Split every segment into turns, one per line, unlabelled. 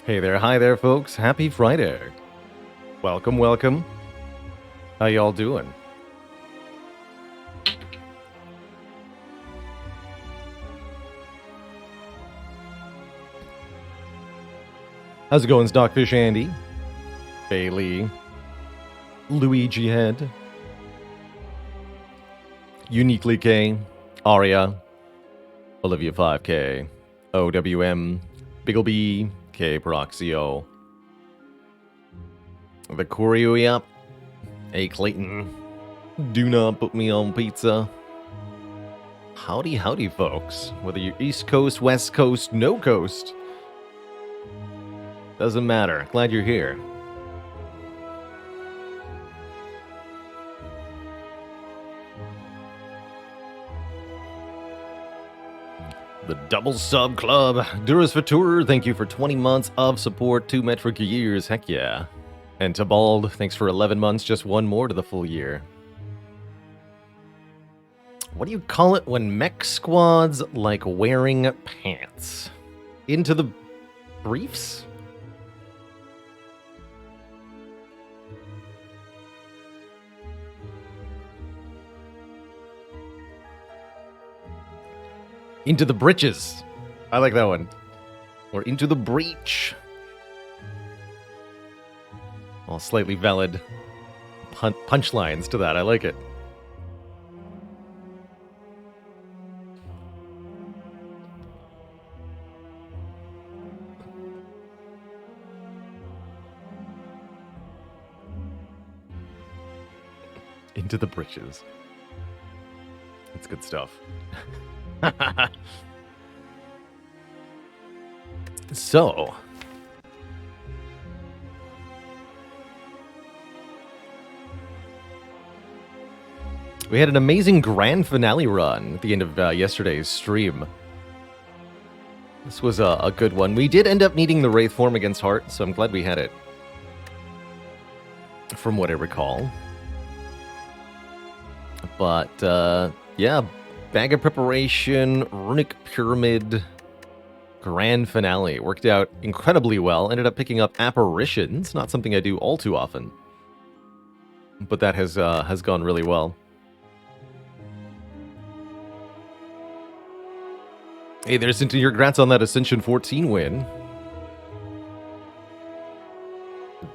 Hey there, hi there, folks. Happy Friday. Welcome, welcome. How y'all doing? How's it going, Stockfish Andy? Bailey. Luigi Head. Uniquely K. Aria. Olivia 5K. OWM. Biggleby. K Proxio. The Choreo Yap. Hey Clayton. Do not put me on pizza. Howdy, howdy, folks. Whether you're East Coast, West Coast, no coast. Doesn't matter. Glad you're here. The Double Sub Club. Duras Fatur, thank you for 20 months of support, 2 metric years. Heck yeah. And Tabald, thanks for 11 months, just one more to the full year. What do you call it when mech squads like wearing pants? Into the briefs? Into the britches. I like that one. Or into the breach. All slightly valid punchlines to that. I like it. Into the britches. That's good stuff. So, we had an amazing grand finale run at the end of yesterday's stream. This was a good one. We did end up needing the Wraith form against Heart, so I'm glad we had it. From what I recall. But, yeah, bag of preparation, runic pyramid, grand finale. Worked out incredibly well. Ended up picking up apparitions, not something I do all too often. But that has gone really well. Hey, there's into your congrats on that Ascension 14 win.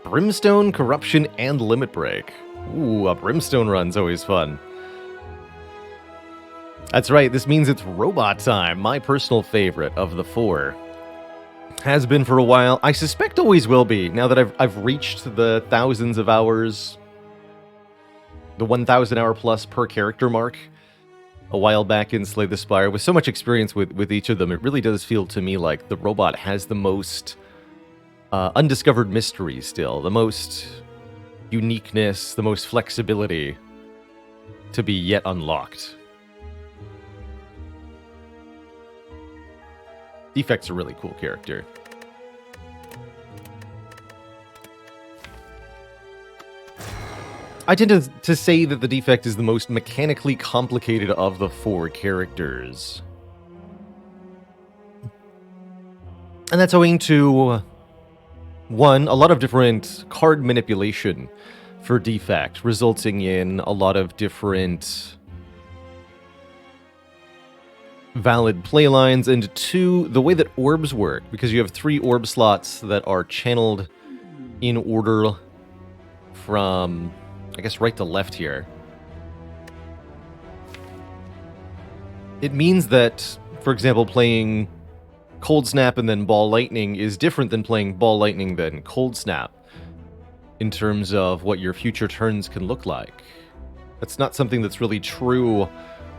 Brimstone, Corruption, and Limit Break. Ooh, a Brimstone run's always fun. That's right, this means it's robot time, my personal favorite of the 4. Has been for a while. I suspect always will be, now that I've reached the thousands of hours, the 1,000 hour plus per character mark a while back in Slay the Spire. With so much experience with each of them, it really does feel to me like the robot has the most undiscovered mystery still, the most uniqueness, the most flexibility to be yet unlocked. Defect's a really cool character. I tend to say that the Defect is the most mechanically complicated of the 4 characters. And that's owing to, one, a lot of different card manipulation for Defect, resulting in a lot of different valid playlines, and 2, the way that orbs work, because you have 3 orb slots that are channeled in order from, I guess, right to left here. It means that, for example, playing Cold Snap and then Ball Lightning is different than playing Ball Lightning then Cold Snap in terms of what your future turns can look like. That's not something that's really true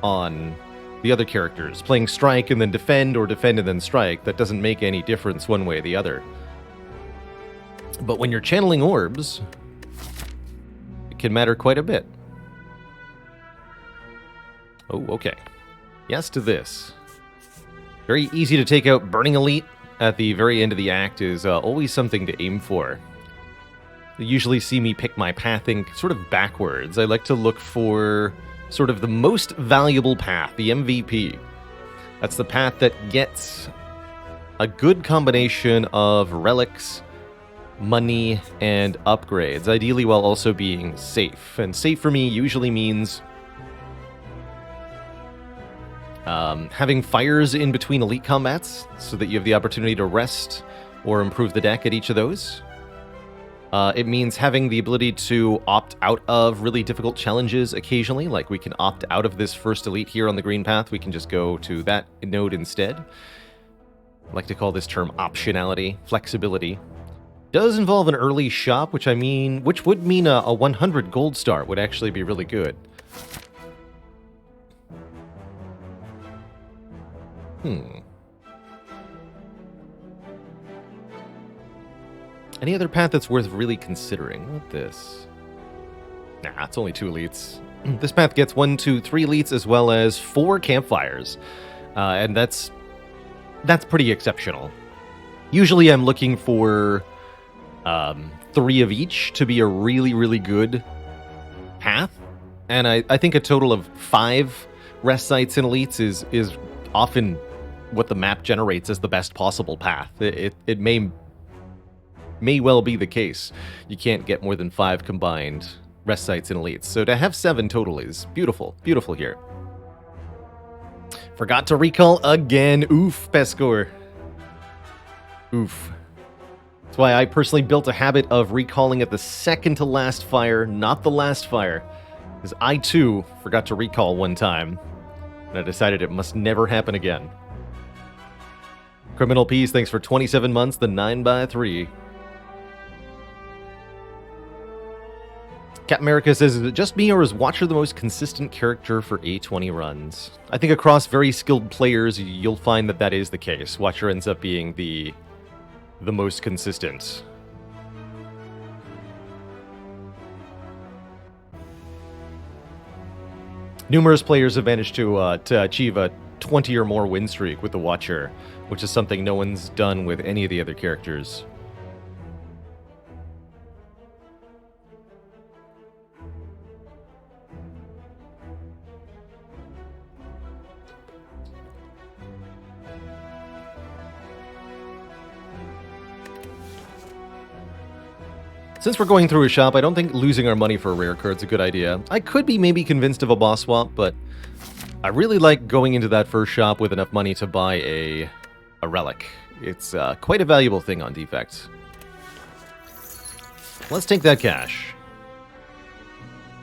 on the other characters. Playing Strike and then Defend, or Defend and then Strike, that doesn't make any difference one way or the other. But when you're channeling orbs, it can matter quite a bit. Oh, okay. Yes to this. Very easy to take out. Burning Elite at the very end of the act is always something to aim for. You usually see me pick my pathing sort of backwards. I like to look for sort of the most valuable path, the MVP. That's the path that gets a good combination of relics, money, and upgrades, ideally while also being safe. And safe for me usually means having fires in between elite combats so that you have the opportunity to rest or improve the deck at each of those. It means having the ability to opt out of really difficult challenges occasionally, like we can opt out of this first elite here on the green path. We can just go to that node instead. I like to call this term optionality, flexibility. Does involve an early shop, which would mean a 100 gold star would actually be really good. Any other path that's worth really considering? What this? Nah, it's only 2 elites. This path gets 1, 2, 3 elites as well as 4 campfires. And that's pretty exceptional. Usually I'm looking for 3 of each to be a really, really good path. And I think a total of 5 rest sites in elites is often what the map generates as the best possible path. It may well be the case. You can't get more than 5 combined rest sites in elites. So to have 7 total is beautiful. Beautiful here. Forgot to recall again. Oof, Pescor. Oof. That's why I personally built a habit of recalling at the second to last fire, not the last fire. Because I too forgot to recall one time. And I decided it must never happen again. Criminal Peace, thanks for 27 months, the 9x3. Cap America says, is it just me or is Watcher the most consistent character for A20 runs? I think across very skilled players, you'll find that is the case. Watcher ends up being the most consistent. Numerous players have managed to achieve a 20 or more win streak with the Watcher, which is something no one's done with any of the other characters. Since we're going through a shop, I don't think losing our money for a rare card's a good idea. I could be maybe convinced of a boss swap, but I really like going into that first shop with enough money to buy a relic. It's quite a valuable thing on defect. Let's take that cash.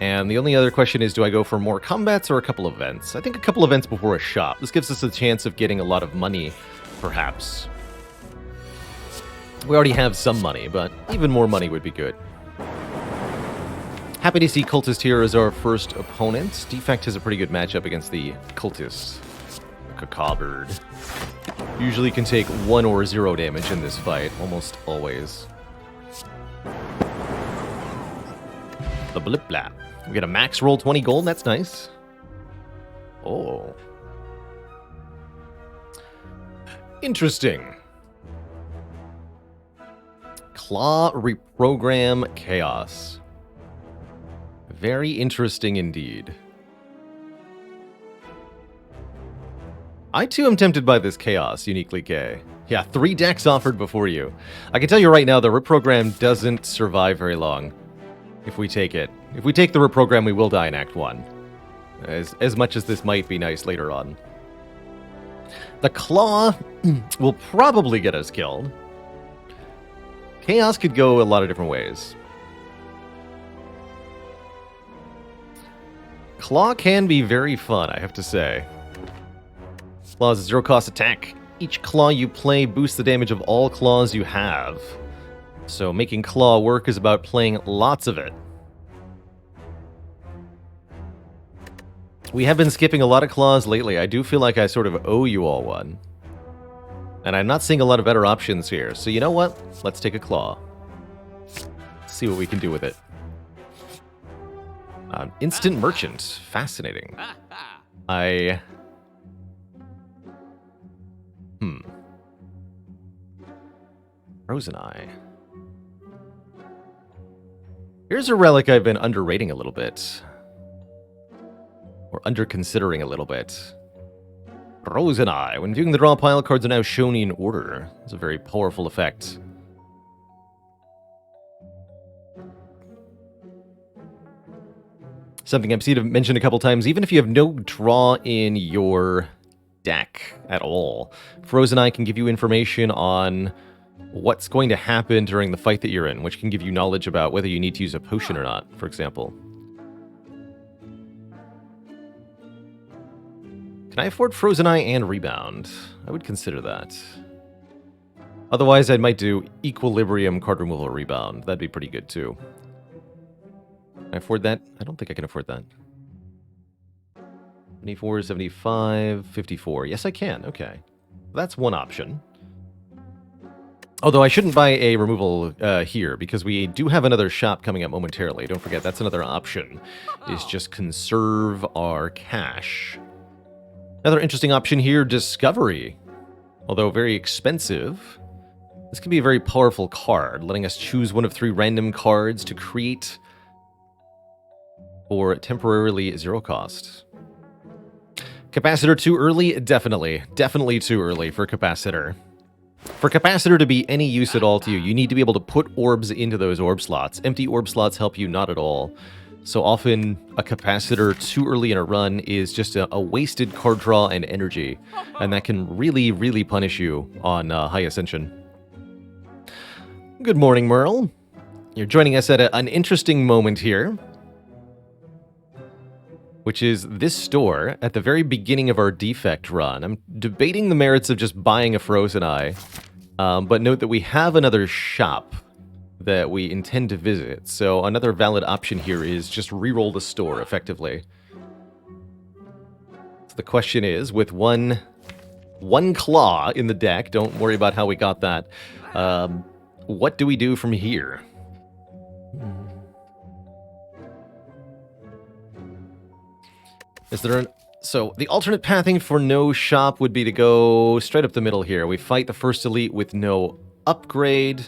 And the only other question is, do I go for more combats or a couple events? I think a couple events before a shop. This gives us a chance of getting a lot of money, perhaps. We already have some money, but even more money would be good. Happy to see Cultist here as our first opponent. Defect has a pretty good matchup against the Cultist. The Cacabird. Usually can take 1 or 0 damage in this fight, almost always. The Blip Blap. We get a max roll 20 gold, that's nice. Oh. Interesting. Claw Reprogram Chaos. Very interesting indeed. I too am tempted by this Chaos, Uniquely K. Yeah, 3 decks offered before you. I can tell you right now, the Reprogram doesn't survive very long if we take it. If we take the Reprogram, we will die in Act 1. As much as this might be nice later on. The Claw will probably get us killed. Chaos could go a lot of different ways. Claw can be very fun, I have to say. Claw is a 0-cost attack. Each claw you play boosts the damage of all claws you have. So making Claw work is about playing lots of it. We have been skipping a lot of claws lately. I do feel like I sort of owe you all one. And I'm not seeing a lot of better options here. So you know what? Let's take a claw. See what we can do with it. Instant Merchant. Fascinating. Frozen Eye. Here's a relic I've been underrating a little bit. Or under-considering a little bit. Frozen Eye. When viewing the draw pile, cards are now shown in order. It's a very powerful effect. Something I've seen mentioned a couple times. Even if you have no draw in your deck at all, Frozen Eye can give you information on what's going to happen during the fight that you're in, which can give you knowledge about whether you need to use a potion or not, for example. Can I afford Frozen Eye and Rebound? I would consider that. Otherwise, I might do Equilibrium, card removal, Rebound. That'd be pretty good, too. Can I afford that? I don't think I can afford that. 24, 75, 54. Yes, I can. Okay. That's one option. Although I shouldn't buy a removal here, because we do have another shop coming up momentarily. Don't forget, that's another option, is just conserve our cash. Another interesting option here, Discovery. Although very expensive, this can be a very powerful card, letting us choose one of 3 random cards to create for temporarily 0 cost. Capacitor too early? Definitely. Definitely too early for Capacitor. For Capacitor to be any use at all to you, you need to be able to put orbs into those orb slots. Empty orb slots help you not at all. So often, a Capacitor too early in a run is just a wasted card draw and energy. And that can really, really punish you on High Ascension. Good morning, Merle. You're joining us at an interesting moment here, which is this store at the very beginning of our defect run. I'm debating the merits of just buying a Frozen Eye, but note that we have another shop that we intend to visit, so another valid option here is just reroll the store, effectively. So the question is, with one claw in the deck, don't worry about how we got that, what do we do from here? Is there so the alternate pathing for no shop would be to go straight up the middle here. We fight the first elite with no upgrade.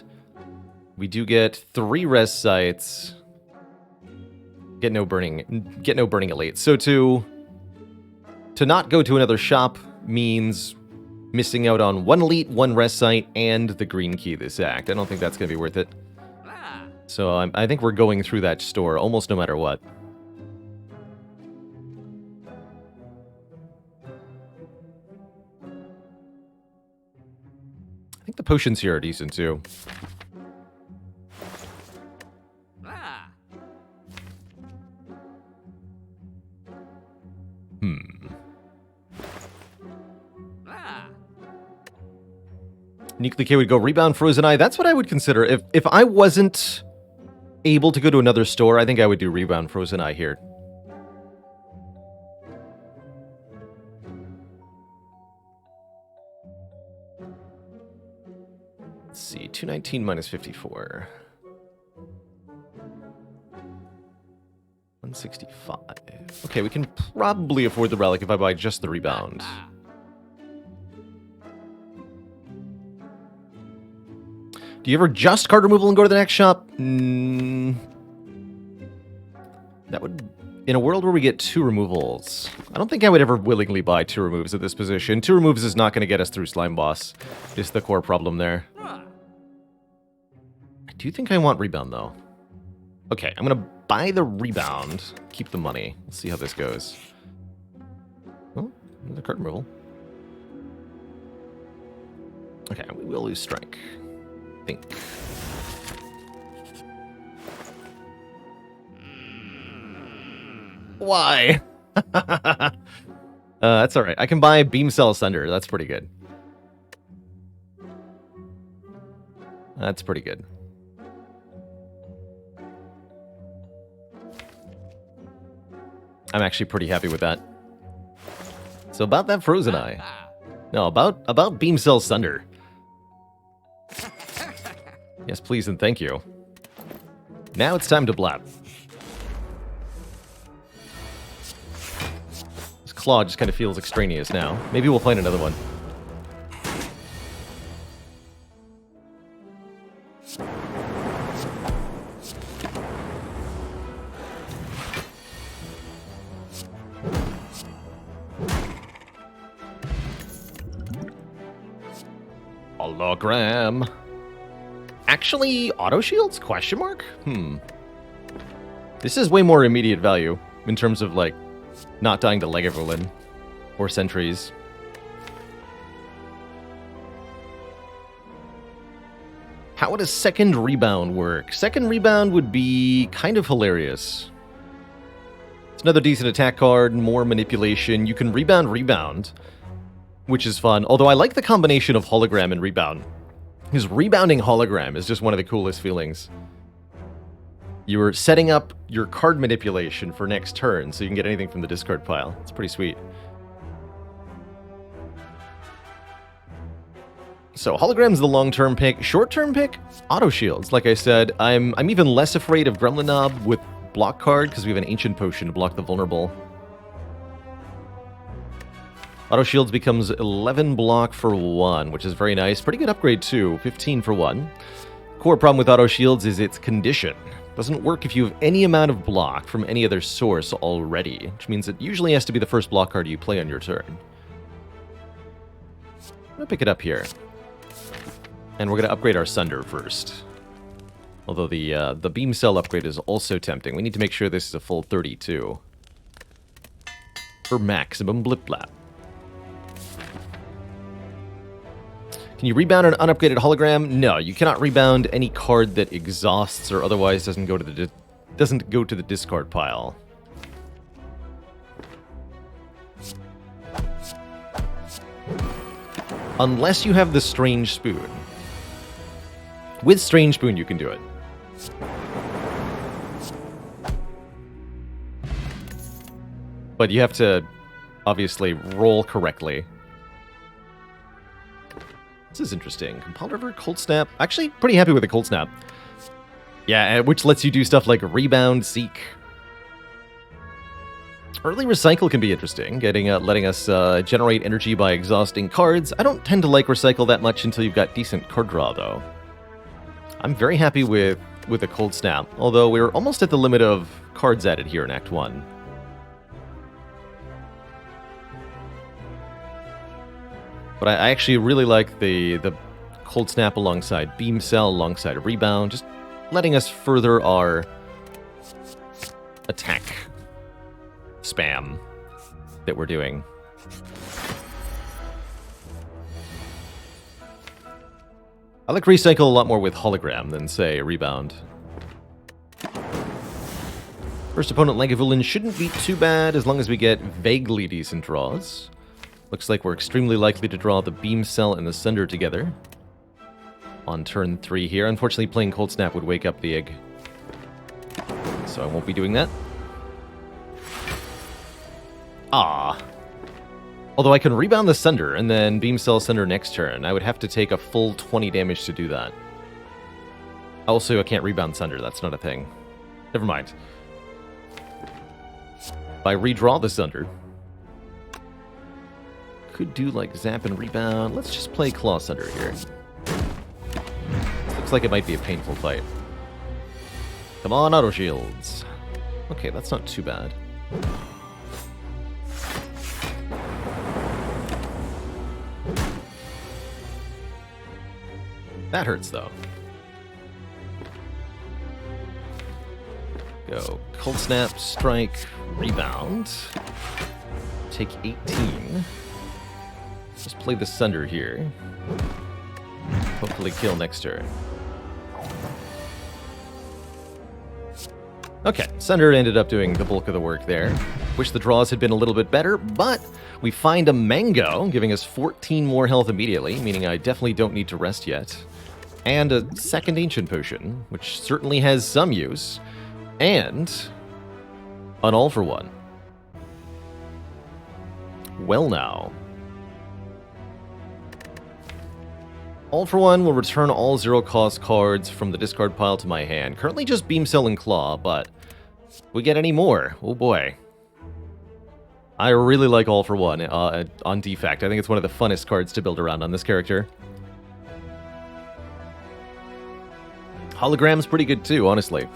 We do get 3 res sites. Get no burning elite. So to not go to another shop means missing out on 1 elite, 1 res site, and the green key this act. I don't think that's going to be worth it. So I think we're going through that store almost no matter what. I think the potions here are decent, too. Nuclear K would go Rebound, Frozen Eye. That's what I would consider. If I wasn't able to go to another store, I think I would do Rebound, Frozen Eye here. Let's see, 219 minus 54. 165. Okay, we can probably afford the relic if I buy just the Rebound. Do you ever just card removal and go to the next shop? That would... In a world where we get 2 removals, I don't think I would ever willingly buy 2 removes at this position. 2 removes is not going to get us through Slime Boss. Just the core problem there. I do think I want Rebound, though. Okay, I'm going to buy the Rebound. Keep the money. Let's see how this goes. Oh, another card removal. Okay, we will lose Strike. I think. Why? That's alright. I can buy Beam Cell Sunder. That's pretty good. That's pretty good. I'm actually pretty happy with that. So about that Frozen Eye. No, about Beam Cell Sunder. Yes, please and thank you. Now it's time to blab. This claw just kind of feels extraneous now. Maybe we'll find another one. Hologram. Actually, auto shields? Question mark? This is way more immediate value in terms of, like, not dying to Lagavulin or sentries. How would a second rebound work? Second rebound would be kind of hilarious. It's another decent attack card, more manipulation. You can rebound, which is fun. Although I like the combination of hologram and rebound. Because rebounding hologram is just one of the coolest feelings. You're setting up your card manipulation for next turn, so you can get anything from the discard pile. It's pretty sweet. So hologram's the long-term pick. Short-term pick, auto shields. Like I said, I'm even less afraid of Gremlin Knob with block card because we have an ancient potion to block the vulnerable. Auto shields becomes 11 block for 1, which is very nice. Pretty good upgrade too, 15 for 1. Core problem with auto shields is its condition. Doesn't work if you have any amount of block from any other source already, which means it usually has to be the first block card you play on your turn. I'm gonna pick it up here. And we're gonna upgrade our Sunder first. Although the beam cell upgrade is also tempting. We need to make sure this is a full 32. For maximum blip blap. Can you rebound an unupgraded hologram? No, you cannot rebound any card that exhausts or otherwise doesn't go to the discard pile. Unless you have the Strange Spoon. With Strange Spoon, you can do it. But you have to, obviously, roll correctly. This is interesting. Compile River, Cold Snap. Actually, pretty happy with the Cold Snap. Yeah, which lets you do stuff like Rebound, Seek. Early Recycle can be interesting, letting us generate energy by exhausting cards. I don't tend to like Recycle that much until you've got decent card draw, though. I'm very happy with a Cold Snap, although we're almost at the limit of cards added here in Act 1. But I actually really like the Cold Snap alongside Beam Cell, alongside a Rebound, just letting us further our attack spam that we're doing. I like Recycle a lot more with Hologram than, say, Rebound. First opponent, Lagavulin, shouldn't be too bad as long as we get vaguely decent draws. Looks like we're extremely likely to draw the Beam Cell and the Sunder together on turn 3 here. Unfortunately, playing Cold Snap would wake up the egg, so I won't be doing that. Ah. Although I can rebound the Sunder and then Beam Cell Sunder next turn. I would have to take a full 20 damage to do that. Also, I can't rebound Sunder. That's not a thing. Never mind. If I redraw the Sunder, could do like Zap and Rebound. Let's just play Claw Sunder here. Looks like it might be a painful fight. Come on, auto shields. Okay, that's not too bad. That hurts, though. Go Cold Snap, Strike, Rebound. Take 18. Just play the Sunder here. Hopefully kill next turn. Okay, Sunder ended up doing the bulk of the work there. Wish the draws had been a little bit better, but we find a Mango, giving us 14 more health immediately, meaning I definitely don't need to rest yet. And a second Ancient Potion, which certainly has some use. And an All for One. Well now. All for One will return all zero-cost cards from the discard pile to my hand. Currently just Beam Cell and Claw, but if we get any more, oh boy. I really like All for One on Defect. I think it's one of the funnest cards to build around on this character. Hologram's pretty good too, honestly.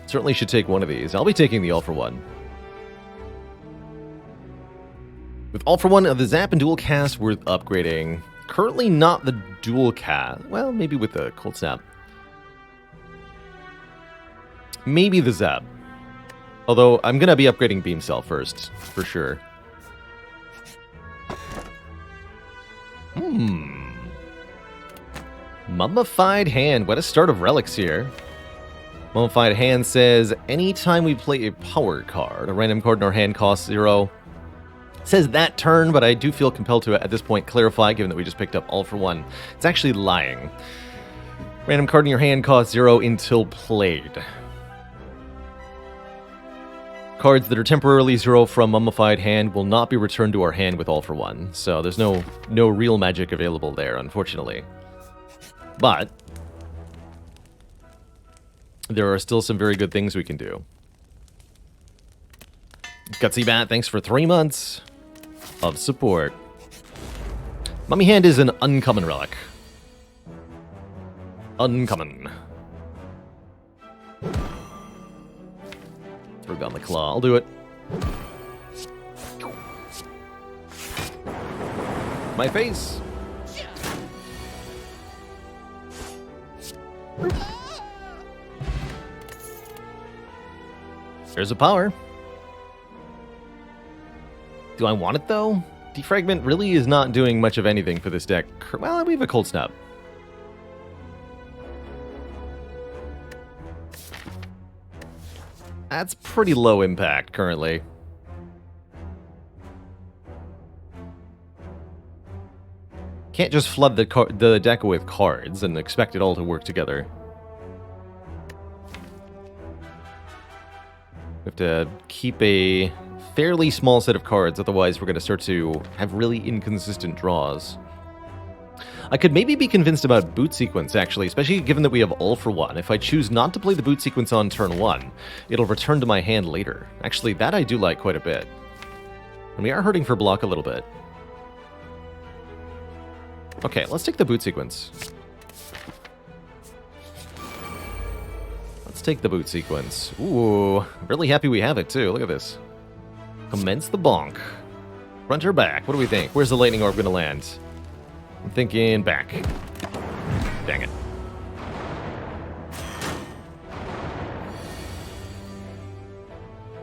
Certainly should take one of these. I'll be taking the All for One. With All for One, the Zap and Dual Cast worth upgrading. Currently not the Dual Cast. Well, maybe with the Cold Snap. Maybe the Zap. Although, I'm going to be upgrading Beam Cell first, for sure. Mummified Hand. What a start of relics here. Mummified Hand says, anytime we play a power card, a random card in our hand costs 0. It says that turn, but I do feel compelled to, at this point, clarify, given that we just picked up All for One. It's actually lying. Random card in your hand costs 0 until played. Cards that are temporarily 0 from Mummified Hand will not be returned to our hand with All for One. So there's no real magic available there, unfortunately. But there are still some very good things we can do. Gutsy Bat, thanks for 3 months of support. Mummy Hand is an uncommon relic. Uncommon. Throw down the claw. I'll do it. My face. There's a power. Do I want it, though? Defragment really is not doing much of anything for this deck. Well, we have a Cold Snap. That's pretty low impact, currently. Can't just flood the deck with cards and expect it all to work together. We have to keep a fairly small set of cards, otherwise we're going to start to have really inconsistent draws. I could maybe be convinced about Boot Sequence, actually, especially given that we have All for One. If I choose not to play the Boot Sequence on turn 1, it'll return to my hand later. Actually, that I do like quite a bit. And we are hurting for block a little bit. Okay, let's take the Boot Sequence. Let's take the Boot Sequence. Ooh, really happy we have it, too. Look at this. Commence the bonk. Front or back? What do we think? Where's the Lightning Orb going to land? I'm thinking back. Dang it.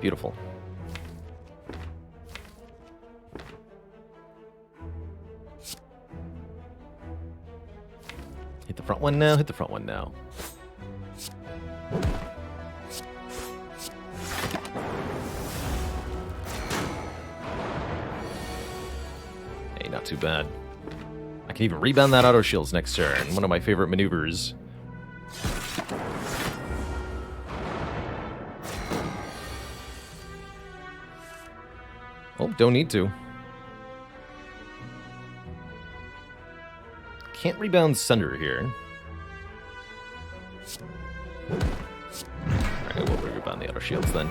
Beautiful. Hit the front one now, hit the front one now. Hey, not too bad. I can even rebound that auto shields next turn. One of my favorite maneuvers. Oh, don't need to. Can't rebound Sunder here. Alright, we'll rebound the auto shields then.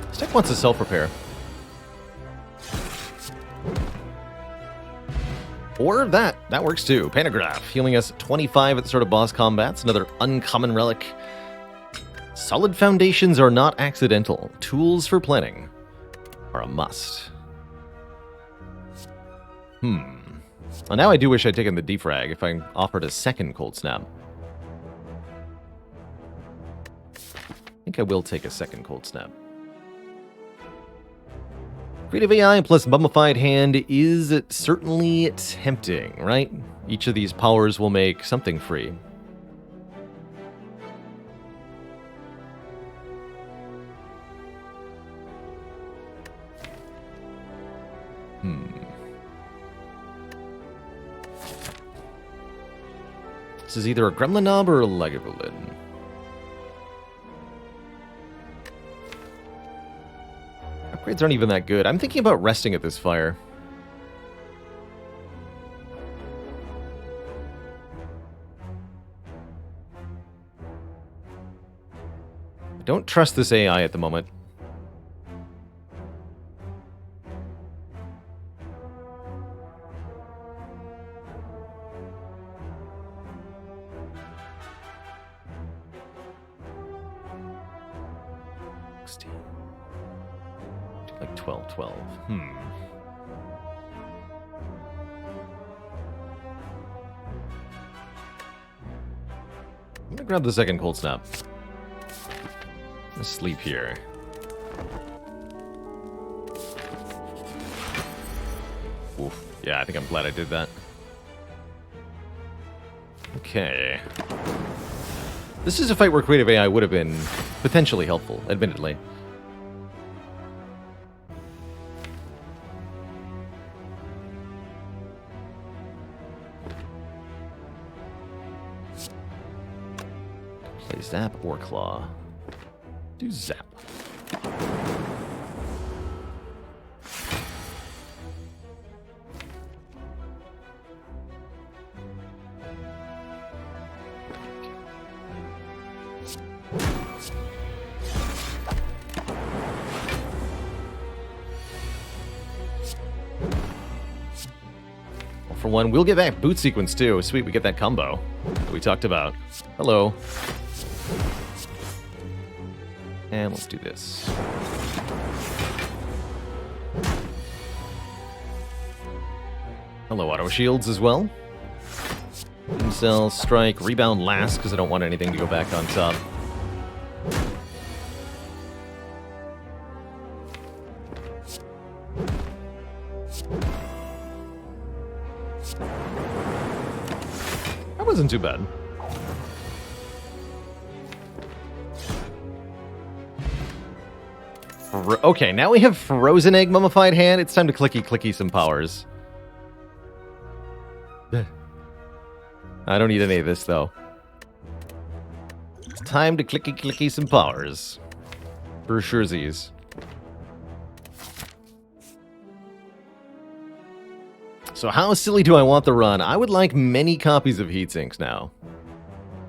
This deck wants a self-repair. Or that. That works too. Pantograph, healing us 25 at the start of boss combats. Another uncommon relic. Solid foundations are not accidental. Tools for planning are a must. Well, now I do wish I'd taken the defrag if I offered a second Cold Snap. I think I will take a second Cold Snap. Creative AI plus Mummified Hand is certainly tempting, right? Each of these powers will make something free. This is either a Gremlin Knob or a Lagavulin. Upgrades aren't even that good. I'm thinking about resting at this fire. I don't trust this AI at the moment. 16. Like 12, 12. I'm gonna grab the second cold snap. I'm gonna sleep here. Oof. Yeah, I think I'm glad I did that. Okay. This is a fight where creative AI would have been potentially helpful, admittedly. Play Zap or Claw. Do Zap. For one, we'll get that boot sequence too. Sweet, we get that combo that we talked about. Hello. And let's do this. Hello, auto shields as well. Incel, strike, rebound last, because I don't want anything to go back on top. That wasn't too bad. Okay, now we have Frozen Egg Mummified Hand. It's time to clicky some powers. I don't need any of this, though. It's time to clicky some powers. For surezies. So how silly do I want the run? I would like many copies of Heatsinks now.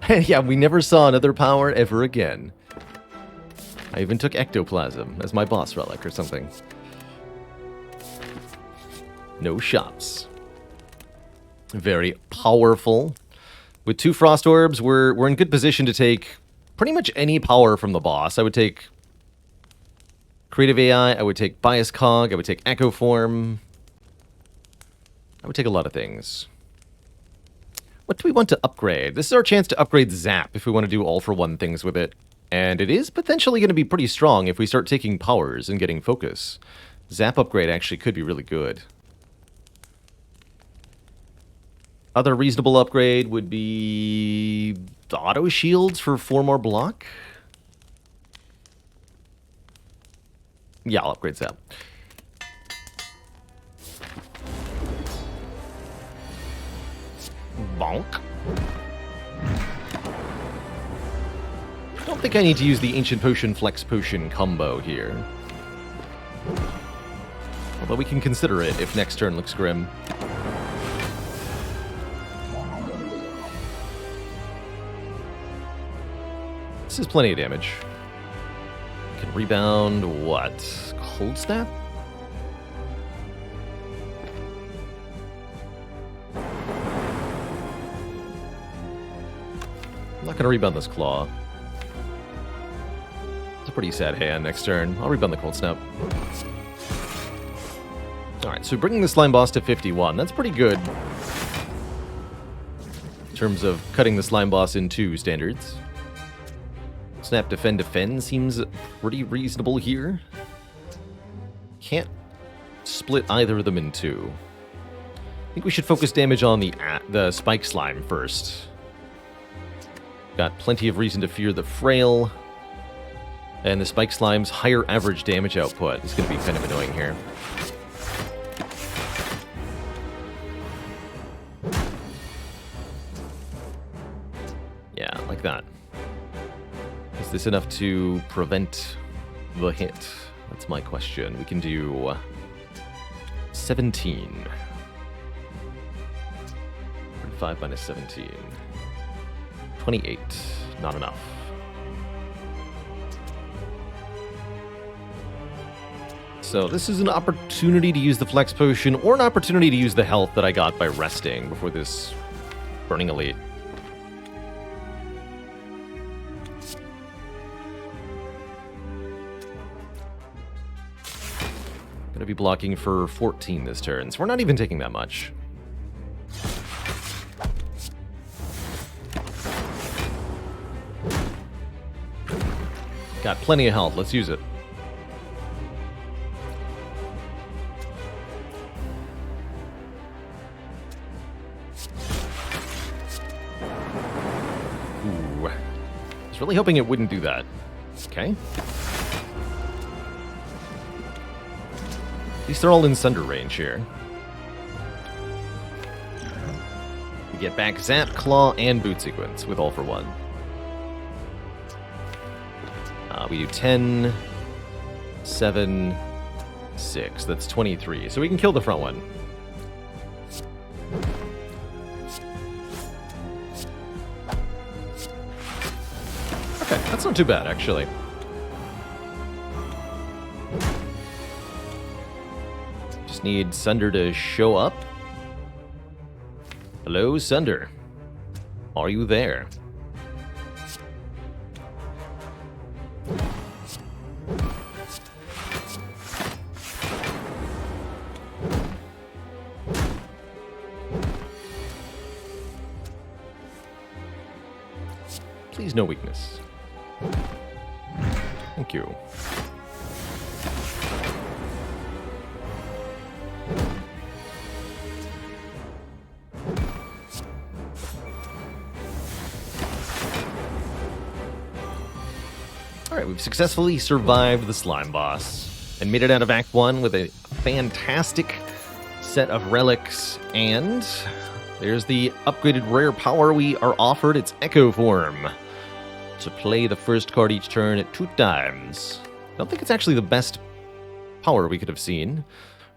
Yeah, we never saw another power ever again. I even took Ectoplasm as my boss relic or something. No shops. Very powerful. With 2 Frost Orbs, we're in good position to take pretty much any power from the boss. I would take Creative AI, I would take Bias Cog, I would take Echo Form. I would take a lot of things. What do we want to upgrade? This is our chance to upgrade Zap if we want to do all-for-one things with it. And it is potentially going to be pretty strong if we start taking powers and getting focus. Zap upgrade actually could be really good. Other reasonable upgrade would be auto shields for 4 more block. Yeah, I'll upgrade Zap. Bonk. I don't think I need to use the Ancient Potion Flex Potion combo here. Although we can consider it if next turn looks grim. This is plenty of damage. Can rebound what? Cold Snap? I'm not going to rebound this Claw. It's a pretty sad hand next turn. I'll rebound the Cold Snap. Alright, so bringing the Slime Boss to 51. That's pretty good. In terms of cutting the Slime Boss in 2 standards. Snap, Defend, Defend seems pretty reasonable here. Can't split either of them in 2. I think we should focus damage on the Spike Slime first. Got plenty of reason to fear the Frail. And the Spike Slime's higher average damage output is going to be kind of annoying here. Yeah, like that. Is this enough to prevent the hit? That's my question. We can do 17. 35 minus 17. 28. Not enough. So this is an opportunity to use the Flex Potion, or an opportunity to use the health that I got by resting before this Burning Elite. Gonna be blocking for 14 this turn, so we're not even taking that much. Got plenty of health, let's use it. Ooh. I was really hoping it wouldn't do that. Okay. At least they're all in Sunder range here. We get back Zap, Claw, and Boot Sequence with All for One. We do 10, 7, 6. That's 23. So we can kill the front one. Okay, that's not too bad, actually. Just need Sunder to show up. Hello, Sunder. Are you there? Please, no weakness. Thank you. Alright, we've successfully survived the slime boss and made it out of Act 1 with a fantastic set of relics, and there's the upgraded rare power we are offered. It's Echo Form. To play the first card each turn at 2 times. I don't think it's actually the best power we could have seen.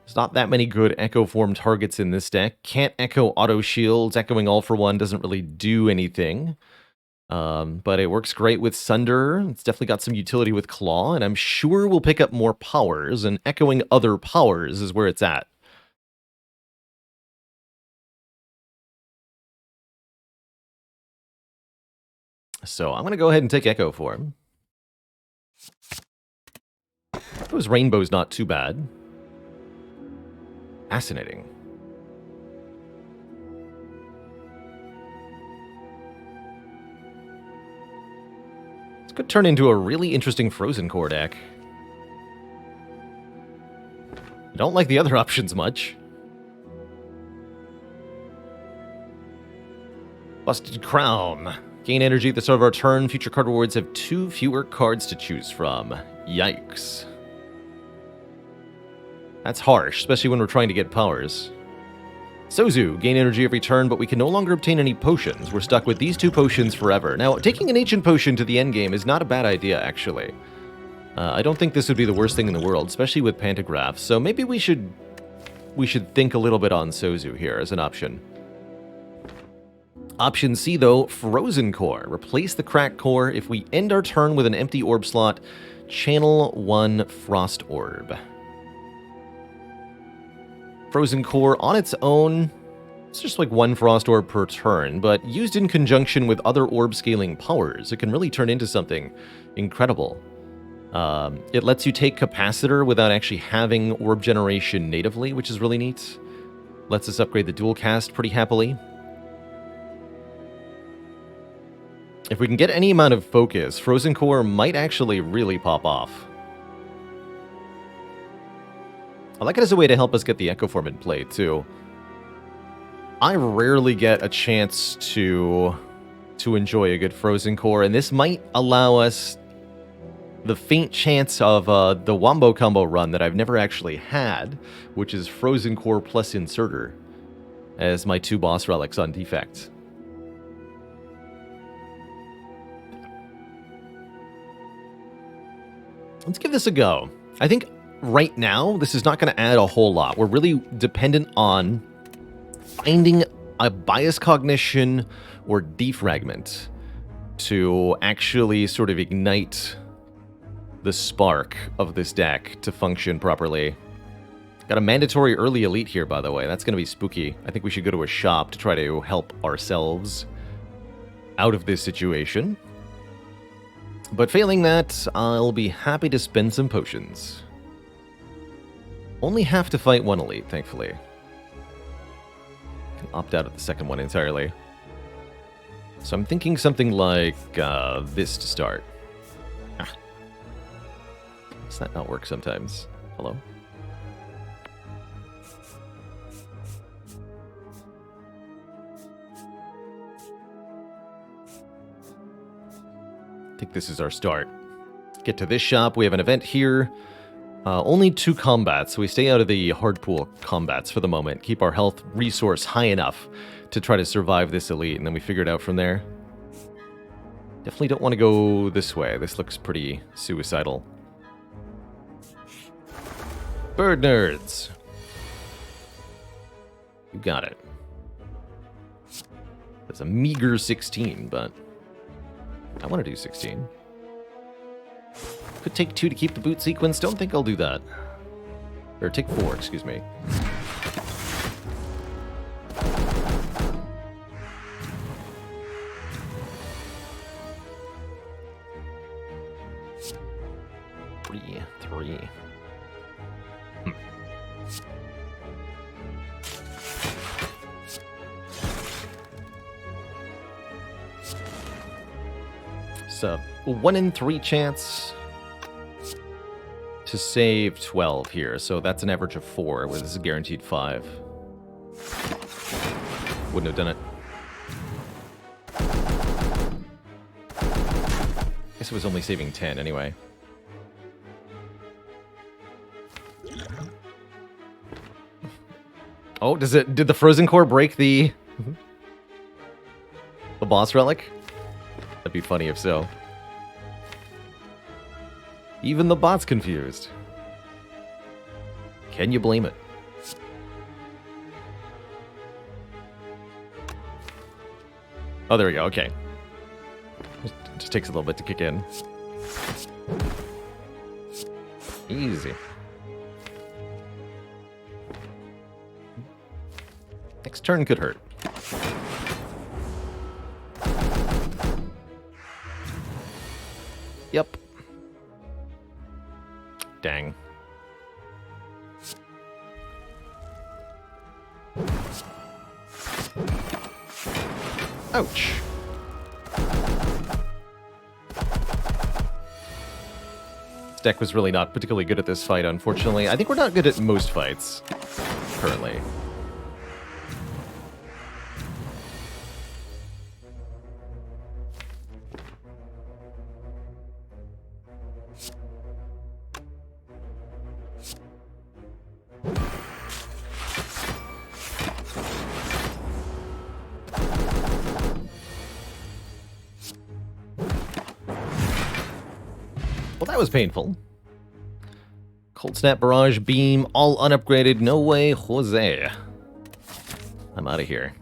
There's not that many good Echo Form targets in this deck. Can't Echo Auto Shields. Echoing All for One doesn't really do anything. But it works great with Sunder. It's definitely got some utility with Claw, and I'm sure we'll pick up more powers, and echoing other powers is where it's at. So I'm going to go ahead and take Echo Form. Those rainbows not too bad. Fascinating. This could turn into a really interesting Frozen Core deck. I don't like the other options much. Busted Crown. Gain energy at the start of our turn. Future card rewards have 2 fewer cards to choose from. Yikes. That's harsh, especially when we're trying to get powers. Sozu. Gain energy every turn, but we can no longer obtain any potions. We're stuck with these 2 potions forever. Now, taking an ancient potion to the endgame is not a bad idea, actually. I don't think this would be the worst thing in the world, especially with Pantographs, so maybe we should think a little bit on Sozu here as an option. Option C, though, Frozen Core. Replace the Cracked Core. If we end our turn with an empty orb slot, channel 1 Frost Orb. Frozen Core on its own, it's just like 1 Frost Orb per turn, but used in conjunction with other orb scaling powers, it can really turn into something incredible. It lets you take Capacitor without actually having orb generation natively, which is really neat. Lets us upgrade the dual cast pretty happily. If we can get any amount of focus, Frozen Core might actually really pop off. I like it as a way to help us get the Echo Form in play, too. I rarely get a chance to enjoy a good Frozen Core, and this might allow us the faint chance of the Wombo Combo run that I've never actually had, which is Frozen Core plus Inserter, as my 2 boss relics on defect. Let's give this a go. I think right now, this is not going to add a whole lot. We're really dependent on finding a bias cognition or defragment to actually sort of ignite the spark of this deck to function properly. Got a mandatory early elite here, by the way. That's going to be spooky. I think we should go to a shop to try to help ourselves out of this situation. But failing that, I'll be happy to spend some potions. Only have to fight one elite, thankfully. Can opt out of the second one entirely. So I'm thinking something like this to start. Ah. Does that not work sometimes? Hello? I think this is our start. Get to this shop. We have an event here. Only 2 combats, so we stay out of the hardpool combats for the moment. Keep our health resource high enough to try to survive this elite, and then we figure it out from there. Definitely don't want to go this way. This looks pretty suicidal. Bird nerds! You got it. That's a meager 16, but I want to do 16. Could take 2 to keep the boot sequence. Don't think I'll do that. Or take 4, excuse me. Three. So, 1 in 3 chance to save 12 here, so that's an average of 4, where this is a guaranteed 5. Wouldn't have done it. Guess it was only saving 10 anyway. Oh, did the frozen core break the boss relic? That'd be funny if so. Even the bot's confused. Can you blame it? Oh, there we go. Okay. It just takes a little bit to kick in. Easy. Next turn could hurt. Yep. Dang. Ouch. This deck was really not particularly good at this fight, unfortunately. I think we're not good at most fights, currently. Well, that was painful. Cold Snap, Barrage, Beam, all unupgraded. No way, Jose. I'm out of here.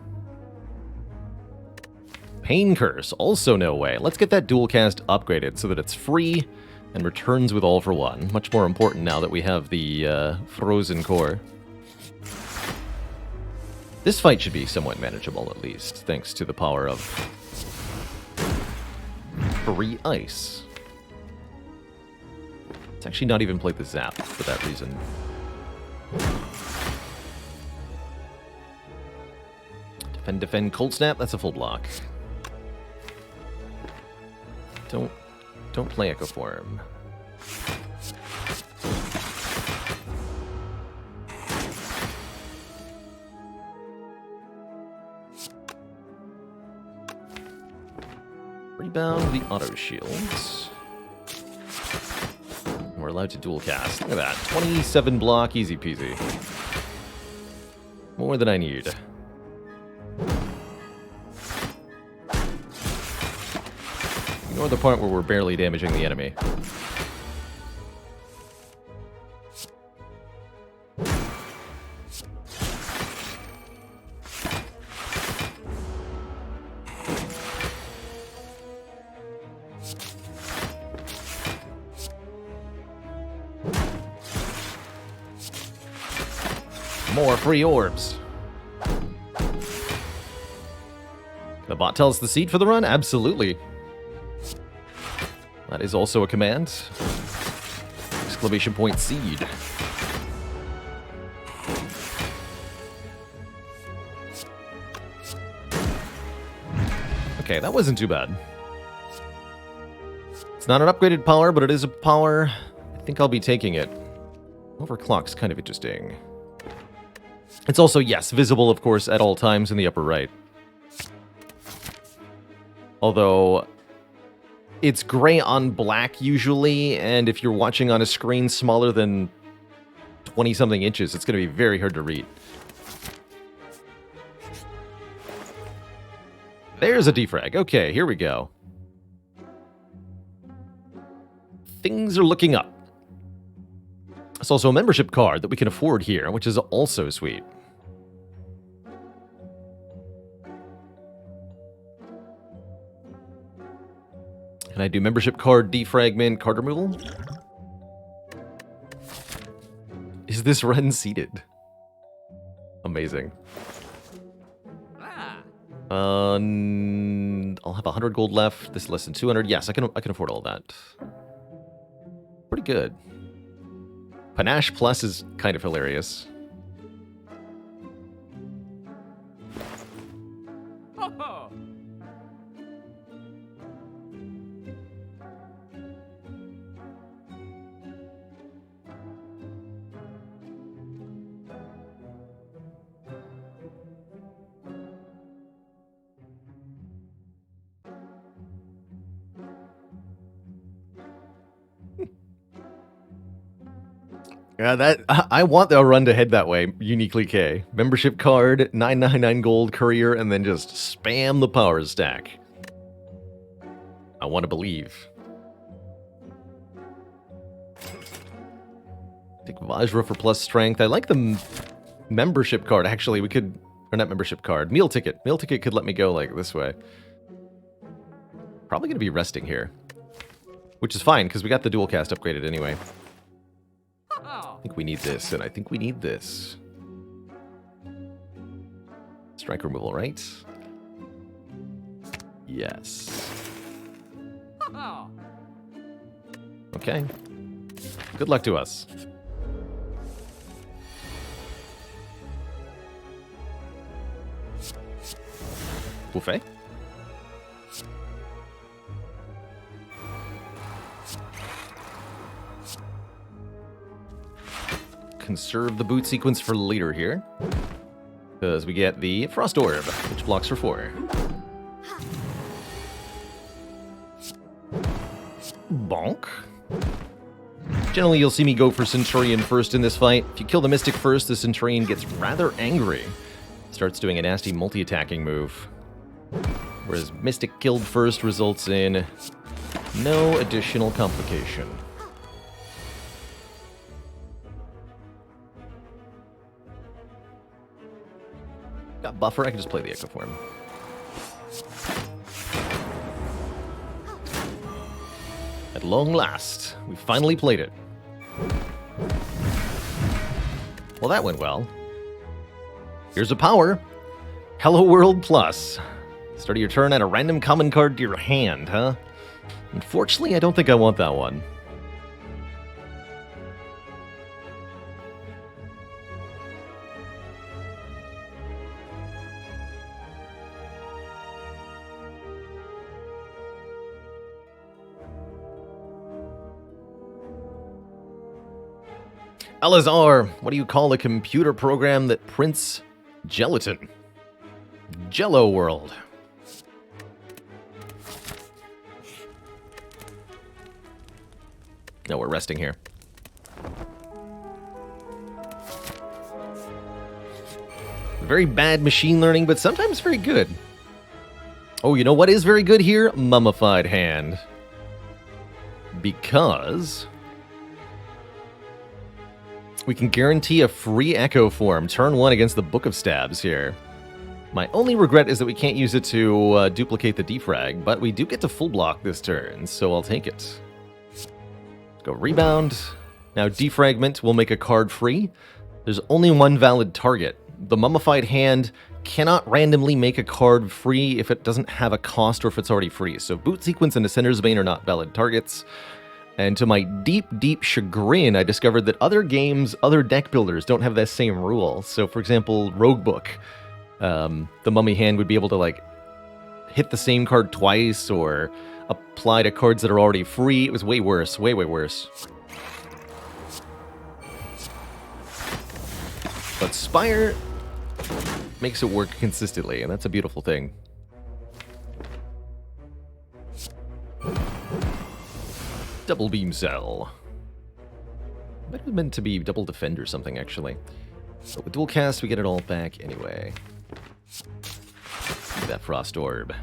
Pain Curse, also no way. Let's get that dual cast upgraded so that it's free and returns with all for one. Much more important now that we have the Frozen Core. This fight should be somewhat manageable, at least, thanks to the power of free ice. It's actually not even played the Zap for that reason. Defend, Cold Snap, that's a full block. Don't play Echo Form. Rebound the auto shields. We're allowed to dual cast. Look at that. 27 block, easy peasy. More than I need. Ignore the part where we're barely damaging the enemy. More free orbs. The bot tells the seed for the run? Absolutely. That is also a command. Exclamation point seed. Okay, that wasn't too bad. It's not an upgraded power, but it is a power. I think I'll be taking it. Overclock's kind of interesting. It's also, yes, visible, of course, at all times in the upper right. Although, it's gray on black usually, and if you're watching on a screen smaller than 20-something inches, it's going to be very hard to read. There's a defrag. Okay, here we go. Things are looking up. It's also a membership card that we can afford here, which is also sweet. Can I do membership card defragment card removal? Is this run seated? Amazing. I'll have 100 gold left. This is less than 200. Yes, I can afford all that. Pretty good. Panache Plus is kind of hilarious. Yeah, I want the run to head that way, uniquely K. Membership card, 999 gold, courier, and then just spam the power stack. I want to believe. Take Vajra for plus strength. I like the membership card, actually. We could, or not membership card, meal ticket. Meal ticket could let me go like this way. Probably going to be resting here. Which is fine, because we got the dual cast upgraded anyway. I think we need this, and I think we need this. Strike removal, right? Yes. Okay. Good luck to us. Buffet? Conserve the boot sequence for later here. Because we get the Frost Orb, which blocks for 4. Bonk. Generally, you'll see me go for Centurion first in this fight. If you kill the Mystic first, the Centurion gets rather angry. Starts doing a nasty multi-attacking move. Whereas Mystic killed first results in no additional complication. Got buffer, I can just play the Echo Form. At long last, we finally played it. Well, that went well. Here's a power. Hello World Plus. Start of your turn, add a random common card to your hand, huh? Unfortunately, I don't think I want that one. Alazar, what do you call a computer program that prints gelatin? Jello World. No, we're resting here. Very bad machine learning, but sometimes very good. Oh, you know what is very good here? Mummified Hand. Because we can guarantee a free Echo Form, turn 1 against the Book of Stabs here. My only regret is that we can't use it to duplicate the defrag, but we do get to full block this turn, so I'll take it. Let's go Rebound. Now Defragment will make a card free. There's only one valid target. The Mummified Hand cannot randomly make a card free if it doesn't have a cost or if it's already free. So Boot Sequence and Ascender's Bane are not valid targets. And to my deep, deep chagrin, I discovered that other games, other deck builders don't have that same rule. So, for example, Roguebook, the Mummy Hand would be able to, like, hit the same card twice or apply to cards that are already free. It was way worse, way worse. But Spire makes it work consistently, and that's a beautiful thing. Double beam cell. Might have meant to be double defend or something, actually. But with dual cast, we get it all back anyway. That frost orb.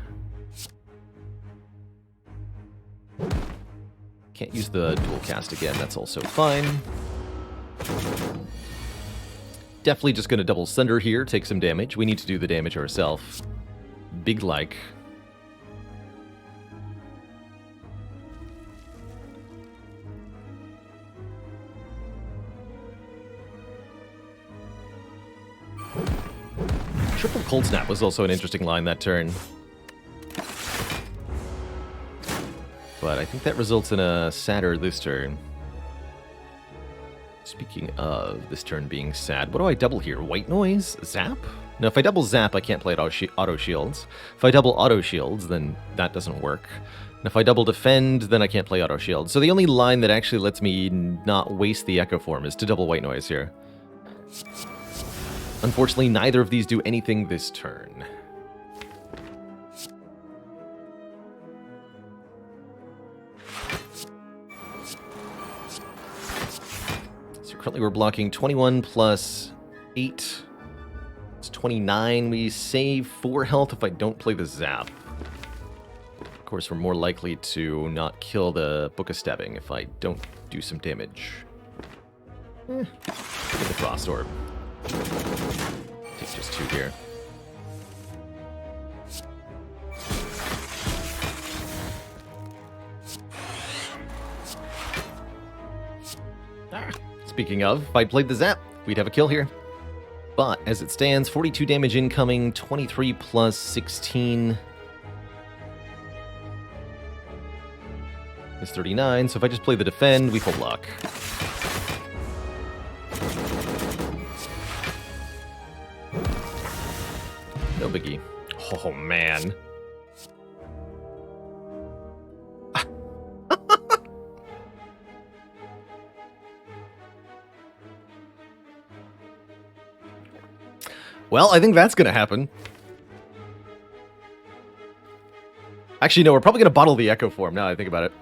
Can't use the dual cast again, that's also fine. Definitely just going to double Sunder here, take some damage. We need to do the damage ourselves. Big like. Triple Cold Snap was also an interesting line that turn. But I think that results in a sadder this turn. Speaking of this turn being sad, what do I double here? White Noise? Zap? No, if I double Zap, I can't play it auto shields. If I double auto shields, then that doesn't work. And if I double defend, then I can't play auto shields. So the only line that actually lets me not waste the Echo Form is to double White Noise here. Unfortunately, neither of these do anything this turn. So currently we're blocking 21 plus 8. It's 29. We save 4 health if I don't play the Zap. Of course, we're more likely to not kill the Book of Stabbing if I don't do some damage. Get the Frost Orb. Take just 2 here. Speaking of, if I played the Zap, we'd have a kill here. But as it stands, 42 damage incoming, 23 plus 16 is 39. So if I just play the defend, we full block. No biggie. Oh, man. Well, I think that's going to happen. Actually, no, we're probably going to bottle the Echo Form now that I think about it.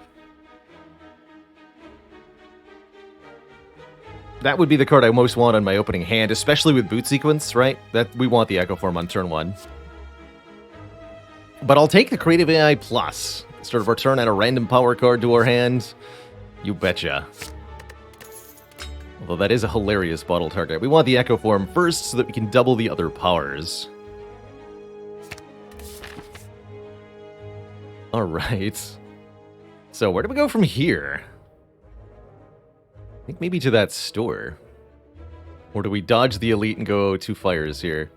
That would be the card I most want on my opening hand, especially with Boot Sequence, right? That we want the Echo Form on turn 1. But I'll take the Creative AI Plus. Sort of return add a random power card to our hand. You betcha. Although that is a hilarious bottle target. We want the Echo Form first so that we can double the other powers. Alright. So where do we go from here? I think maybe to that store. Or do we dodge the elite and go 2 fires here?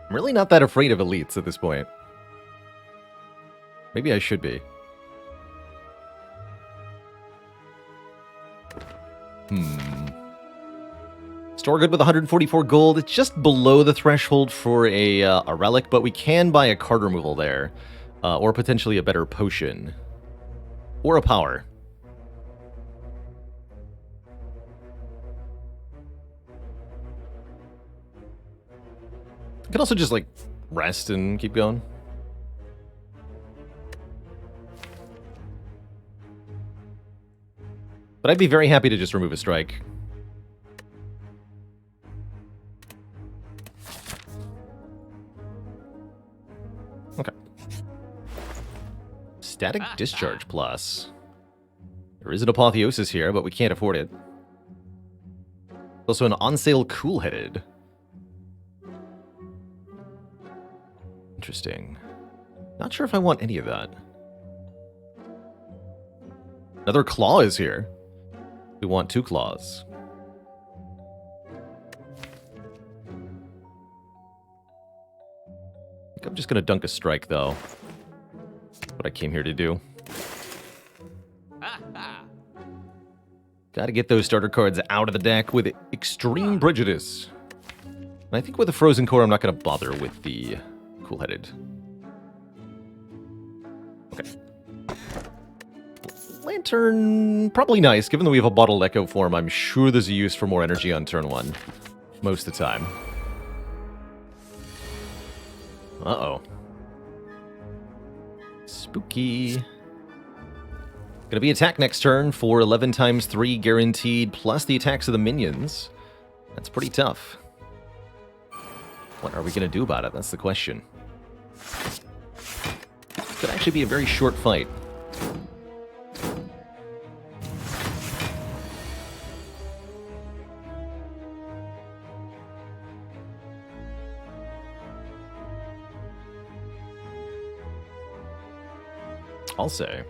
I'm really not that afraid of elites at this point. Maybe I should be. Store good with 144 gold. It's just below the threshold for a relic, but we can buy a card removal there. Or potentially a better potion. Or a power. I could also just, like, rest and keep going. But I'd be very happy to just remove a strike. Okay. Static Discharge Plus. There is an Apotheosis here, but we can't afford it. Also an on-sale Cool-Headed. Interesting. Not sure if I want any of that. Another Claw is here. We want 2 claws. I think I'm just going to dunk a strike, though. What I came here to do. Gotta get those starter cards out of the deck with extreme prejudice. And I think with the Frozen Core, I'm not going to bother with the Cool-Headed. Okay. Lantern, probably nice. Given that we have a Bottled Echo form, I'm sure there's a use for more energy on turn 1. Most of the time. Uh-oh. Spooky. Gonna be attack next turn for 11 times 3 guaranteed, plus the attacks of the minions. That's pretty tough. What are we gonna do about it? That's the question. Could actually be a very short fight. I'll say.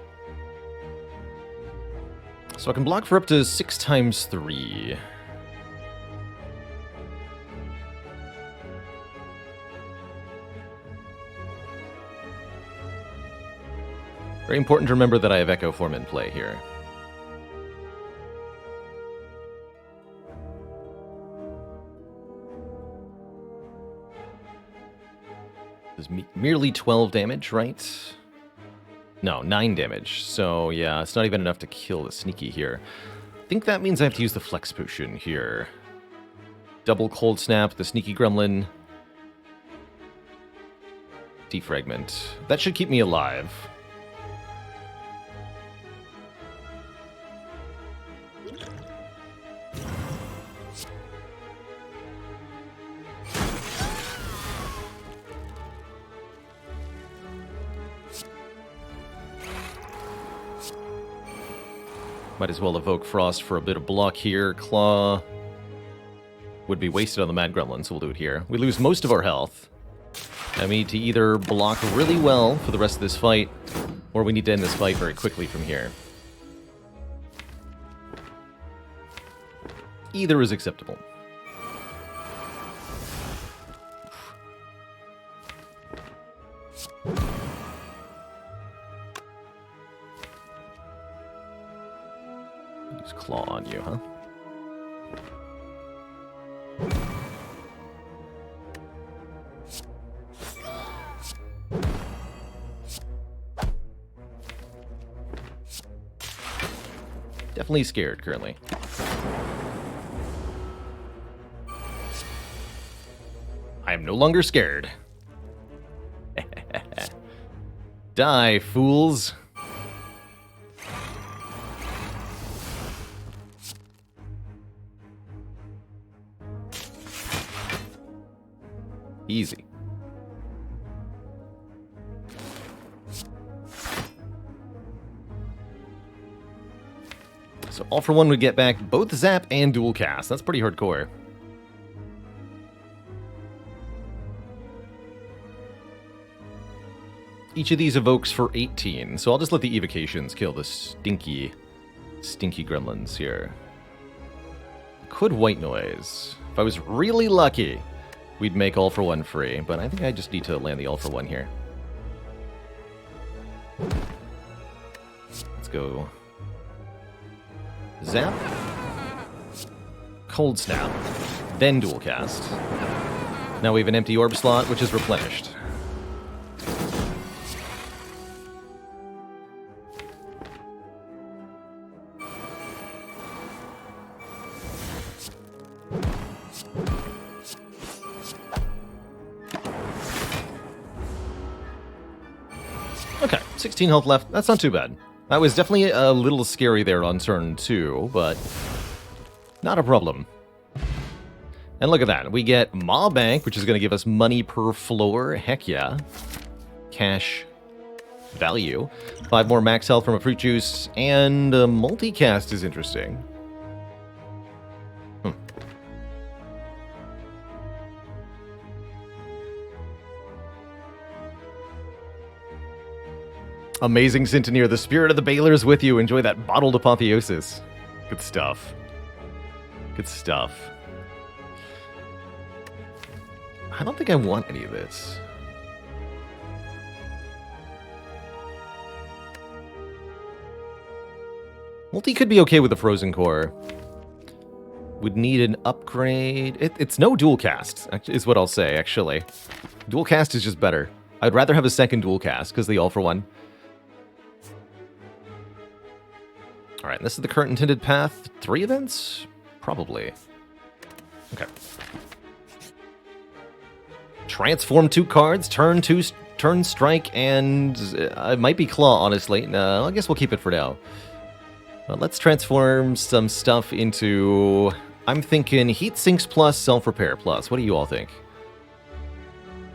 So I can block for up to 6 times 3. Very important to remember that I have Echo Form in play here. Does merely 12 damage, right? No, 9 damage. So, yeah, it's not even enough to kill the Sneaky here. I think that means I have to use the Flex Potion here. Double Cold Snap, the Sneaky Gremlin. Defragment. That should keep me alive. Might as well evoke Frost for a bit of block here. Claw would be wasted on the Mad Gremlin, so we'll do it here. We lose most of our health. And we need to either block really well for the rest of this fight, or we need to end this fight very quickly from here. Either is acceptable. Use Claw on you, huh? Definitely scared currently. I am no longer scared. Die, fools. Easy. So all for one would get back both Zap and Dual Cast. That's pretty hardcore. Each of these evokes for 18, so I'll just let the evocations kill the stinky gremlins here. Could White Noise. If I was really lucky, we'd make all for one free, but I think I just need to land the all for one here. Let's go. Zap. Cold Snap. Then Dual Cast. Now we have an empty orb slot, which is replenished. Okay, 16 health left. That's not too bad. That was definitely a little scary there on turn 2, but not a problem. And look at that. We get Maw Bank, which is going to give us money per floor. Heck yeah. Cash value. 5 more max health from a fruit juice. And multicast is interesting. Amazing Centeneer, the spirit of the Baylor is with you. Enjoy that bottled apotheosis. Good stuff. Good stuff. I don't think I want any of this. Multi could be okay with the Frozen Core. Would need an upgrade. It's no dual cast, is what I'll say, actually. Dual cast is just better. I'd rather have a second dual cast, because the all for one. Alright, this is the current intended path. 3 events? Probably. Okay. Transform 2 cards, turn strike, and it might be claw, honestly. No, I guess we'll keep it for now. Let's transform some stuff into... I'm thinking heat sinks plus self-repair plus. What do you all think?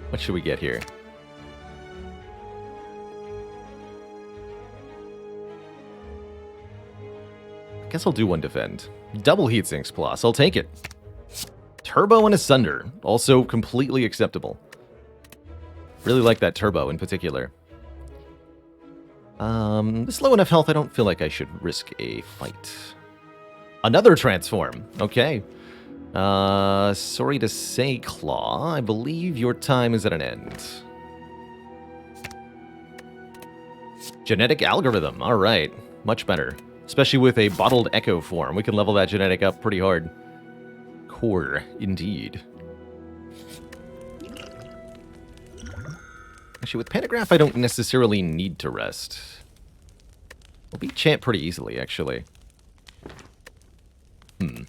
What should we get here? I guess I'll do 1 defend. Double heat sinks plus. I'll take it. Turbo and Asunder. Also completely acceptable. Really like that turbo in particular. This low enough health, I don't feel like I should risk a fight. Another transform. Okay. Sorry to say, Claw. I believe your time is at an end. Genetic algorithm. All right. Much better. Especially with a bottled echo form. We can level that genetic up pretty hard. Core, indeed. Actually, with Pantograph, I don't necessarily need to rest. We'll beat Champ pretty easily, actually. Do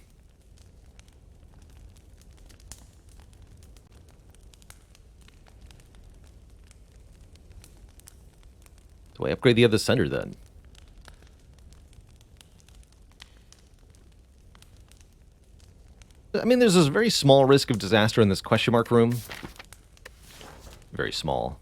I upgrade the other Sunder, then? I mean, there's this very small risk of disaster in this question mark room. Very small.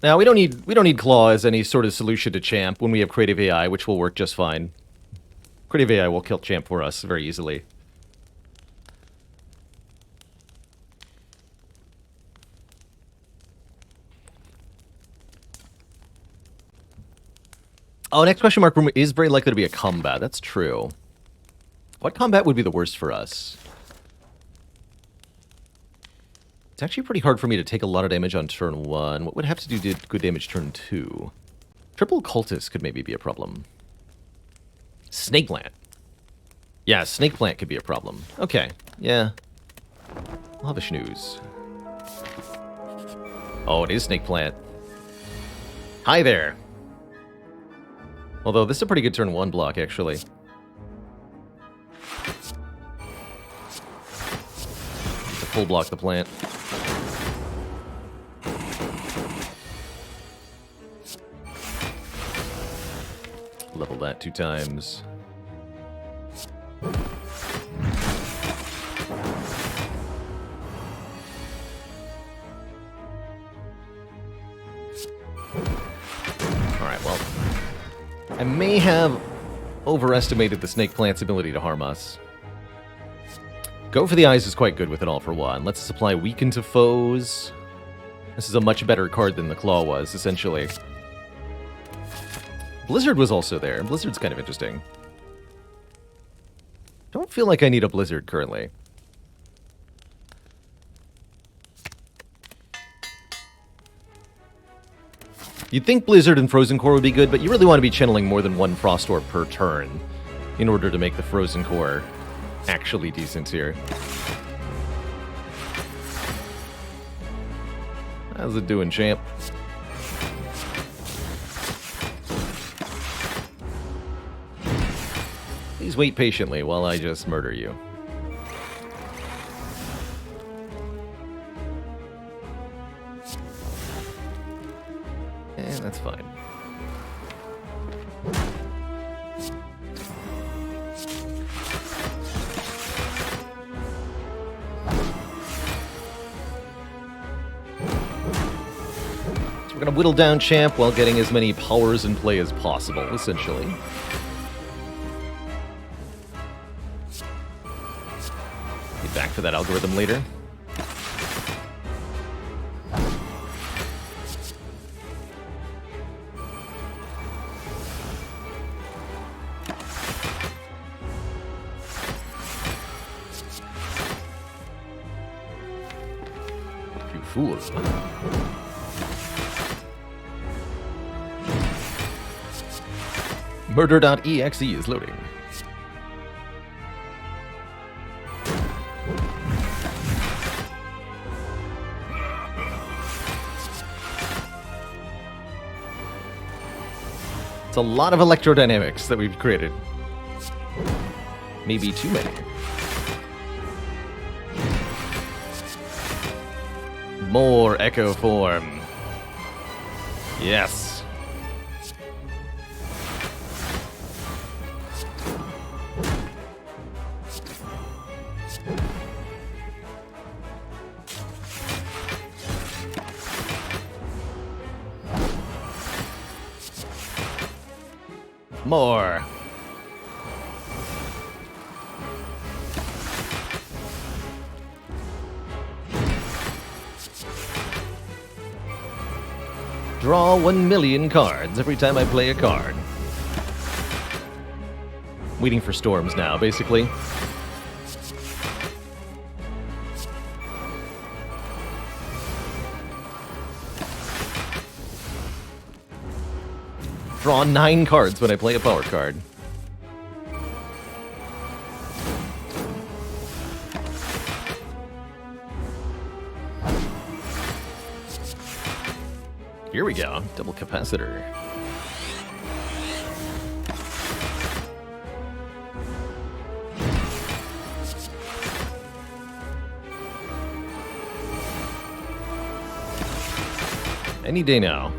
Now, we don't need Claw as any sort of solution to Champ when we have Creative AI, which will work just fine. Creative AI will kill Champ for us very easily. Oh, next question mark room is very likely to be a combat. That's true. What combat would be the worst for us? It's actually pretty hard for me to take a lot of damage on turn 1. What would have to do good damage turn 2? Triple Cultist could maybe be a problem. Snake Plant. Yeah, Snake Plant could be a problem. Okay, yeah. I'll have a snooze. Oh, it is Snake Plant. Hi there. Although, this is a pretty good turn 1 block, actually. It's a full block the plant. Level that 2 times. Alright, well. I may have overestimated the Snake Plant's ability to harm us. Go for the Eyes is quite good with it all for 1. Let's supply Weaken to foes. This is a much better card than the Claw was, essentially. Blizzard was also there. Blizzard's kind of interesting. Don't feel like I need a Blizzard currently. You'd think Blizzard and Frozen Core would be good, but you really want to be channeling more than 1 Frost Orb per turn in order to make the Frozen Core actually decent here. How's it doing, champ? Please wait patiently while I just murder you. That's fine. So we're going to whittle down Champ while getting as many powers in play as possible, essentially. Get back for that algorithm later. Fool. Murder.exe is loading. It's a lot of electrodynamics that we've created. Maybe too many. More echo form. Yes. More. Draw 1 million cards every time I play a card. Waiting for storms now, basically. Draw 9 cards when I play a power card. Here we go. Double capacitor. Any day now.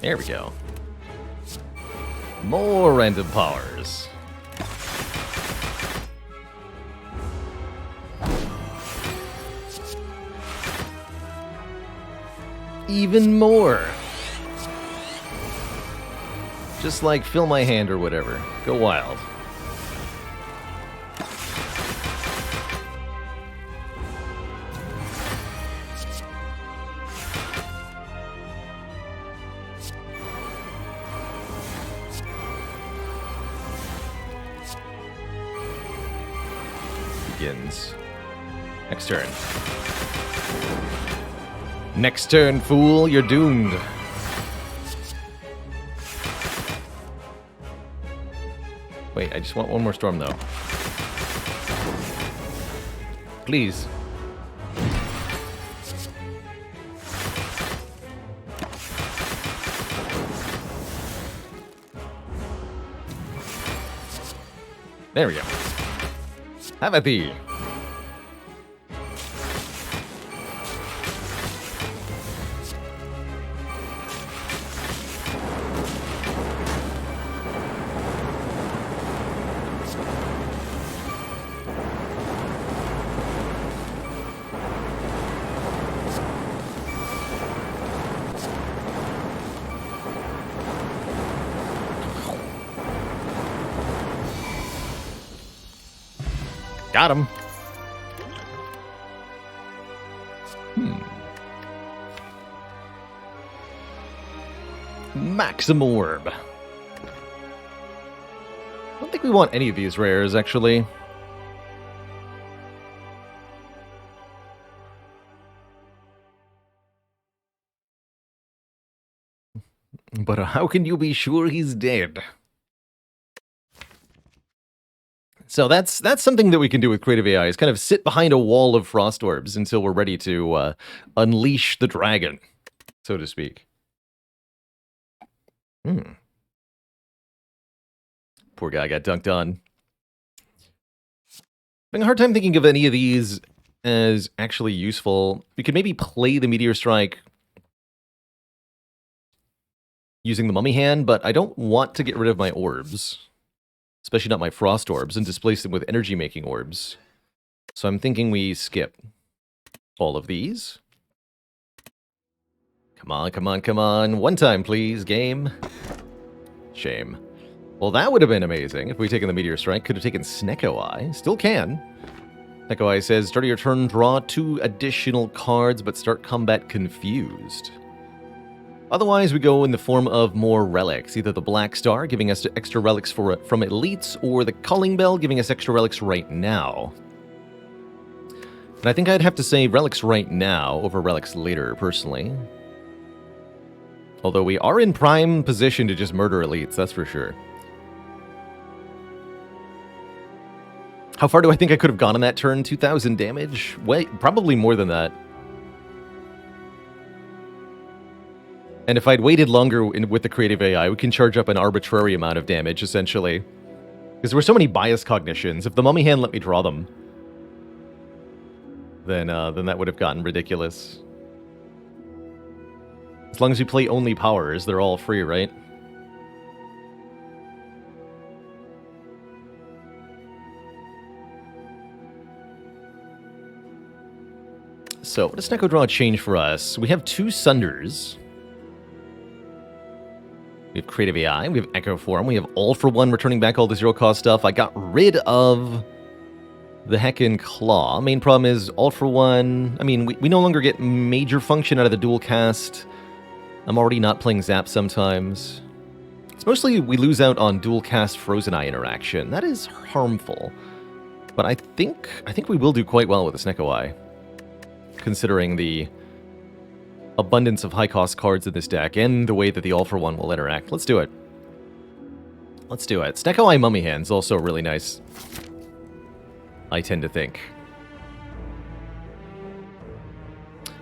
There we go. More random powers. Even more. Just like fill my hand or whatever. Go wild. Begins. Next turn. Next turn, fool, you're doomed. Wait, I just want one more storm, though. Please. There we go. Have at thee. Got him. Maxim Orb. I don't think we want any of these rares, actually. But how can you be sure he's dead? So that's something that we can do with Creative AI, is kind of sit behind a wall of frost orbs until we're ready to unleash the dragon, so to speak. Poor guy got dunked on. Having a hard time thinking of any of these as actually useful. We could maybe play the Meteor Strike using the Mummy Hand, but I don't want to get rid of my orbs. Especially not my frost orbs, and displace them with energy-making orbs. So I'm thinking we skip all of these. Come on, come on, come on. One time, please, game. Shame. Well, that would have been amazing if we'd taken the Meteor Strike. Could have taken Snecko Eye. Still can. Snecko Eye says, start of your turn, draw 2 additional cards, but start combat confused. Otherwise, we go in the form of more relics. Either the Black Star, giving us extra relics from elites, or the Calling Bell, giving us extra relics right now. And I think I'd have to say relics right now over relics later, personally. Although we are in prime position to just murder elites, that's for sure. How far do I think I could have gone on that turn? 2,000 damage? Wait, probably more than that. And if I'd waited longer with the creative AI, we can charge up an arbitrary amount of damage, essentially. Because there were so many bias cognitions. If the mummy hand let me draw them, then that would have gotten ridiculous. As long as you play only powers, they're all free, right? So, what does Neko Draw change for us? We have 2 Sunders. We have Creative AI, we have Echo Form, we have All for One, returning back all the zero-cost stuff. I got rid of the Heckin' Claw. Main problem is All for One. I mean, we no longer get major function out of the dual cast. I'm already not playing Zap sometimes. It's mostly we lose out on dual cast Frozen Eye interaction. That is harmful. But I think we will do quite well with this Neko Eye, considering the abundance of high-cost cards in this deck and the way that the All-for-One will interact. Let's do it. Let's do it. Neko Eye Mummy Hand's also really nice, I tend to think.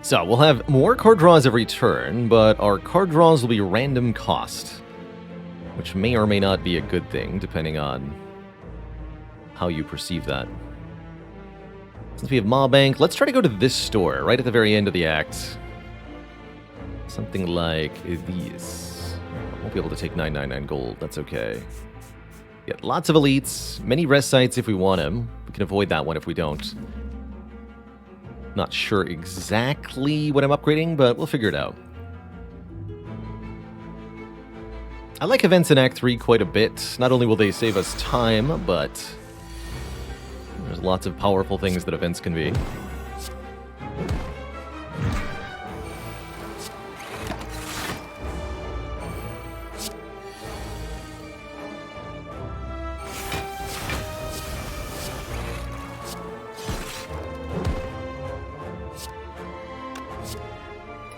So, we'll have more card draws every turn, but our card draws will be random cost, which may or may not be a good thing, depending on how you perceive that. Since we have Maw Bank, let's try to go to this store, right at the very end of the act. Something like these. I won't be able to take 999 gold, that's okay. Get lots of elites, many rest sites if we want them. We can avoid that one if we don't. Not sure exactly what I'm upgrading, but we'll figure it out. I like events in Act 3 quite a bit. Not only will they save us time, but there's lots of powerful things that events can be.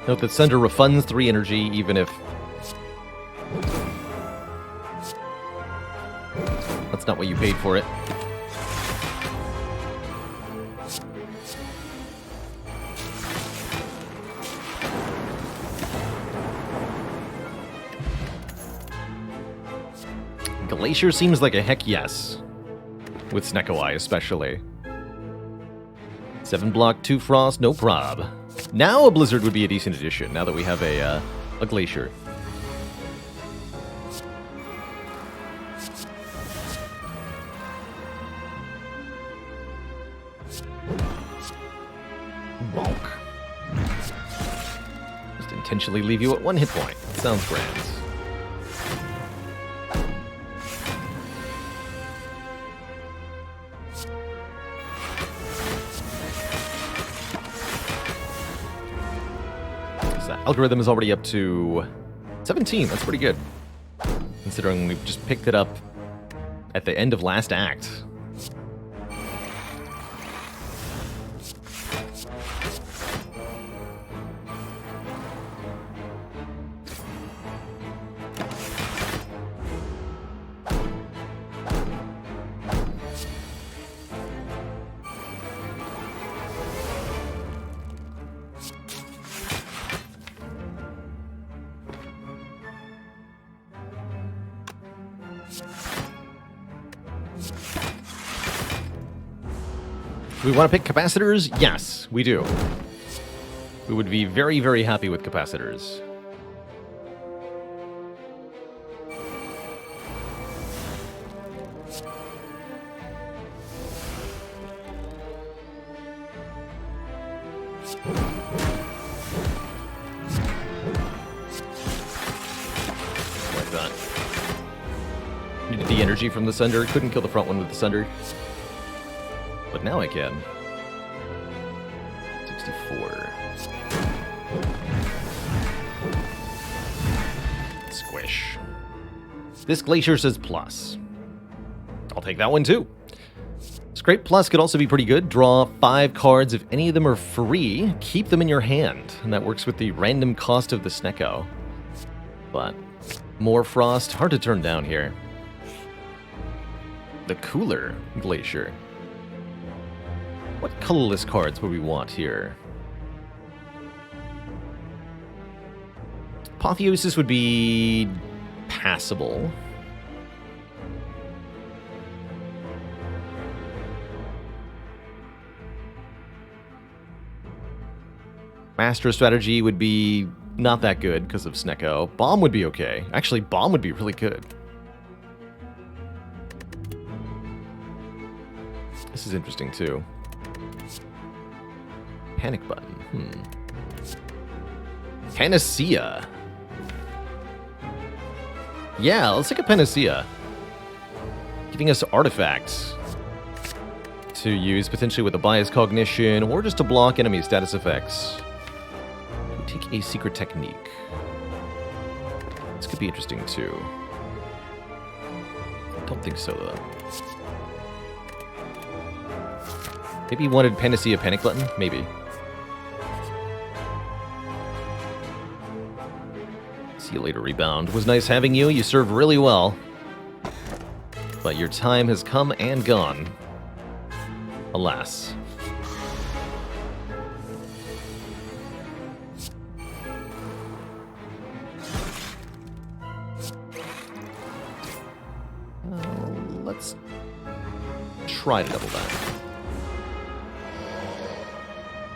Note that Sender refunds 3 energy, even if that's not what you paid for it. Glacier seems like a heck yes, with Neko Eye especially. 7 block, 2 frost, no prob. Now a Blizzard would be a decent addition, now that we have a Glacier. Bonk. Just intentionally leave you at 1 hit point. Sounds grand. Algorithm is already up to 17. That's pretty good, considering we've just picked it up at the end of last act. Do we want to pick capacitors? Yes, we do. We would be very, very happy with capacitors. Like that. Needed the energy from the Sunder. Couldn't kill the front one with the Sunder. But now I can. 64. Vanquish. This glacier says plus. I'll take that one too. Scrape Plus could also be pretty good. Draw 5 cards. If any of them are free, keep them in your hand. And that works with the random cost of the Snecko. But more Frost, hard to turn down here. The Cooler Glacier. What colorless cards would we want here? Apotheosis would be passable. Master Strategy would be not that good because of Snecko. Bomb would be okay. Actually, Bomb would be really good. This is interesting too. Panic Button. Panacea. Yeah, let's take a Panacea. Giving us artifacts to use potentially with a bias cognition or just to block enemy status effects. Take a secret technique. This could be interesting too. Don't think so though. Maybe you wanted Panacea Panic Button? Maybe. See you later, Rebound. Was nice having you. You served really well. But your time has come and gone. Alas. Let's try to double that.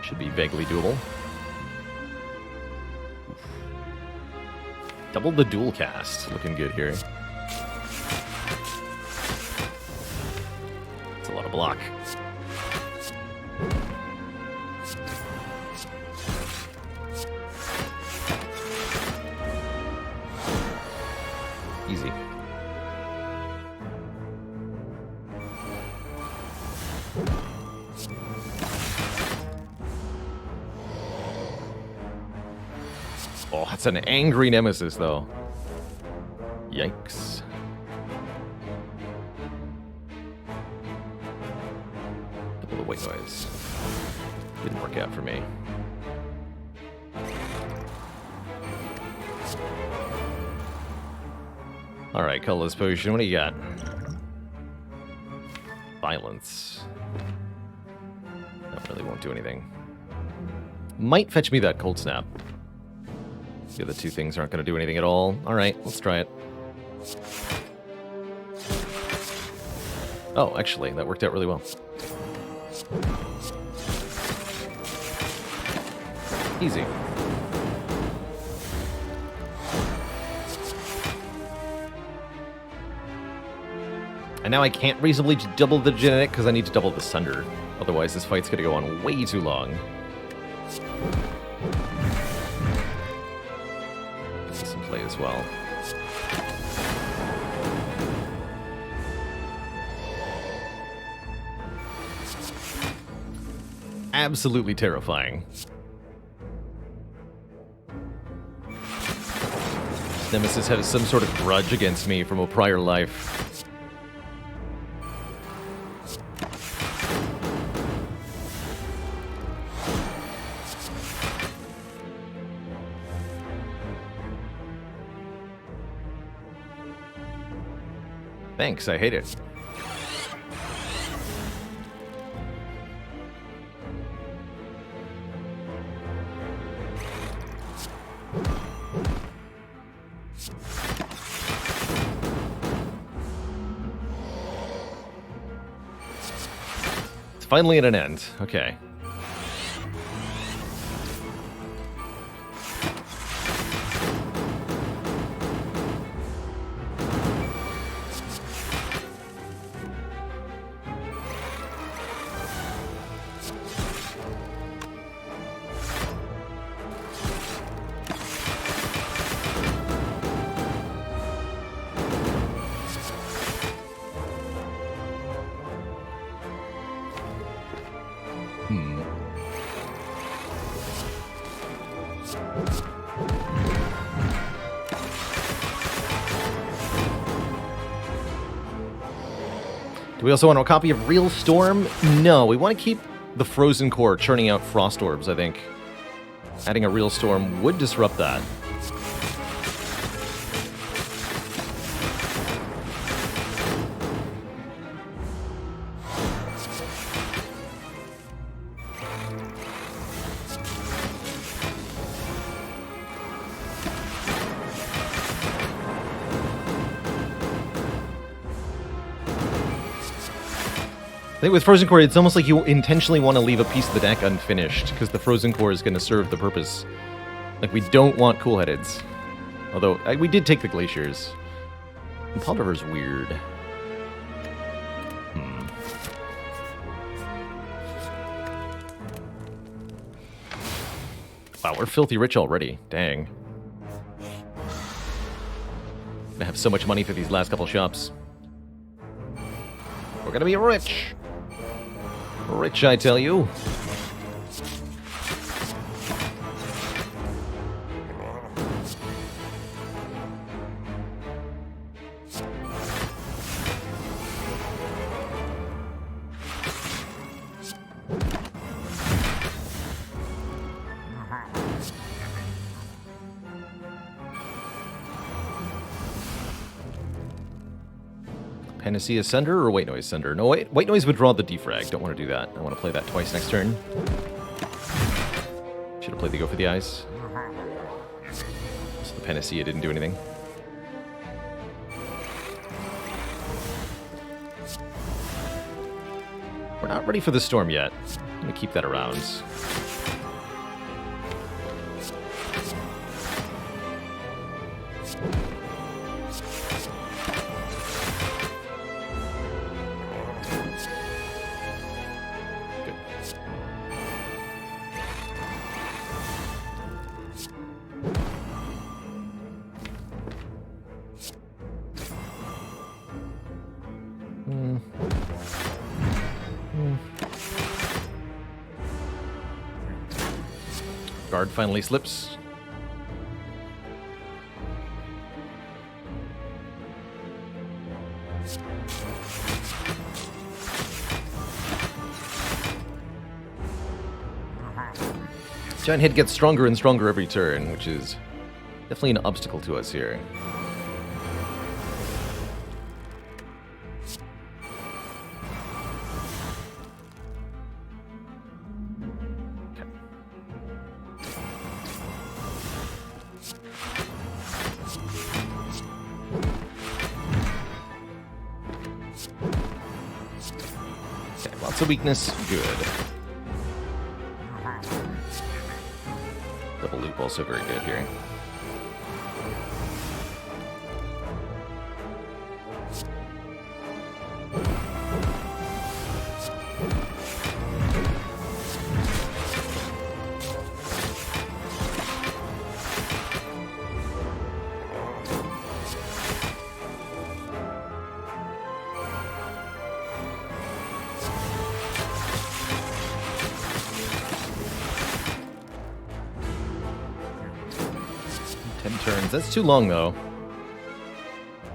Should be vaguely doable. Double the dual cast. Looking good here. It's a lot of block. Easy. Oh, that's an angry nemesis, though. Yikes. Double the white noise. Didn't work out for me. Alright, colorless potion. What do you got? Violence. That really won't do anything. Might fetch me that cold snap. The other two things aren't going to do anything at all. Alright, let's try it. Oh, actually, that worked out really well. Easy. And now I can't reasonably double the genetic because I need to double the Sunder. Otherwise, this fight's going to go on way too long. This in play as well. Absolutely terrifying. Nemesis has some sort of grudge against me from a prior life. Thanks, I hate it. It's finally at an end. Okay. Do we also want a copy of Real Storm? No, we want to keep the Frozen Core churning out Frost Orbs, I think. Adding a Real Storm would disrupt that. I think with Frozen Core, it's almost like you intentionally want to leave a piece of the deck unfinished, because the Frozen Core is going to serve the purpose. Like, we don't want Cool-Headeds. Although, we did take the Glaciers. And Paldiver's weird. Wow, we're filthy rich already. Dang. I have so much money for these last couple shops. We're gonna be rich. Rich, I tell you. Panacea Sender or White Noise Sender? No, White Noise would draw the defrag. Don't want to do that. I want to play that twice next turn. Should have played the Go for the Eyes. So the Panacea didn't do anything. We're not ready for the Storm yet. I'm going to keep that around. Guard finally slips. Giant Head gets stronger and stronger every turn, which is definitely an obstacle to us here. Lots of weakness, good. Double loop also very good here. Turns. That's too long, though.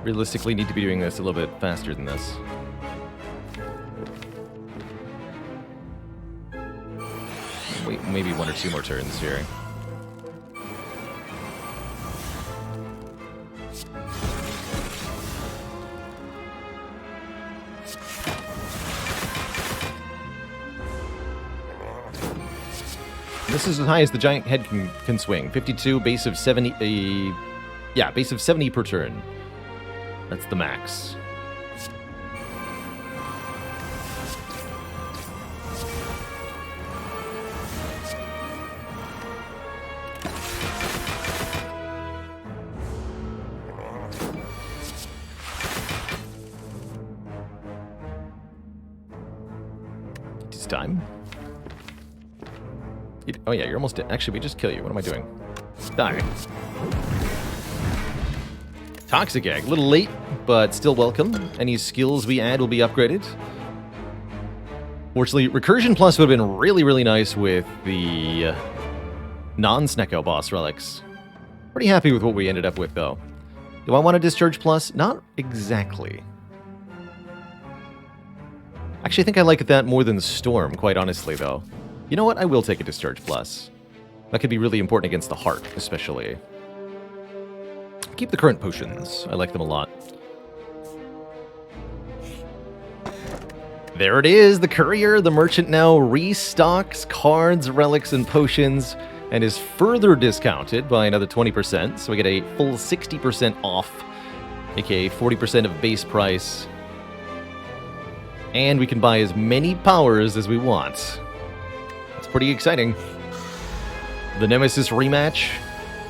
Realistically, need to be doing this a little bit faster than this. Wait, maybe 1 or 2 more turns here. This is as high as the Giant Head can swing. 52, base of 70. Yeah, base of 70 per turn. That's the max. It's time. Oh yeah, you're almost dead. Actually, we just kill you. What am I doing? Die. Toxic Egg. A little late, but still welcome. Any skills we add will be upgraded. Fortunately, Recursion Plus would have been really, really nice with the non-Snecko boss relics. Pretty happy with what we ended up with, though. Do I want a Discharge Plus? Not exactly. Actually, I think I like that more than Storm, quite honestly, though. You know what? I will take a Discharge Plus. That could be really important against the heart, especially. Keep the current potions. I like them a lot. There it is, the courier. The merchant now restocks cards, relics, and potions, and is further discounted by another 20%. So we get a full 60% off, aka 40% of base price. And we can buy as many powers as we want. That's pretty exciting. The Nemesis rematch.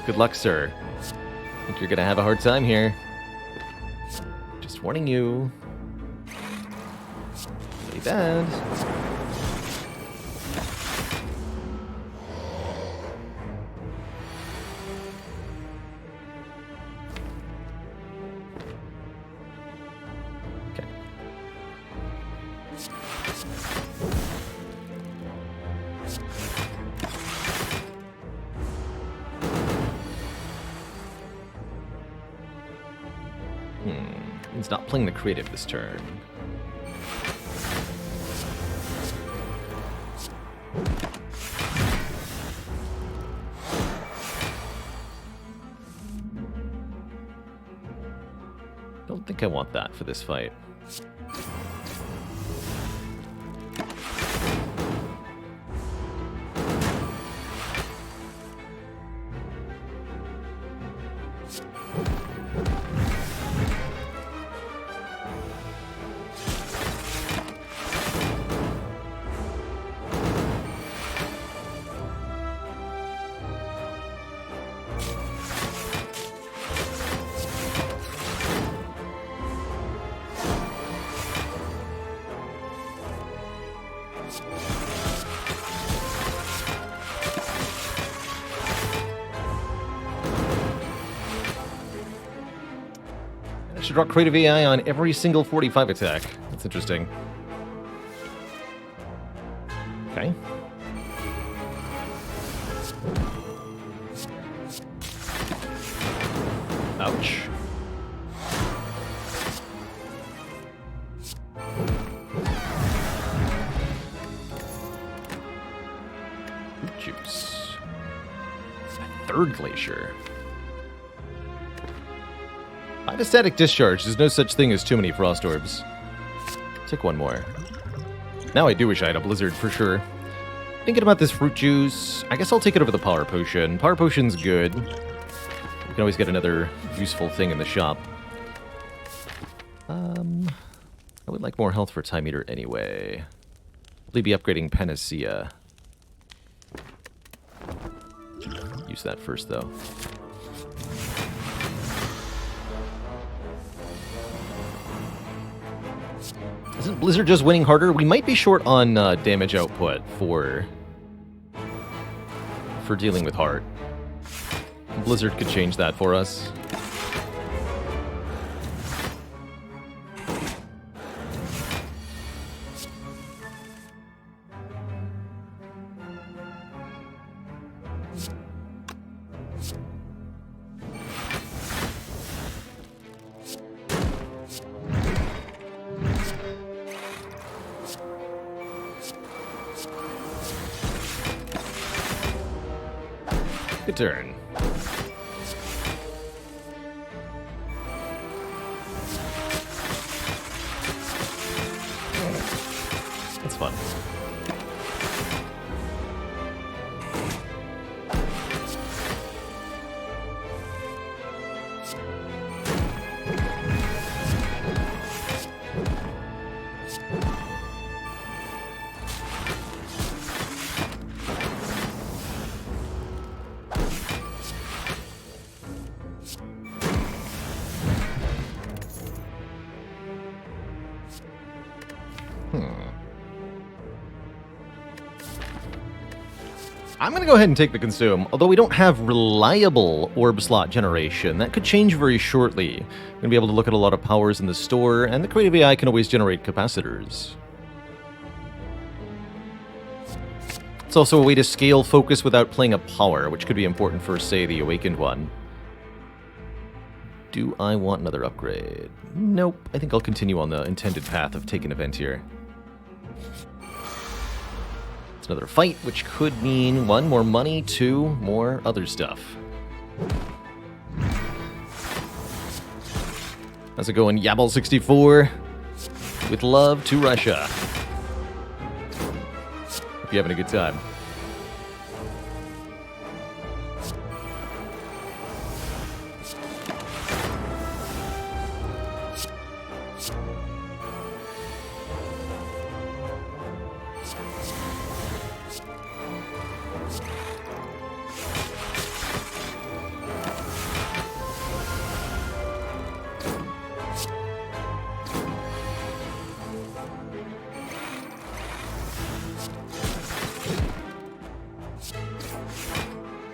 Good luck, sir. I think you're gonna have a hard time here. Just warning you. Pretty bad. Okay. He's not playing the creative this turn. Don't think I want that for this fight. I should draw creative AI on every single 45 attack. That's interesting. Okay. Ouch. Fruit juice. A third glacier. Find a static discharge. There's no such thing as too many frost orbs. Take one more. Now I do wish I had a blizzard for sure. Thinking about this fruit juice, I guess I'll take it over the power potion. Power potion's good. We can always get another useful thing in the shop. I would like more health for Time Eater anyway. We'll be upgrading Panacea. Use that first though. Isn't Blizzard just winning harder? We might be short on damage output for dealing with Heart. Blizzard could change that for us. Good turn. That's fun. I'm going to go ahead and take the Consume, although we don't have reliable orb slot generation. That could change very shortly. We're going to be able to look at a lot of powers in the store, and the creative AI can always generate capacitors. It's also a way to scale focus without playing a power, which could be important for, say, the Awakened one. Do I want another upgrade? Nope. I think I'll continue on the intended path of taking event here. It's another fight, which could mean 1 more money, 2 more other stuff. How's it going, Yabble64? With love to Russia. Hope you're having a good time.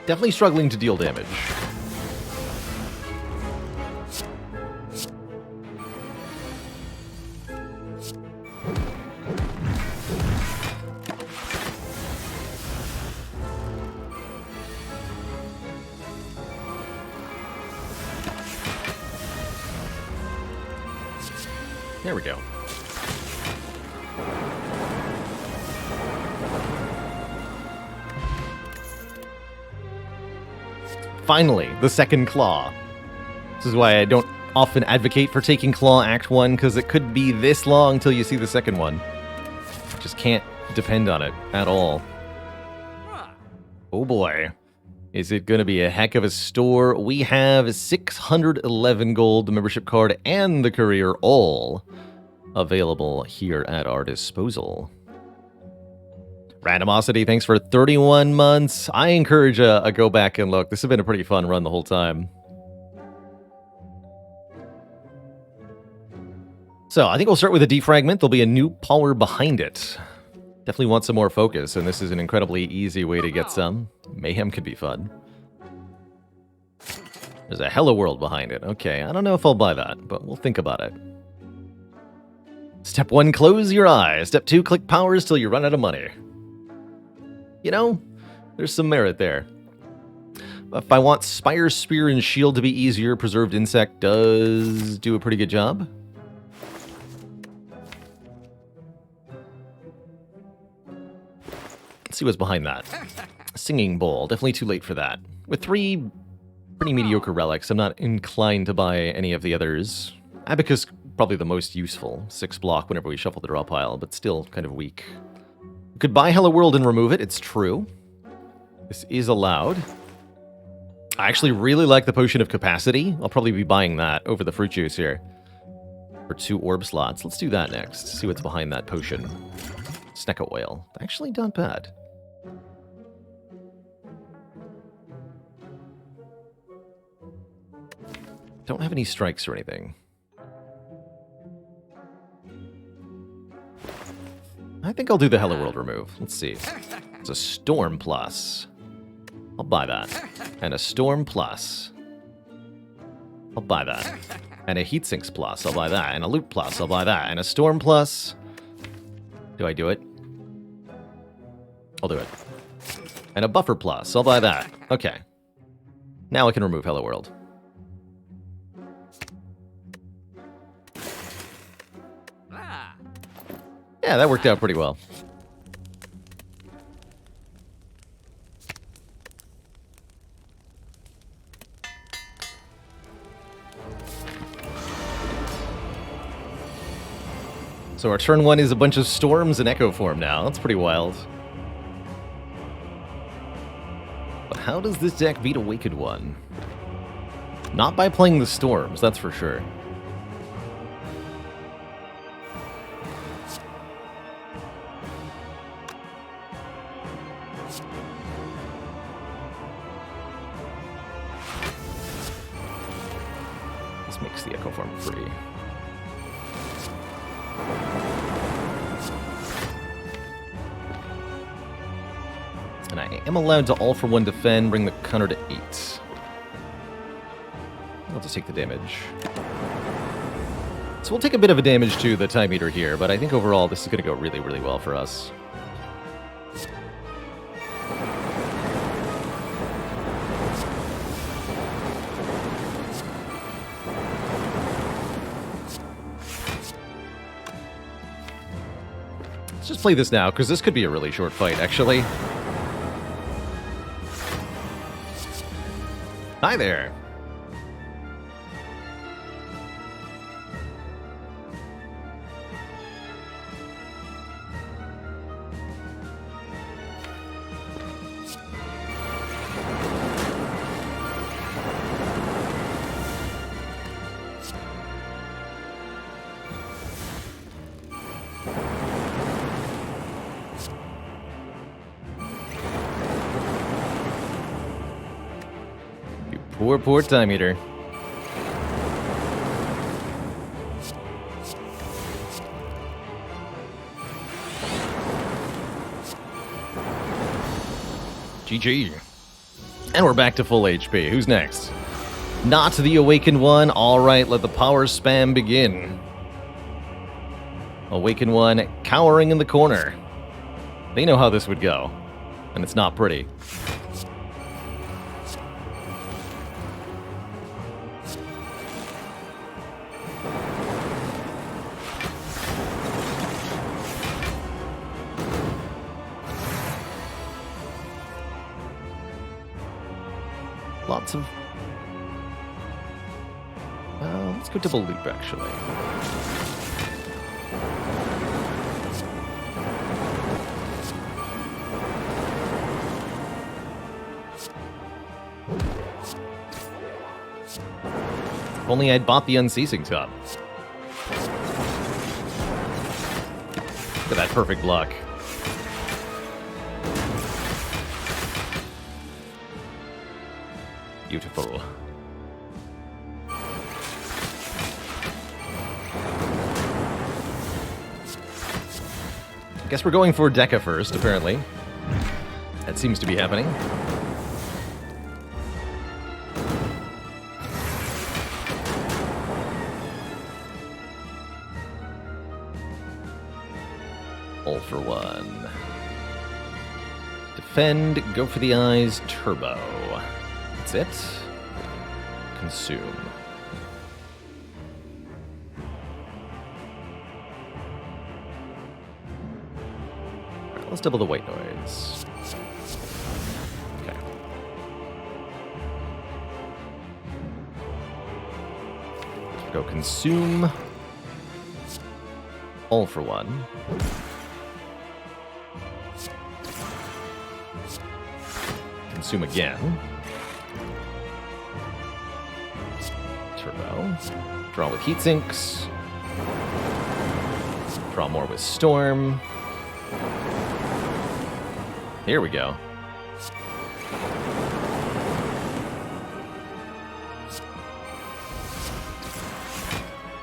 Definitely struggling to deal damage. There we go. Finally, the second claw. This is why I don't often advocate for taking Claw Act 1, because it could be this long till you see the second one. Just can't depend on it at all. Oh boy. Is it going to be a heck of a store? We have 611 gold, the membership card, and the courier all available here at our disposal. Randomosity, thanks for 31 months. I encourage a go back and look. This has been a pretty fun run the whole time. So, I think we'll start with a defragment. There'll be a new power behind it. Definitely want some more focus, and this is an incredibly easy way to get some. Mayhem could be fun. There's a Hello World behind it. Okay, I don't know if I'll buy that, but we'll think about it. Step 1, close your eyes. Step 2, click powers till you run out of money. You know, there's some merit there. If I want Spire, Spear, and Shield to be easier, Preserved Insect does do a pretty good job. Let's see what's behind that. Singing Bowl, definitely too late for that. With 3 pretty mediocre relics, I'm not inclined to buy any of the others. Abacus, probably the most useful. 6 block whenever we shuffle the draw pile, but still kind of weak. You could buy Hello World and remove it, it's true. This is allowed. I actually really like the Potion of Capacity. I'll probably be buying that over the Fruit Juice here. For 2 orb slots. Let's do that next. See what's behind that potion. Snecko Whale. Actually not bad. Don't have any strikes or anything. I think I'll do the Hello World remove. Let's see. It's a Storm Plus. I'll buy that. And a Storm Plus. I'll buy that. And a Heatsinks Plus. I'll buy that. And a Loot Plus. I'll buy that. And a Storm Plus. Do I do it? I'll do it. And a Buffer Plus. I'll buy that. Okay. Now I can remove Hello World. Yeah, that worked out pretty well. So our turn 1 is a bunch of storms in Echo form now. That's pretty wild. But how does this deck beat Awakened One? Not by playing the storms, that's for sure. This makes the Echo form free. And I am allowed to all for 1 defend, bring the counter to 8. I'll just take the damage. So we'll take a bit of a damage to the time meter here, but I think overall this is going to go really, really well for us. Let's just play this now, because this could be a really short fight, actually. Hi there. Poor time eater. GG. And we're back to full HP. Who's next? Not the Awakened One. Alright, let the power spam begin. Awakened One cowering in the corner. They know how this would go. And it's not pretty. Lots of... let's go double loop, actually. If only I'd bought the Unceasing Top. Look at that perfect block. Beautiful. I guess we're going for Deca first, apparently. That seems to be happening. All for one. Defend, go for the eyes, turbo. That's it. Consume. Alright, let's double the white noise. Okay. Go consume. All for one. Consume again. Turbo. Draw with heat sinks. Draw more with storm. Here we go.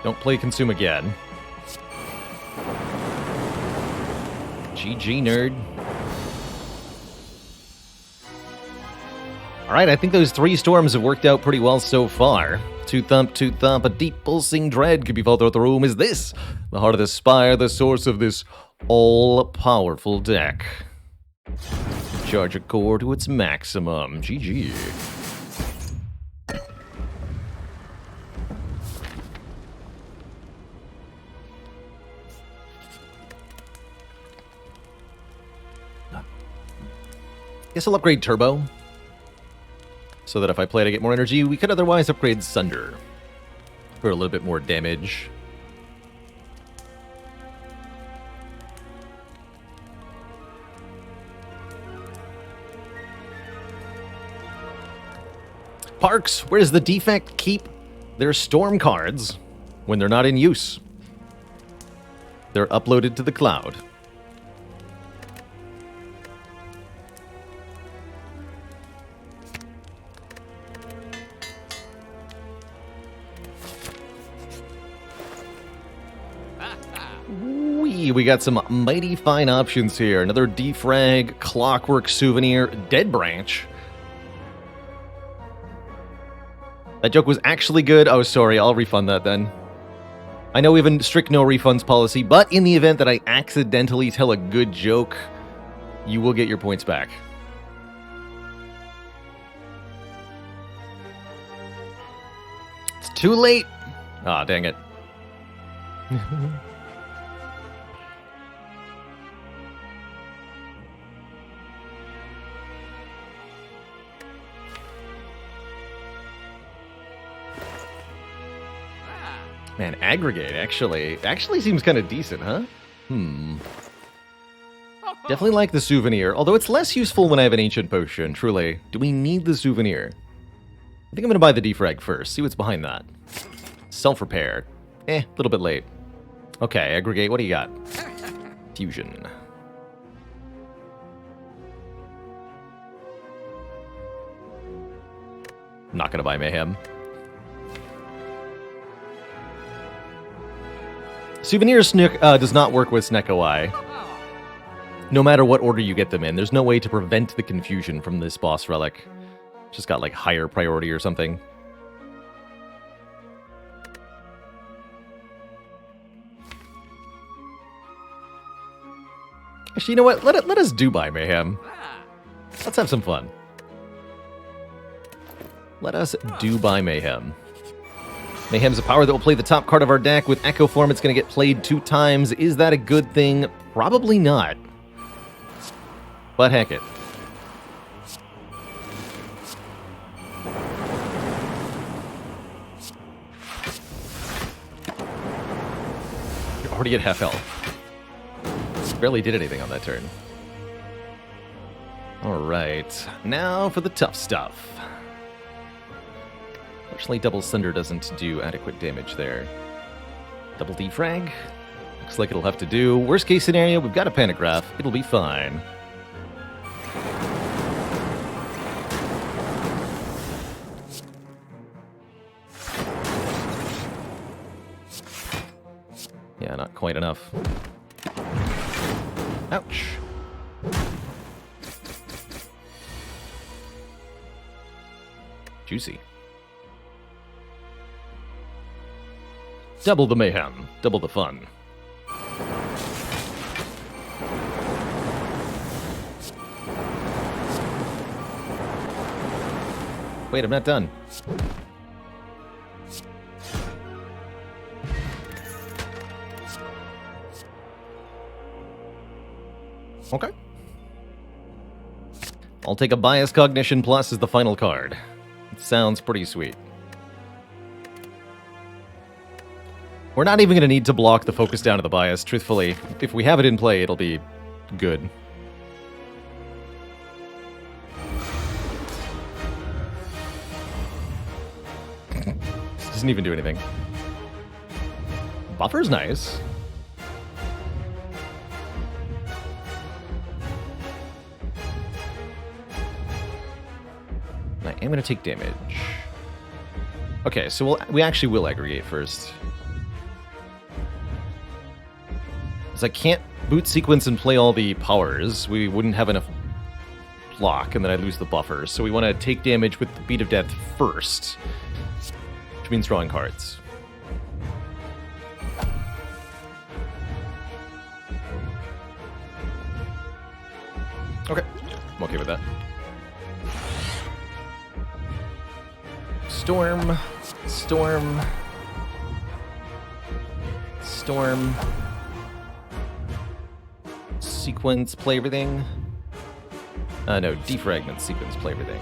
Don't play consume again. GG, nerd. Alright, I think those three storms have worked out pretty well so far. Two thump, a deep pulsing dread could be felt throughout the room. Is this the heart of the Spire, the source of this all-powerful deck? Charge a core to its maximum. GG. Guess I'll upgrade Turbo, so that if I play to get more energy, we could otherwise upgrade Sunder for a little bit more damage. Parks, where does the defect keep their storm cards when they're not in use? They're uploaded to the cloud. We got some mighty fine options here. Another defrag, clockwork souvenir, dead branch. That joke was actually good. Oh, sorry, I'll refund that then. I know we have a strict no refunds policy, but in the event that I accidentally tell a good joke, you will get your points back. It's too late. Ah, dang it. Man, aggregate actually seems kind of decent, huh? Definitely like the souvenir, although it's less useful when I have an ancient potion, truly. Do we need the souvenir? I think I'm gonna buy the defrag first, see what's behind that. Self-repair. A little bit late. Okay, aggregate, what do you got? Fusion. Not gonna buy Mayhem. Souvenir does not work with Snekoi. No matter what order you get them in, there's no way to prevent the confusion from this boss relic. Just got like higher priority or something. Actually, you know what? Let us do buy Mayhem. Let's have some fun. Let us do buy Mayhem. Mayhem's a power that will play the top card of our deck. With Echo Form, it's going to get played 2 times. Is that a good thing? Probably not. But heck it. You're already at half health. Barely did anything on that turn. Alright, now for the tough stuff. Fortunately, Double Sunder doesn't do adequate damage there. Double defrag? Looks like it'll have to do. Worst case scenario, we've got a Pantograph. It'll be fine. Yeah, not quite enough. Ouch. Juicy. Double the mayhem, double the fun. Wait, I'm not done. Okay. I'll take a Bias Cognition Plus as the final card. It sounds pretty sweet. We're not even going to need to block the focus down to the bias, truthfully. If we have it in play, it'll be good. Doesn't even do anything. Buffer's nice. I am going to take damage. Okay, so we actually will aggregate first. Because I can't boot sequence and play all the powers. We wouldn't have enough block, and then I'd lose the buffer. So we want to take damage with the Beat of Death first, which means drawing cards. Okay, I'm okay with that. Storm, storm, storm, sequence, play everything. No, defragment, sequence, play everything.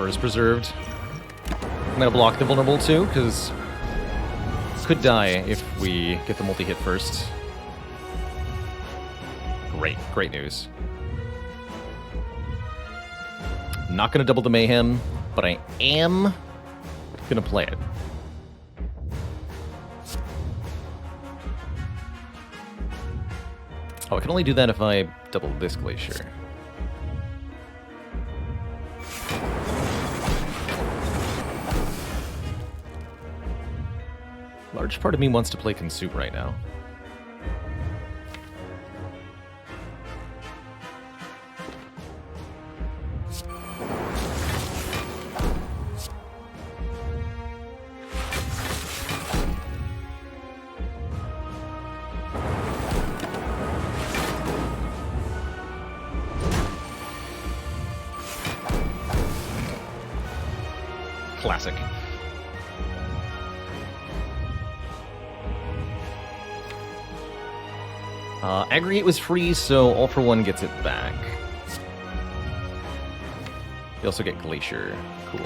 Is preserved. I'm gonna block the vulnerable too, because could die if we get the multi-hit first. Great news. Not gonna double the mayhem, but I am gonna play it. Oh, I can only do that if I double this glacier. Large part of me wants to play Consume right now. Classic. Aggregate was free, so All for One gets it back. You also get Glacier. Cool.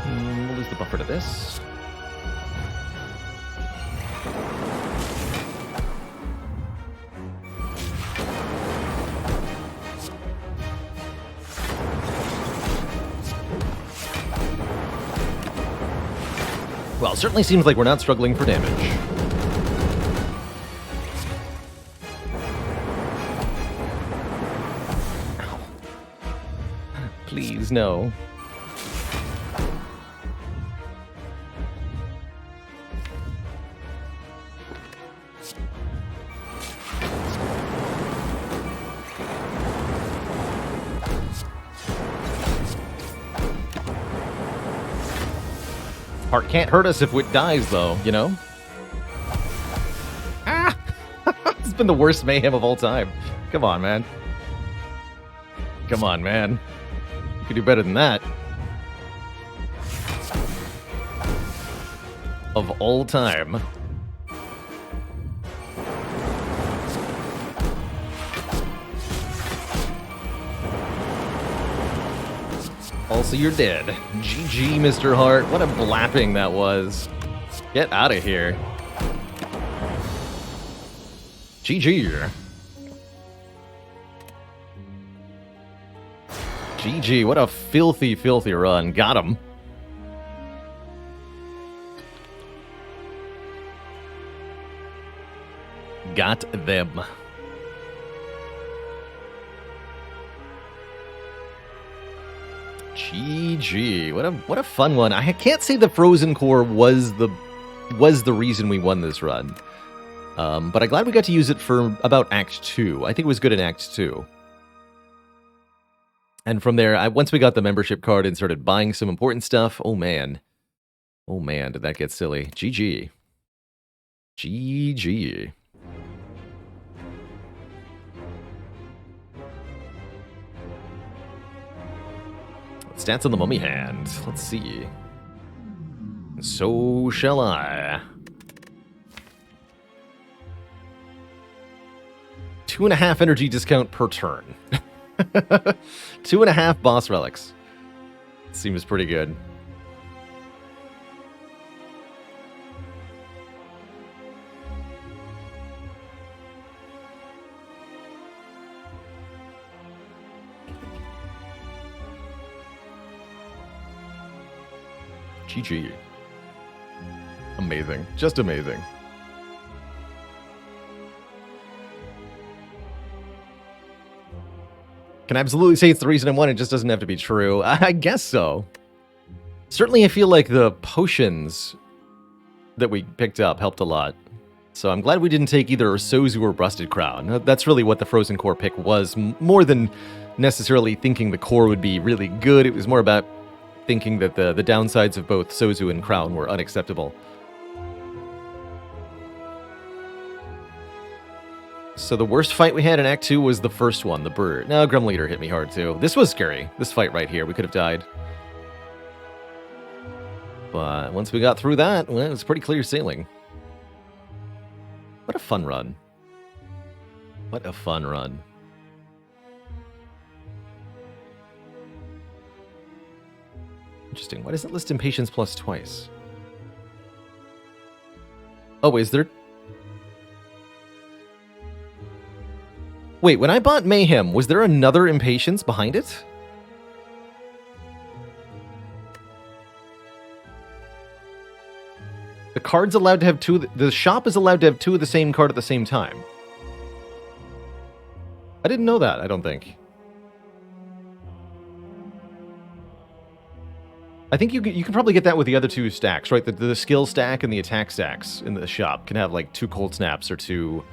We'll lose the buffer to this. Well, it certainly seems like we're not struggling for damage. Ow. Please, no. Heart can't hurt us if it dies, though, you know? Ah! It's been the worst mayhem of all time. Come on, man. Come on, man. You could do better than that. Of all time. Also, you're dead. GG, Mr. Hart. What a blapping that was. Get out of here. GG. GG, what a filthy, filthy run. Got him. Got them. GG. What a fun one. I can't say the Frozen Core was the reason we won this run. But I'm glad we got to use it for about Act 2. I think it was good in Act 2. And from there, once we got the membership card and started buying some important stuff, oh man. Oh man, did that get silly. GG. GG. Stats on the mummy hand. Let's see. So shall I. 2.5 energy discount per turn. 2.5 boss relics. Seems pretty good. GG. Amazing. Just amazing. Can I absolutely say it's the reason I won? It just doesn't have to be true. I guess so. Certainly I feel like the potions that we picked up helped a lot. So I'm glad we didn't take either Sozu or Rusted Crown. That's really what the Frozen Core pick was. More than necessarily thinking the core would be really good, it was more about thinking that the downsides of both Sozu and Crown were unacceptable. So the worst fight we had in Act 2 was the first one, the bird. No, Grum Leader hit me hard too. This was scary, this fight right here. We could have died. But once we got through that, well, it was pretty clear sailing. What a fun run. What a fun run. Interesting. Why does it list Impatience Plus twice? Oh, is there... Wait, when I bought Mayhem, was there another Impatience behind it? The card's allowed to have two... The shop is allowed to have two of the same card at the same time. I didn't know that, I don't think. I think you can probably get that with the other two stacks, right? The skill stack and the attack stacks in the shop can have like 2 cold snaps or two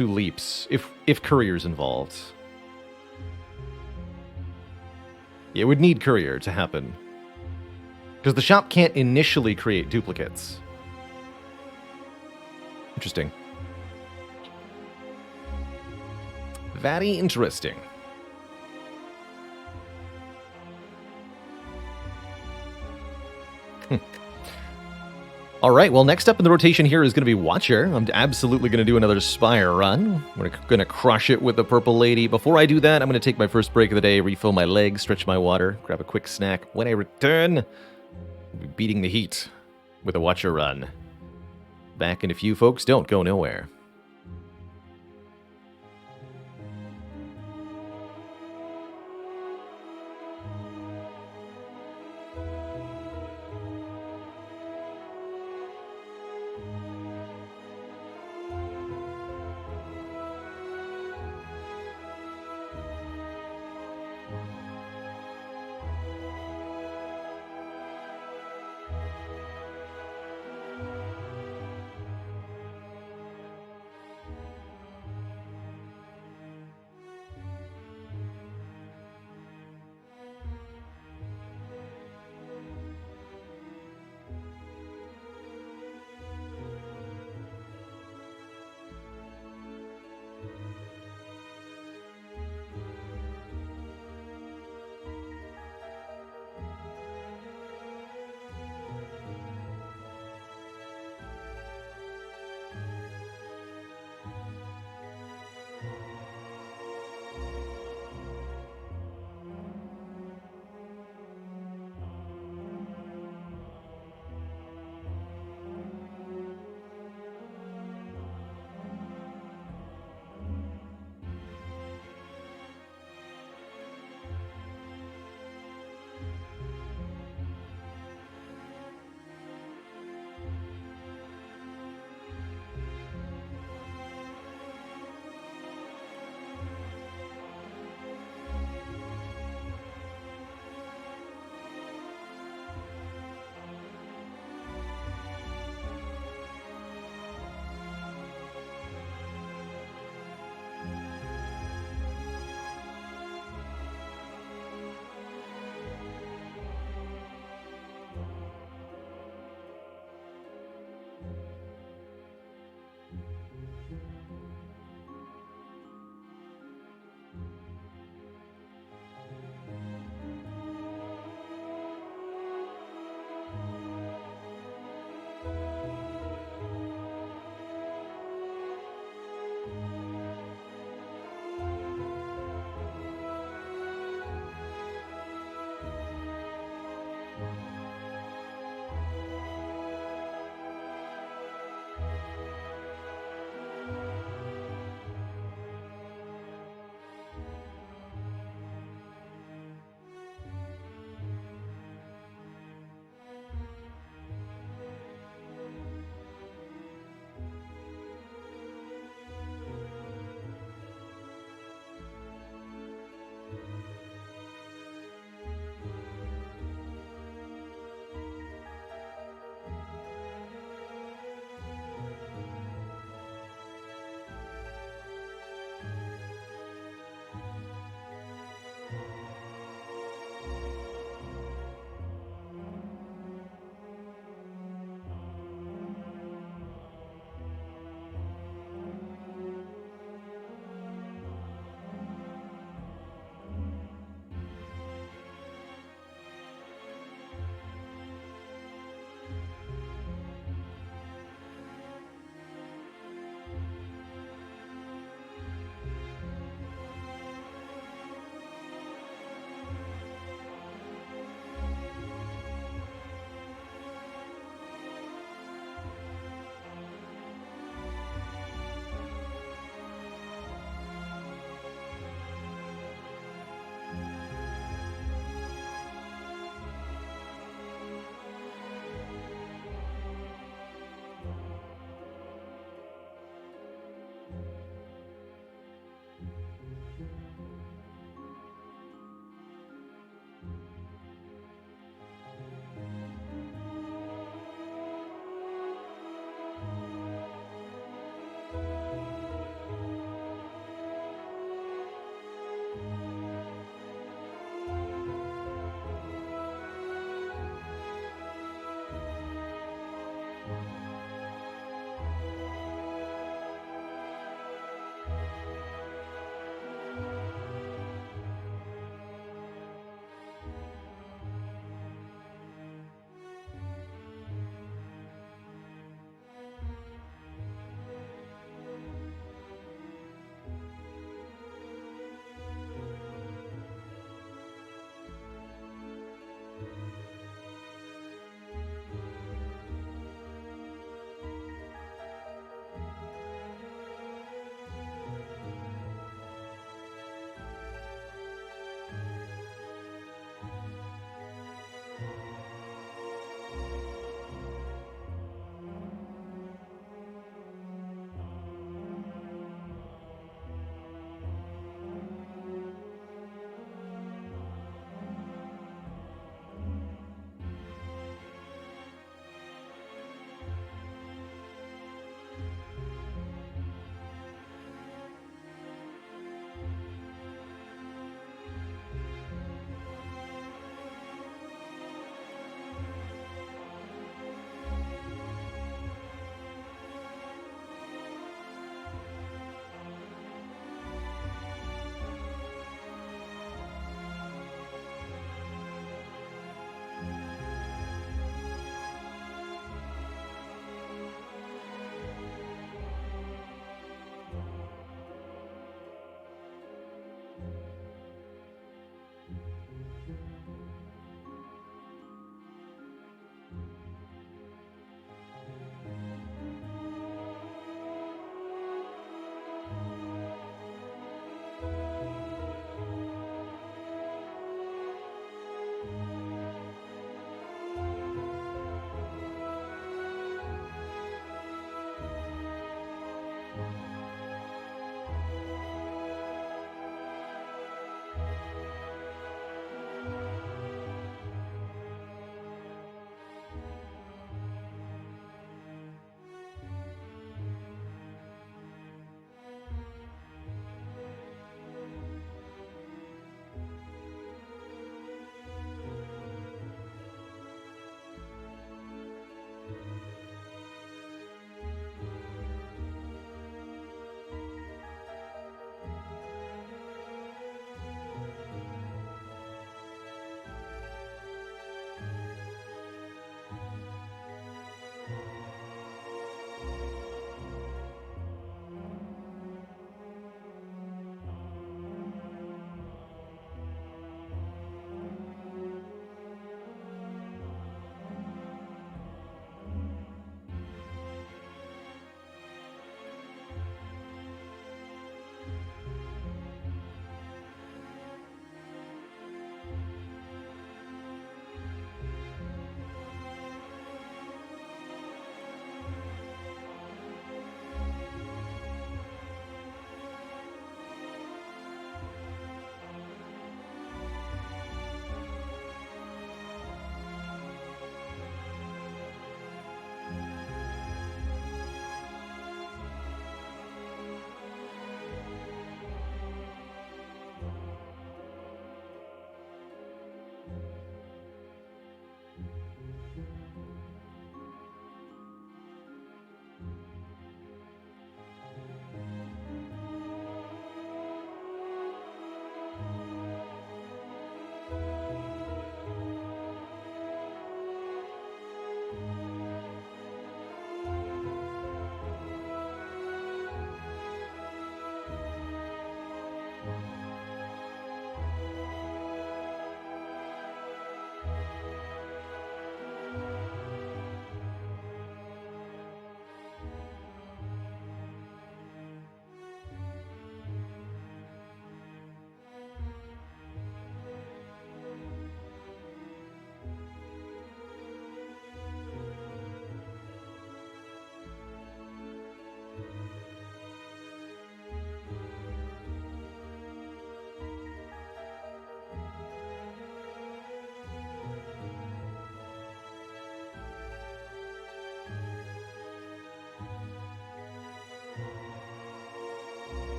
leaps if courier's involved. Yeah, it would need courier to happen. Because the shop can't initially create duplicates. Interesting. Very interesting. All right, well, next up in the rotation here is going to be Watcher. I'm absolutely going to do another Spire run. We're going to crush it with the Purple Lady. Before I do that, I'm going to take my first break of the day, refill my legs, stretch my water, grab a quick snack. When I return, we'll be beating the heat with a Watcher run. Back in a few, folks. Don't go nowhere.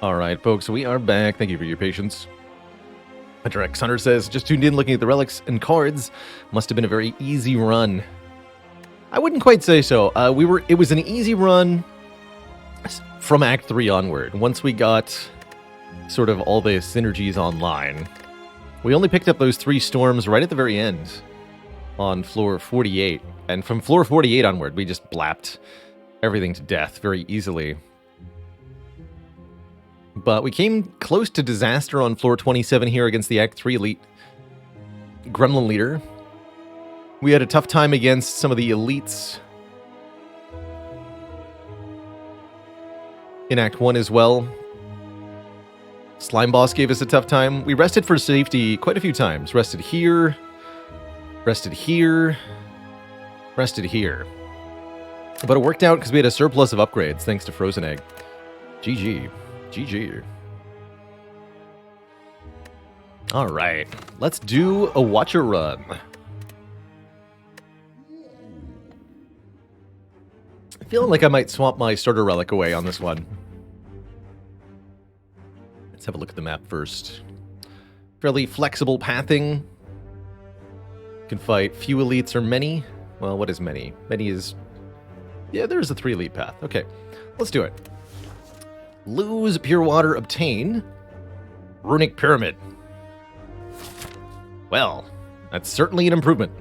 All right, folks, we are back. Thank you for your patience. Drex Hunter says, just tuned in looking at the relics and cards. Must have been a very easy run. I wouldn't quite say so. It was an easy run from Act 3 onward. Once we got sort of all the synergies online, we only picked up those 3 storms right at the very end on floor 48. And from floor 48 onward, we just blapped everything to death very easily. But we came close to disaster on floor 27 here against the Act 3 elite Gremlin leader. We had a tough time against some of the elites in Act 1 as well. Slime Boss gave us a tough time. We rested for safety quite a few times. Rested here, rested here, rested here. But it worked out because we had a surplus of upgrades thanks to Frozen Egg. GG. GG. All right, let's do a Watcher run. I'm feeling like I might swap my starter relic away on this one. Let's have a look at the map first. Fairly flexible pathing. You can fight few elites or many. Well, what is many? Many is... yeah, there's a 3 elite path. Okay, let's do it. Lose Pure Water, obtain Runic Pyramid. Well, that's certainly an improvement.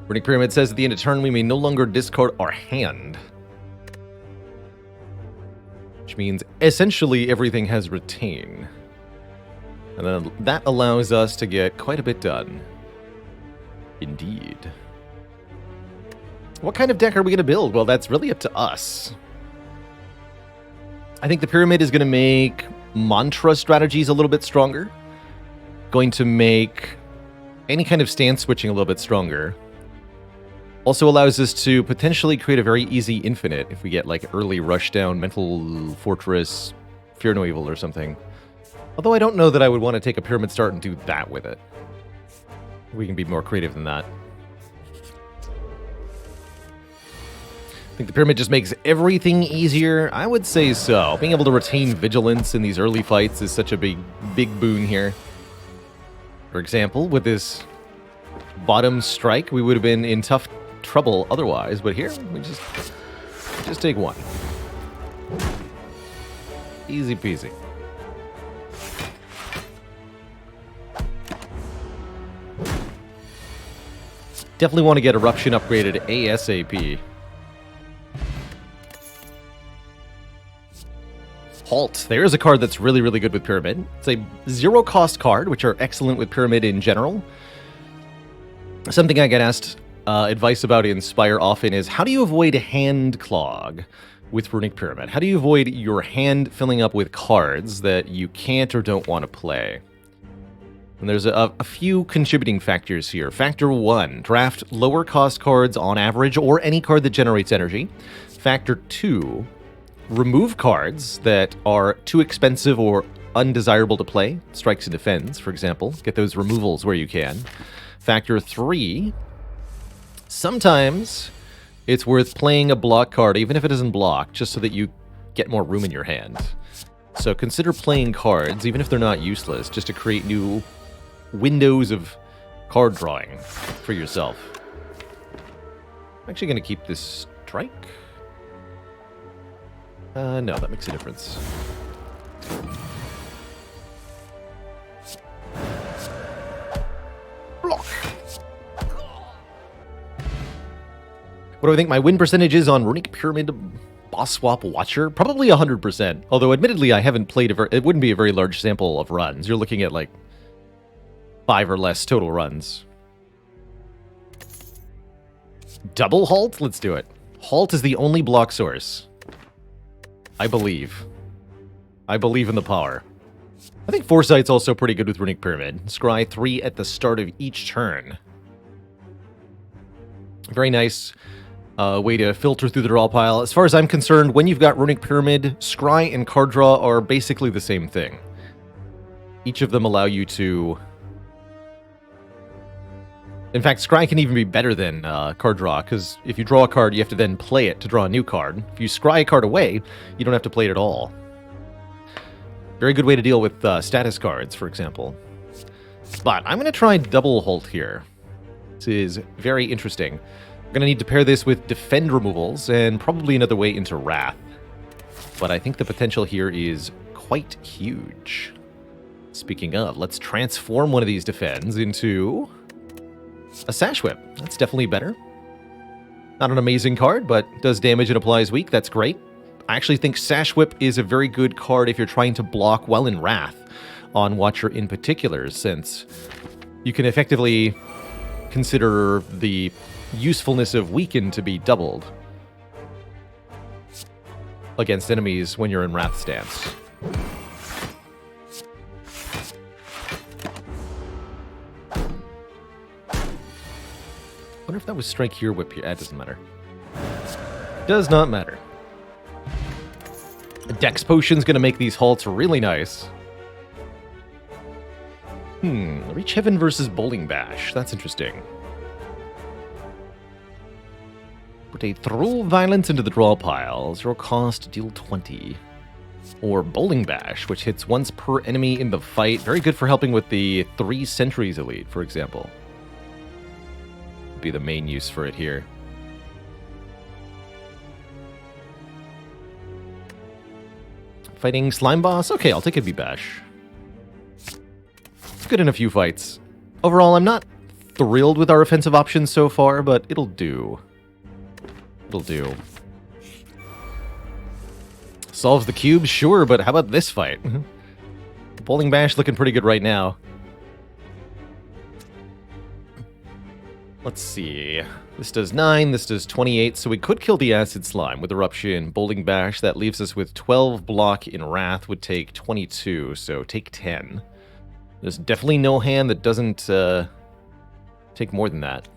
Runic Pyramid says at the end of turn we may no longer discard our hand. Which means essentially everything has retain. And then that allows us to get quite a bit done. Indeed. What kind of deck are we going to build? Well, that's really up to us. I think the Pyramid is going to make mantra strategies a little bit stronger. Going to make any kind of stance switching a little bit stronger. Also allows us to potentially create a very easy infinite if we get like early rushdown, mental fortress, fear no evil or something. Although I don't know that I would want to take a Pyramid start and do that with it. We can be more creative than that. I think the Pyramid just makes everything easier. I would say so. Being able to retain vigilance in these early fights is such a big boon here. For example, with this bottom strike, we would have been in tough trouble otherwise, but here we just take 1. Easy peasy. Definitely want to get Eruption upgraded ASAP. Halt. There's a card that's really, really good with Pyramid. It's a 0-cost card, which are excellent with Pyramid in general. Something I get asked advice about in Spire often is, how do you avoid hand clog with Runic Pyramid? How do you avoid your hand filling up with cards that you can't or don't want to play? And there's a few contributing factors here. Factor 1, draft lower cost cards on average or any card that generates energy. Factor 2, remove cards that are too expensive or undesirable to play. Strikes and defends, for example. Get those removals where you can. Factor 3, sometimes it's worth playing a block card, even if it isn't blocked, just so that you get more room in your hand. So consider playing cards, even if they're not useless, just to create new windows of card drawing for yourself. I'm actually going to keep this strike. No, that makes a difference. Block. What do I think my win percentage is on Runic Pyramid Boss Swap Watcher? Probably 100%. Although, admittedly, I haven't played it wouldn't be a very large sample of runs. You're looking at, like, 5 or less total runs. Double Halt? Let's do it. Halt is the only block source. I believe. I believe in the power. I think Foresight's also pretty good with Runic Pyramid. Scry 3 at the start of each turn. Very nice way to filter through the draw pile. As far as I'm concerned, when you've got Runic Pyramid, Scry and card draw are basically the same thing. Each of them allow you to... In fact, Scry can even be better than card draw, because if you draw a card, you have to then play it to draw a new card. If you scry a card away, you don't have to play it at all. Very good way to deal with status cards, for example. But I'm going to try Double Holt here. This is very interesting. I'm going to need to pair this with defend removals and probably another way into Wrath. But I think the potential here is quite huge. Speaking of, let's transform one of these defends into a Sash Whip. That's definitely better. Not an amazing card, but does damage and applies weak. That's great. I actually think Sash Whip is a very good card if you're trying to block well in Wrath on Watcher in particular, since you can effectively consider the usefulness of Weaken to be doubled against enemies when you're in Wrath stance. I wonder if that was Strike here, Whip here. That doesn't matter. Does not matter. A Dex Potion's going to make these halts really nice. Reach Heaven versus Bowling Bash. That's interesting. Put a Throw Violence into the draw pile. 0 cost, deal 20. Or Bowling Bash, which hits once per enemy in the fight. Very good for helping with the 3 Sentries Elite, for example. Be the main use for it here. Fighting Slime Boss? Okay, I'll take a B-Bash. It's good in a few fights. Overall, I'm not thrilled with our offensive options so far, but it'll do. It'll do. Solves the cube? Sure, but how about this fight? Bowling Bash looking pretty good right now. Let's see. This does 9, this does 28, so we could kill the Acid Slime with Eruption. Bowling Bash, that leaves us with 12 block in Wrath, would take 22, so take 10. There's definitely no hand that doesn't take more than that.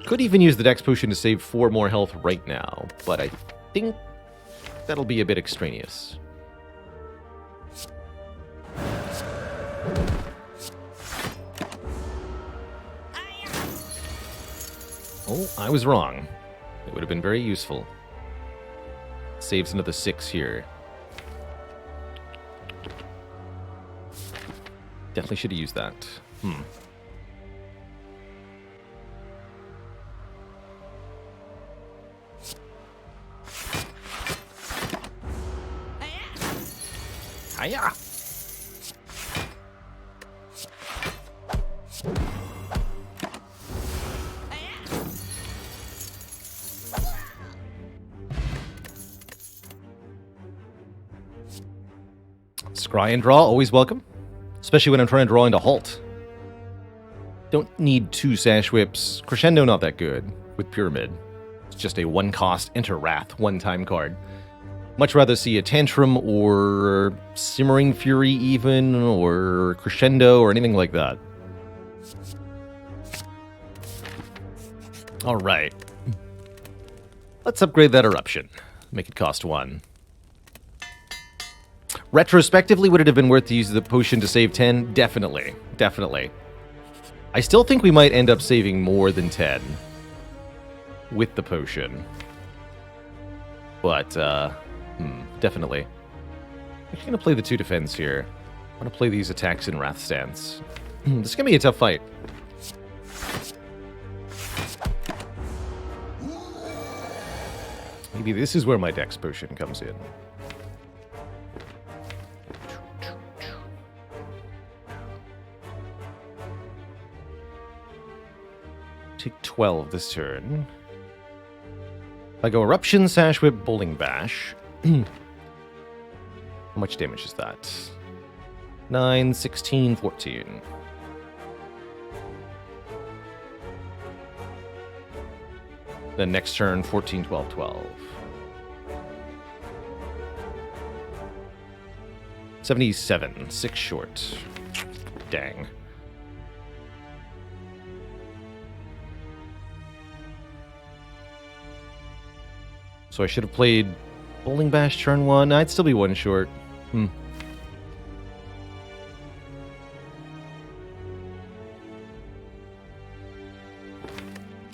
Could even use the Dex Potion to save 4 more health right now, but I think that'll be a bit extraneous. Oh, I was wrong. It would have been very useful. Saves another 6 here. Definitely should have used that. Hiya! Scry and draw, always welcome. Especially when I'm trying to draw into Halt. Don't need 2 Sash Whips. Crescendo not that good with Pyramid. It's just a 1-cost Enter Wrath, 1-time card. Much rather see a Tantrum or Simmering Fury even, or Crescendo or anything like that. Alright. Let's upgrade that Eruption. Make it cost 1. Retrospectively, would it have been worth to use the potion to save 10? Definitely. Definitely. I still think we might end up saving more than 10 with the potion. But, definitely. I'm actually going to play the 2 defense here. I want to play these attacks in Wrath stance. This is going to be a tough fight. Maybe this is where my Dex Potion comes in. Take 12 this turn. I go Eruption, Sash Whip, Bowling Bash. How much damage is that? 9, 16, 14. Then next turn, 14, 12, 12. 77, 6 short. Dang. So I should have played Bowling Bash turn 1. I'd still be 1 short.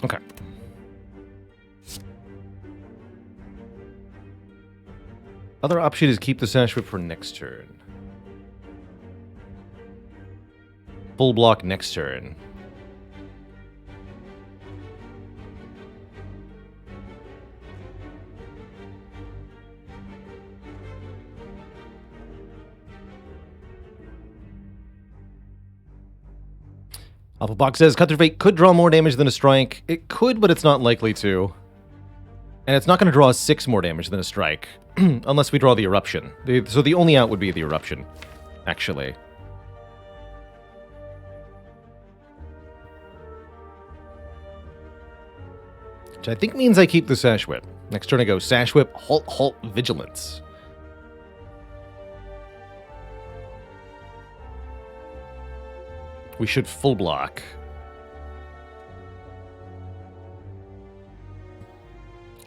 Okay. Other option is keep the Sash Whip for next turn. full block next turn. Alpha says, Cut Through Fate could draw more damage than a strike. It could, but it's not likely to. And it's not going to draw 6 more damage than a strike, unless we draw the Eruption. So the only out would be the Eruption, actually. Which I think means I keep the Sash Whip. Next turn I go Sash Whip, Halt, Halt, Vigilance. We should full block.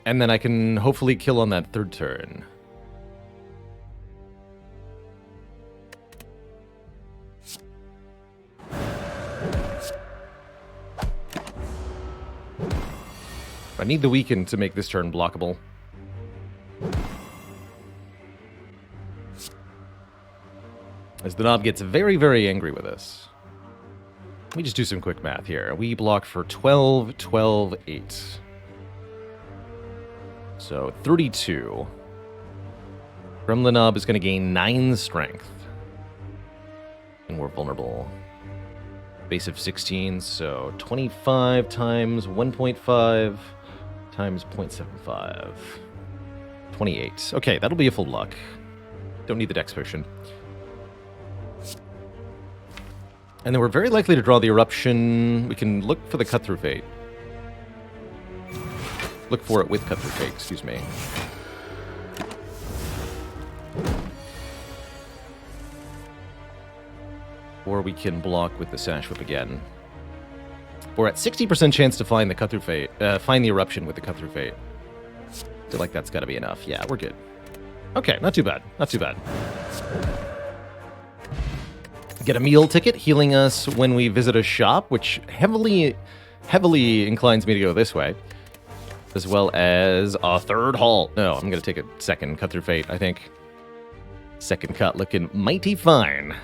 And then I can hopefully kill on that third turn. I need the weaken to make this turn blockable. As the knob gets very, very angry with us. Let me just do some quick math here. We block for 12, 12, 8. So 32. Gremlin Knob is going to gain 9 strength. And we're vulnerable. Base of 16, so 25 times 1.5 times 0.75. 28. Okay, that'll be a full block. Don't need the Dex potion. And then we're very likely to draw the Eruption. We can look for the Cut Through Fate. Look for it with Cut Through Fate, excuse me. Or we can block with the Sash Whip again. We're at 60% chance to find the Cut Through Fate. Find the Eruption with the Cut Through Fate. I feel like that's got to be enough. Yeah, we're good. Okay, not too bad. Not too bad. Get a meal ticket, healing us when we visit a shop, which heavily inclines me to go this way. As well as a third halt. No, I'm going to take a second Cut Through Fate, I think. Second cut looking mighty fine.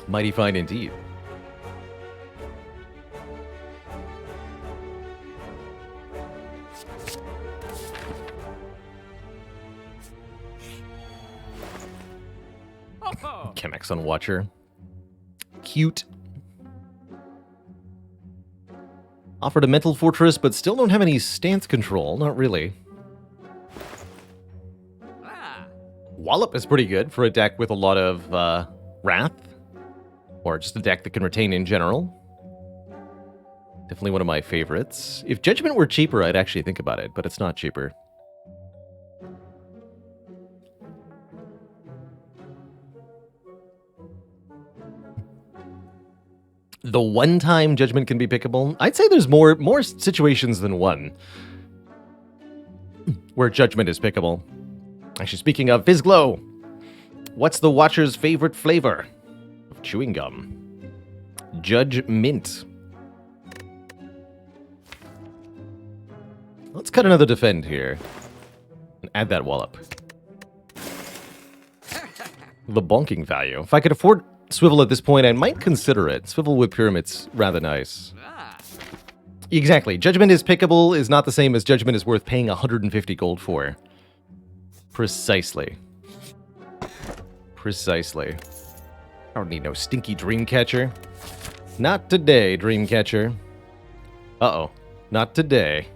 Mighty fine indeed. Chemex on Watcher. Cute. Offered a Mental Fortress, but still don't have any stance control. Not really. Wallop is pretty good for a deck with a lot of Wrath. Or just a deck that can retain in general. Definitely one of my favorites. If Judgment were cheaper, I'd actually think about it, but it's not cheaper. The one time Judgment can be pickable, I'd say there's more situations than one where Judgment is pickable. Actually, speaking of Fizzglow, what's the Watcher's favorite flavor of chewing gum? Judge Mint. Let's cut another defend here and add that wallop. The bonking value. If I could afford Swivel at this point, I might consider it. Swivel with Pyramid's rather nice. Exactly. Judgment is pickable is not the same as Judgment is worth paying 150 gold for. Precisely. Precisely. I don't need no stinky Dreamcatcher. Not today, Dreamcatcher. Uh-oh. Not today.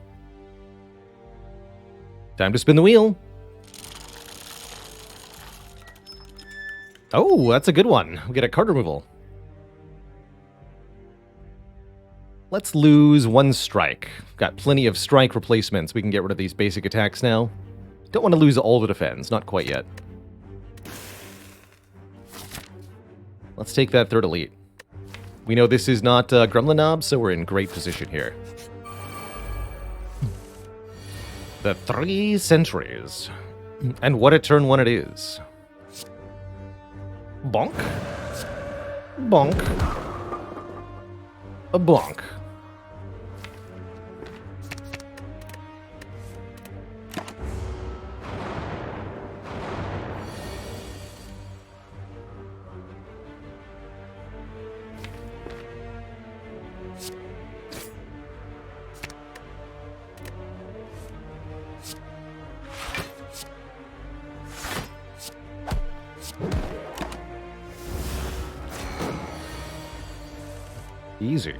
Time to spin the wheel. Oh, that's a good one. We get a card removal. Let's lose 1 strike. Got plenty of strike replacements. We can get rid of these basic attacks now. Don't want to lose all the defense. Not quite yet. Let's take that third elite. We know this is not Gremlin Knob, so we're in great position here. The 3 Centuries. And what a turn 1 it is. Bonk. Bonk. A bonk. Easy.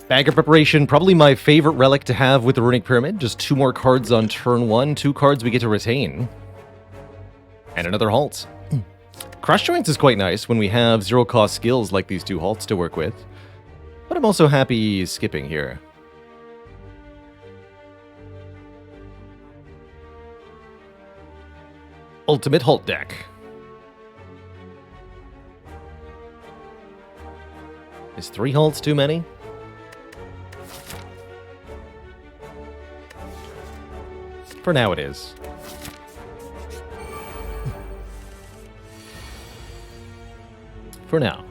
Bag of Preparation, probably my favorite relic to have with the Runic Pyramid. Just 2 more cards on turn 1, 2 cards we get to retain. And another halt. Crush Joints is quite nice when we have 0-cost skills like these 2 halts to work with. But I'm also happy skipping here. Ultimate Halt deck. Is 3 halts too many? For now it is. For now.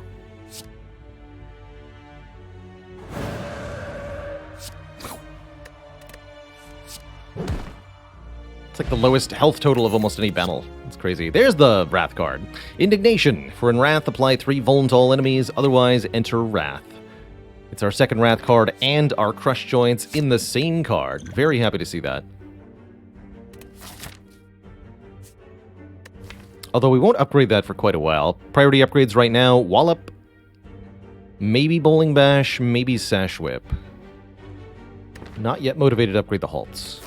It's like the lowest health total of almost any battle. It's crazy. There's the Wrath card. Indignation. For in Wrath, apply 3 Vuln to all enemies, otherwise enter Wrath. It's our second Wrath card and our Crush Joints in the same card. Very happy to see that. Although we won't upgrade that for quite a while. Priority upgrades right now, Wallop, maybe Bowling Bash, maybe Sash Whip. Not yet motivated to upgrade the halts.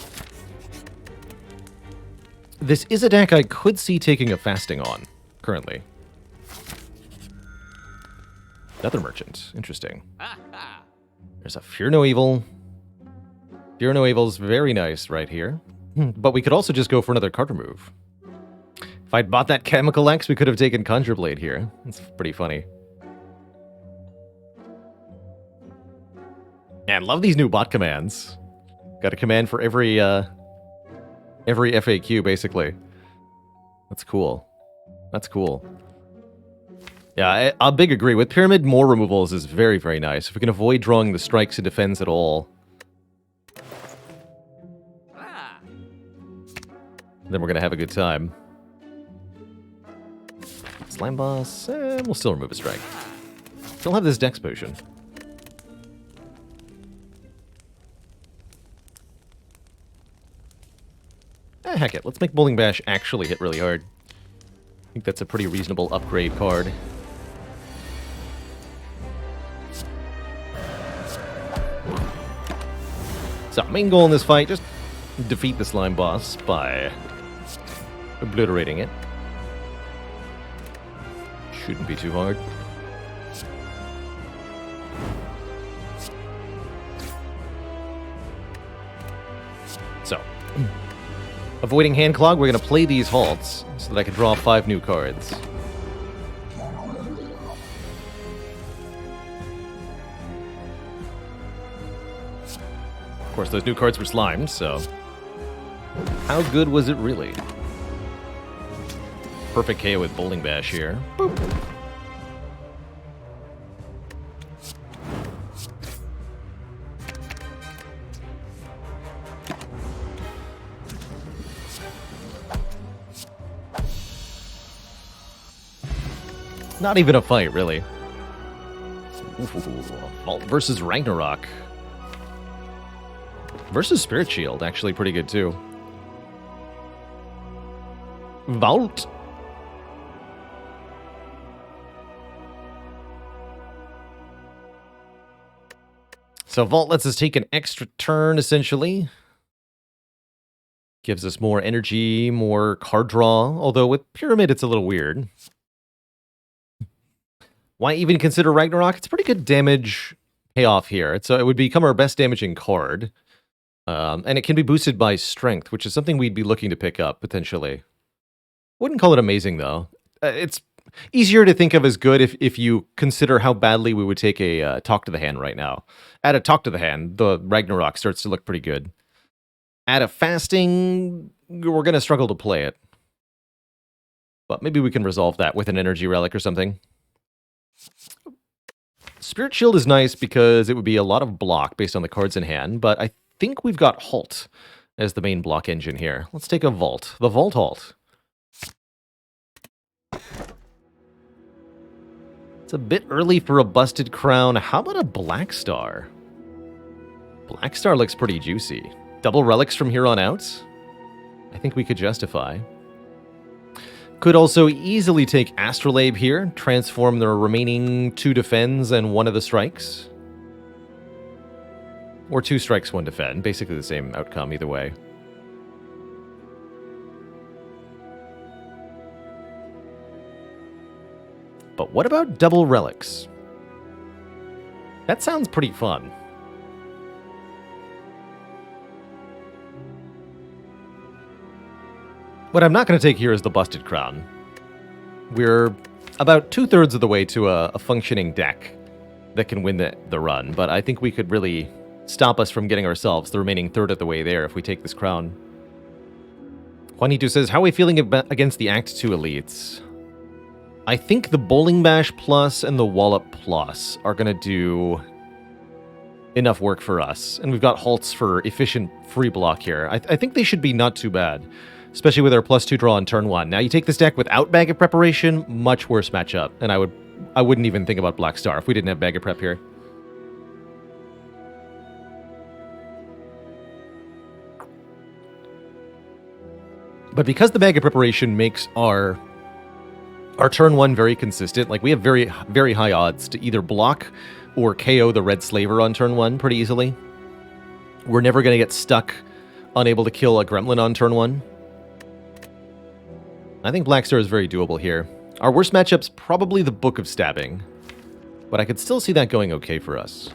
This is a deck I could see taking a fasting on, currently. Another Merchant, interesting. There's a Fear No Evil. Fear No Evil's very nice right here. But we could also just go for another card remove. If I'd bought that Chemical X, we could have taken Conjure Blade here. That's pretty funny. Man, love these new bot commands. Got a command for every FAQ, basically. That's cool. That's cool. Yeah, I'll big agree. With Pyramid, more removals is very, very nice. If we can avoid drawing the strikes and defends at all, then we're going to have a good time. Slime Boss, we'll still remove a strike. Still have this Dex Potion. Heck it, let's make Bowling Bash actually hit really hard. I think that's a pretty reasonable upgrade card. So, main goal in this fight, just defeat the Slime Boss by obliterating it. Shouldn't be too hard. So, avoiding Hand Clog, we're going to play these halts so that I can draw 5 new cards. Of course, those new cards were slimed, so how good was it really? Perfect KO with Bowling Bash here. Boop. Not even a fight, really. Ooh, Vault versus Ragnarok. Versus Spirit Shield, actually pretty good too. Vault. So Vault lets us take an extra turn, essentially. Gives us more energy, more card draw. Although with Pyramid, it's a little weird. Why even consider Ragnarok? It's a pretty good damage payoff here. It would become our best damaging card. And it can be boosted by Strength, which is something we'd be looking to pick up, potentially. Wouldn't call it amazing, though. It's easier to think of as good if you consider how badly we would take a Talk to the Hand right now. Add a Talk to the Hand, the Ragnarok starts to look pretty good. Add a Fasting, we're going to struggle to play it. But maybe we can resolve that with an Energy Relic or something. Spirit Shield is nice because it would be a lot of block based on the cards in hand, but I think we've got Halt as the main block engine here. Let's take a Vault. The Vault Halt. It's a bit early for a Busted Crown. How about a Black Star? Black Star looks pretty juicy. Double relics from here on out? I think we could justify. Could also easily take Astrolabe here, transform the remaining 2 defends and 1 of the strikes. Or 2 strikes, 1 defend. Basically the same outcome either way. But what about double relics? That sounds pretty fun. What I'm not going to take here is the Busted Crown. We're about 2/3 of the way to a functioning deck that can win the run, but I think we could really stop us from getting ourselves the remaining third of the way there if we take this crown. Juanito says, how are we feeling against the Act 2 elites? I think the Bowling Bash Plus and the Wallop Plus are going to do enough work for us. And we've got halts for efficient free block here. I think they should be not too bad, especially with our +2 draw on turn 1. Now, you take this deck without Bag of Preparation, much worse matchup. And I wouldn't even think about Black Star if we didn't have Bag of Prep here. But because the Bag of Preparation makes our turn 1 very consistent, like we have very, very high odds to either block or KO the Red Slaver on turn 1 pretty easily. We're never going to get stuck unable to kill a Gremlin on turn 1. I think Black Star is very doable here. Our worst matchup's probably the Book of Stabbing, but I could still see that going okay for us.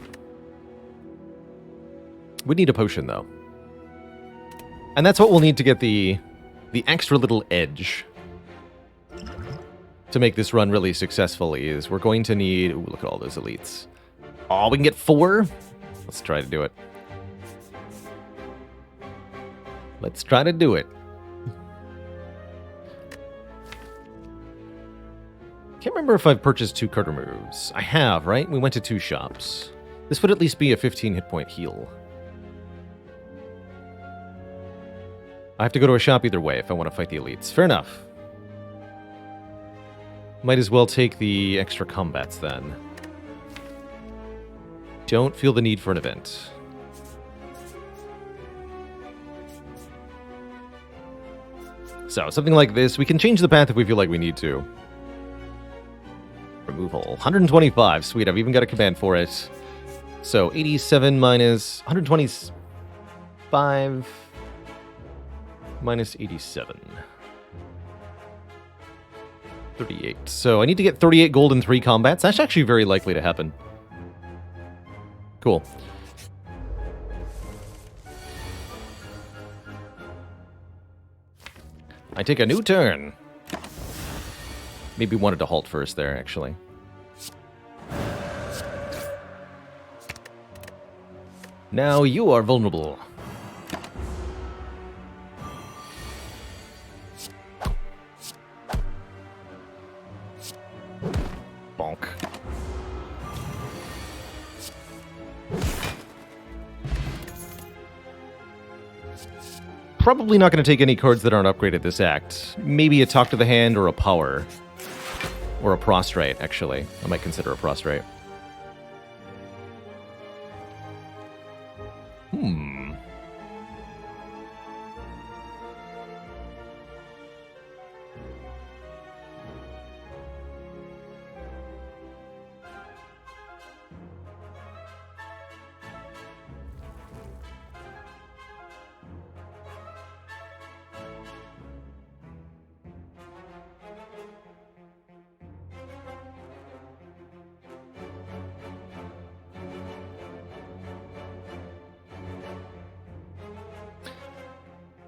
We'd need a potion, though. And that's what we'll need to get the extra little edge to make this run really successfully is we're going to need... Ooh, look at all those elites. Oh, we can get 4? Let's try to do it. Let's try to do it. Can't remember if I've purchased 2 card removes. I have, right? We went to 2 shops. This would at least be a 15 hit point heal. I have to go to a shop either way if I want to fight the elites. Fair enough. Might as well take the extra combats then. Don't feel the need for an event. So, something like this. We can change the path if we feel like we need to. Removal. 125. Sweet, I've even got a command for it. So, 87 minus 125 minus 87. 38. So I need to get 38 gold in 3 combats. That's actually very likely to happen. Cool. I take a new turn. Maybe wanted to halt first there, actually. Now you are vulnerable. Bonk. Probably not going to take any cards that aren't upgraded this act. Maybe a Talk to the Hand or a Power. Or a Prostrate, actually. I might consider a Prostrate.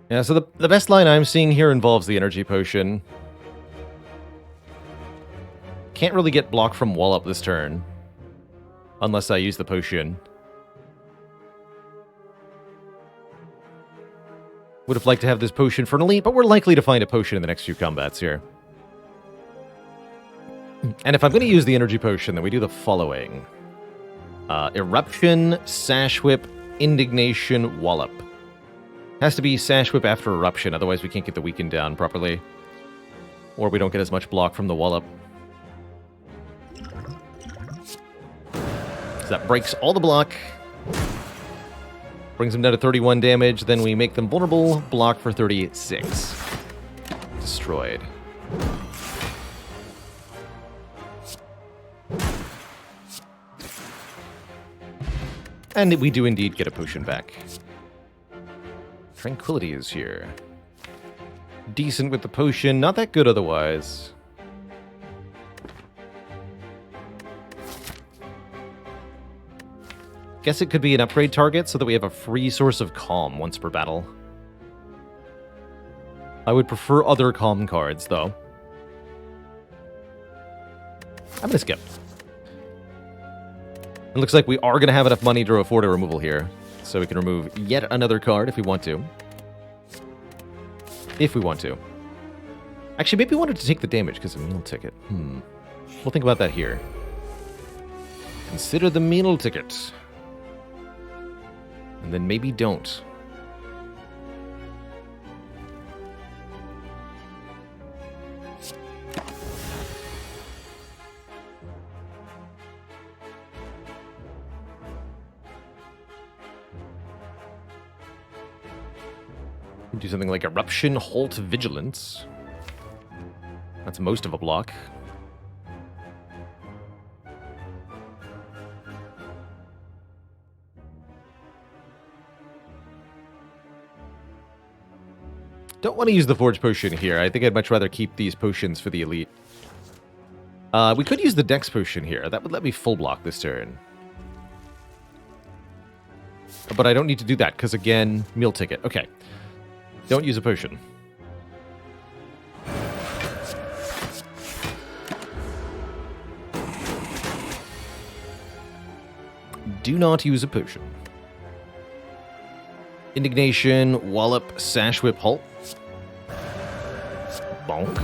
Yeah, so the best line I'm seeing here involves the energy potion. Can't really get blocked from Wallop this turn. Unless I use the potion. Would have liked to have this potion for an elite, but we're likely to find a potion in the next few combats here. And if I'm going to use the energy potion, then we do the following. Eruption, Sash Whip, Indignation, Wallop. Has to be Sash Whip after Eruption, otherwise we can't get the weaken down properly. Or we don't get as much block from the Wallop. So that breaks all the block. Brings them down to 31 damage, then we make them vulnerable, block for 36. Destroyed. And we do indeed get a potion back. Tranquility is here. Decent with the potion, not that good otherwise. Guess it could be an upgrade target so that we have a free source of calm once per battle. I would prefer other calm cards, though. I'm gonna skip. It looks like we are gonna have enough money to afford a removal here. So we can remove yet another card if we want to. If we want to. Actually, maybe we wanted to take the damage because of a meal ticket. We'll think about that here. Consider the meal ticket. And then maybe don't. Do something like Eruption, Halt, Vigilance. That's most of a block. Don't want to use the Forge Potion here. I think I'd much rather keep these potions for the elite. We could use the Dex Potion here. That would let me full block this turn. But I don't need to do that, because again, meal ticket. Okay. Don't use a potion. Do not use a potion. Indignation, Wallop, Sash Whip, Halt. Bonk.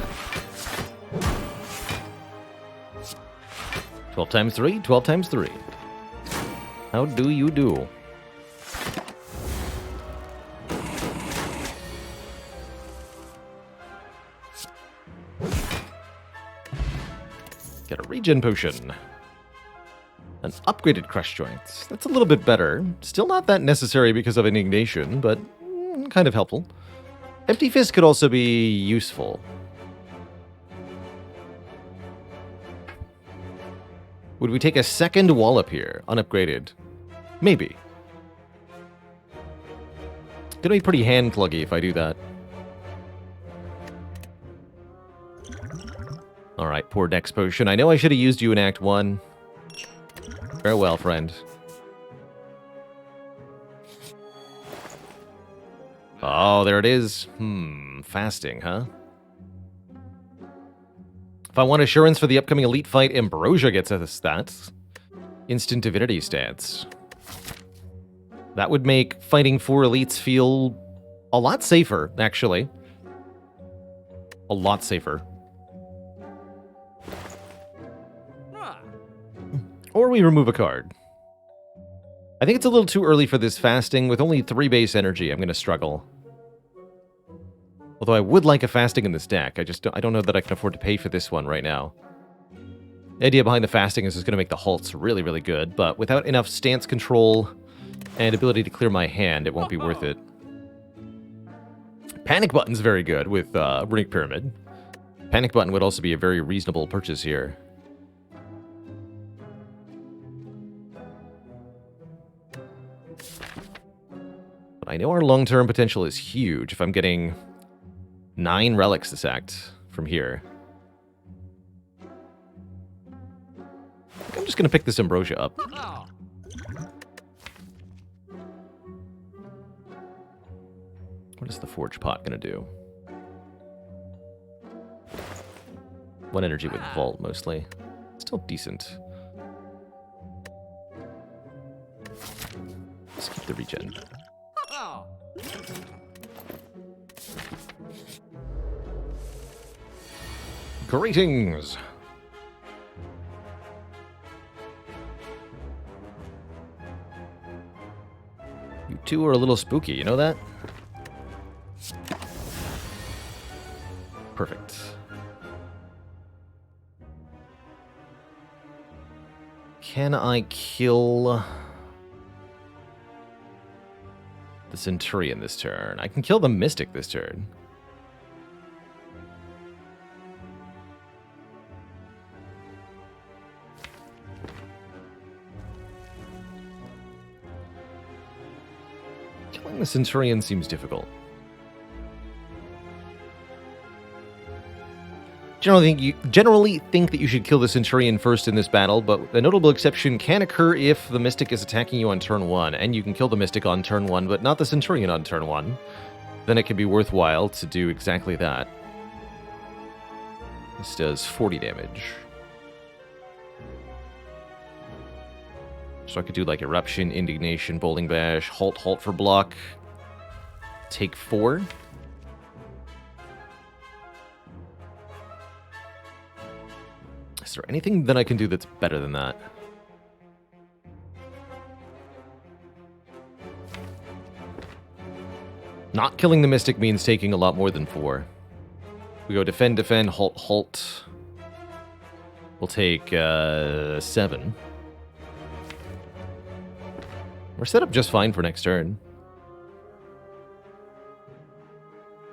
12 times 3, 12 times 3. How do you do? Get a regen potion. An upgraded Crush Joints. That's a little bit better. Still not that necessary because of Indignation, but kind of helpful. Empty Fist could also be useful. Would we take a second Wallop here, unupgraded? Maybe. Gonna be pretty hand-cluggy if I do that. Alright, poor Dex Potion. I know I should have used you in Act 1. Farewell, friend. Oh, there it is. Fasting, huh? If I want assurance for the upcoming elite fight, Ambrosia gets us stats. Instant Divinity stats. That would make fighting 4 elites feel a lot safer, actually. A lot safer. Or we remove a card. I think it's a little too early for this fasting. With only 3 base energy, I'm going to struggle. Although I would like a fasting in this deck. I don't know that I can afford to pay for this one right now. The idea behind the fasting is it's going to make the halts really, really good, but without enough stance control and ability to clear my hand, it won't be worth it. Panic Button's very good with Runic Pyramid. Panic Button would also be a very reasonable purchase here. I know our long-term potential is huge if I'm getting 9 relics this act from here. I think I'm just going to pick this Ambrosia up. What is the Forge Pot going to do? 1 energy with Vault, mostly. Still decent. Let's keep the regen. Greetings! You two are a little spooky, you know that? Perfect. Can I kill the Centurion this turn? I can kill the Mystic this turn. The Centurion seems difficult. Generally think that you should kill the Centurion first in this battle, but a notable exception can occur if the Mystic is attacking you on turn 1, and you can kill the Mystic on turn 1, but not the Centurion on turn 1. Then it can be worthwhile to do exactly that. This does 40 damage. So I could do like Eruption, Indignation, Bowling Bash, Halt for block, take 4. Is there anything that I can do that's better than that? Not killing the Mystic means taking a lot more than 4. We go defend, halt. We'll take 7. We're set up just fine for next turn.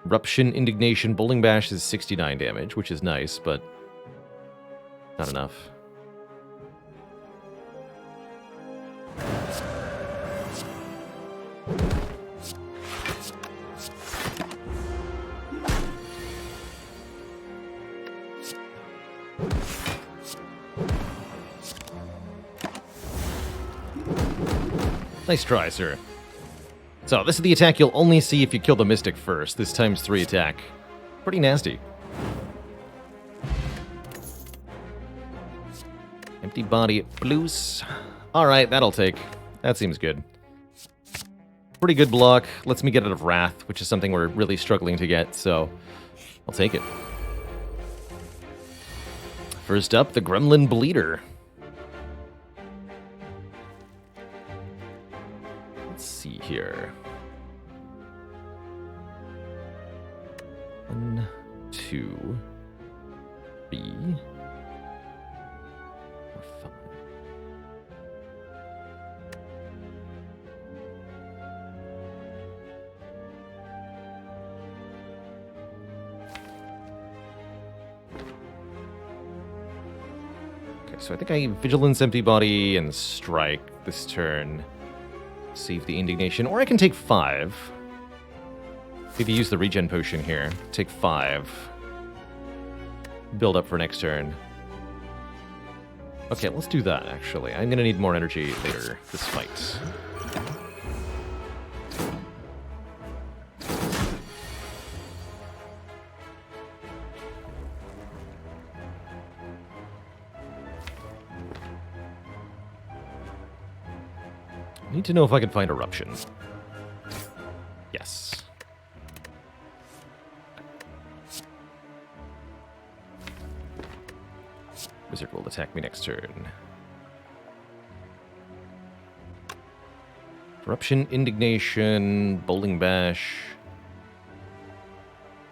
Eruption, Indignation, Bowling Bash is 69 damage, which is nice, but not enough. Nice try, sir. So, this is the attack you'll only see if you kill the Mystic first. This times 3 attack. Pretty nasty. Empty body blues. Alright, that'll take. That seems good. Pretty good block. Lets me get out of Wrath, which is something we're really struggling to get, so I'll take it. First up, the Gremlin Bleeder. Let's see here. 1, 2, 3, 4, 5. Okay, so I think I Vigilance, Empty Body, and Strike this turn. Save the Indignation, or I can take 5. Maybe use the regen potion here. Take 5. Build up for next turn. Okay, let's do that, actually. I'm gonna need more energy later this fight. Need to know if I can find Eruption. Yes. Wizard will attack me next turn. Eruption, Indignation, Bowling Bash.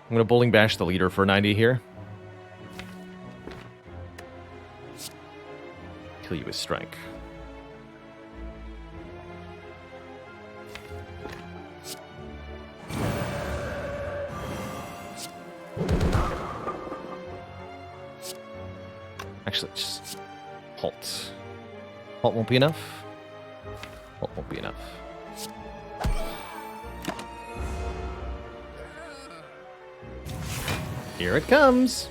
I'm gonna Bowling Bash the leader for 90 here. Kill you with Strike. Actually, just halt. Halt won't be enough. Halt won't be enough. Here it comes.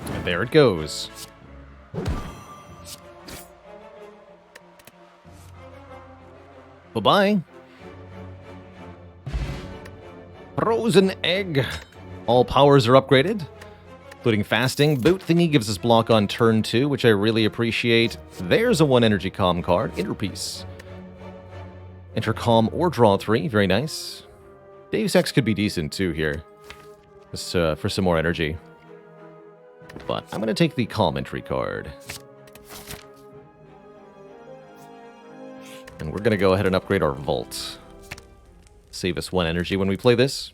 And there it goes. Bye-bye. Frozen Egg. All powers are upgraded, including Fasting. Boot Thingy gives us block on turn 2, which I really appreciate. There's a 1 energy calm card. Interpiece. Enter calm or draw 3. Very nice. Deus Ex could be decent, too, here. Just, for some more energy. But I'm going to take the calm entry card. And we're going to go ahead and upgrade our Vault. Save us 1 energy when we play this.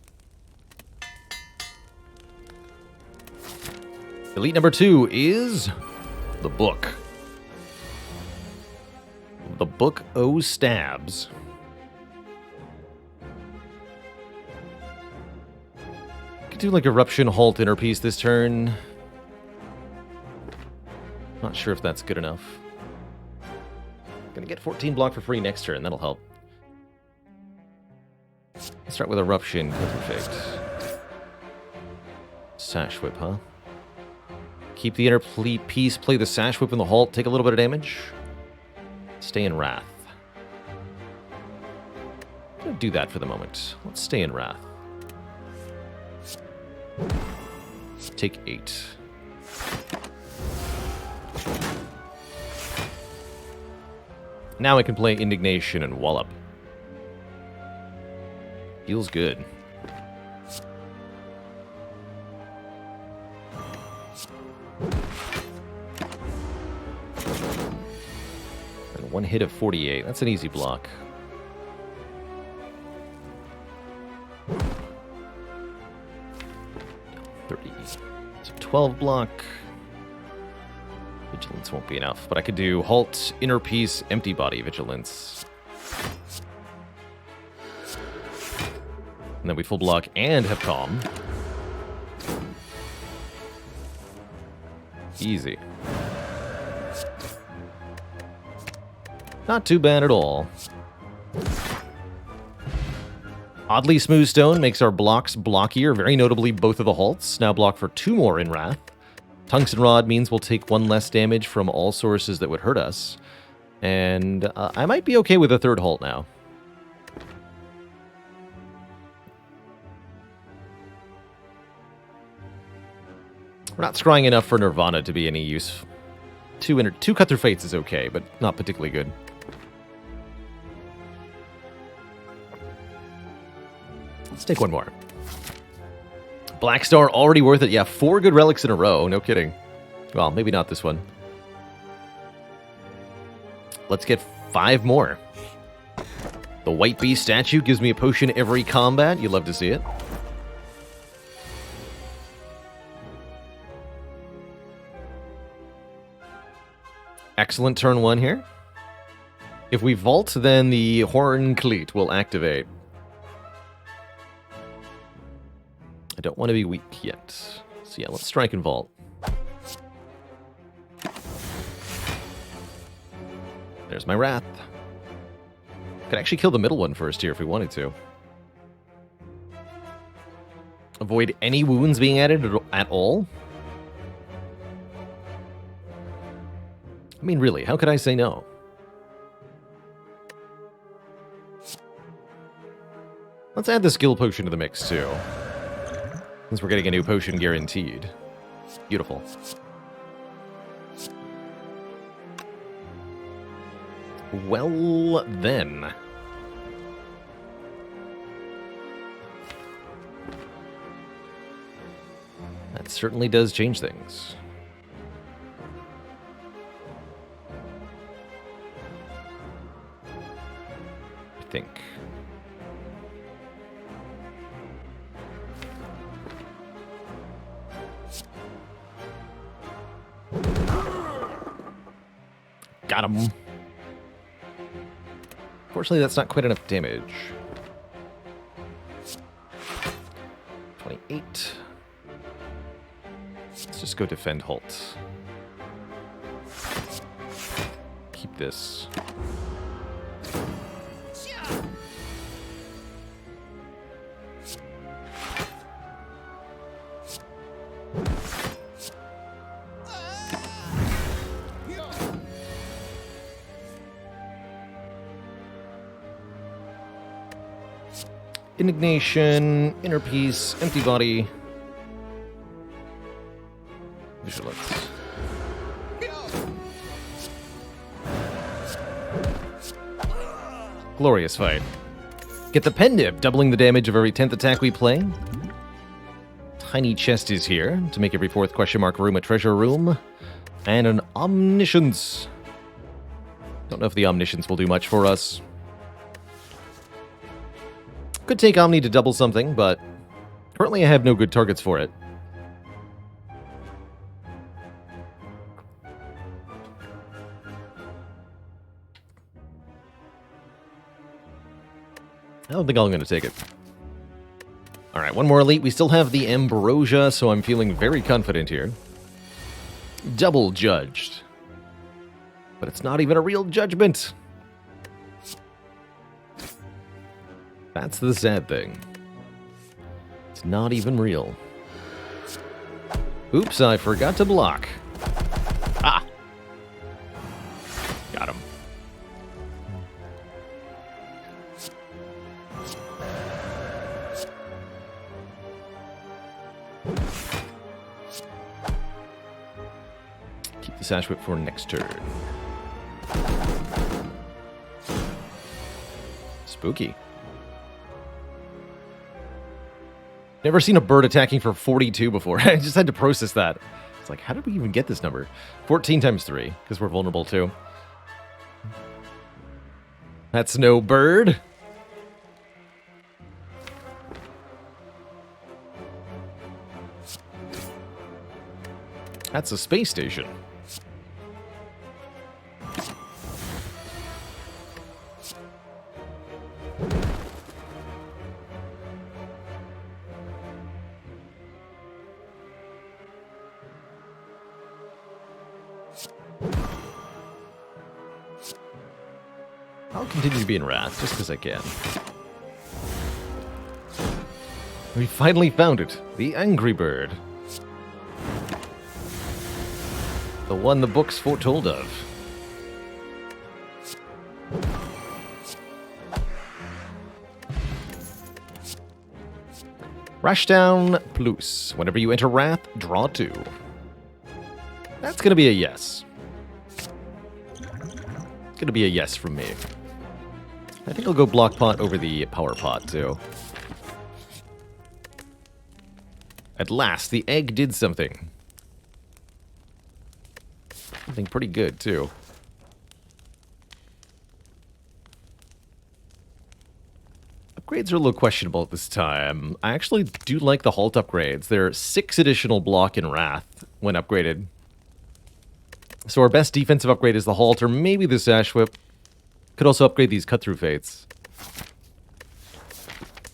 Elite number 2 is the Book. The Book O Stabs. Could do like Eruption, Halt, Interpiece this turn. Not sure if that's good enough. Gonna get 14 block for free next turn, that'll help. Let's start with Eruption, Perfect. Sash Whip, huh? Keep the inner piece, play the Sash Whip in the halt, take a little bit of damage. Stay in Wrath. I'm gonna do that for the moment. Let's stay in Wrath. Take 8. Now I can play Indignation and Wallop. Feels good. And one hit of 48. That's an easy block. So 12 block. Vigilance won't be enough, but I could do Halt, Inner Peace, Empty Body, Vigilance. And then we full block and have Calm. Easy. Not too bad at all. Oddly Smooth Stone makes our blocks blockier, very notably both of the halts. Now block for 2 more in Wrath. Tungsten Rod means we'll take 1 less damage from all sources that would hurt us. And I might be okay with a 3rd halt now. We're not scrying enough for Nirvana to be any use. 2 Cut Through Fates is okay, but not particularly good. Let's take 1 more. Black Star, already worth it. Yeah, 4 good relics in a row. No kidding. Well, maybe not this one. Let's get 5 more. The White Beast statue gives me a potion every combat. You love to see it. Excellent turn 1 here. If we vault, then the Horn Cleat will activate. I don't want to be weak yet. So yeah, let's strike and vault. There's my Wrath. Could actually kill the middle one first here if we wanted to. Avoid any wounds being added at all. I mean, really, how could I say no? Let's add the skill potion to the mix, too. Since we're getting a new potion guaranteed. Beautiful. Well, then. That certainly does change things. I think. Got him. Fortunately, that's not quite enough damage. 28. Let's just go defend halt. Keep this. Indignation, Inner Peace, Empty Body, Vigilance. Glorious fight. Get the Pen Nib, doubling the damage of every 10th attack we play. Tiny chest is here to make every 4th question mark room a treasure room. And an Omniscience. Don't know if the Omniscience will do much for us. Could take Omni to double something, but currently I have no good targets for it. I don't think I'm going to take it. Alright, 1 more elite. We still have the Ambrosia, so I'm feeling very confident here. Double Judged. But it's not even a real judgment. That's the sad thing. It's not even real. Oops, I forgot to block. Ah! Got him. Keep the Sash Whip for next turn. Spooky. Never seen a bird attacking for 42 before. I just had to process that. It's like, how did we even get this number? 14 times 3, because we're vulnerable too. That's no bird. That's a space station. I'll continue to be in Wrath, just because I can. We finally found it. The Angry Bird. The one the books foretold of. Rushdown Plus. Whenever you enter Wrath, draw 2. That's going to be a yes. It's going to be a yes from me. I think I'll go Block Pot over the Power Pot, too. At last, the egg did something. Something pretty good, too. Upgrades are a little questionable at this time. I actually do like the Halt upgrades. There are 6 additional block in Wrath when upgraded. So our best defensive upgrade is the Halt, or maybe the Sash Whip. Could also upgrade these Cut-Through Fates.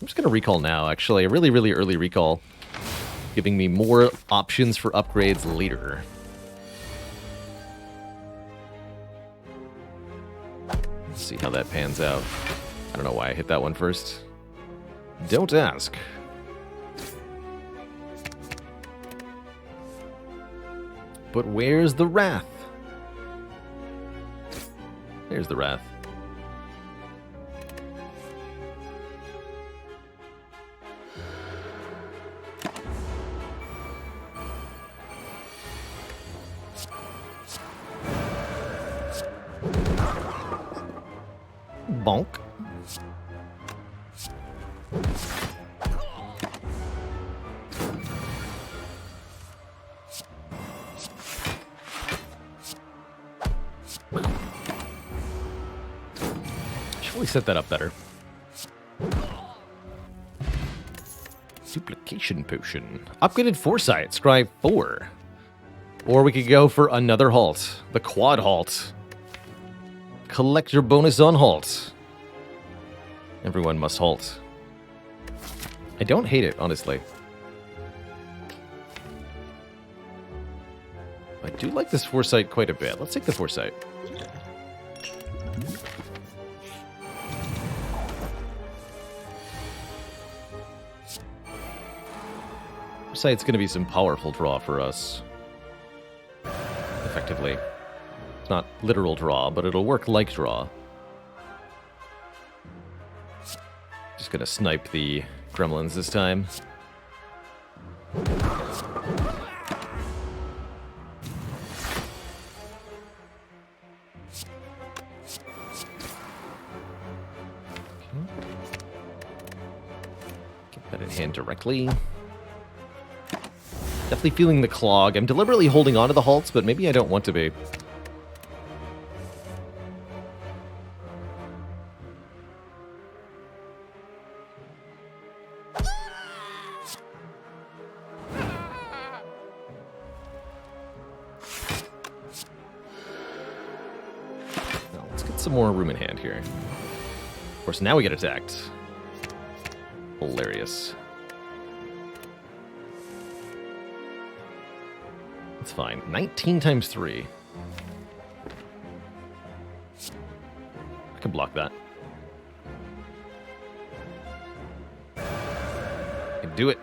I'm just going to recall now, actually. A really, really early recall. Giving me more options for upgrades later. Let's see how that pans out. I don't know why I hit that one first. Don't ask. But where's the Wrath? There's the Wrath. Bonk. Should really set that up better. Duplication Potion. Upgraded Foresight, Scribe 4. Or we could go for another Halt. The Quad Halt. Collect your bonus on Halt. Everyone must halt. I don't hate it, honestly. I do like this Foresight quite a bit. Let's take the Foresight. Foresight's going to be some powerful draw for us. Effectively. It's not literal draw, but it'll work like draw. Just gonna snipe the gremlins this time. Get that in hand directly. Definitely feeling the clog. I'm deliberately holding on to the halts, but maybe I don't want to be. Some more room in hand here. Of course, now we get attacked. Hilarious. That's fine. 19 times 3. can block that. Can do it.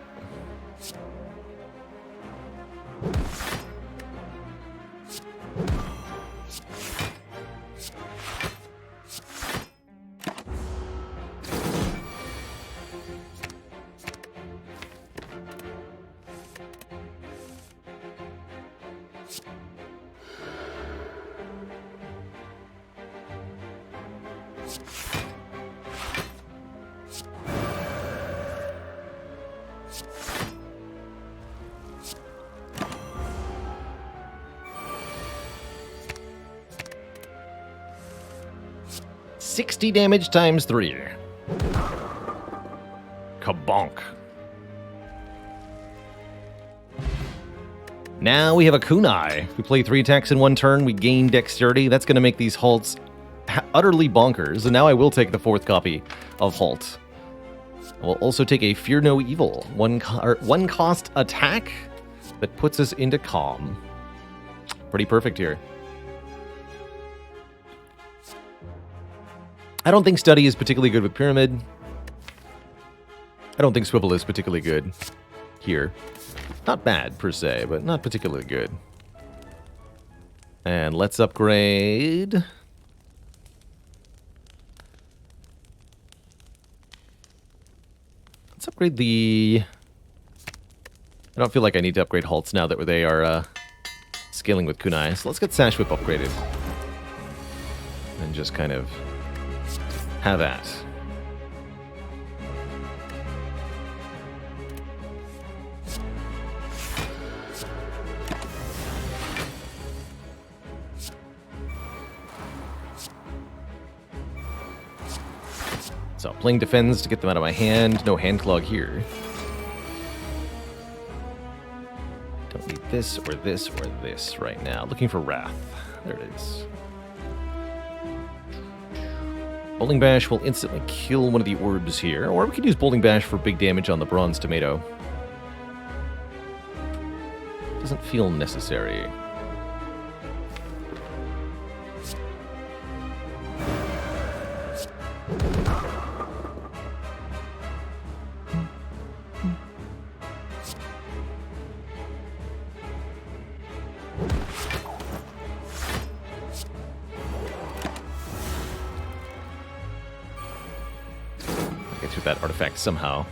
$60 damage times 3. Kabonk. Now we have a kunai. If we play 3 attacks in 1 turn, we gain dexterity. That's going to make these halts utterly bonkers. And now I will take the 4th copy of halt. I will also take a Fear No Evil. One cost attack that puts us into calm. Pretty perfect here. I don't think Study is particularly good with Pyramid. I don't think Swivel is particularly good here. Not bad, per se, but not particularly good. And let's upgrade... Let's upgrade the... I don't feel like I need to upgrade halts now that they are scaling with kunai. So let's get Sash Whip upgraded. And just kind of... have that. So, playing defends to get them out of my hand. No hand clog here. Don't need this or this or this right now. Looking for Wrath. There it is. Bowling Bash will instantly kill one of the orbs here, or we could use Bowling Bash for big damage on the Bronze Tomato. Doesn't feel necessary. That artifact somehow.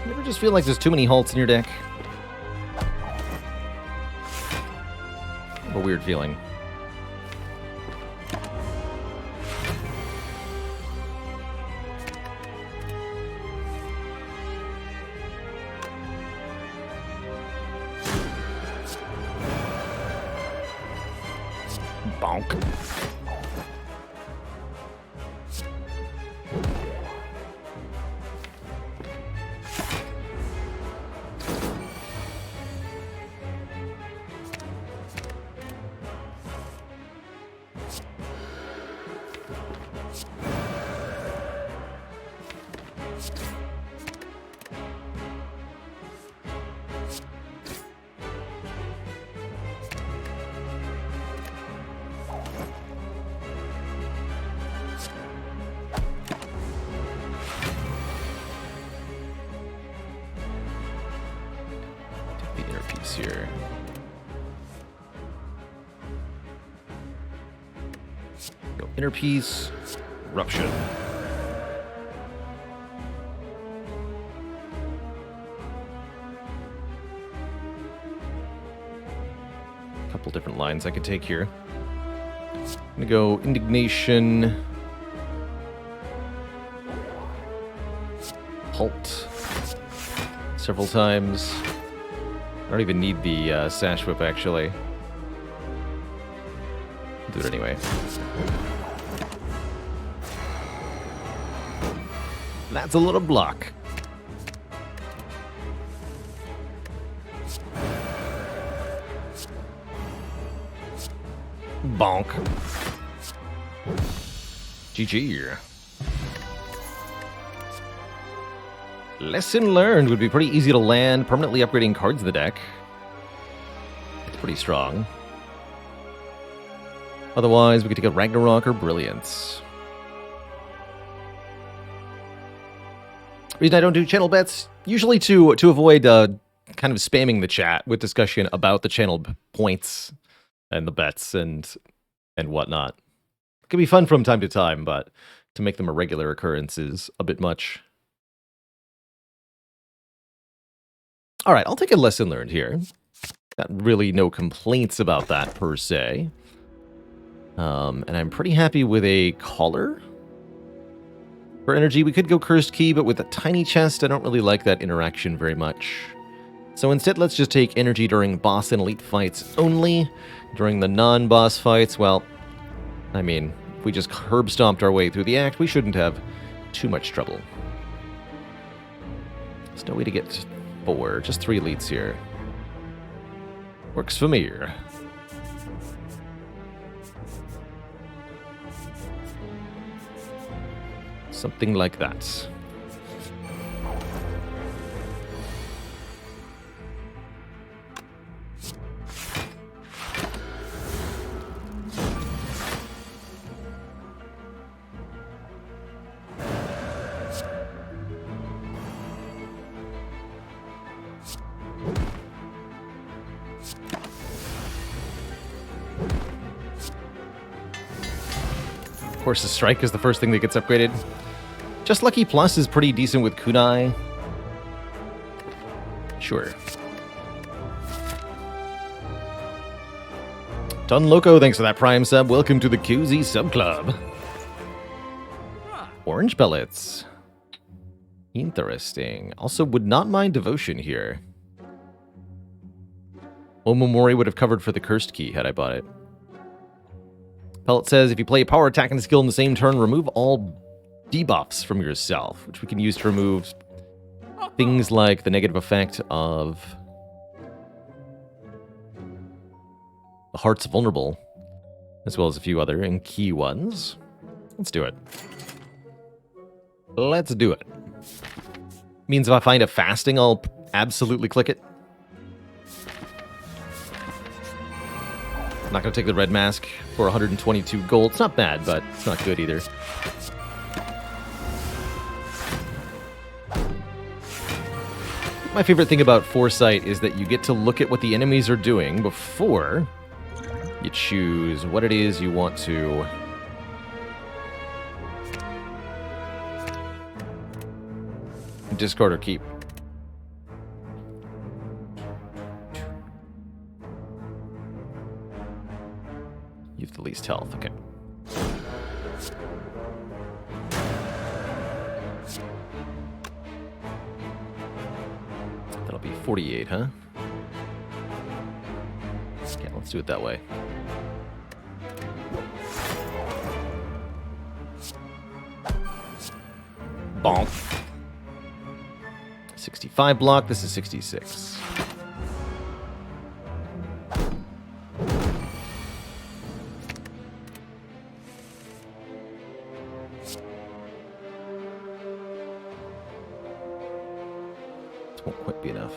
You ever just feel like there's too many halts in your deck? A weird feeling. Bonk. Here. Go inner piece, eruption. A couple different lines I could take here. I'm gonna go indignation, halt several times. I don't even need the Sash Whip, actually. I'll do it anyway. That's a little block. Bonk. GG. Lesson learned would be pretty easy to land, permanently upgrading cards in the deck. It's pretty strong. Otherwise, we could take a Ragnarok or Brilliance. Reason I don't do channel bets, usually to avoid kind of spamming the chat with discussion about the channel points and the bets and whatnot. It can be fun from time to time, but to make them a regular occurrence is a bit much. All right, I'll take a lesson learned here. Got really no complaints about that per se. And I'm pretty happy with a collar. For energy, we could go Cursed Key, but with a tiny chest, I don't really like that interaction very much. So instead, let's just take energy during boss and elite fights only. During the non-boss fights, well, I mean, if we just herb stomped our way through the act, we shouldn't have too much trouble. There's no way to get 4, just 3 elites here. Works for me. Something like that. Of course, the strike is the first thing that gets upgraded. Just Lucky Plus is pretty decent with Kunai. Sure. Ton Loco, thanks for that Prime sub. Welcome to the Cozy Sub Club. Orange pellets. Interesting. Also, would not mind Devotion here. Omomori would have covered for the Cursed Key had I bought it. Pellet says, if you play a power attacking skill in the same turn, remove all debuffs from yourself, which we can use to remove things like the negative effect of the Heart's Vulnerable, as well as a few other and key ones. Let's do it. Let's do it. Means if I find a fasting, I'll absolutely click it. I'm not going to take the red mask for 122 gold. It's not bad, but it's not good either. My favorite thing about Foresight is that you get to look at what the enemies are doing before you choose what it is you want to discard or keep. You have the least health, okay. That'll be 48, huh? Okay, let's do it that way. Bonk. 65 block, this is 66. Won't quite be enough.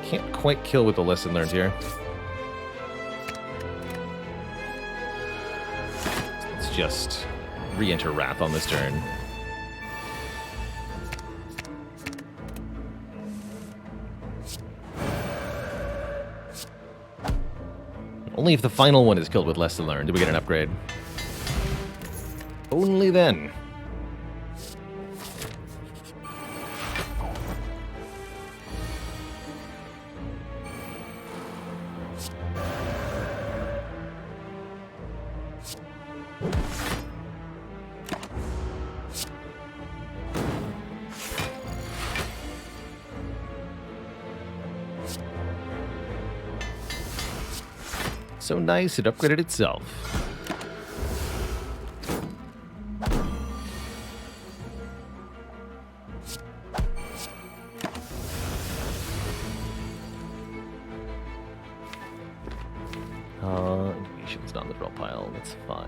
Can't quite kill with the lesson learned here. Let's just re-enter Wrath on this turn. Only if the final one is killed with Lesson Learned do we get an upgrade. Only then. So nice, it upgraded itself. It's fine.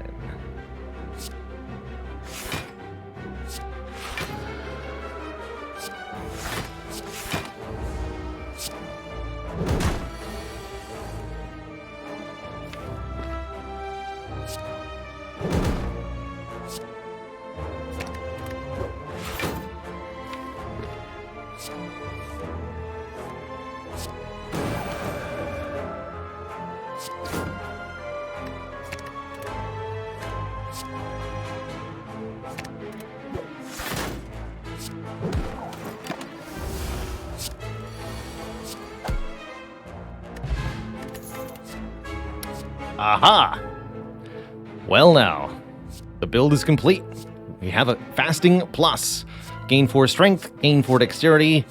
Aha! Well now, the build is complete. We have a fasting plus. Gain 4 strength, gain 4 dexterity.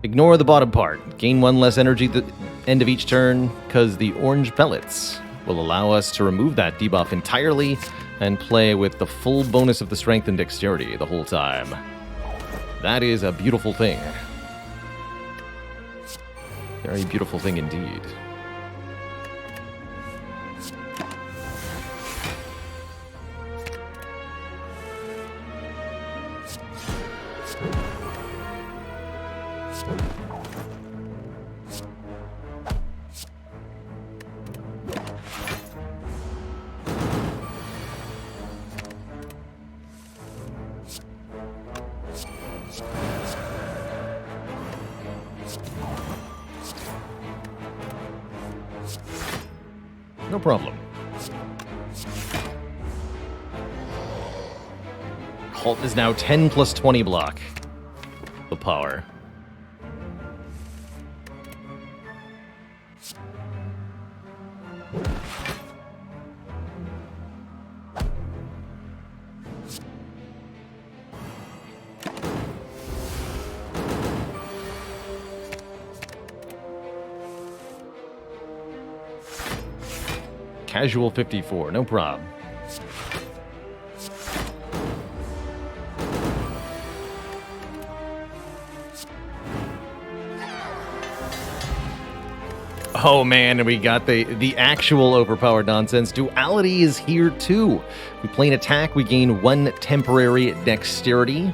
Ignore the bottom part. Gain 1 less energy at the end of each turn, because the orange pellets will allow us to remove that debuff entirely and play with the full bonus of the strength and dexterity the whole time. That is a beautiful thing. Very beautiful thing indeed. No problem. Halt is now 10 plus 20 block. The power. Casual 54, no prob. Oh man, we got the actual overpowered nonsense. Duality is here too. We play an attack, we gain 1 temporary dexterity,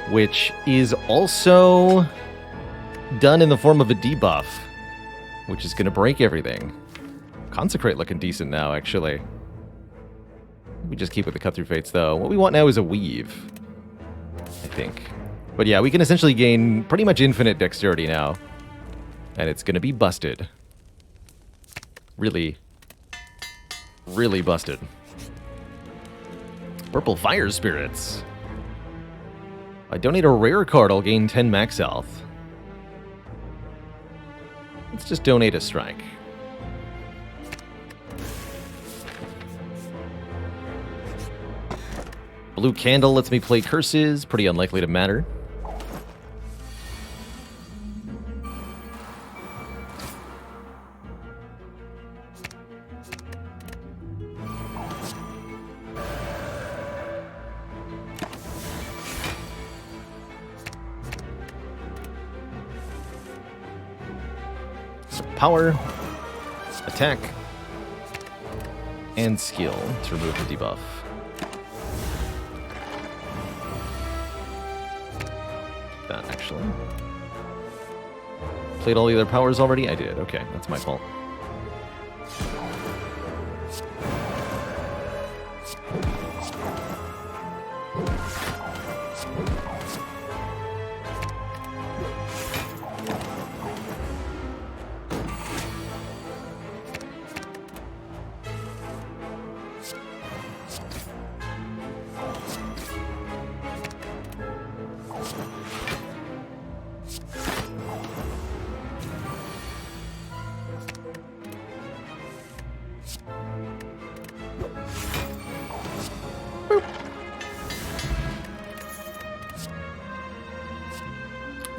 which is also done in the form of a debuff, which is going to break everything. Consecrate looking decent now, actually. We just keep with the cut-through fates, though. What we want now is a weave, I think. But yeah, we can essentially gain pretty much infinite dexterity now. And it's going to be busted. Really, really busted. Purple Fire Spirits. If I donate a rare card, I'll gain 10 max health. Let's just donate a strike. Blue Candle lets me play curses, pretty unlikely to matter. So power, attack, and skill to remove the debuff. That actually. Played all the other powers already? I did. Okay, that's my fault.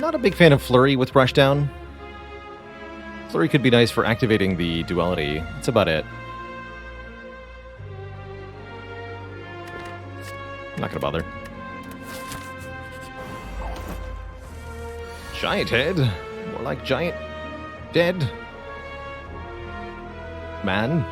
Not a big fan of Flurry with Rushdown. Flurry could be nice for activating the duality. That's about it. I'm not gonna bother. Giant Head? More like Giant Dead. Man.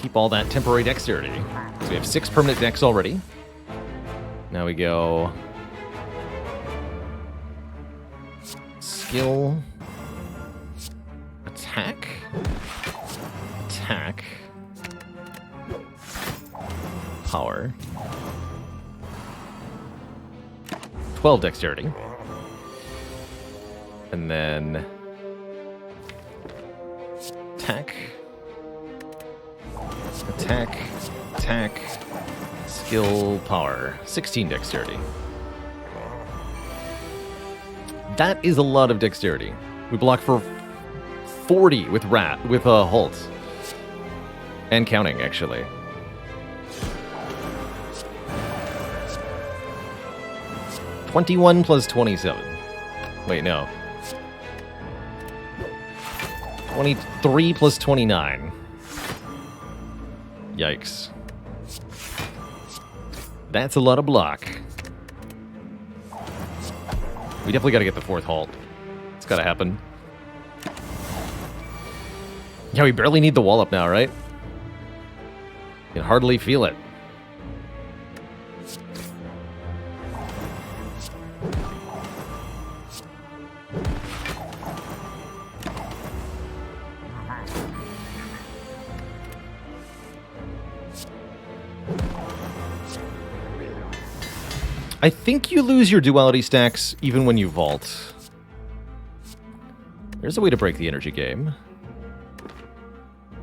keep all that temporary dexterity. So we have 6 permanent dex already. Now we go... Skill... Attack... Attack... Power... 12 dexterity. And then... Attack... Attack... Attack... Skill... Power... 16 dexterity. That is a lot of dexterity. We block for 40 with halt. And counting, actually. (21 plus 27). Wait, no. 23 plus 29. Yikes. That's a lot of block. We definitely gotta get the 4th halt. It's gotta happen. Yeah, we barely need the wall up now, right? You can hardly feel it. I think you lose your duality stacks even when you vault. There's a way to break the energy game.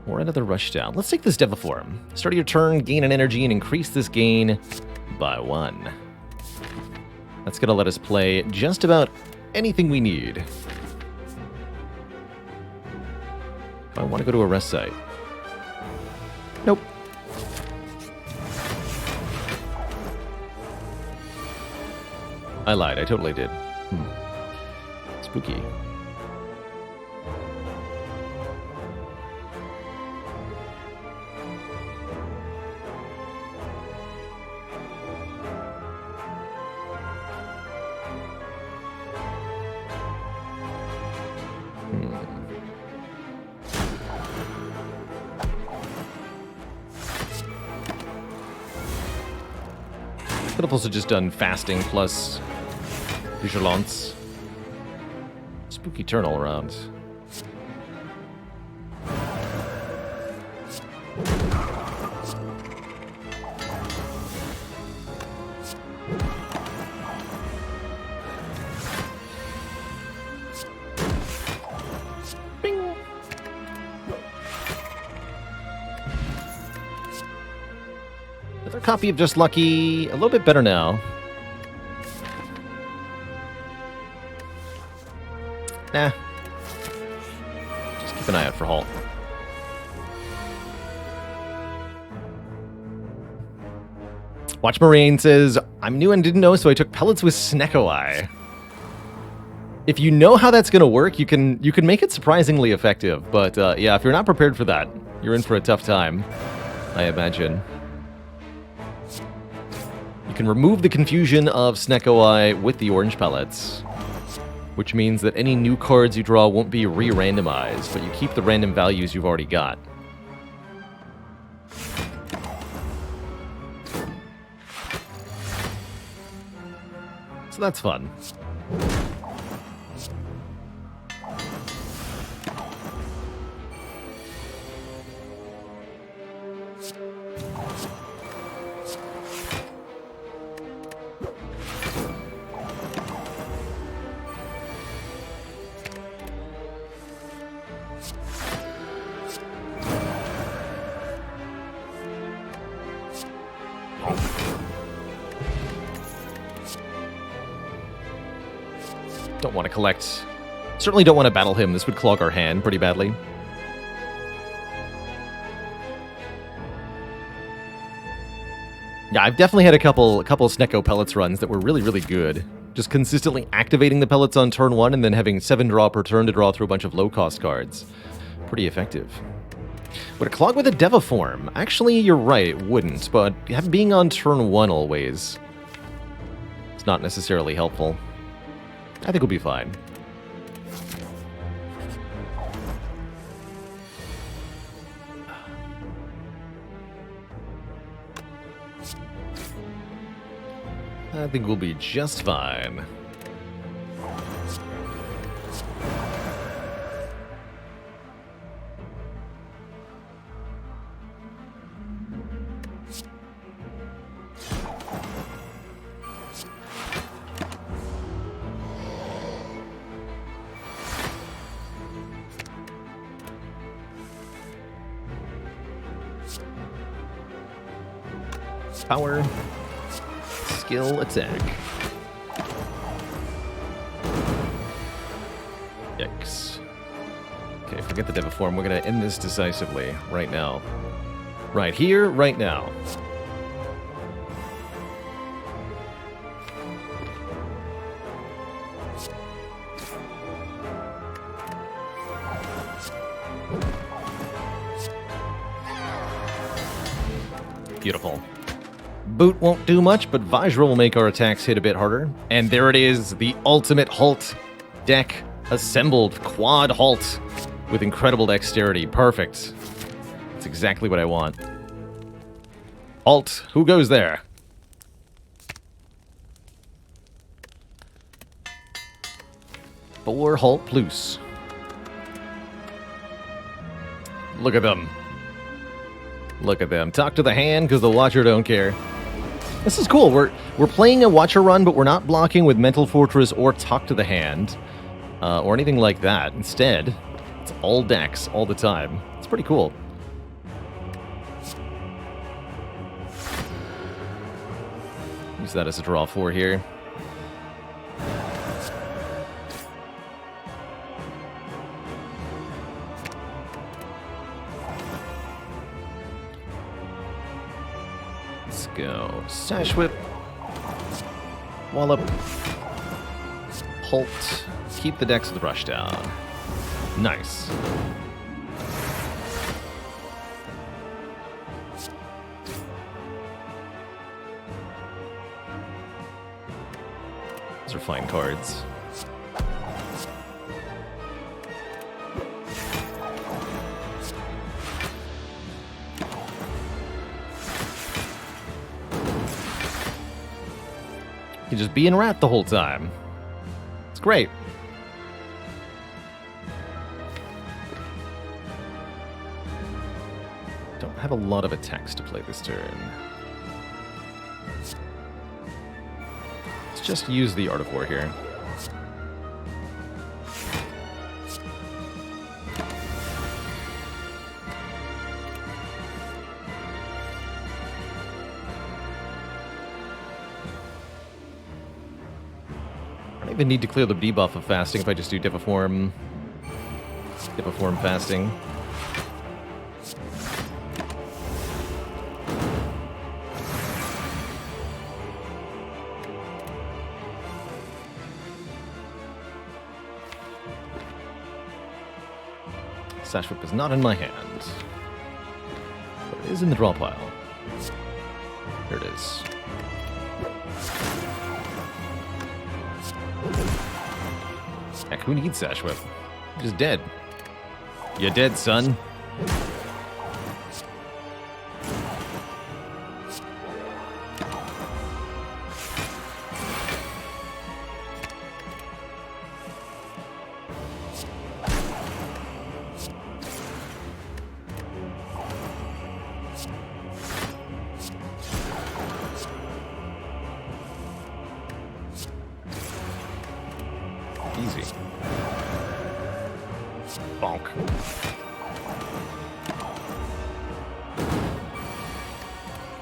Or another rushdown. Let's take this Deviform. Start of your turn, gain an energy, and increase this gain by 1. That's going to let us play just about anything we need. I want to go to a rest site. Nope. I lied, I totally did. Spooky. Could have also just done fasting plus vigilance. Spooky turn all around. Bing. Another copy of Just Lucky, a little bit better now. Nah. Just keep an eye out for halt. Watch Moraine says, I'm new and didn't know, so I took pellets with Snecko Eye. If you know how that's gonna work, you can make it surprisingly effective. But yeah, if you're not prepared for that, you're in for a tough time, I imagine. You can remove the confusion of Snecko Eye with the orange pellets, which means that any new cards you draw won't be re-randomized, but you keep the random values you've already got. So that's fun. Don't want to collect. Certainly don't want to battle him. This would clog our hand pretty badly. Yeah, I've definitely had a couple Snecko pellets runs that were really, really good. Just consistently activating the pellets on turn 1 and then having 7 draw per turn to draw through a bunch of low-cost cards. Pretty effective. Would it clog with a Deviform? Actually, you're right, it wouldn't, but being on turn 1 always is not necessarily helpful. I think we'll be fine. I think we'll be just fine. Power, skill, attack. Yikes. Okay, forget the Deviform. We're going to end this decisively right now. Right here, right now. Beautiful. Boot won't do much, but Vajra will make our attacks hit a bit harder. And there it is, the ultimate Halt deck assembled. Quad Halt with incredible dexterity. Perfect. That's exactly what I want. Halt, who goes there? Four Halt plus. Look at them. Look at them. Talk to the hand, because the Watcher don't care. This is cool. We're playing a Watcher run, but we're not blocking with Mental Fortress or Talk to the Hand, or anything like that. Instead, it's all decks all the time. It's pretty cool. Use that as a draw 4 here. Go. Sash Whip. Wallop. Halt. Keep the decks with Rush Down. Nice. Those are fine cards. You can just be in Rat the whole time. It's great. Don't have a lot of attacks to play this turn. Let's just use the Art of War here. I don't even need to clear the debuff of fasting if I just do Deviform fasting. Sash Whip is not in my hand, but it is in the draw pile. Here it is. Heck, who needs Sash Whip? You're just dead. You're dead, son. Easy. Bonk.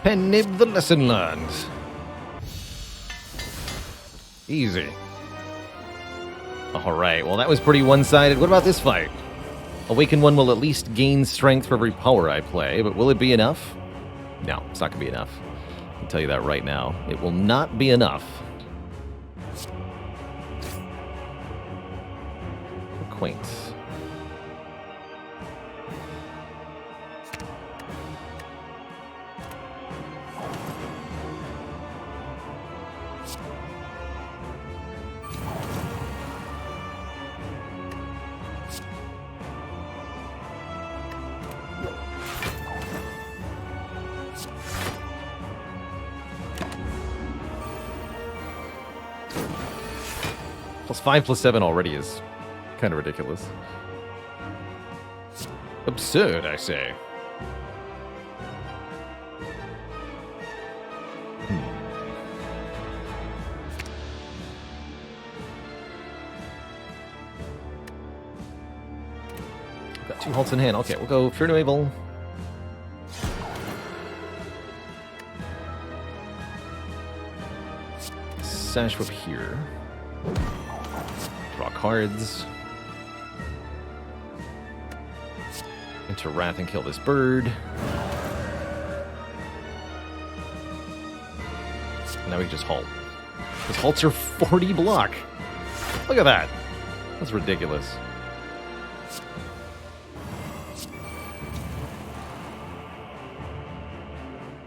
Penib the lesson learned. Easy. Alright, well that was pretty one-sided. What about this fight? Awakened one will at least gain strength for every power I play, but will it be enough? No, it's not going to be enough. I can tell you that right now. It will not be enough. Quaint. +5, +7 already is kind of ridiculous. Absurd, I say. Got 2 halts in hand. Okay, we'll go Fear No Evil. Sash Whip here. Draw cards. Enter Wrath and kill this bird. Now we can just halt. Because halts are 40 block. Look at that. That's ridiculous.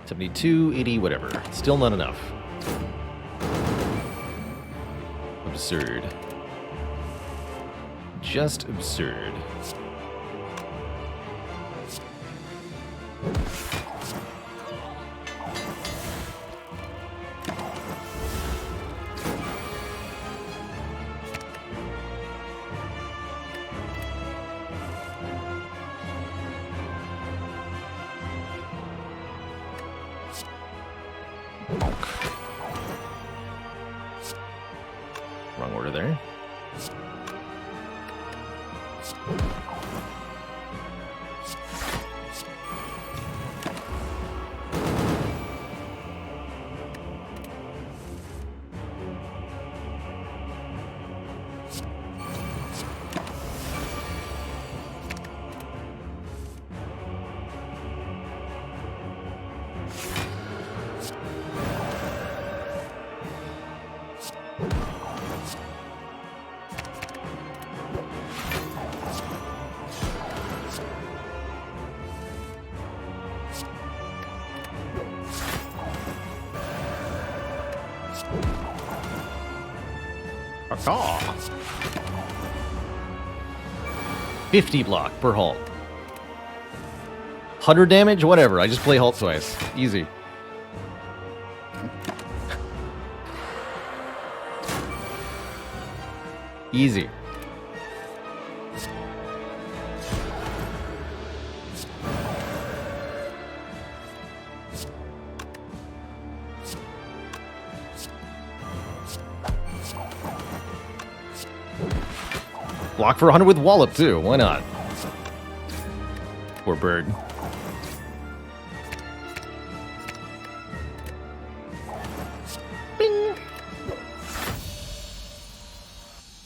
$72, $80, whatever. Still not enough. Absurd. Just absurd. Wrong order there. Ah. 50 block per halt. 100 damage? Whatever. I just play halt twice. Easy. Easy. Block for 100 with Wallop, too. Why not? Poor bird. Bing!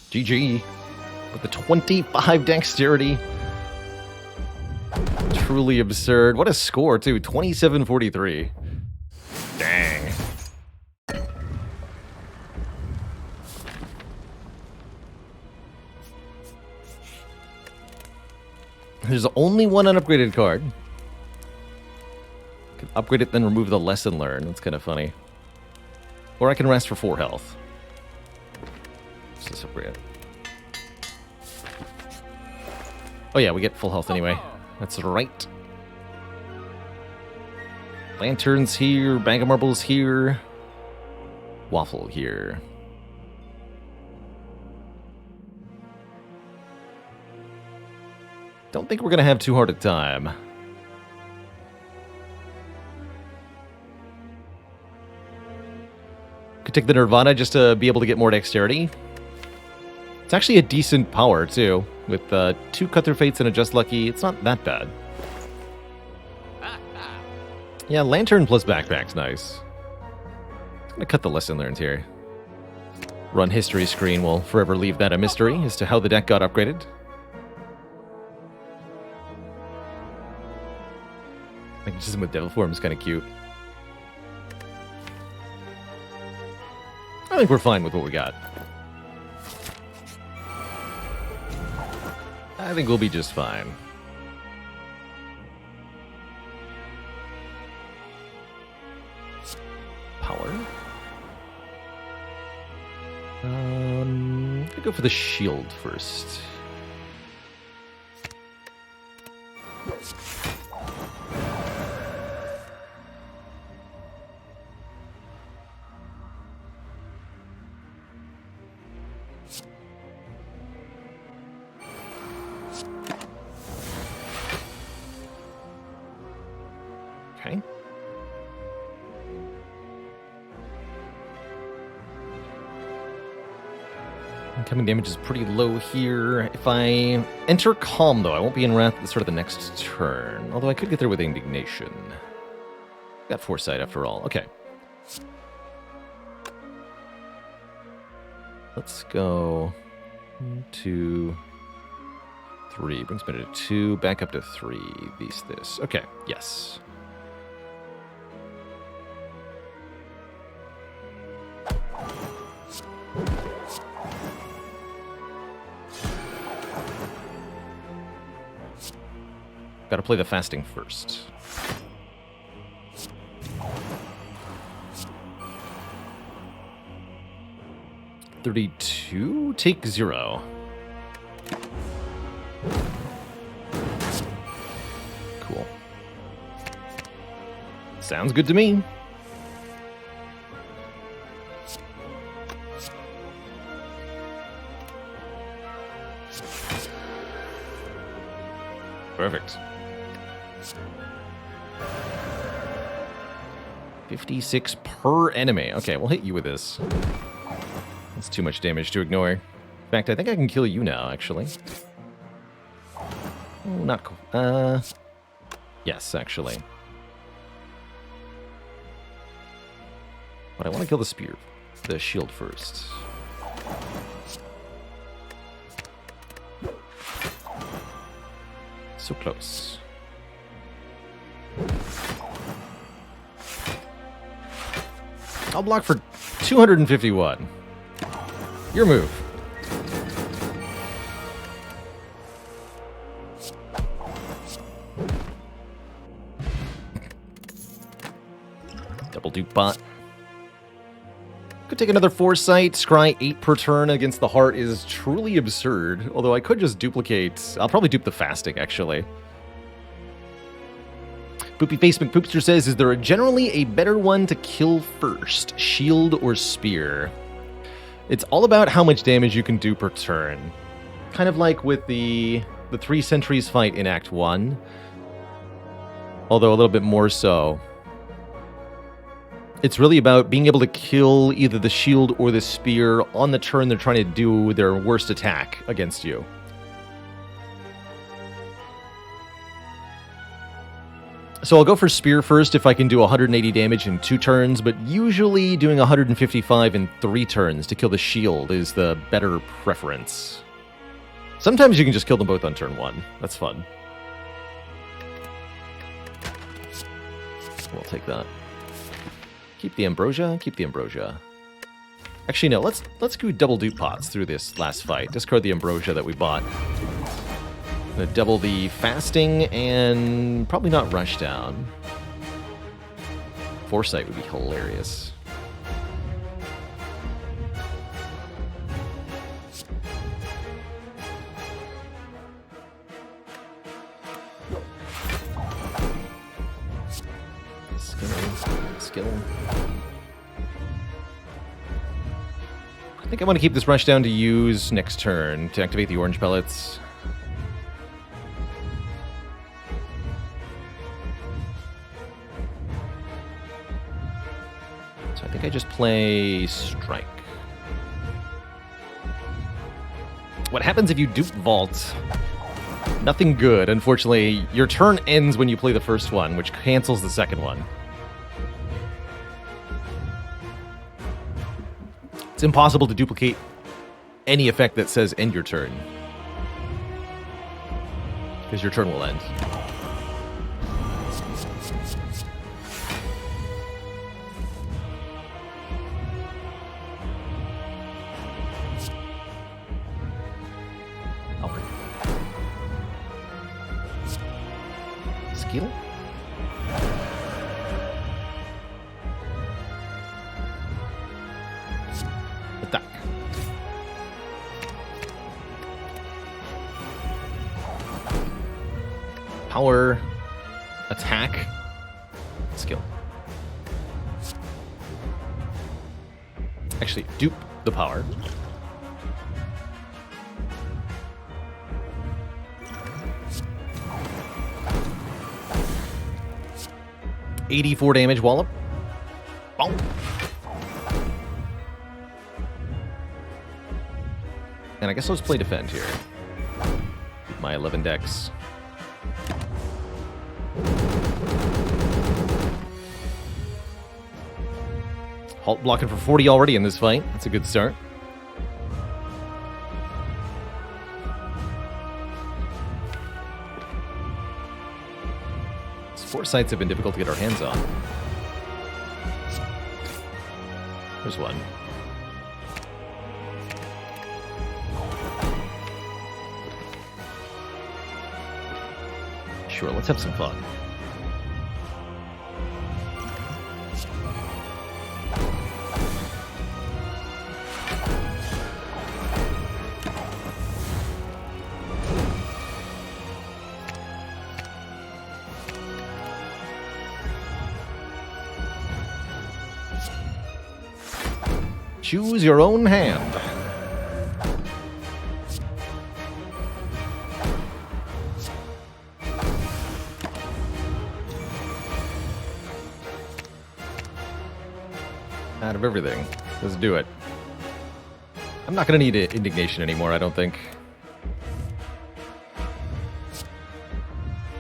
GG. With the 25 dexterity. Truly absurd. What a score, too. 27-43. Dang. There's only one unupgraded card. Can upgrade it, then remove the lesson learned. That's kind of funny. Or I can rest for 4 health. Let's just upgrade it. Oh yeah, we get full health anyway. That's right. Lanterns here, Bag of Marbles here. Waffle here. Don't think we're going to have too hard a time. Could take the Nirvana just to be able to get more dexterity. It's actually a decent power, too. With 2 Cut Through Fates and a Just Lucky, it's not that bad. Yeah, Lantern plus Backpack's nice. I'm going to cut the lesson learned here. Run history screen will forever leave that a mystery as to how the deck got upgraded. Magnetism with Devil Form is kind of cute. I think we're fine with what we got. I think we'll be just fine. Power. I'll go for the shield first. Okay. Incoming damage is pretty low here. If I enter Calm, though, I won't be in Wrath at the start of the next turn. Although I could get there with Indignation. Got Foresight after all. Okay. Let's go 2, 3. Brings me to 2. Back up to 3. This. Okay. Yes. Gotta play the fasting first. $32? Take 0. Cool. Sounds good to me. Perfect. 56 per enemy. Okay, we'll hit you with this. That's too much damage to ignore. In fact, I think I can kill you now, actually. Oh, not cool. Yes, actually. But I want to kill the shield first. So close. I'll block for 251. Your move. Double dupe bot. Could take another Foresight. Scry 8 per turn against the heart is truly absurd. Although I could just duplicate. I'll probably dupe the fasting, actually. Poopy Face McPoopster says, is there generally a better one to kill first? Shield or spear? It's all about how much damage you can do per turn. Kind of like with the 3 Sentries fight in Act 1. Although a little bit more so. It's really about being able to kill either the shield or the spear on the turn they're trying to do their worst attack against you. So I'll go for spear first if I can do 180 damage in 2 turns, but usually doing 155 in 3 turns to kill the shield is the better preference. Sometimes you can just kill them both on turn 1. That's fun. We'll take that. Keep the ambrosia. Keep the ambrosia. Actually, no. Let's go double dupe pots through this last fight. Discard the ambrosia that we bought. Gonna double the fasting and probably not rush down. Foresight would be hilarious. Skill. I think I want to keep this rush down to use next turn to activate the orange pellets. So I think I just play Strike. What happens if you dupe Vault? Nothing good. Unfortunately, your turn ends when you play the first one, which cancels the second one. It's impossible to duplicate any effect that says end your turn. Because your turn will end. Skill? Attack. Power. Attack. Skill. Actually, dupe the power. 84 damage wallop. Bonk. And I guess I'll just play defend here. My 11 decks. Halt blocking for 40 already in this fight. That's a good start. Foresights have been difficult to get our hands on. There's one. Sure, let's have some fun. Choose your own hand. Out of everything. Let's do it. I'm not going to need indignation anymore, I don't think.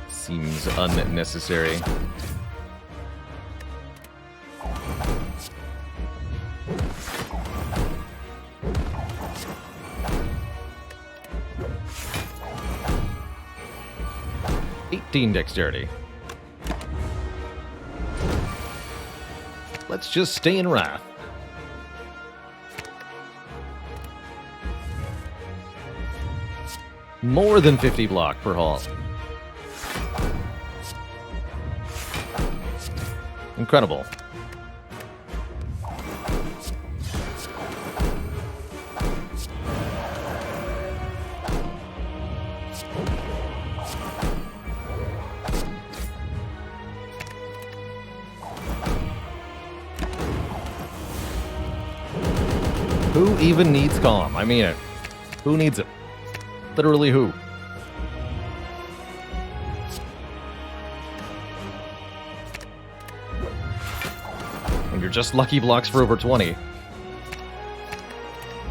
Seems unnecessary. Dexterity. Let's just stay in Wrath. More than 50 block per halt. Incredible. Who even needs calm? I mean it. Who needs it? Literally who? And you're just lucky blocks for over 20.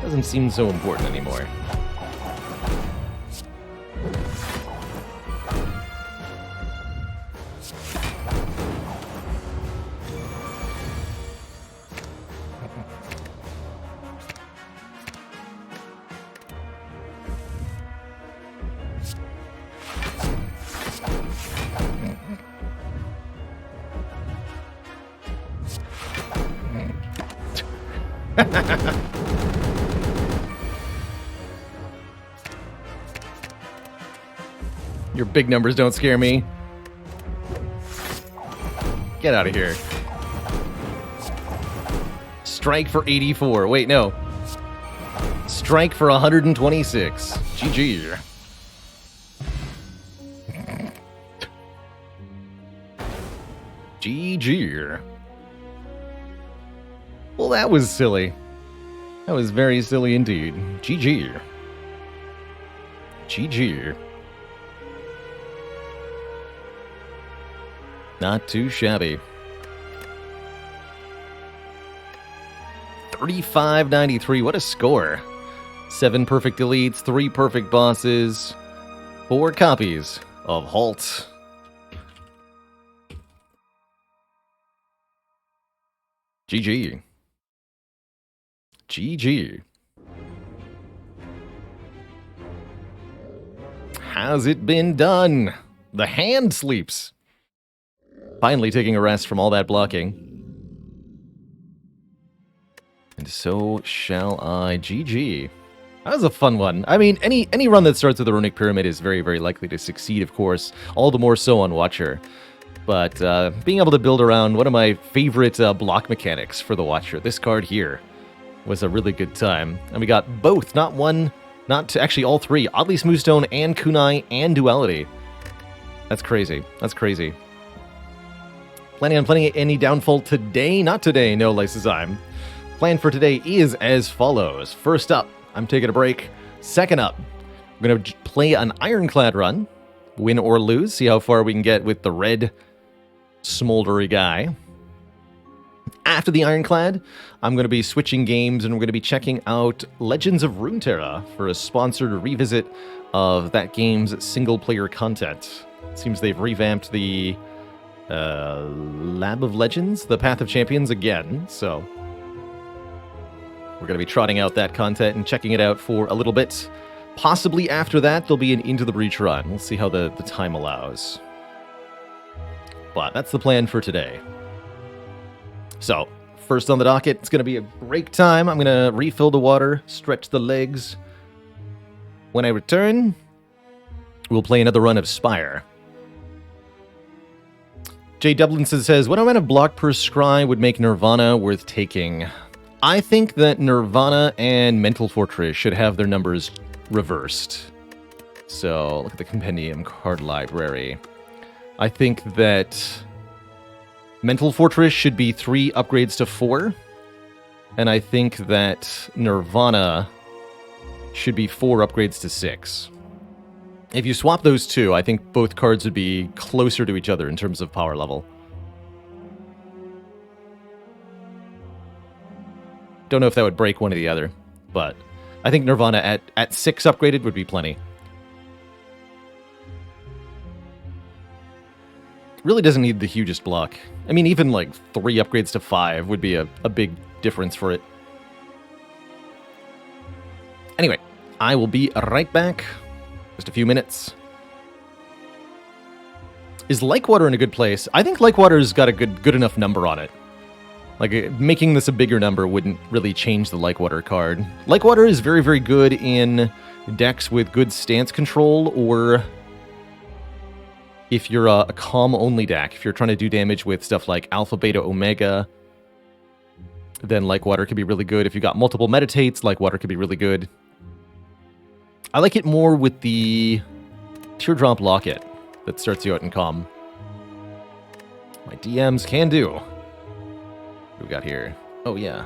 Doesn't seem so important anymore. Your big numbers don't scare me. Get out of here. Strike for 84. Wait, no. Strike for 126. GG. GG. Well, that was silly. That was very silly indeed. GG. GG. Not too shabby. 3593. What a score. 7 perfect elites, 3 perfect bosses, 4 copies of Halt. GG. GG. Has it been done? The hand sleeps. Finally taking a rest from all that blocking. And so shall I. GG. That was a fun one. I mean, any run that starts with the Runic Pyramid is very, very likely to succeed, of course. All the more so on Watcher. But being able to build around one of my favorite block mechanics for the Watcher, this card here, was a really good time. And we got both, not one, not two, actually all 3. Oddly Smooth Stone and Kunai and Duality. That's crazy. That's crazy. Planning on playing any Downfall today? Not today, no, Lysosime. Plan for today is as follows. First up, I'm taking a break. Second up, I'm going to play an Ironclad run. Win or lose. See how far we can get with the red smoldery guy. After the Ironclad, I'm going to be switching games and we're going to be checking out Legends of Runeterra for a sponsored revisit of that game's single-player content. It seems they've revamped the Lab of Legends, the Path of Champions again, so we're going to be trotting out that content and checking it out for a little bit. Possibly after that, there'll be an Into the Breach run. We'll see how the time allows. But that's the plan for today. So, first on the docket, it's going to be a break time. I'm going to refill the water, stretch the legs. When I return, we'll play another run of Spire. Jay Dublinson says, what amount of block per scry would make Nirvana worth taking? I think that Nirvana and Mental Fortress should have their numbers reversed. So, look at the Compendium card library. I think that Mental Fortress should be 3 upgrades to 4. And I think that Nirvana should be 4 upgrades to 6. If you swap those two, I think both cards would be closer to each other in terms of power level. Don't know if that would break one or the other, but I think Nirvana at 6 upgraded would be plenty. Really doesn't need the hugest block. I mean, even like 3 upgrades to 5 would be a big difference for it. Anyway, I will be right back. Just a few minutes. Is Lakewater in a good place? I think Lakewater's got a good enough number on it. Like, making this a bigger number wouldn't really change the Lakewater card. Lakewater is very, very good in decks with good stance control, or if you're a calm-only deck, if you're trying to do damage with stuff like Alpha, Beta, Omega, then Lakewater could be really good. If you got multiple meditates, Lakewater could be really good. I like it more with the Teardrop Locket that starts you out in calm. My DMs can do. What do we got here? Oh, yeah.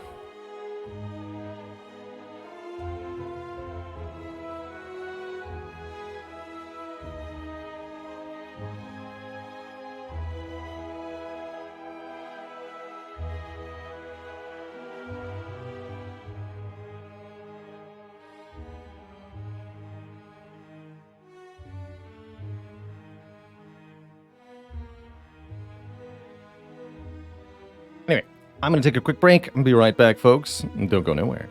Anyway, I'm going to take a quick break and be right back, folks. Don't go nowhere.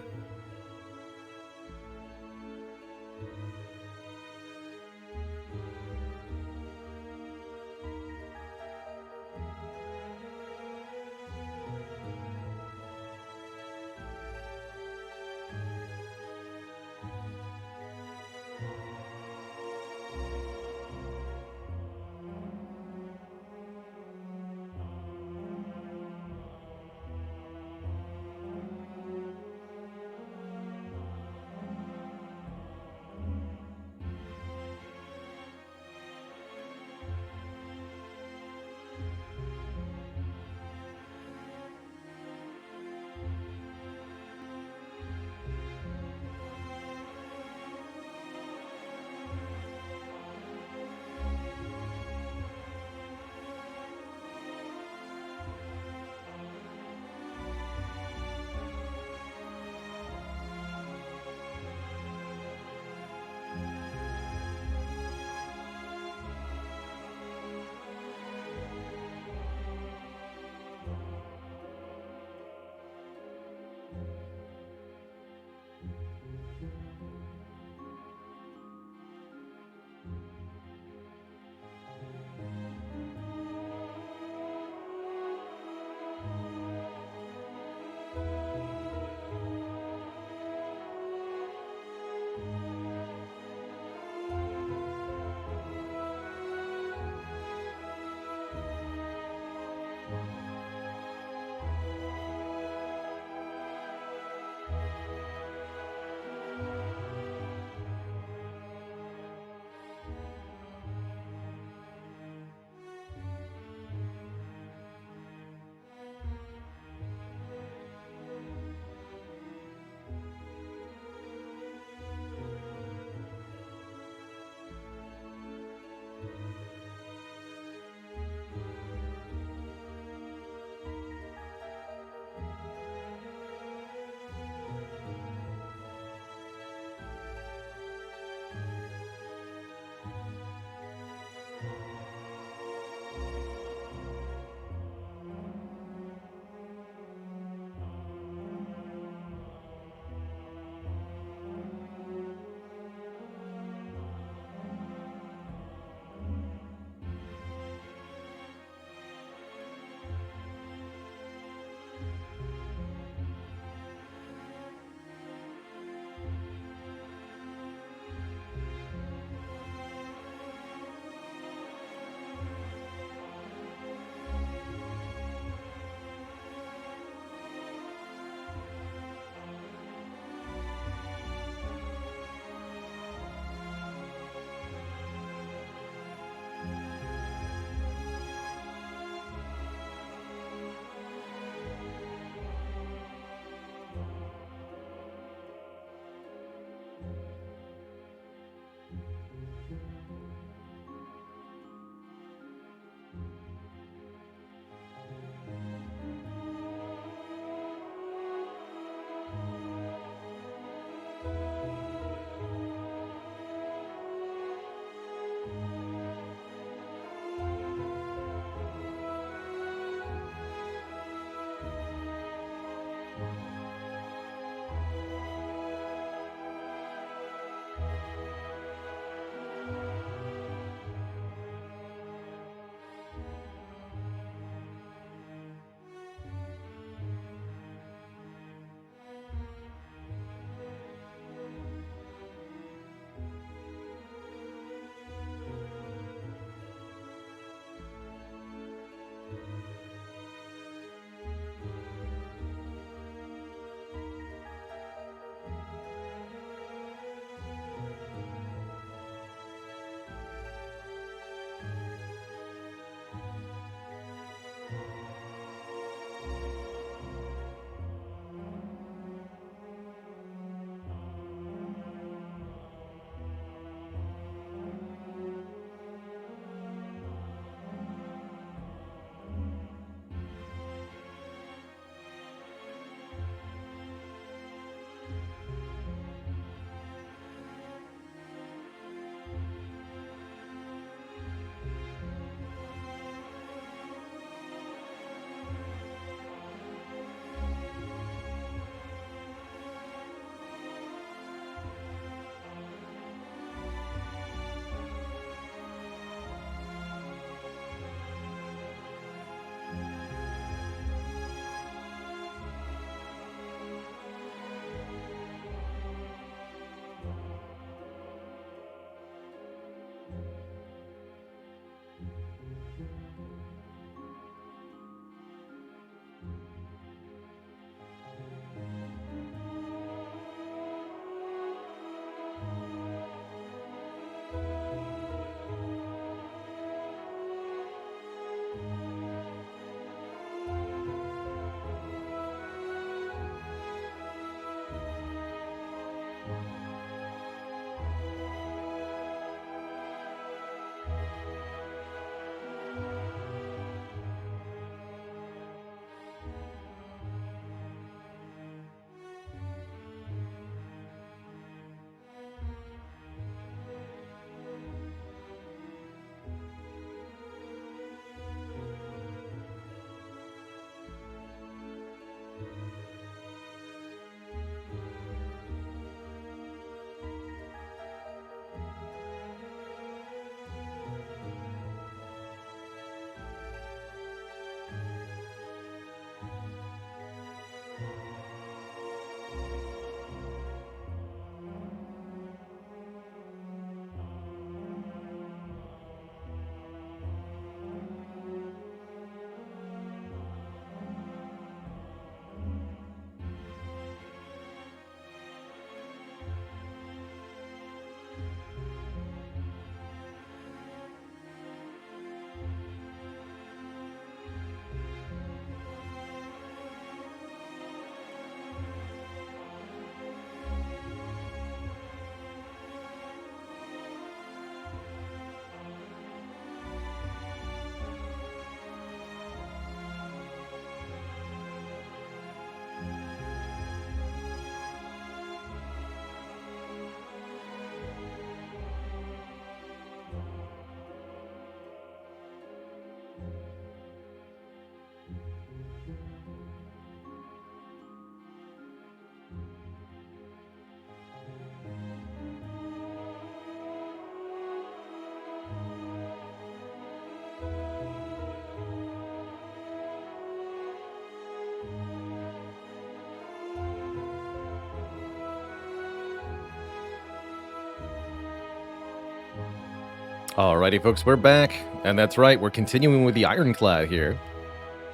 Alrighty, folks, we're back. And that's right, we're continuing with the Ironclad here.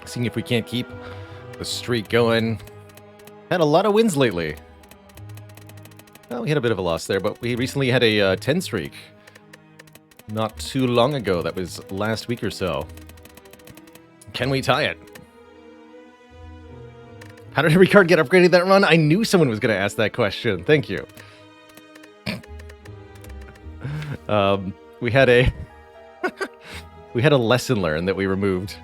Seeing if we can't keep the streak going. Had a lot of wins lately. Well, we had a bit of a loss there, but we recently had a 10 streak. Not too long ago, that was last week or so. Can we tie it? How did every card get upgraded that run? I knew someone was going to ask that question. Thank you. We had a we had a lesson learned that we removed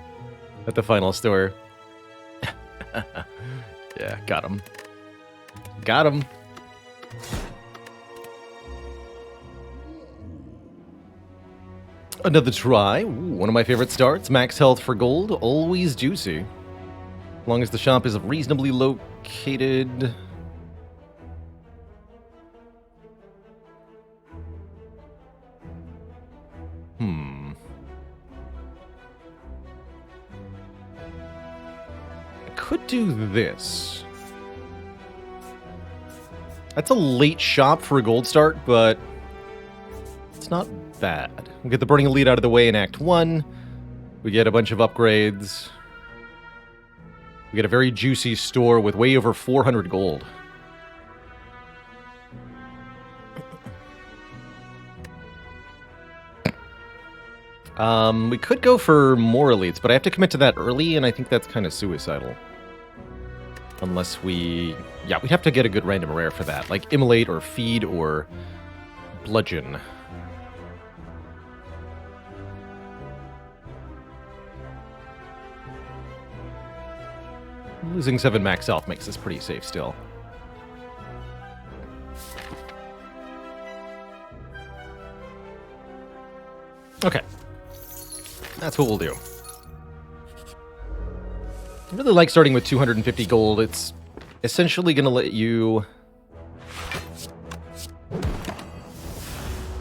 at the final store. Yeah, got him. Got him. Another try. Ooh, one of my favorite starts. Max health for gold. Always juicy. As long as the shop is reasonably located. I could do this. That's a late shop for a gold start, but it's not bad. We get the Burning Elite out of the way in Act 1. We get a bunch of upgrades. We get a very juicy store with way over 400 gold. We could go for more elites, but I have to commit to that early, and I think that's kind of suicidal. Unless we... Yeah, we'd have to get a good random rare for that, like Immolate or Feed or Bludgeon. Losing 7 max health makes this pretty safe still. Okay. That's what we'll do. I really like starting with 250 gold. It's essentially going to let you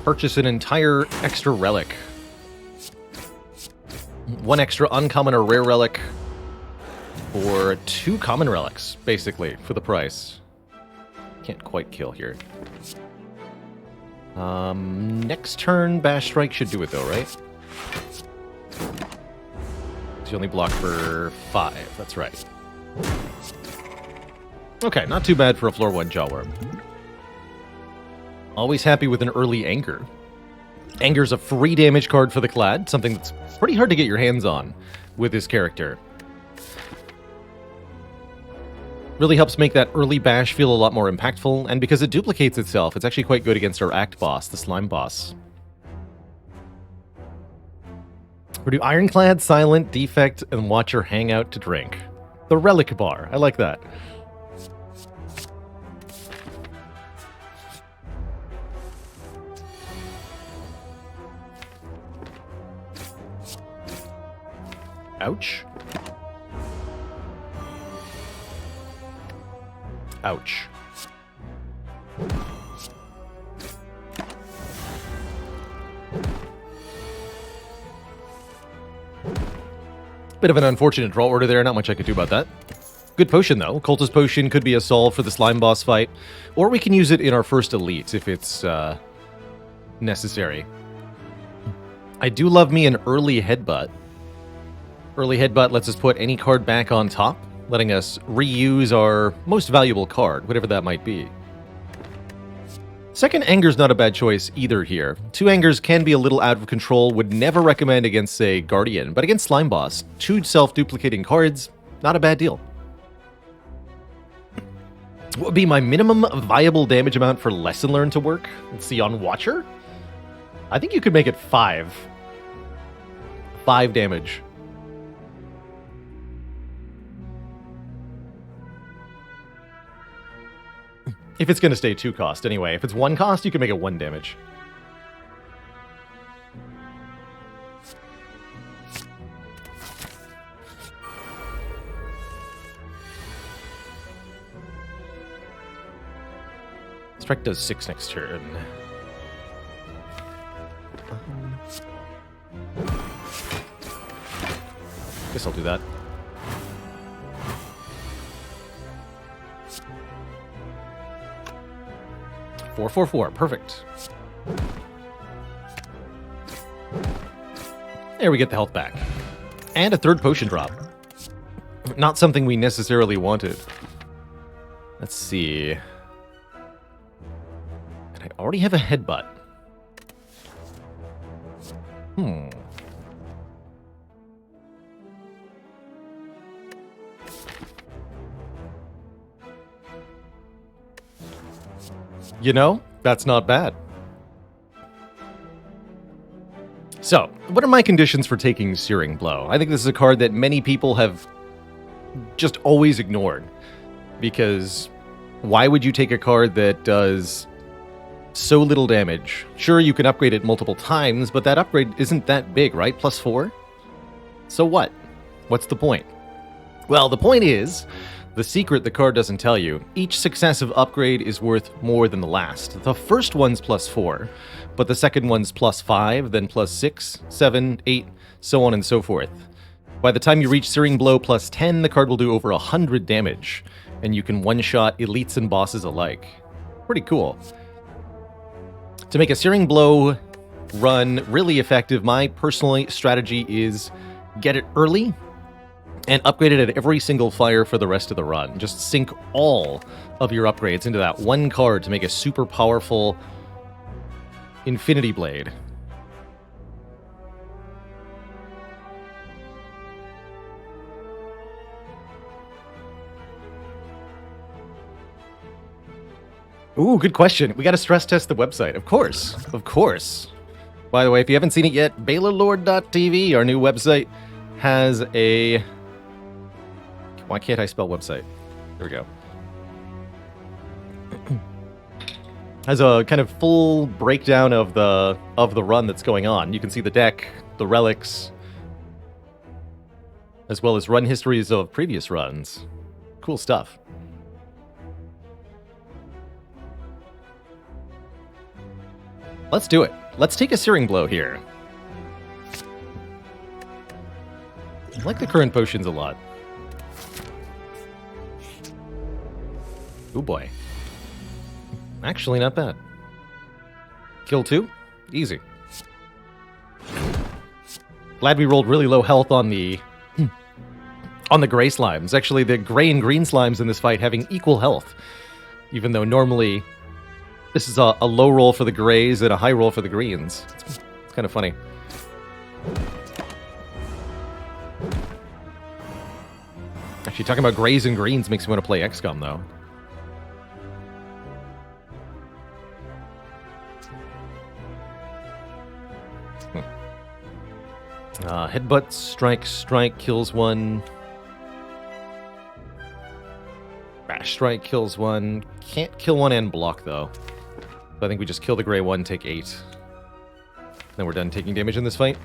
purchase an entire extra relic. One extra uncommon or rare relic, or 2 common relics, basically, for the price. Can't quite kill here. Next turn, Bash Strike should do it though, right? You only block for 5, that's right. Okay, not too bad for a floor 1 Jawworm. Always happy with an early Anger. Anger's a free damage card for the Clad, something that's pretty hard to get your hands on with this character. Really helps make that early bash feel a lot more impactful, and because it duplicates itself, it's actually quite good against our Act boss, the Slime boss. We'll do Ironclad, Silent, Defect, and Watcher hang out to drink. The Relic Bar. I like that. Ouch. Ouch. Bit of an unfortunate draw order there, not much I could do about that. Good potion though. Cultist Potion could be a solve for the slime boss fight, or we can use it in our first elite if it's necessary. I do love me an early Headbutt. Early Headbutt lets us put any card back on top, letting us reuse our most valuable card, whatever that might be. Second Anger's not a bad choice either here. 2 Angers can be a little out of control, would never recommend against, say, Guardian, but against Slime Boss, 2 self-duplicating cards, not a bad deal. What would be my minimum viable damage amount for Lesson Learned to work? Let's see, on Watcher? I think you could make it 5. 5 damage. If it's going to stay 2 cost, anyway. If it's 1 cost, you can make it 1 damage. Strike does 6 next turn. Guess I'll do that. 4/4/4, perfect. There we get the health back. And a third potion drop. Not something we necessarily wanted. Let's see. And I already have a headbutt. You know, that's not bad. So, what are my conditions for taking Searing Blow? I think this is a card that many people have just always ignored. Because why would you take a card that does so little damage? Sure, you can upgrade it multiple times, but that upgrade isn't that big, right? +4? So what? What's the point? Well, the point is, the secret the card doesn't tell you, each successive upgrade is worth more than the last. The first one's +4, but the second one's +5, then +6, 7, 8, so on and so forth. By the time you reach Searing Blow +10, the card will do over 100 damage, and you can one-shot elites and bosses alike. Pretty cool. To make a Searing Blow run really effective, my personal strategy is get it early, and upgrade it at every single fire for the rest of the run. Just sink all of your upgrades into that one card to make a super powerful Infinity Blade. Ooh, good question. We got to stress test the website. Of course. Of course. By the way, if you haven't seen it yet, BaylorLord.tv, our new website, has a... Why can't I spell website? There we go. Has a kind of full breakdown of the run that's going on. You can see the deck, the relics, as well as run histories of previous runs. Cool stuff. Let's do it. Let's take a Searing Blow here. I like the current potions a lot. Oh boy. Actually, not bad. Kill 2? Easy. Glad we rolled really low health on the gray slimes. Actually, the gray and green slimes in this fight having equal health. Even though normally this is a low roll for the grays and a high roll for the greens. It's kind of funny. Actually, talking about grays and greens makes me want to play XCOM, though. Headbutt, strike kills one. Bash strike kills one. Can't kill one and block, though. So I think we just kill the gray one, take 8. Then we're done taking damage in this fight.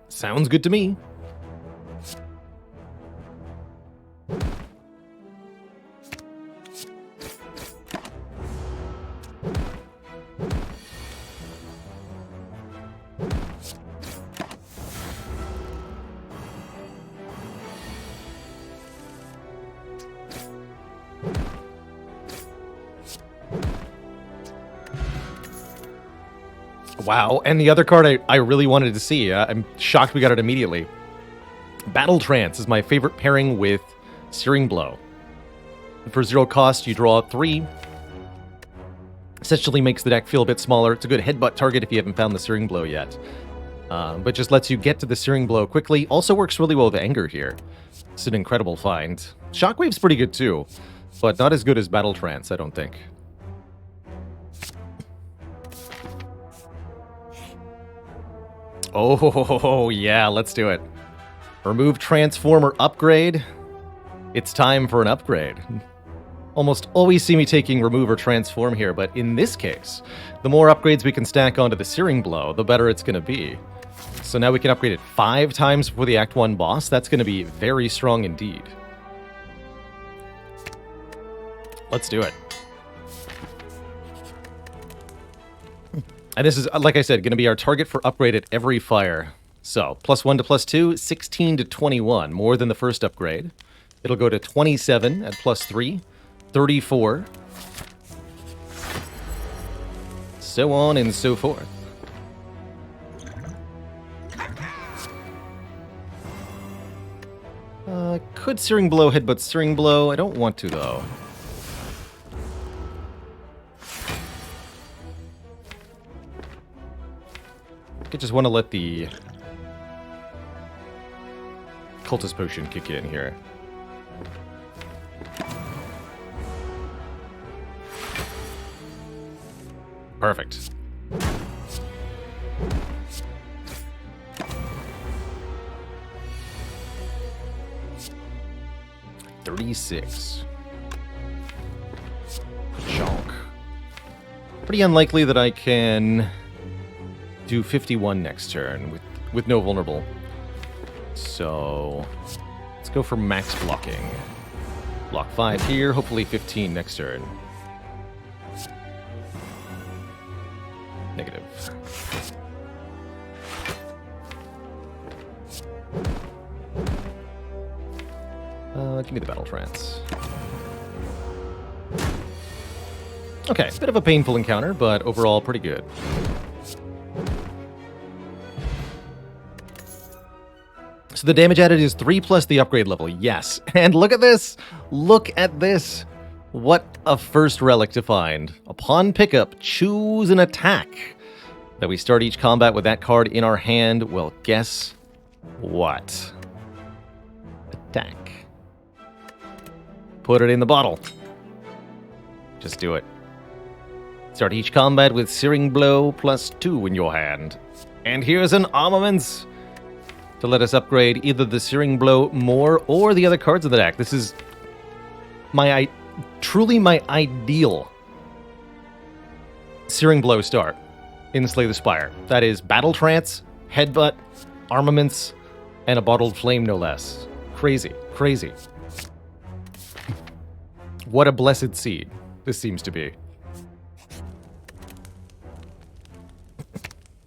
Sounds good to me. Wow, and the other card I really wanted to see. I'm shocked we got it immediately. Battle Trance is my favorite pairing with Searing Blow. For 0 cost, you draw 3. Essentially makes the deck feel a bit smaller. It's a good headbutt target if you haven't found the Searing Blow yet. But just lets you get to the Searing Blow quickly. Also works really well with Anger here. It's an incredible find. Shockwave's pretty good too, but not as good as Battle Trance, I don't think. Oh, yeah, let's do it. Remove Transformer upgrade. It's time for an upgrade. Almost always see me taking Remove or Transform here, but in this case, the more upgrades we can stack onto the Searing Blow, the better it's going to be. So now we can upgrade it 5 times before the Act 1 boss. That's going to be very strong indeed. Let's do it. And this is, like I said, going to be our target for upgrade at every fire. So, +1 to +2, 16 to 21, more than the first upgrade. It'll go to 27 at +3, 34, so on and so forth. Could Searing Blow headbutt Searing Blow? I don't want to, though. I just want to let the Cultist Potion kick in here. Perfect. $36. Chonk. Pretty unlikely that I can do 51 next turn with no vulnerable. So let's go for max blocking. Block 5 here, hopefully 15 next turn. Negative. Give me the Battle Trance. Okay, bit of a painful encounter, but overall pretty good. So the damage added is 3 plus the upgrade level, yes. And look at this! Look at this! What a first relic to find. Upon pickup, choose an attack. That we start each combat with that card in our hand. Well, guess what? Attack. Put it in the bottle. Just do it. Start each combat with Searing Blow plus 2 in your hand. And here's an Armaments to let us upgrade either the Searing Blow more or the other cards in the deck. This is truly my ideal Searing Blow start in Slay the Spire. That is Battle Trance, Headbutt, Armaments, and a Bottled Flame, no less. Crazy, crazy. What a blessed seed this seems to be.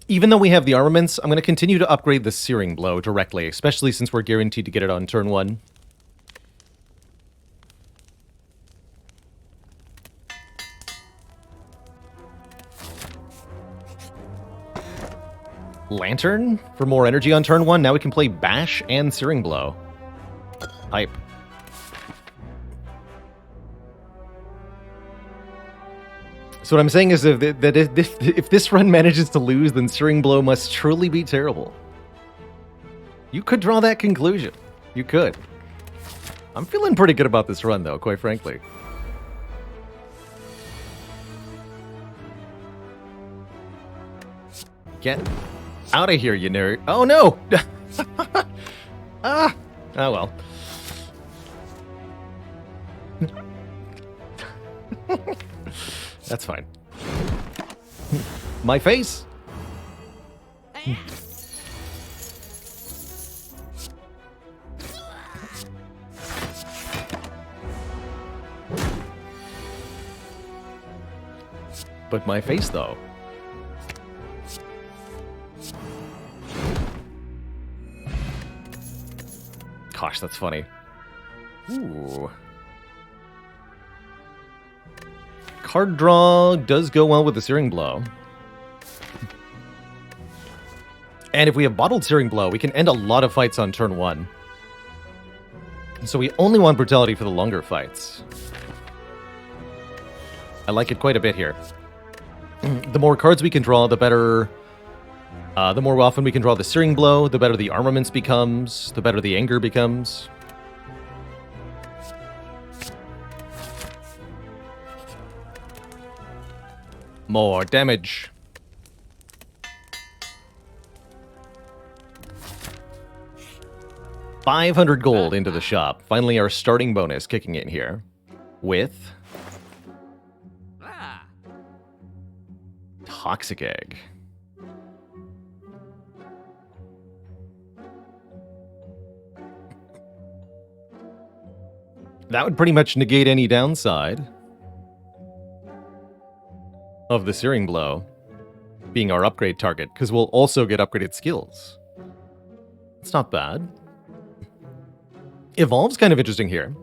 Even though we have the Armaments, I'm going to continue to upgrade the Searing Blow directly, especially since we're guaranteed to get it on turn 1. Lantern for more energy on turn 1. Now we can play Bash and Searing Blow. Hype. So what I'm saying is if this run manages to lose, then Searing Blow must truly be terrible. You could draw that conclusion. You could. I'm feeling pretty good about this run, though, quite frankly. Get out of here, you nerd. Oh, no! Ah! Oh, well. That's fine. My face? But my face, though. Gosh, that's funny. Ooh. Card draw does go well with the Searing Blow. And if we have Bottled Searing Blow, we can end a lot of fights on turn 1. So we only want Brutality for the longer fights. I like it quite a bit here. The more cards we can draw, the better... the more often we can draw the Searing Blow, the better the Armaments becomes, the better the Anger becomes. More damage. 500 gold into the shop. Finally, our starting bonus kicking in here. With... Toxic Egg. That would pretty much negate any downside of the Searing Blow being our upgrade target, because we'll also get upgraded skills. It's not bad. Evolve's kind of interesting here.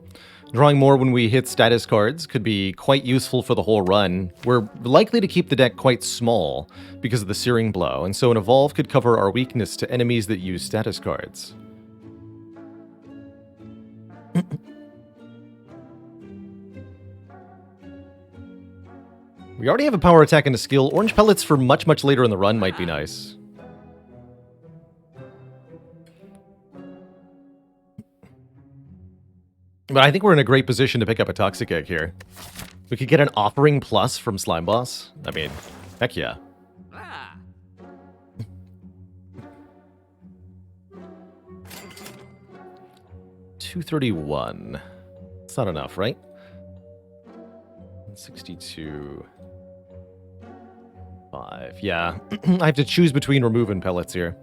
Drawing more when we hit status cards could be quite useful for the whole run. We're likely to keep the deck quite small because of the Searing Blow, and so an Evolve could cover our weakness to enemies that use status cards. We already have a power attack and a skill. Orange pellets for much, much later in the run might be nice. But I think we're in a great position to pick up a Toxic Egg here. We could get an Offering Plus from Slime Boss. I mean, heck yeah. 231. It's not enough, right? 62. 5. Yeah. I have to choose between remove and pellets here.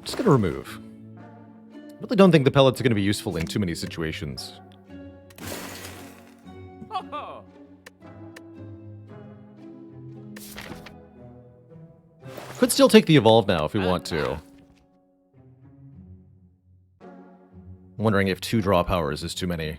Just gonna remove. I really don't think the pellets are gonna be useful in too many situations. Could still take the evolve now if we want to. I'm wondering if 2 draw powers is too many.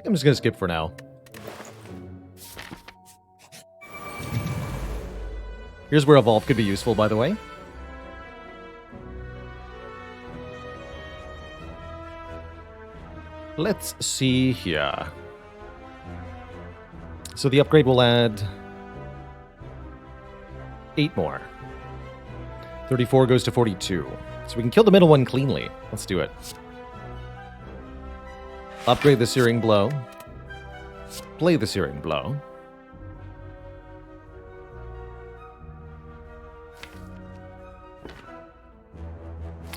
I'm just going to skip for now. Here's where Evolve could be useful, by the way. Let's see here. So the upgrade will add 8 more. 34 goes to 42. So we can kill the middle one cleanly. Let's do it. Upgrade the Searing Blow. Play the Searing Blow.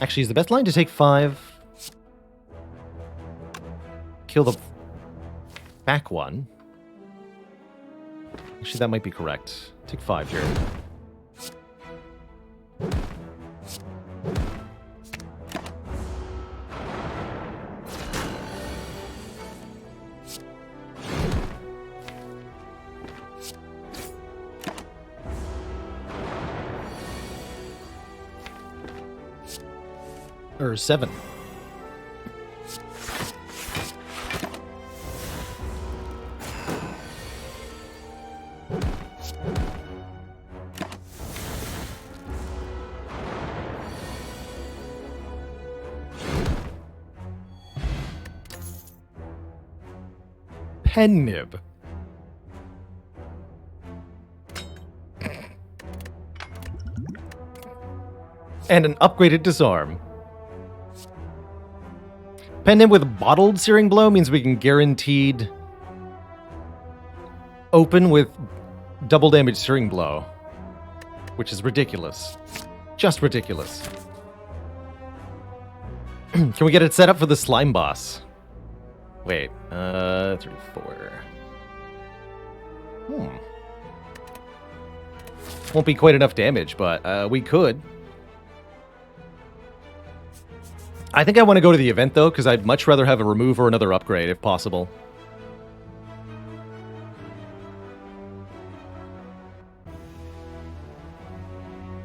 Actually, is the best line to take 5? Kill the back one. Actually, that might be correct. Take 5 here. Or 7. Pen nib. And an upgraded disarm. Pen nib with bottled Searing Blow means we can guaranteed open with double damage Searing Blow, which is ridiculous. Just ridiculous. Can we get it set up for the slime boss? Wait, 34. Won't be quite enough damage, but we could. I think I want to go to the event, though, because I'd much rather have a remove or another upgrade, if possible.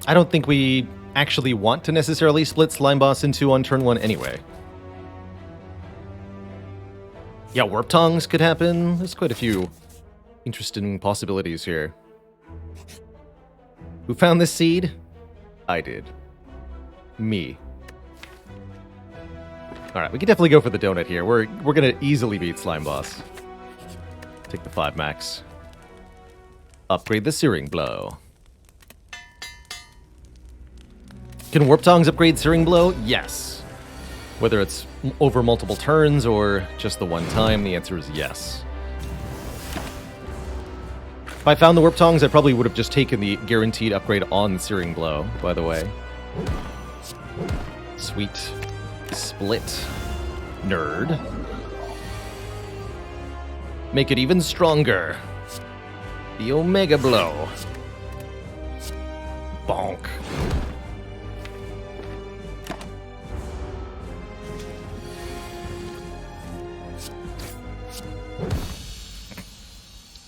I don't think we actually want to necessarily split Slime Boss in 2 on turn 1 anyway. Yeah, Warp Tongs could happen. There's quite a few interesting possibilities here. Who found this seed? I did. Me. Alright, we can definitely go for the donut here. We're gonna easily beat Slime Boss. Take the 5 max. Upgrade the Searing Blow. Can Warp Tongs upgrade Searing Blow? Yes. Whether it's over multiple turns or just the one time, the answer is yes. If I found the Warp Tongs, I probably would have just taken the guaranteed upgrade on Searing Blow, by the way. Sweet. Split. Nerd. Make it even stronger. The Omega Blow. Bonk.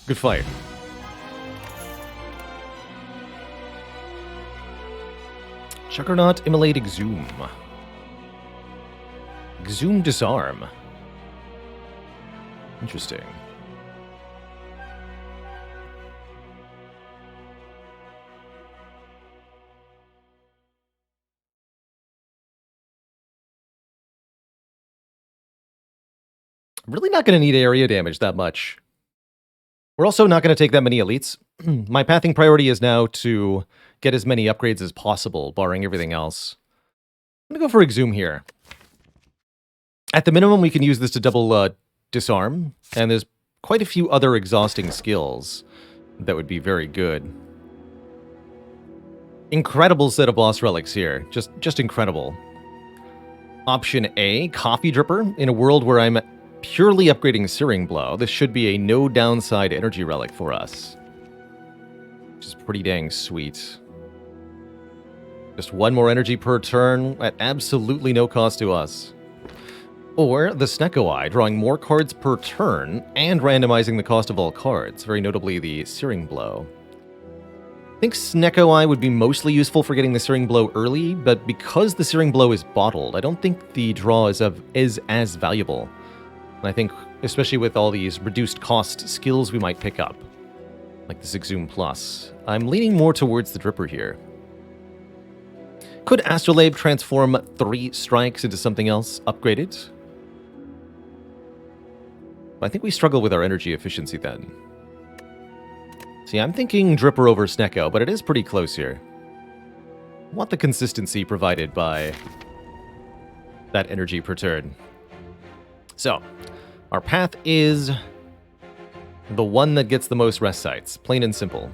Good fight. Juggernaut, Immolate, Exhume. Exhume, Disarm. Interesting. I'm really not going to need area damage that much. We're also not going to take that many elites. My pathing priority is now to get as many upgrades as possible, barring everything else. I'm going to go for Exhume here. At the minimum, we can use this to double disarm, and there's quite a few other exhausting skills that would be very good. Incredible set of boss relics here. Just incredible. Option A, Coffee Dripper. In a world where I'm purely upgrading Searing Blow, this should be a no downside energy relic for us. Which is pretty dang sweet. Just one more energy per turn at absolutely no cost to us. Or the Snecko Eye, drawing more cards per turn and randomizing the cost of all cards, very notably the Searing Blow. I think Snecko Eye would be mostly useful for getting the Searing Blow early, but because the Searing Blow is bottled, I don't think the draw is as valuable. And I think, especially with all these reduced cost skills we might pick up, like this Exhume Plus, I'm leaning more towards the Dripper here. Could Astrolabe transform 3 strikes into something else upgraded? I think we struggle with our energy efficiency then. See, I'm thinking Dripper over Snecko, but it is pretty close here. I want the consistency provided by that energy per turn. So, our path is the one that gets the most rest sites, plain and simple.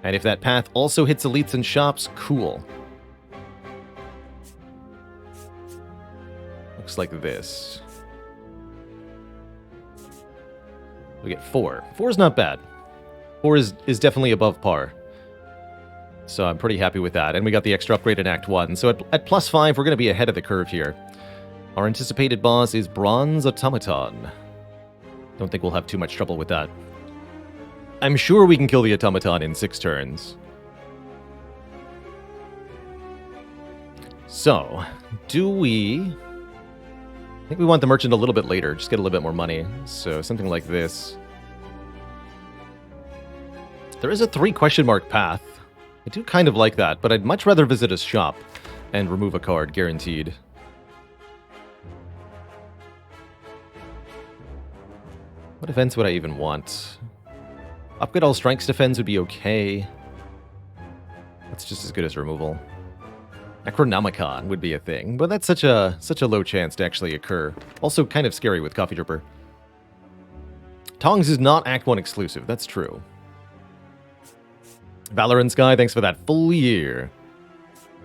And if that path also hits elites and shops, cool. Looks like this. We get 4. 4 is not bad. 4 is definitely above par. So I'm pretty happy with that. And we got the extra upgrade in Act 1. So at plus 5, we're going to be ahead of the curve here. Our anticipated boss is Bronze Automaton. Don't think we'll have too much trouble with that. I'm sure we can kill the Automaton in 6 turns. So, do we... I think we want the merchant a little bit later, just get a little bit more money. So something like this. There is a 3 question mark path. I do kind of like that, but I'd much rather visit a shop and remove a card, guaranteed. What events would I even want? Upgrade all strikes defense would be okay. That's just as good as removal. Necronomicon would be a thing, but that's such a low chance to actually occur. Also kind of scary with Coffee Dripper. Tongs is not Act 1 exclusive, that's true. Valorant Sky, thanks for that full year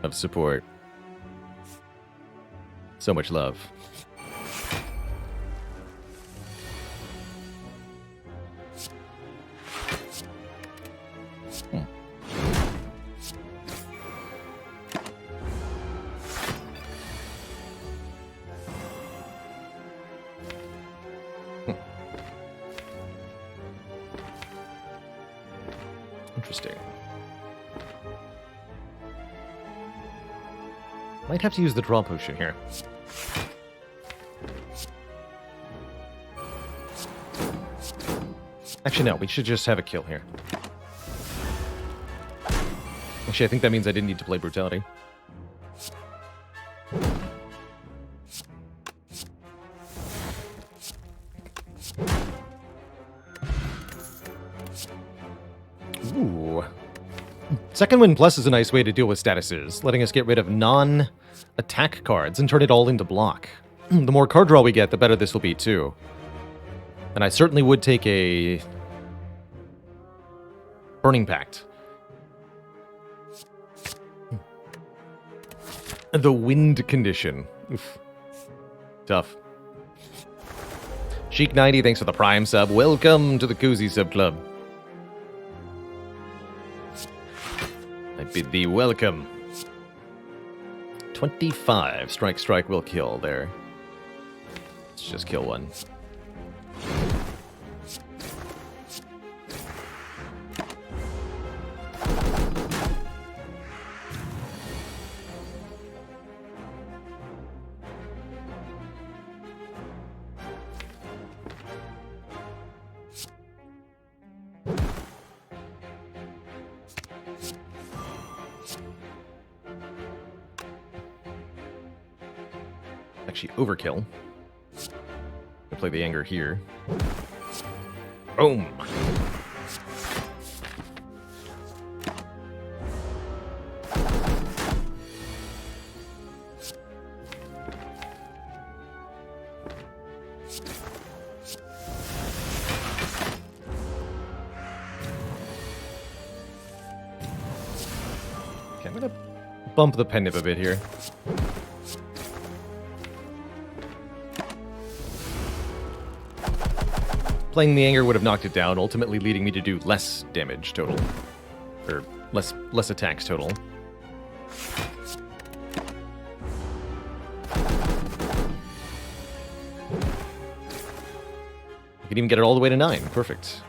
of support. So much love. Interesting. Might have to use the draw potion here. Actually, no, we should just have a kill here. Actually, I think that means I didn't need to play Brutality. Ooh. Second Wind Plus is a nice way to deal with statuses, letting us get rid of non-attack cards and turn it all into block. The more card draw we get, the better this will be too. And I certainly would take a Burning Pact. The Wind Condition. Oof. Tough. Chic90, thanks for the Prime sub. Welcome to the Cozy Sub Club. Bid thee welcome. 25. Strike, strike will kill there. Let's just kill one. Actually, overkill. I'll play the anger here. Boom! Okay, I'm gonna bump the pen nib a bit here. Playing the anger would have knocked it down, ultimately leading me to do less damage total. Or less attacks total. I can even get it all the way to 9. Perfect.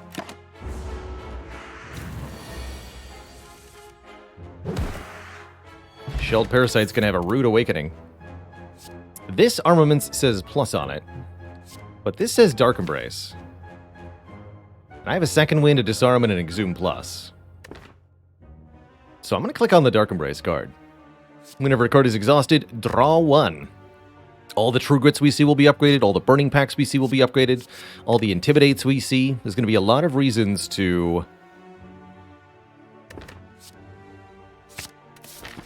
Shelled Parasite's gonna have a rude awakening. This Armaments says plus on it, but this says Dark Embrace. I have a Second Wind, a Disarm, and an Exhume Plus. So I'm going to click on the Dark Embrace card. Whenever a card is exhausted, draw 1. All the True Grits we see will be upgraded, all the Burning Packs we see will be upgraded, all the Intimidates we see. There's going to be a lot of reasons to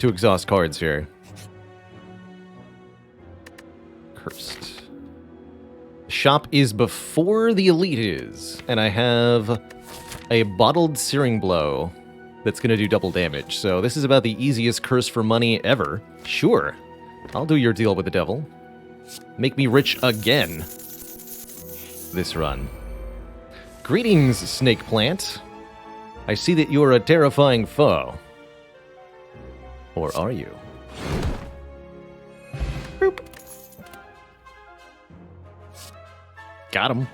exhaust cards here. Cursed. Shop is before the Elite is, and I have a Bottled Searing Blow that's going to do double damage. So this is about the easiest curse for money ever. Sure, I'll do your deal with the devil. Make me rich again this run. Greetings, Snake Plant. I see that you're a terrifying foe. Or are you? Boop. Got him.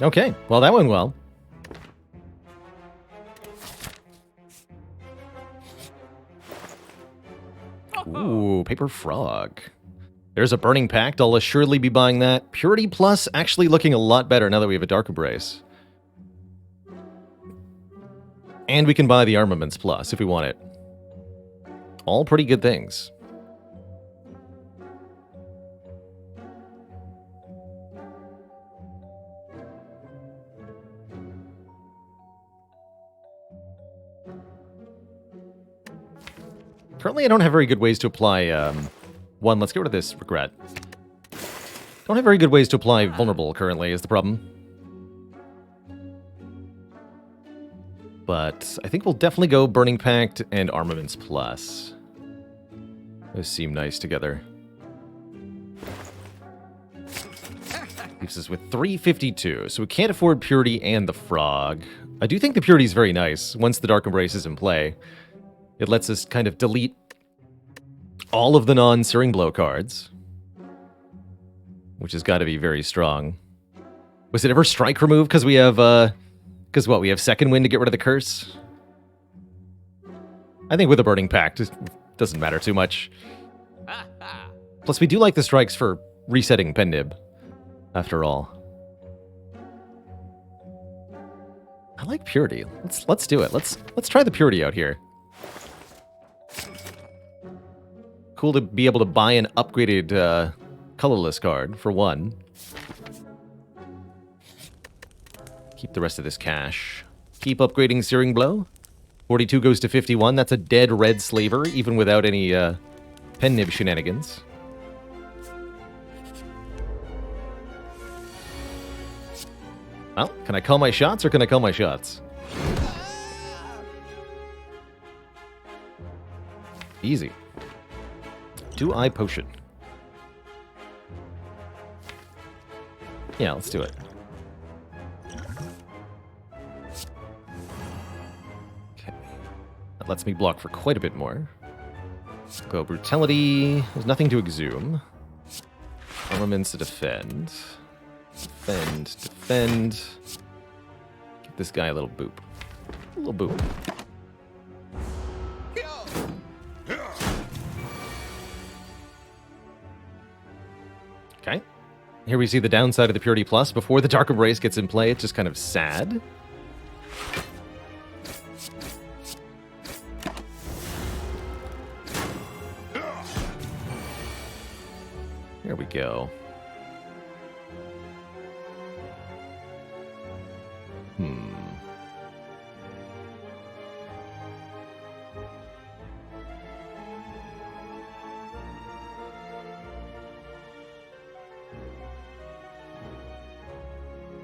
Okay, well that went well. Ooh, Paper Frog. There's a Burning Pact. I'll assuredly be buying that. Purity Plus actually looking a lot better now that we have a Dark Embrace. And we can buy the Armaments Plus if we want it. All pretty good things. Currently, I don't have very good ways to apply, one, let's get rid of this regret. Don't have very good ways to apply vulnerable currently is the problem. But I think we'll definitely go Burning Pact and Armaments Plus. Those seem nice together. Leaves us with 352, so we can't afford Purity and the Frog. I do think the Purity is very nice once the Dark Embrace is in play. It lets us kind of delete all of the non-Searing Blow cards, which has got to be very strong. Was it ever strike remove because we have, because what, we have Second Wind to get rid of the curse? I think with a Burning Pact, it doesn't matter too much. Plus, we do like the strikes for resetting Pen Nib, after all. I like Purity. Let's do it. Let's try the Purity out here. Cool to be able to buy an upgraded colorless card, for one. Keep the rest of this cash. Keep upgrading Searing Blow. 42 goes to 51. That's a dead red Slaver, even without any Pen Nib shenanigans. Well, can I call my shots, or can I call my shots? Easy. Do-Eye Potion. Yeah, let's do it. that lets me block for quite a bit more. Go Brutality. There's nothing to exhume. Elements to defend. Defend, defend. Give this guy a little boop. A little boop. Okay. Here we see the downside of the Purity Plus. Before the Dark Embrace gets in play, it's just kind of sad. Here we go.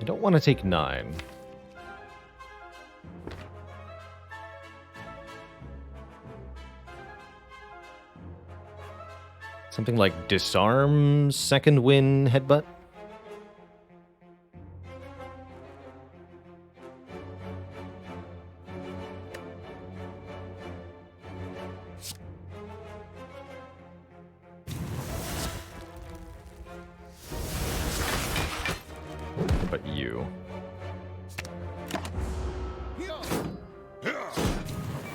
I don't want to take 9. Something like Disarm, Second Win, Headbutt? What about you?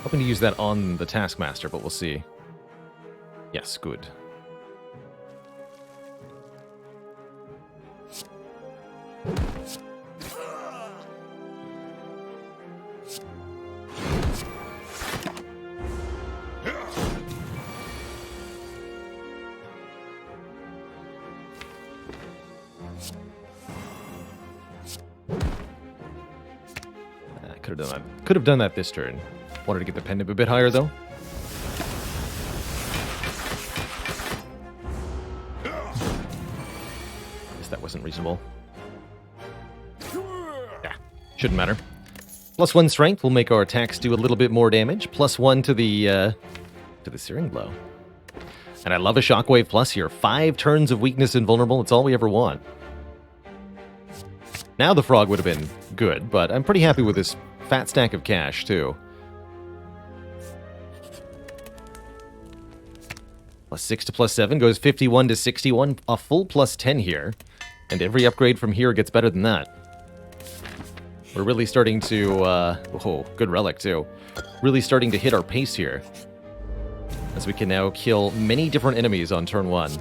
Hoping to use that on the Taskmaster, but we'll see. Yes, good. Could have done that this turn. Wanted to get the pendant a bit higher, though. Guess that wasn't reasonable. Yeah, shouldn't matter. +1 strength will make our attacks do a little bit more damage. +1 to the Searing Blow. And I love a Shockwave Plus here. 5 turns of weakness invulnerable. It's all we ever want. Now the frog would have been good, but I'm pretty happy with this fat stack of cash, too. +6 to +7 goes 51 to 61. A full +10 here. And every upgrade from here gets better than that. We're really starting to... oh, good relic, too. Really starting to hit our pace here. As we can now kill many different enemies on turn 1.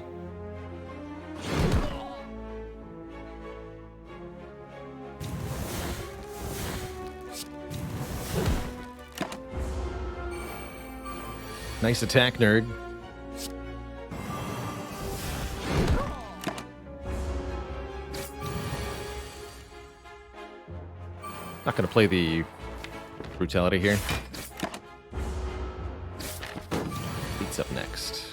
Nice attack, nerd. Not gonna play the Brutality here. Beats up next.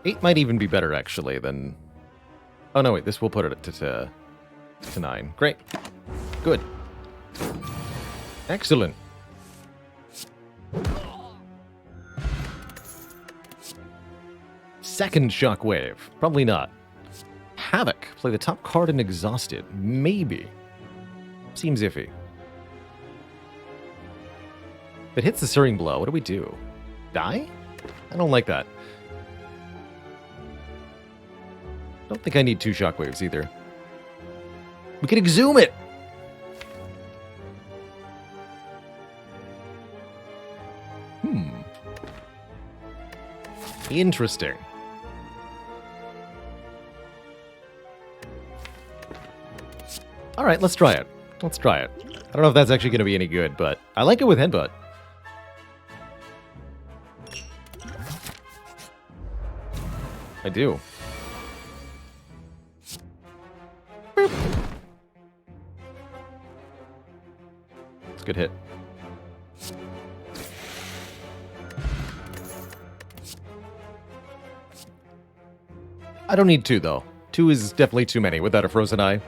Eight might even be better, actually, than... Oh, no, wait, this will put it to 9. Great. Good. Excellent. Second Shockwave. Probably not. Havoc. Play the top card and Exhausted. Maybe. Seems iffy. If it hits the Searing Blow, what do we do? Die? I don't like that. Don't think I need 2 Shockwaves either. We can exhume it! Interesting. Alright, let's try it. Let's try it. I don't know if that's actually going to be any good, but I like it with Headbutt. I do. Boop. It's a good hit. I don't need 2, though. 2 is definitely too many without a Frozen Eye.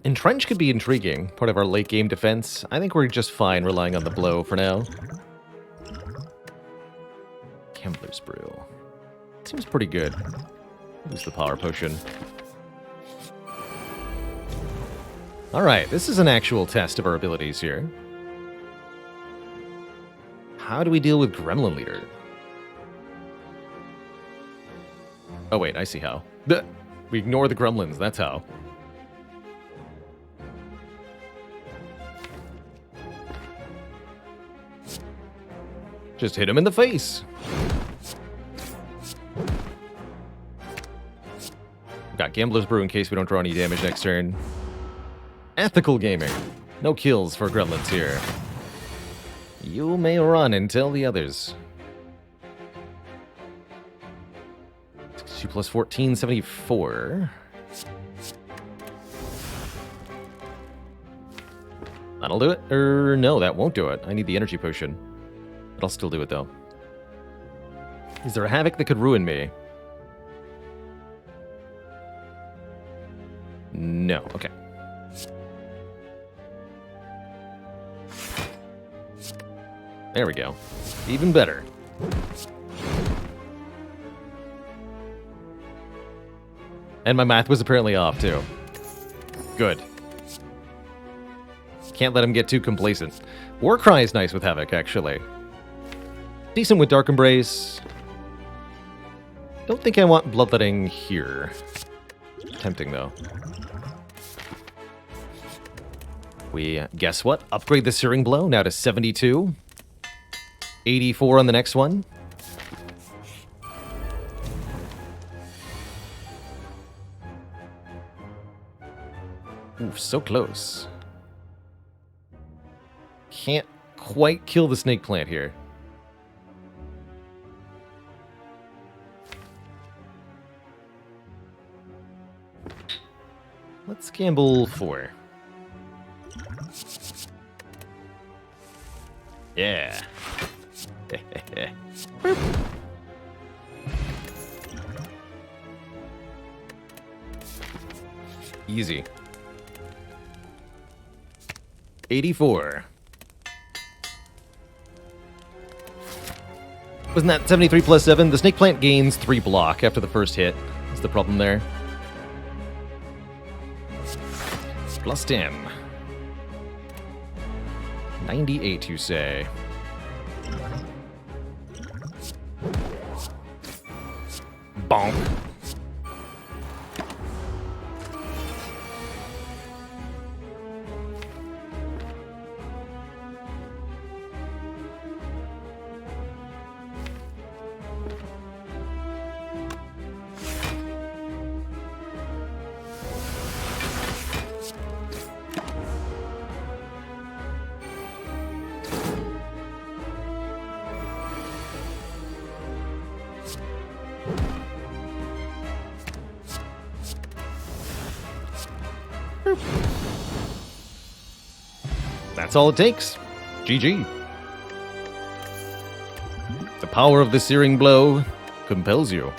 Entrench could be intriguing, part of our late-game defense. I think we're just fine relying on the blow for now. Gambler's Brew. Seems pretty good. Use the power potion. Alright, this is an actual test of our abilities here. How do we deal with Gremlin Leader? Oh wait, I see how. We ignore the gremlins, that's how. Just hit him in the face. Got Gambler's Brew in case we don't draw any damage next turn. Ethical gaming. No kills for gremlins here. You may run and tell the others. 2 plus 14, 74. That'll do it. No, that won't do it. I need the energy potion. But I'll still do it, though. Is there a Havoc that could ruin me? No. Okay. There we go. Even better. And my math was apparently off, too. Good. Can't let him get too complacent. Warcry is nice with Havoc, actually. Decent with Dark Embrace. Don't think I want Bloodletting here. Tempting, though. We, guess what? Upgrade the Searing Blow now to 72. 84 on the next one. Ooh, so close. Can't quite kill the snake plant here. Let's gamble 4. Yeah. Easy. 84. Wasn't that 73 plus 7? The snake plant gains 3 block after the first hit. That's the problem there. Plus 10. 98, you say. Bonk. That's all it takes. GG. The power of the Searing Blow compels you.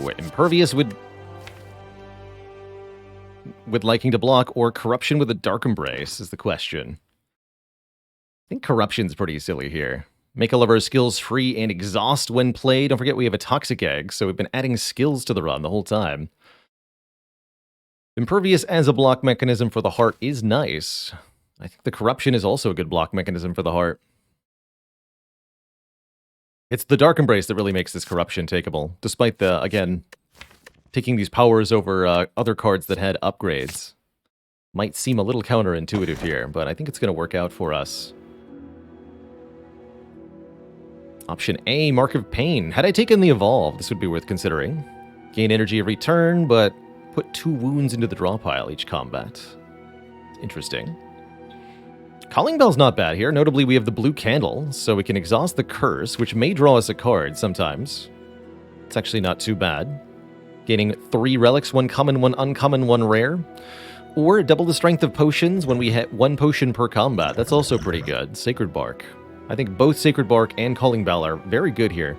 Ooh, Impervious with liking to block, or Corruption with a Dark Embrace is the question. I think Corruption's pretty silly here. Make all of our skills free and exhaust when played. Don't forget we have a Toxic Egg, so we've been adding skills to the run the whole time. Impervious as a block mechanism for the heart is nice. I think the Corruption is also a good block mechanism for the heart. It's the Dark Embrace that really makes this Corruption takeable, despite the, again, taking these powers over other cards that had upgrades. Might seem a little counterintuitive here, but I think it's going to work out for us. Option A, Mark of Pain. Had I taken the Evolve, this would be worth considering. Gain energy every turn, but put 2 wounds into the draw pile each combat. Interesting. Calling Bell's not bad here. Notably, we have the blue candle, so we can exhaust the curse, which may draw us a card sometimes. It's actually not too bad. Gaining 3 relics, 1 common, 1 uncommon, 1 rare. Or double the strength of potions when we hit 1 potion per combat. That's also pretty good. Sacred Bark. I think both Sacred Bark and Calling Bell are very good here.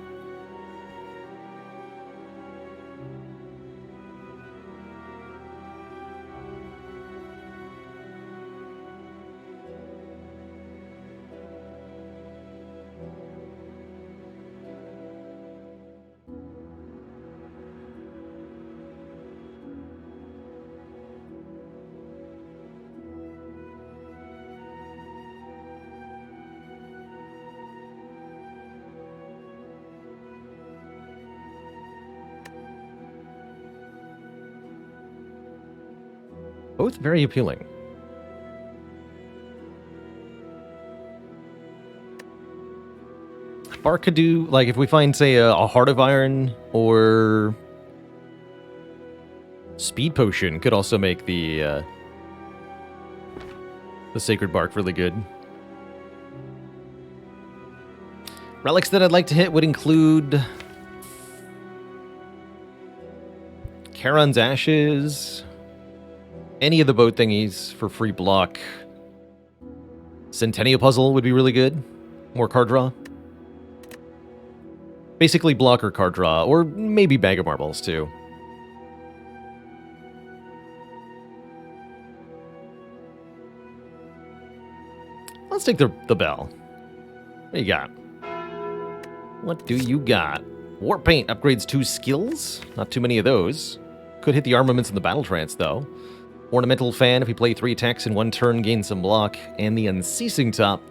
Both very appealing. Bark could do, like, if we find, say, a Heart of Iron or Speed Potion could also make the Sacred Bark really good. Relics that I'd like to hit would include Charon's Ashes, any of the boat thingies for free block. Centennial Puzzle would be really good. More card draw. Basically block or card draw, or maybe Bag of Marbles too. Let's take the bell. What you got? What do you got? War Paint upgrades 2 skills. Not too many of those. Could hit the armaments in the Battle Trance, though. Ornamental Fan, if we play 3 attacks in 1 turn, gain some block. And the Unceasing Top.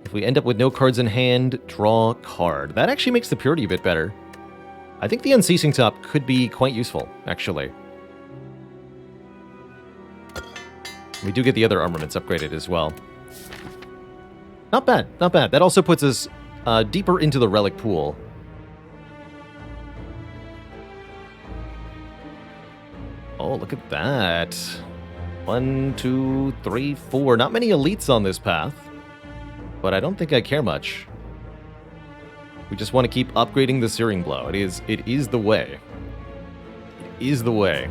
If we end up with no cards in hand, draw card. That actually makes the Purity a bit better. I think the Unceasing Top could be quite useful, actually. We do get the other armaments upgraded as well. Not bad, not bad. That also puts us deeper into the relic pool. Oh, look at that. 1, 2, 3, 4. Not many elites on this path, but I don't think I care much. We just want to keep upgrading the Searing Blow. It is the way. It is the way.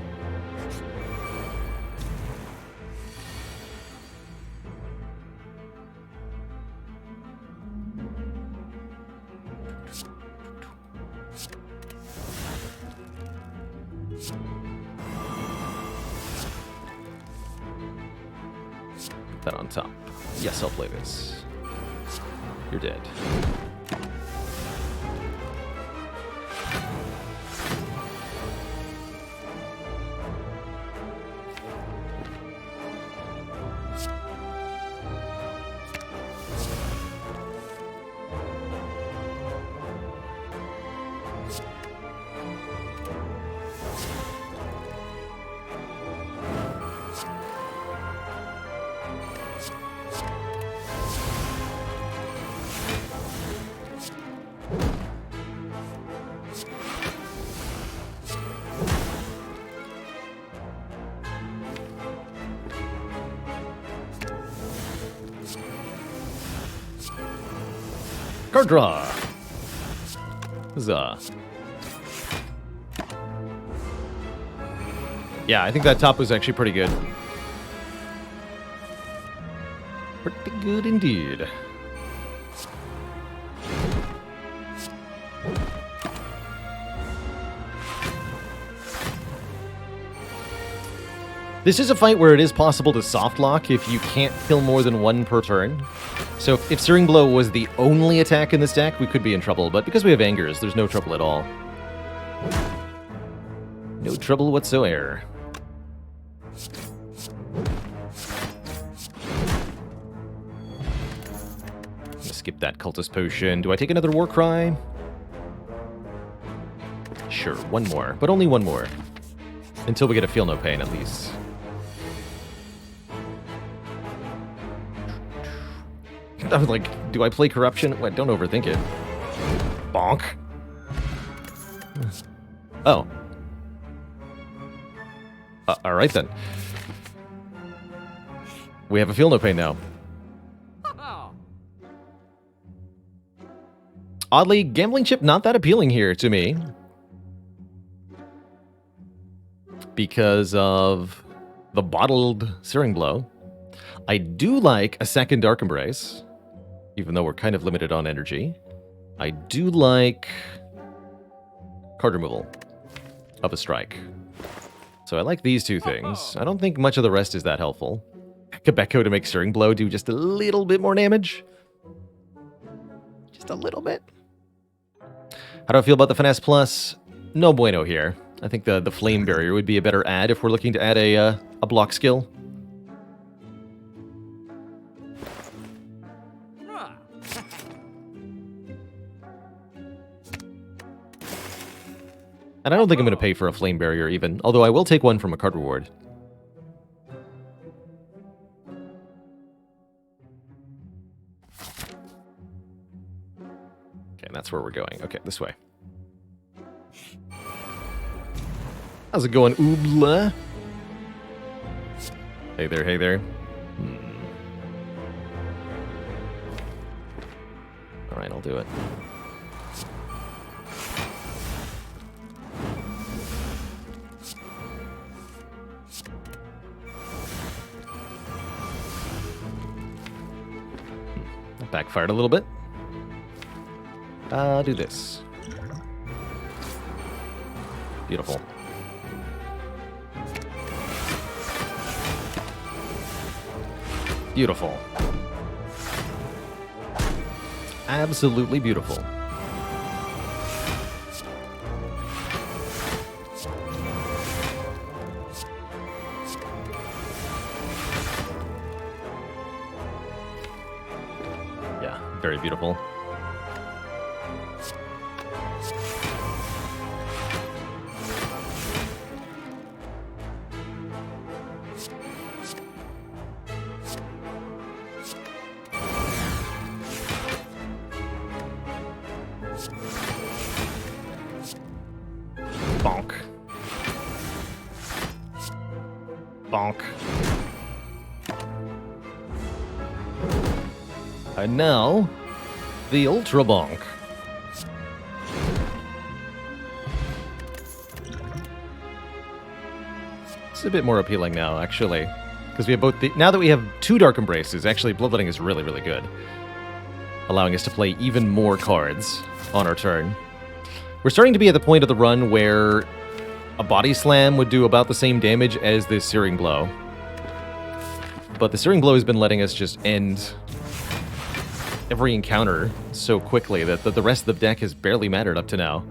That on top. Yes, I'll play this. You're dead. Card draw. Huzzah. Yeah, I think that top was actually pretty good. Pretty good indeed. This is a fight where it is possible to soft lock if you can't kill more than 1 per turn. So if Searing Blow was the only attack in this deck, we could be in trouble. But because we have Angers, there's no trouble at all. No trouble whatsoever. I'm gonna skip that Cultist Potion. Do I take another War Cry? Sure, 1 more. But only 1 more. Until we get a Feel No Pain, at least. I was like, do I play Corruption? Wait, don't overthink it. Bonk. Oh. Alright then. We have a Feel No Pain now. Oddly, Gambling Chip not that appealing here to me. Because of the bottled Searing Blow. I do like a second Dark Embrace. Even though we're kind of limited on energy. I do like card removal of a strike. So I like these 2 things. I don't think much of the rest is that helpful. Quebeco to make Searing Blow do just a little bit more damage. Just a little bit. How do I feel about the Finesse Plus? No bueno here. I think the Flame Barrier would be a better add if we're looking to add a block skill. And I don't think I'm going to pay for a Flame Barrier even, although I will take 1 from a card reward. that's where we're going. Okay, this way. How's it going, Oobla? Hey there, hey there. Alright, I'll do it. That backfired a little bit. Do this. Beautiful. Beautiful. Absolutely beautiful. Yeah, very beautiful. Bonk. Bonk. And now, the Ultra Bonk. It's a bit more appealing now, actually. Because we have both the... Now that we have 2 Dark Embraces, actually, Bloodletting is really, really good. Allowing us to play even more cards on our turn. We're starting to be at the point of the run where a Body Slam would do about the same damage as this Searing Blow. But the Searing Blow has been letting us just end every encounter so quickly that the rest of the deck has barely mattered up to now.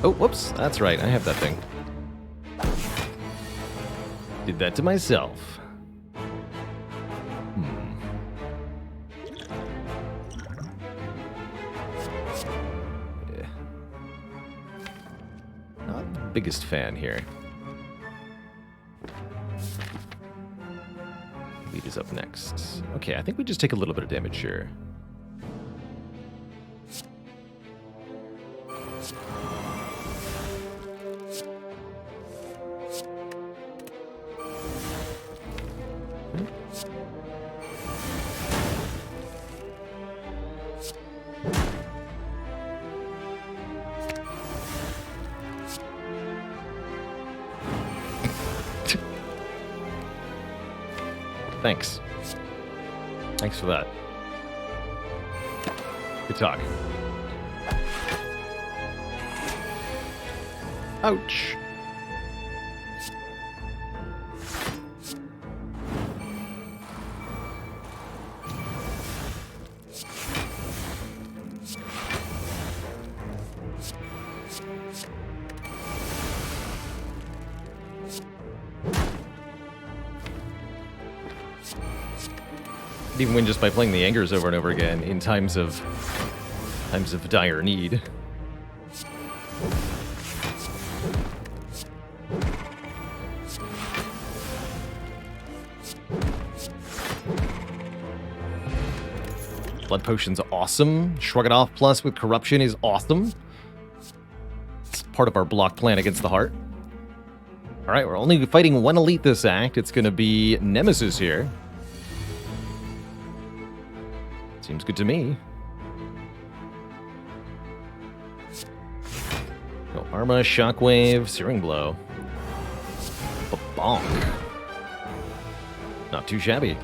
Oh, whoops. That's right. I have that thing. Did that to myself. Yeah. Not the biggest fan here. Lead is up next. Okay, I think we just take a little bit of damage here. Thanks. Thanks for that. Good talk. Ouch. Even win just by playing the Angers over and over again in times of dire need. Blood Potion's awesome. Shrug It Off Plus with Corruption is awesome. It's part of our block plan against the Heart. Alright, we're only fighting one elite this act. It's going to be Nemesis here. Seems good to me. No Arma, Shockwave, Searing Blow. Bonk. Not too shabby.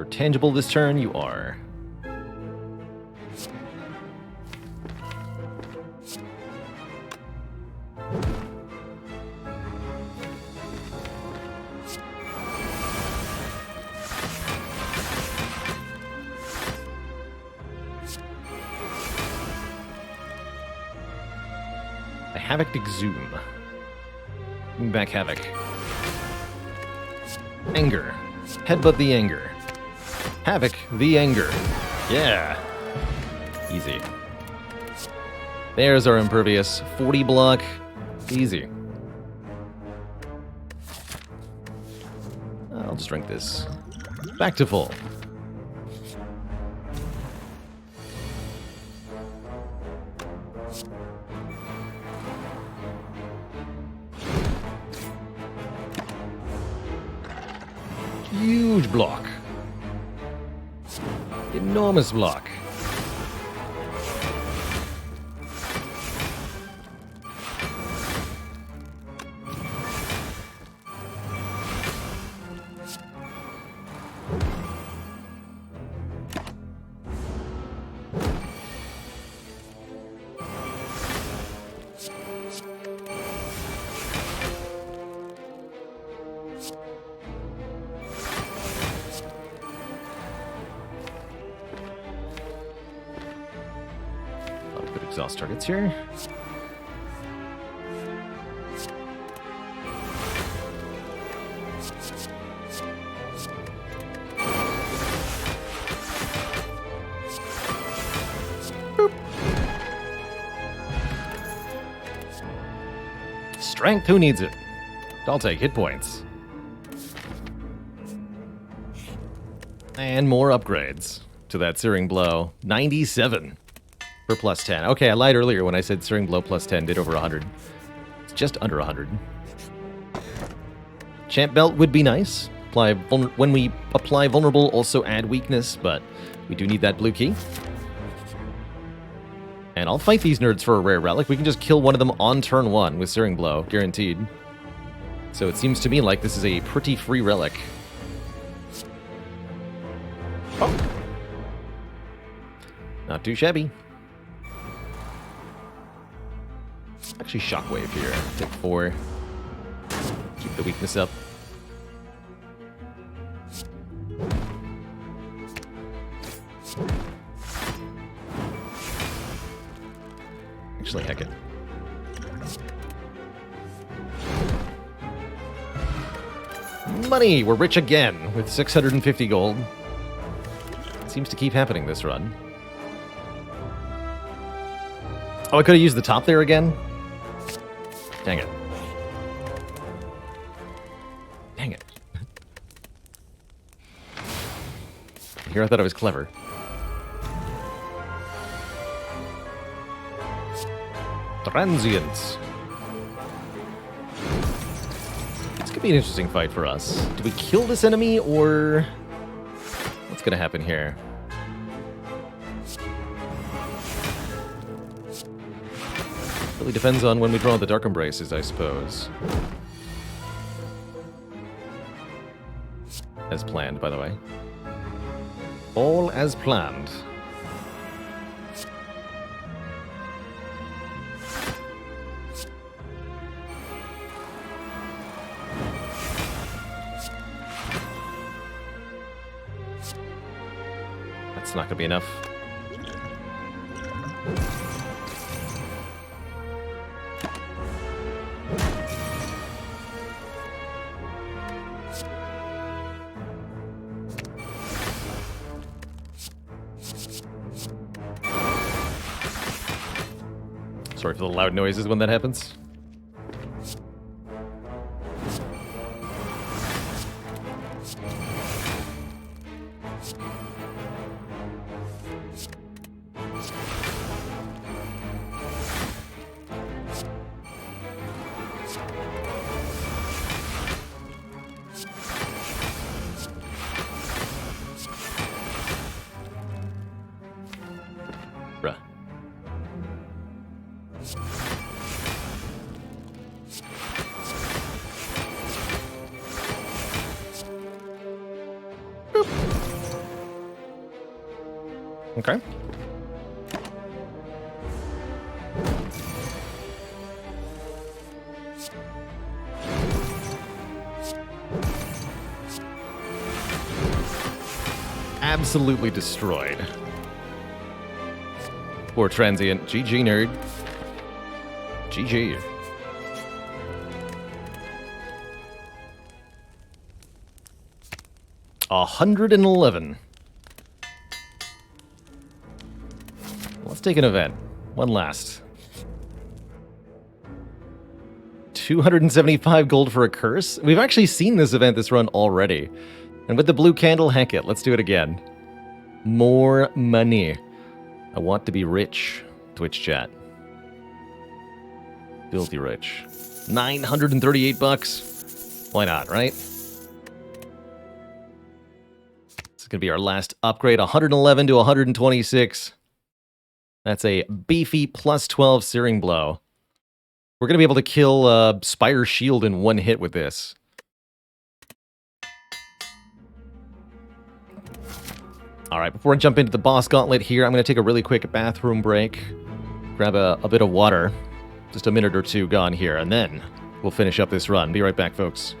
Tangible this turn, you are. Havoc Exhume. Bring back Havoc. Anger. Headbutt the Anger. Havoc the Anger. Yeah. Easy. There's our Impervious. 40 block. Easy. I'll just drink this. Back to full. Huge block. Enormous block. Exhaust targets here. Boop. Strength, who needs it? I'll take hit points. And more upgrades to that Searing Blow. 97. For plus 10. Okay, I lied earlier when I said Searing Blow plus 10 did over 100. It's just under 100. Champ Belt would be nice. When we apply Vulnerable, also add Weakness, but we do need that blue key. And I'll fight these nerds for a rare relic. We can just kill one of them on turn 1 with Searing Blow, guaranteed. So it seems to me like this is a pretty free relic. Oh. Not too shabby. Actually, Shockwave here. Take 4. Keep the weakness up. Actually, heck it. Money! We're rich again with 650 gold. Seems to keep happening this run. Oh, I could have used the top there again? Dang it. Dang it. Here I thought I was clever. Transients. This could be an interesting fight for us. Do we kill this enemy, or what's gonna happen here? Really depends on when we draw the Dark Embraces, I suppose. As planned, by the way. All as planned. That's not gonna be enough. Sorry for the loud noises when that happens. Bruh. Okay. Absolutely destroyed. Poor Transient. GG, nerd. GG. $111. Let's take an event. One last. 275 gold for a curse? We've actually seen this event this run already. And with the blue candle, heck it, let's do it again. More money. I want to be rich. Twitch chat. Filthy rich. 938 bucks. Why not, right? This is going to be our last upgrade. 111 to 126. That's a beefy plus 12 Searing Blow. We're going to be able to kill Spire Shield in one hit with this. Alright, before I jump into the boss gauntlet here, I'm going to take a really quick bathroom break. Grab a bit of water. Just a minute or two gone here, and then we'll finish up this run. Be right back, folks.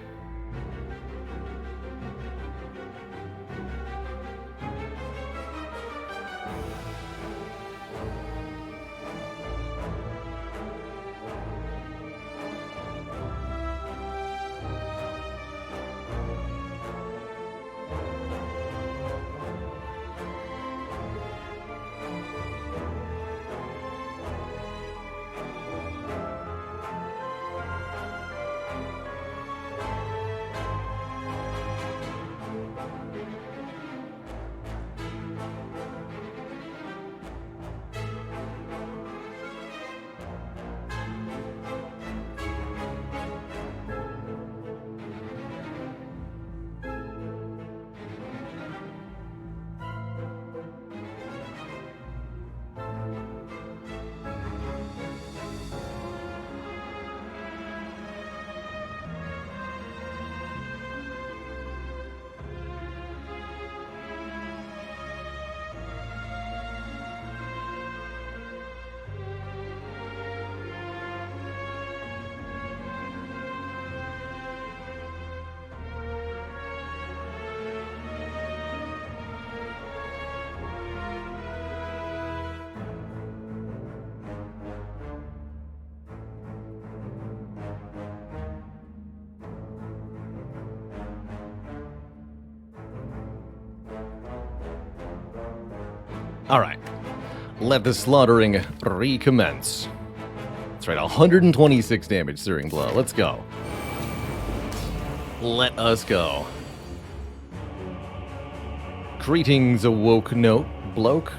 Alright, let the slaughtering recommence. That's right, 126 damage Searing Blow. Let's go. Let us go. Greetings, awoke note, bloke,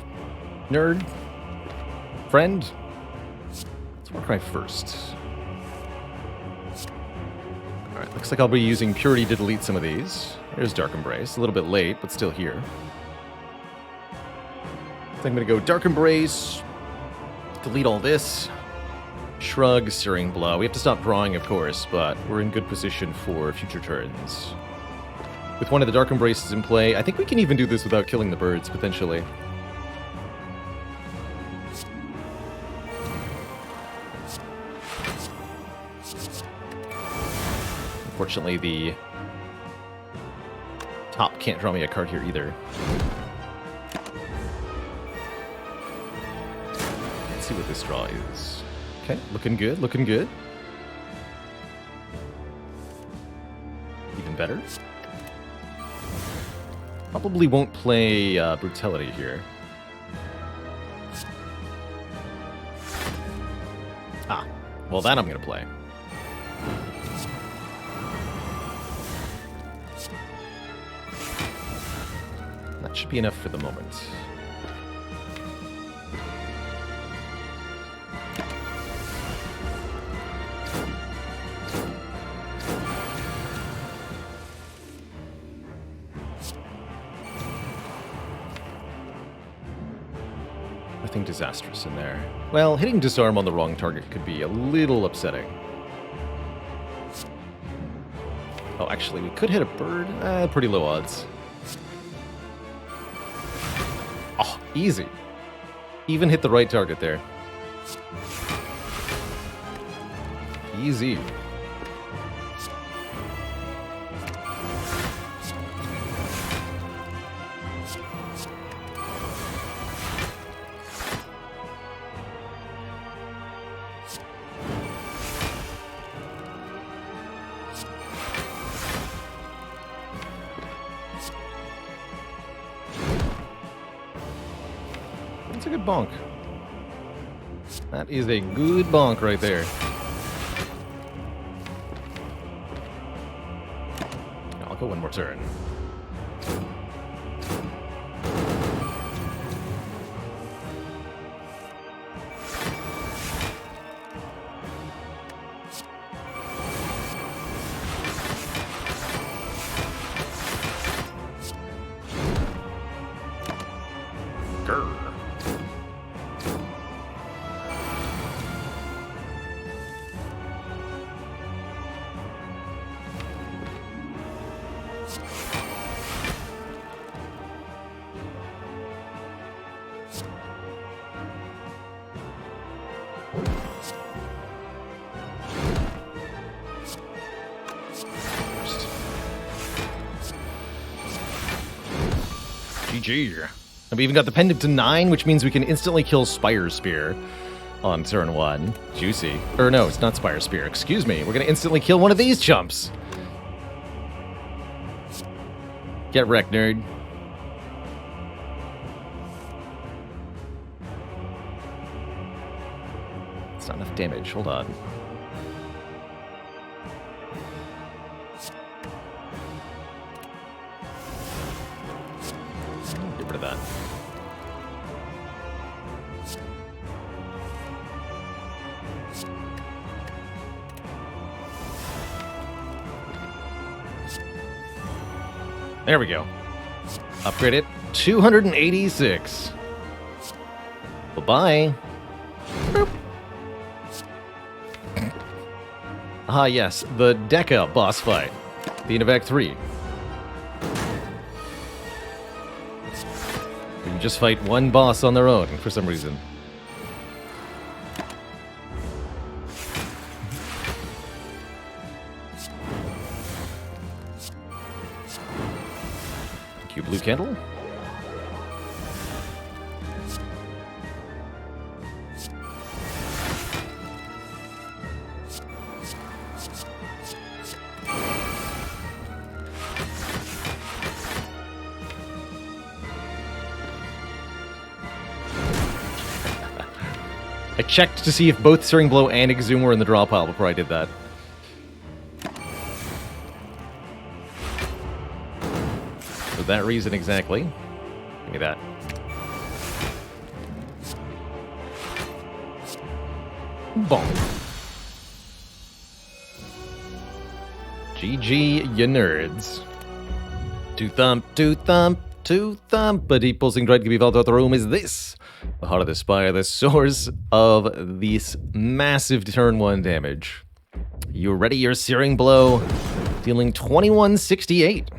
nerd, friend. Let's Warcry first. Alright, looks like I'll be using Purity to delete some of these. There's Dark Embrace, a little bit late, but still here. I'm going to go Dark Embrace, delete all this, Shrug, Searing Blow. We have to stop drawing, of course, but we're in good position for future turns. With one of the Dark Embraces in play, I think we can even do this without killing the birds, potentially. Unfortunately, the top can't draw me a card here either. See what this draw is. Okay, looking good, looking good. Even better. Probably won't play Brutality here. Ah, well that I'm gonna play. That should be enough for the moment. Nothing disastrous in there. Well, hitting disarm on the wrong target could be a little upsetting. Oh, actually, we could hit a bird. Pretty low odds. Oh, easy. Even hit the right target there. Easy. That's a good bonk. That is a good bonk right there. I'll go one more turn. GG. And we even got the pendant to 9, which means we can instantly kill Spire Spear on turn 1. Juicy. Or no, it's not Spire Spear. Excuse me. We're going to instantly kill one of these chumps. Get wrecked, nerd. It's not enough damage. Hold on. Get rid of that. There we go. Upgrade it. 286. Bye-bye. Ah, yes. The Deca boss fight. The end of Act 3. You just fight one boss on their own, for some reason. Blue candle. I checked to see if both Searing Blow and Exhume were in the draw pile before I did that. For that reason exactly. Give me that. Bonk. GG, you nerds. Two thump, but deep pulsing dread can be felt throughout the room is this. The heart of the Spire, the source of this massive turn 1 damage. You ready your Searing Blow, dealing 2168.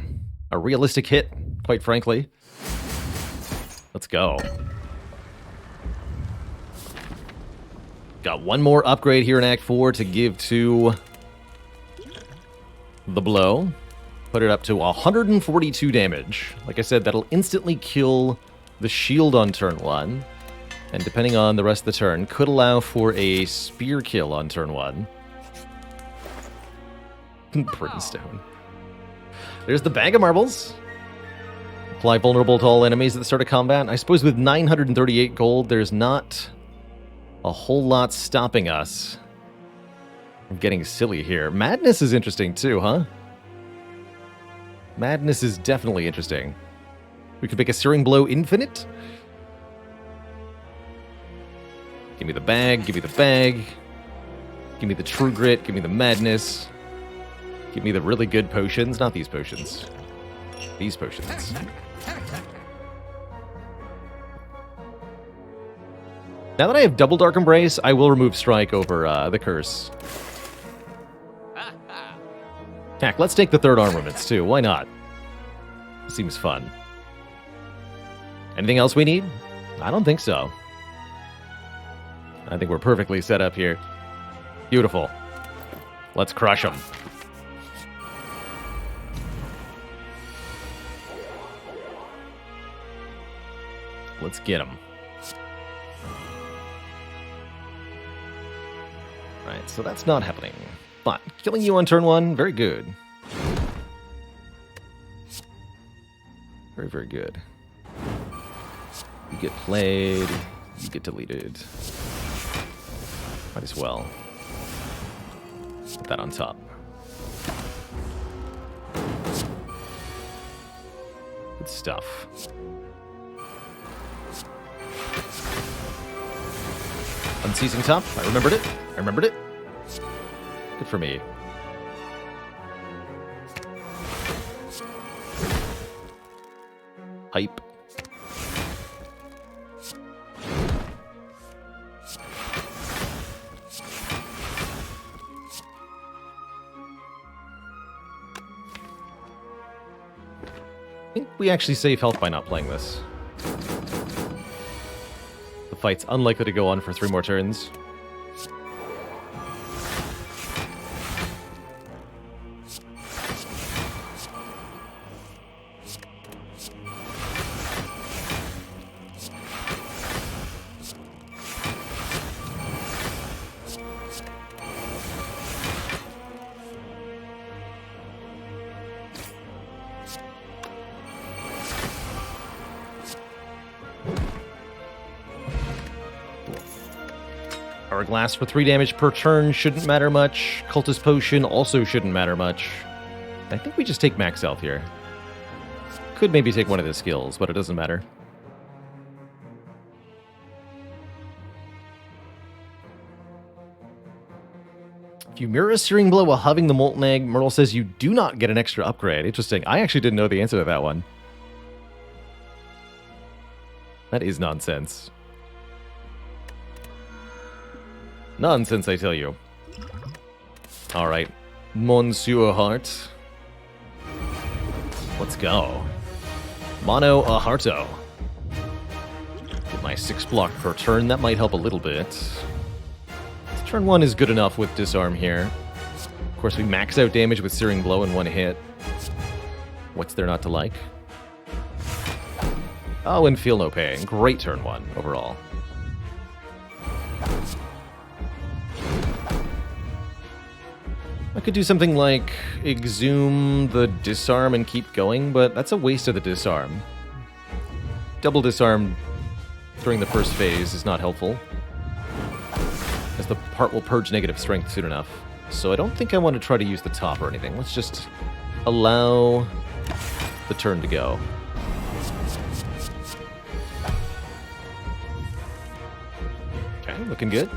A realistic hit, quite frankly. Let's go. Got one more upgrade here in Act 4 to give to the blow. Put it up to 142 damage. Like I said, that'll instantly kill the shield on turn 1. And depending on the rest of the turn, could allow for a spear kill on turn 1. Brimstone. There's the bag of marbles. Apply vulnerable to all enemies at the start of combat. I suppose with 938 gold, there's not a whole lot stopping us from getting silly here. Madness is interesting too, huh? Madness is definitely interesting. We could make a Searing Blow infinite. Give me the bag, give me the bag. Give me the true grit, give me the madness. Give me the really good potions, not these potions. These potions. Now that I have double Dark Embrace, I will remove Strike over the Curse. Heck, let's take the third armaments too, why not? Seems fun. Anything else we need? I don't think so. I think we're perfectly set up here. Beautiful. Let's crush them. Let's get them. Right, so that's not happening. But killing you on turn 1, very good. Very, very good. You get played, you get deleted. Might as well. Put that on top. Good stuff. Unceasing top. I remembered it. I remembered it. Good for me. Hype. I think we actually save health by not playing this. The fight's unlikely to go on for 3 more turns. Hourglass for 3 damage per turn shouldn't matter much. Cultist Potion also shouldn't matter much. I think we just take max health here. Could maybe take one of his skills, but it doesn't matter. If you mirror a Searing Blow while having the Molten Egg, Myrtle says you do not get an extra upgrade. Interesting. I actually didn't know the answer to that one. That is nonsense. Nonsense, I tell you. Alright. Monsieur Heart. Let's go. Mono a Hearto. Get my 6 block per turn. That might help a little bit. Turn 1 is good enough with Disarm here. Of course, we max out damage with Searing Blow in 1 hit. What's there not to like? Oh, and Feel No Pain. Great turn 1 overall. I could do something like Exhume the Disarm and keep going, but that's a waste of the Disarm. Double Disarm during the first phase is not helpful, as the part will purge negative strength soon enough. So I don't think I want to try to use the top or anything. Let's just allow the turn to go. Okay, looking good.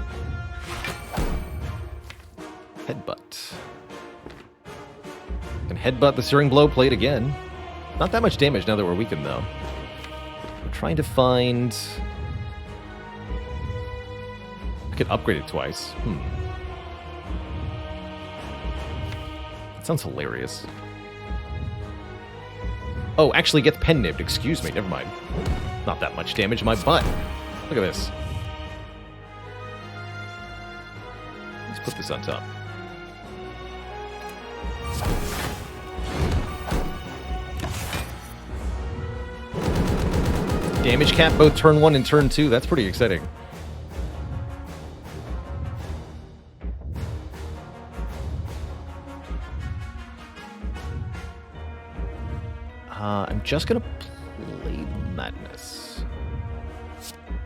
Headbutt. And headbutt the Searing Blow plate again. Not that much damage now that we're weakened, though. We're trying to find... I could upgrade it twice. That sounds hilarious. Oh, actually gets pen nibbed. Excuse me, never mind. Not that much damage in my butt. Look at this. Let's put this on top. Damage cap both turn 1 and turn 2. That's pretty exciting. I'm just gonna play Madness.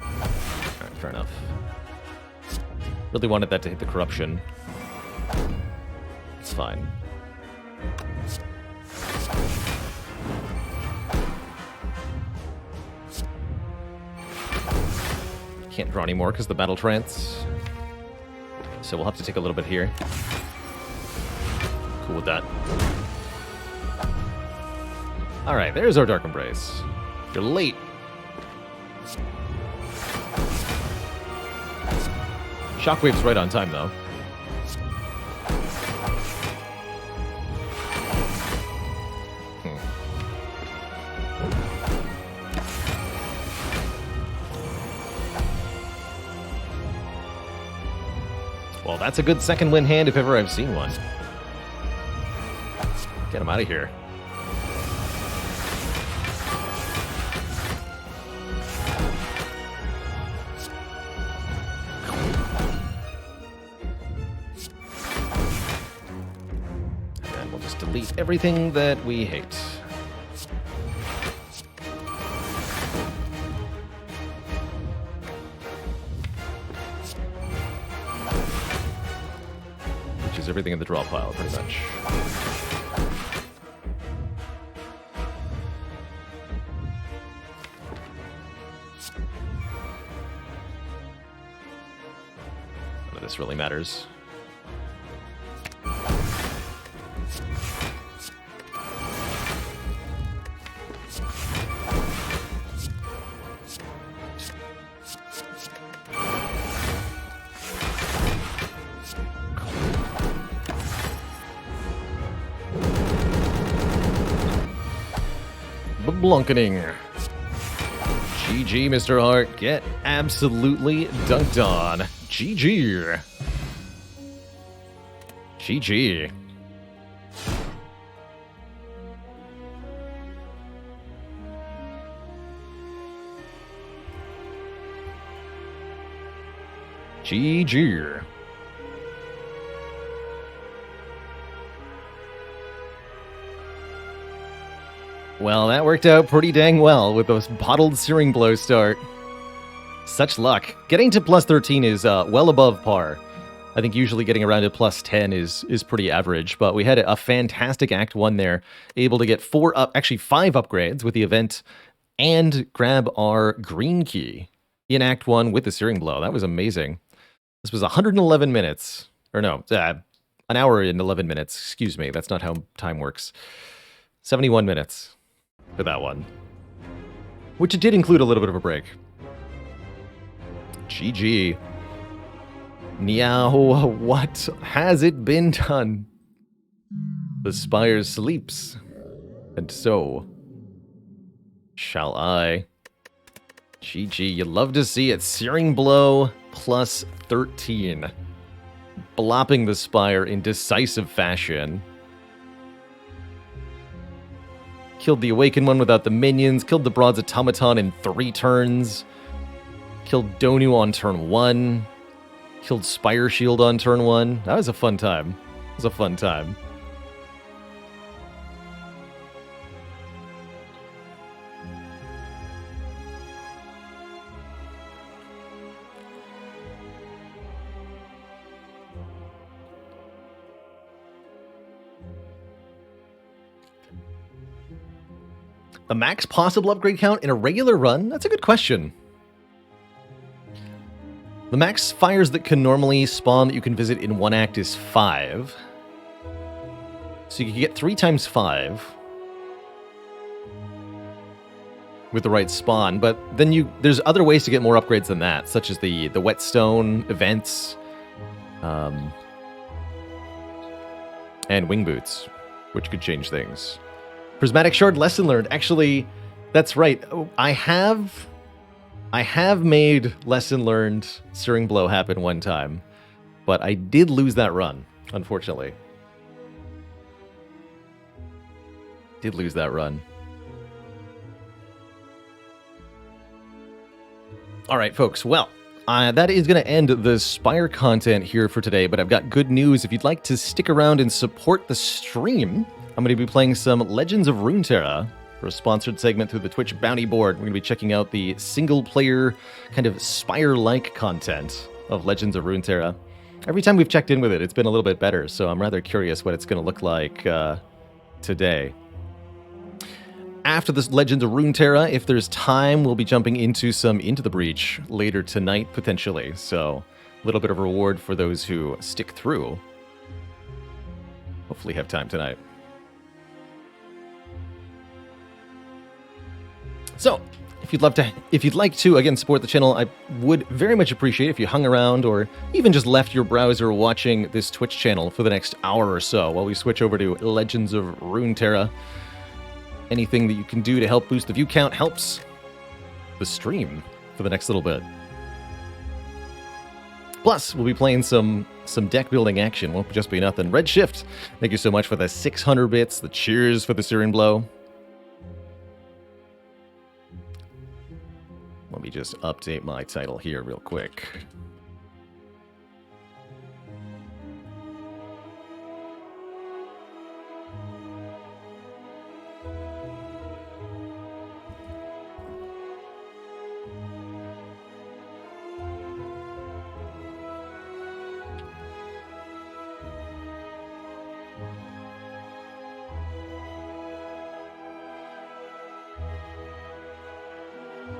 Alright, fair enough. Really wanted that to hit the Corruption. It's fine. Can't draw anymore because the Battle Trance. So we'll have to take a little bit here. Cool with that. Alright, there's our Dark Embrace. You're late. Shockwave's right on time, though. Well, that's a good second win hand if ever I've seen one. Get him out of here. Delete everything that we hate. everything in the draw pile, pretty much. None of this really matters. Blunkening. GG, Mr. Hart. Get absolutely dunked on. GG. GG. GG. Well, that worked out pretty dang well with those bottled Searing Blow start. Such luck. Getting to plus 13 is well above par. I think usually getting around to plus 10 is pretty average, but we had a fantastic Act 1 there, able to get 5 upgrades with the event and grab our green key in Act 1 with the Searing Blow. That was amazing. This was 111 minutes. Or no, an hour and 11 minutes. Excuse me, that's not how time works. 71 minutes. For that one. Which it did include a little bit of a break. GG. Now, what has it been done? The Spire sleeps. And so shall I. GG, you love to see it. Searing Blow plus 13. Blopping the Spire in decisive fashion. Killed the Awakened one without the minions. Killed the Broad's Automaton in 3 turns. Killed Donu on turn 1. Killed Spire Shield on turn 1. That was a fun time. It was a fun time. A max possible upgrade count in a regular run? That's a good question. The max fires that can normally spawn that you can visit in one act is 5. So you can get 3 times 5 with the right spawn, but then there's other ways to get more upgrades than that, such as the whetstone events, and wing boots, which could change things. Prismatic Shard, lesson learned. Actually, that's right. I have made lesson learned Searing Blow happen one time, but I did lose that run, unfortunately. Did lose that run. All right, folks. Well, that is going to end the Spire content here for today, but I've got good news. If you'd like to stick around and support the stream, I'm going to be playing some Legends of Runeterra for a sponsored segment through the Twitch bounty board. We're going to be checking out the single-player, kind of Spire-like content of Legends of Runeterra. Every time we've checked in with it, it's been a little bit better, so I'm rather curious what it's going to look like today. After this Legends of Runeterra, if there's time, we'll be jumping into some Into the Breach later tonight, potentially. So, a little bit of reward for those who stick through. Hopefully have time tonight. So, if you'd like to, again, support the channel, I would very much appreciate if you hung around or even just left your browser watching this Twitch channel for the next hour or so while we switch over to Legends of Runeterra. Anything that you can do to help boost the view count helps the stream for the next little bit. Plus, we'll be playing some deck building action. Won't just be nothing. Redshift, thank you so much for the 600 bits. The cheers for the Searing Blow. Let me just update my title here real quick.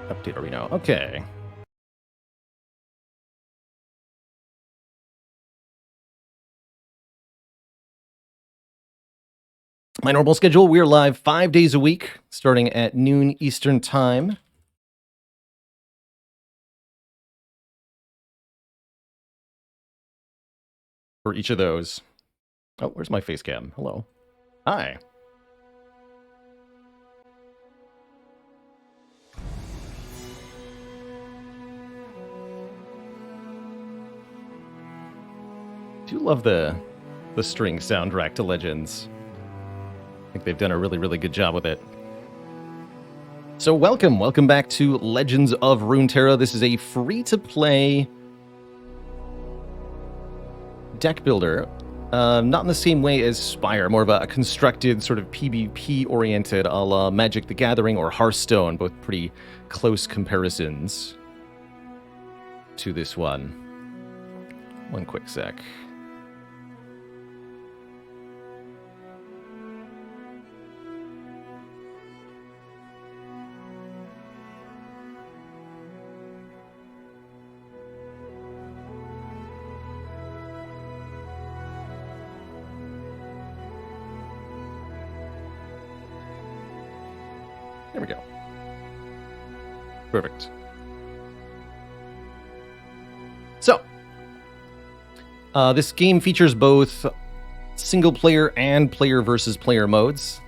Update arena. Okay. My normal schedule, we're live 5 days a week, starting at noon Eastern Time. For each of those. Oh, where's my face cam? Hello. Hi. Do love the string soundtrack to Legends. I think they've done a really, really good job with it. So welcome back to Legends of Runeterra. This is a free-to-play deck builder. Not in the same way as Spire, more of a constructed, sort of PvP-oriented, a la Magic the Gathering or Hearthstone, both pretty close comparisons to this one. One quick sec. There we go. Perfect. So, this game features both single-player and player versus player modes.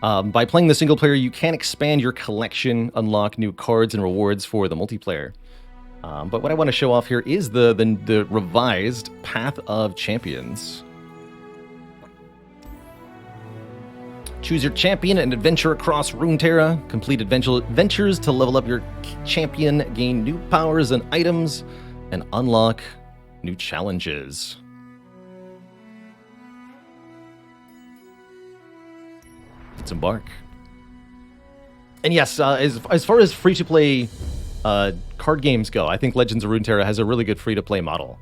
By playing the single-player, you can expand your collection, unlock new cards and rewards for the multiplayer. But what I want to show off here is the revised Path of Champions. Choose your champion and adventure across Runeterra. Complete adventures to level up your champion, gain new powers and items, and unlock new challenges. Let's embark. And yes, as far as free-to-play card games go, I think Legends of Runeterra has a really good free-to-play model.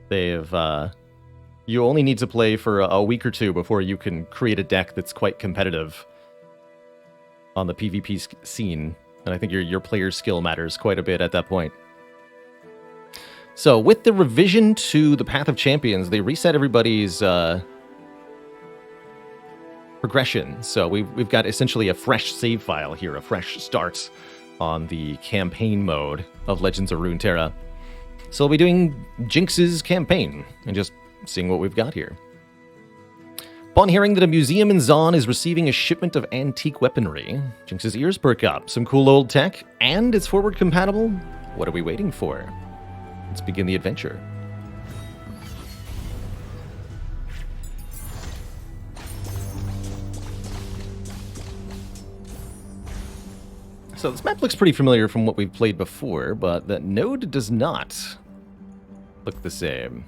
They've... You only need to play for a week or two before you can create a deck that's quite competitive on the PvP scene. And I think your player skill matters quite a bit at that point. So with the revision to the Path of Champions, they reset everybody's progression. So we've got essentially a fresh save file here, a fresh start on the campaign mode of Legends of Runeterra. So we'll be doing Jinx's campaign and just seeing what we've got here. Upon hearing that a museum in Zon is receiving a shipment of antique weaponry, Jinx's ears perk up. Some cool old tech, and it's forward compatible? What are we waiting for? Let's begin the adventure. So this map looks pretty familiar from what we've played before, but that node does not look the same.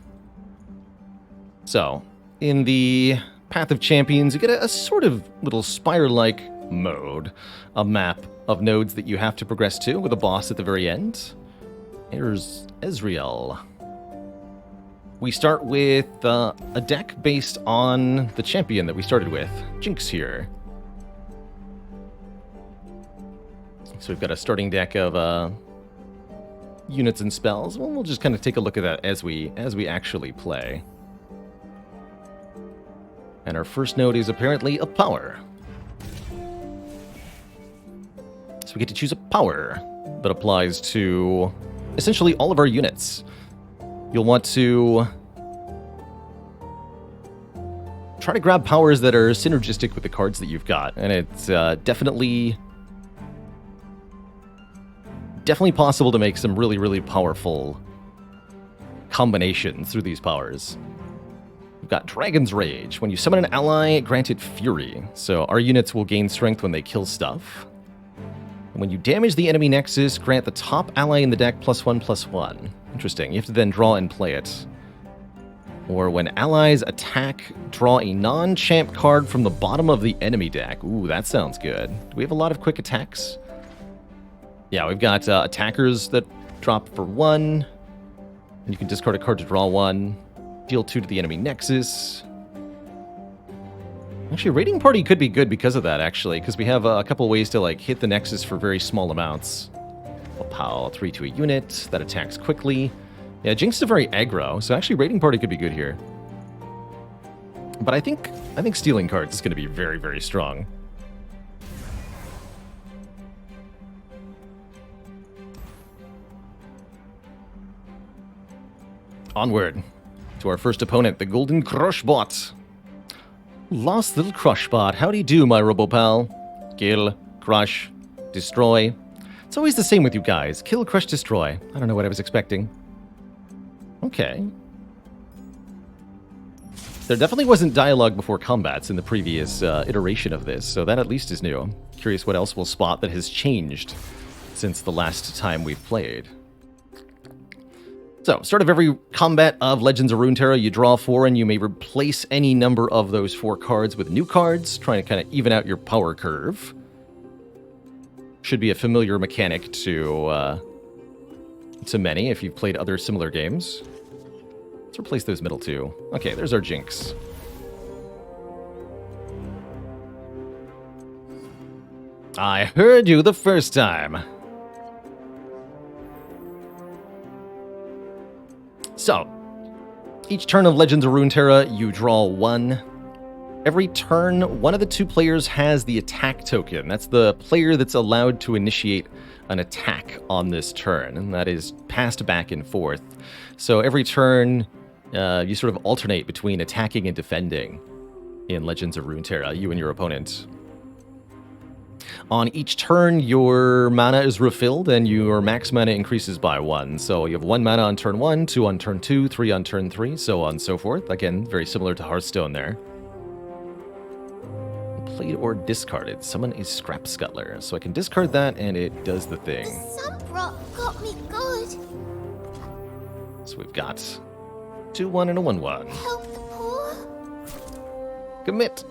So, in the Path of Champions, you get a sort of little Spire-like mode, a map of nodes that you have to progress to with a boss at the very end. Here's Ezreal. We start with a deck based on the champion that we started with, Jinx here. So we've got a starting deck of units and spells. Well, we'll just kind of take a look at that as we actually play. And our first node is apparently a power. So we get to choose a power that applies to essentially all of our units. You'll want to try to grab powers that are synergistic with the cards that you've got. And it's definitely possible to make some really, really powerful combinations through these powers. We've got Dragon's Rage. When you summon an ally, grant it Fury. So our units will gain strength when they kill stuff. And when you damage the enemy nexus, grant the top ally in the deck +1/+1. Interesting. You have to then draw and play it. Or when allies attack, draw a non-champ card from the bottom of the enemy deck. Ooh, that sounds good. Do we have a lot of quick attacks? Yeah, we've got attackers that drop for 1. And you can discard a card to draw 1. Deal 2 to the enemy nexus. Actually, Raiding Party could be good because of that, actually, because we have a couple ways to, like, hit the Nexus for very small amounts. Well, POW 3 to a unit. That attacks quickly. Yeah, Jinx is very aggro, so actually Raiding Party could be good here. But I think stealing cards is going to be very, very strong. Onward to our first opponent, the Golden Crushbot. Lost little Crushbot. How do you do, my Robopal? Kill, crush, destroy. It's always the same with you guys. Kill, crush, destroy. I don't know what I was expecting. Okay. There definitely wasn't dialogue before combats in the previous iteration of this, so that at least is new. Curious what else we'll spot that has changed since the last time we've played. So, start of every combat of Legends of Runeterra, you draw 4 and you may replace any number of those 4 cards with new cards, trying to kind of even out your power curve. Should be a familiar mechanic to many if you've played other similar games. Let's replace those middle 2. Okay, there's our Jinx. I heard you the first time. So, each turn of Legends of Runeterra, you draw 1. Every turn, one of the 2 players has the attack token. That's the player that's allowed to initiate an attack on this turn, and that is passed back and forth. So every turn, you sort of alternate between attacking and defending in Legends of Runeterra, you and your opponent. On each turn, your mana is refilled, and your max mana increases by 1. So you have 1 mana on turn 1, 2 on turn 2, 3 on turn 3, so on and so forth. Again, very similar to Hearthstone there. Played or discarded. Summon a Scrap Scuttler. So I can discard that, and it does the thing.
The sunbrock got me good.
So we've got 2-1 and a 1-1.
Help the poor.
Commit.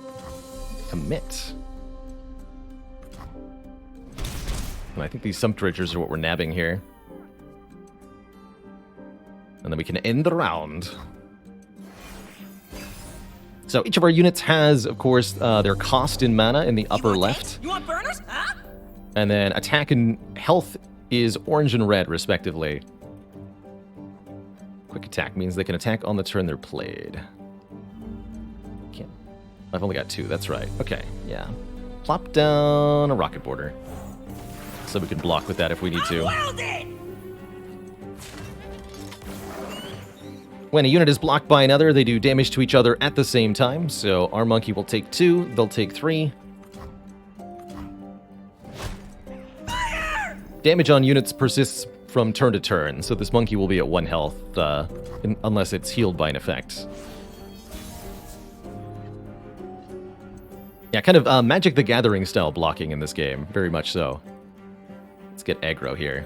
Commit. And I think these Sump Dredgers are what we're nabbing here. And then we can end the round. So each of our units has, of course, their cost in mana in the upper left.
You want burners? Huh?
And then attack and health is orange and red, respectively. Quick attack means they can attack on the turn they're played. Can't. I've only got 2, that's right. Okay, yeah. Plop down a rocket border. So we can block with that if we need to. When a unit is blocked by another, they do damage to each other at the same time. So our monkey will take 2, they'll take 3. Fire! Damage on units persists from turn to turn, so this monkey will be at 1 health, unless it's healed by an effect. Yeah, kind of Magic the Gathering style blocking in this game, very much so. Let's get aggro here.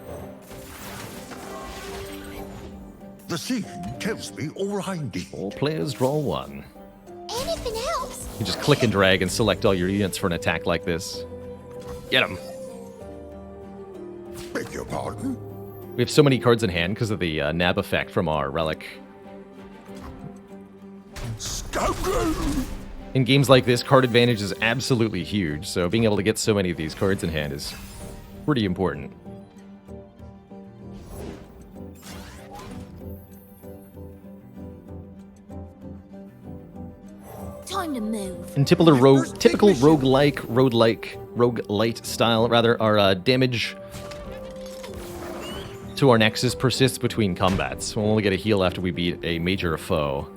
The scene tells me all I need.
All players draw 1.
Anything else?
You just click and drag and select all your units for an attack like this. Get him.
Beg your pardon?
We have so many cards in hand because of the nab effect from our relic.
Scoundrel!
In games like this, card advantage is absolutely huge, so being able to get so many of these cards in hand is pretty important.
Time to move.
In typical roguelite style, rather, our damage to our Nexus persists between combats. We'll only get a heal after we beat a major foe.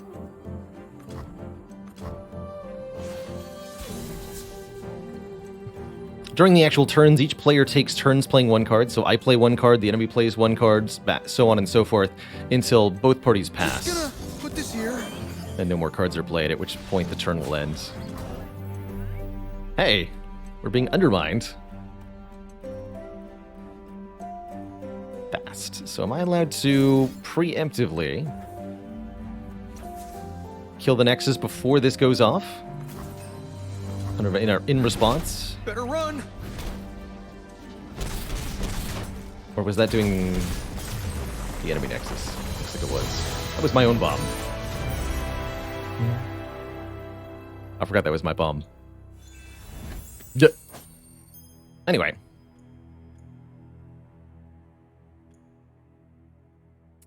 During the actual turns, each player takes turns playing 1 card, so I play 1 card, the enemy plays 1 card, so on and so forth, until both parties pass.
Just gonna put this here.
And no more cards are played, at which point the turn will end. Hey, we're being undermined. Fast. So am I allowed to preemptively kill the Nexus before this goes off? In response?
Better run.
Or was that doing the enemy Nexus? Looks like it was. That was my own bomb. I forgot that was my bomb. Yeah. Anyway.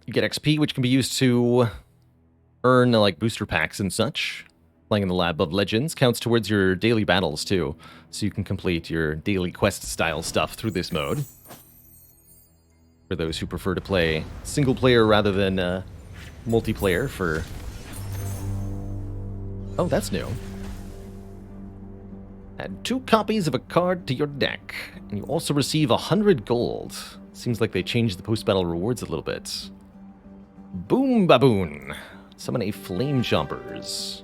You get XP, which can be used to earn like booster packs and such. Playing in the Lab of Legends counts towards your daily battles too, so you can complete your daily quest style stuff through this mode. For those who prefer to play single player rather than multiplayer for... Oh, that's new. Add 2 copies of a card to your deck, and you also receive 100 gold. Seems like they changed the post-battle rewards a little bit. Boom Baboon. Summon a Flame Chompers.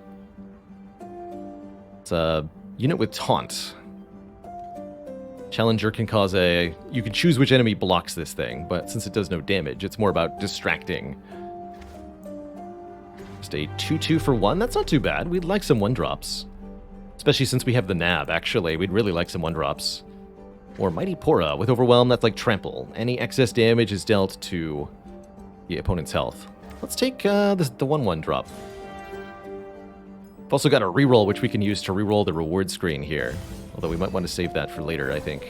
It's a unit with Taunt. Challenger can cause a... You can choose which enemy blocks this thing, but since it does no damage, it's more about distracting. Just a 2/2 for 1. That's not too bad. We'd like some 1-drops. Especially since we have the nab, actually. We'd really like some 1-drops. Or Mighty Pora. With Overwhelm, that's like Trample. Any excess damage is dealt to the opponent's health. Let's take the 1/1 drop. We've also got a reroll, which we can use to reroll the reward screen here. Although we might want to save that for later, I think.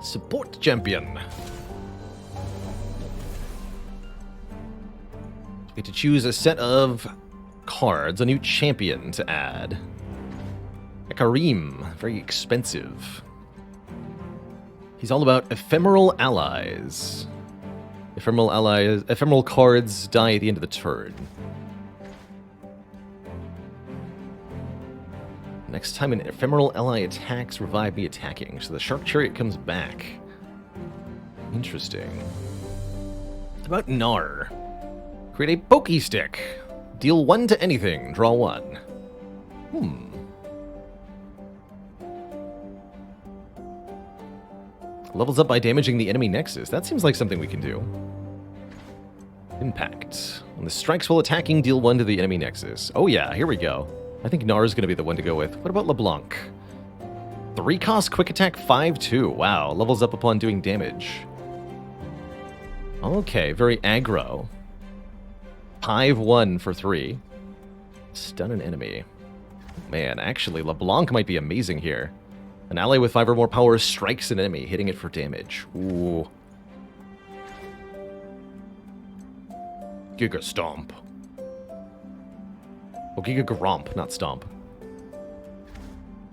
Support Champion. We get to choose a set of cards, a new champion to add. Ekarim, very expensive. He's all about ephemeral allies. Ephemeral cards die at the end of the turn. Next time an ephemeral ally attacks, revive me attacking. So the Shark Chariot comes back. Interesting. What about Gnar? Create a Pokey Stick. Deal 1 to anything, draw 1. Levels up by damaging the enemy nexus. That seems like something we can do. Impact. When the strikes while attacking, deal 1 to the enemy nexus. Oh yeah, here we go. I think Gnar is going to be the one to go with. What about LeBlanc? 3-cost quick attack 5/2. Wow, levels up upon doing damage. Okay, very aggro. 5/1 for 3. Stun an enemy. Man, actually, LeBlanc might be amazing here. An ally with 5 or more power strikes an enemy, hitting it for damage. Ooh. Giga Stomp. Oh, Giga Gromp, not Stomp.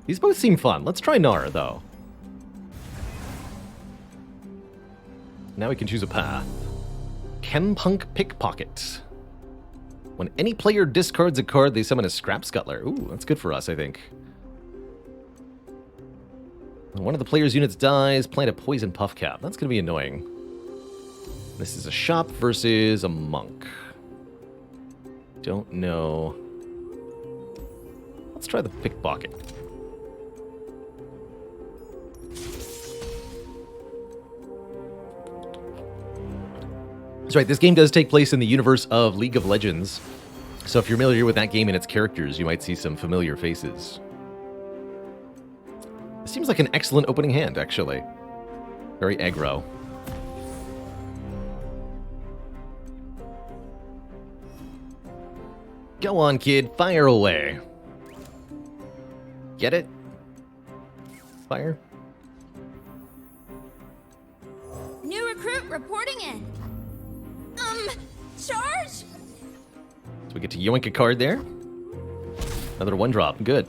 These both seem fun. Let's try Gnar, though. Now we can choose a path. Chempunk Pickpocket. When any player discards a card, they summon a Scrap Scuttler. Ooh, that's good for us, I think. When one of the player's units dies, plant a Poison Puff Cap. That's going to be annoying. This is a shop versus a monk. Don't know. Let's try the Pickpocket. That's right, this game does take place in the universe of League of Legends. So if you're familiar with that game and its characters, you might see some familiar faces. It seems like an excellent opening hand, actually. Very aggro. Go on, kid. Fire away. Get it? Fire?
New recruit reporting in. Charge?
So we get to yoink a card there. Another 1-drop. Good.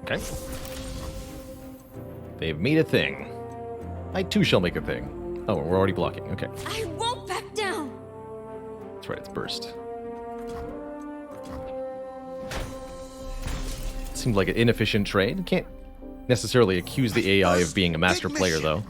Okay. They've made a thing. I too shall make a thing. Oh, we're already blocking. Okay.
I won't back down.
That's right, it's burst. Seemed like an inefficient trade. Can't necessarily accuse the AI of being a master player, though.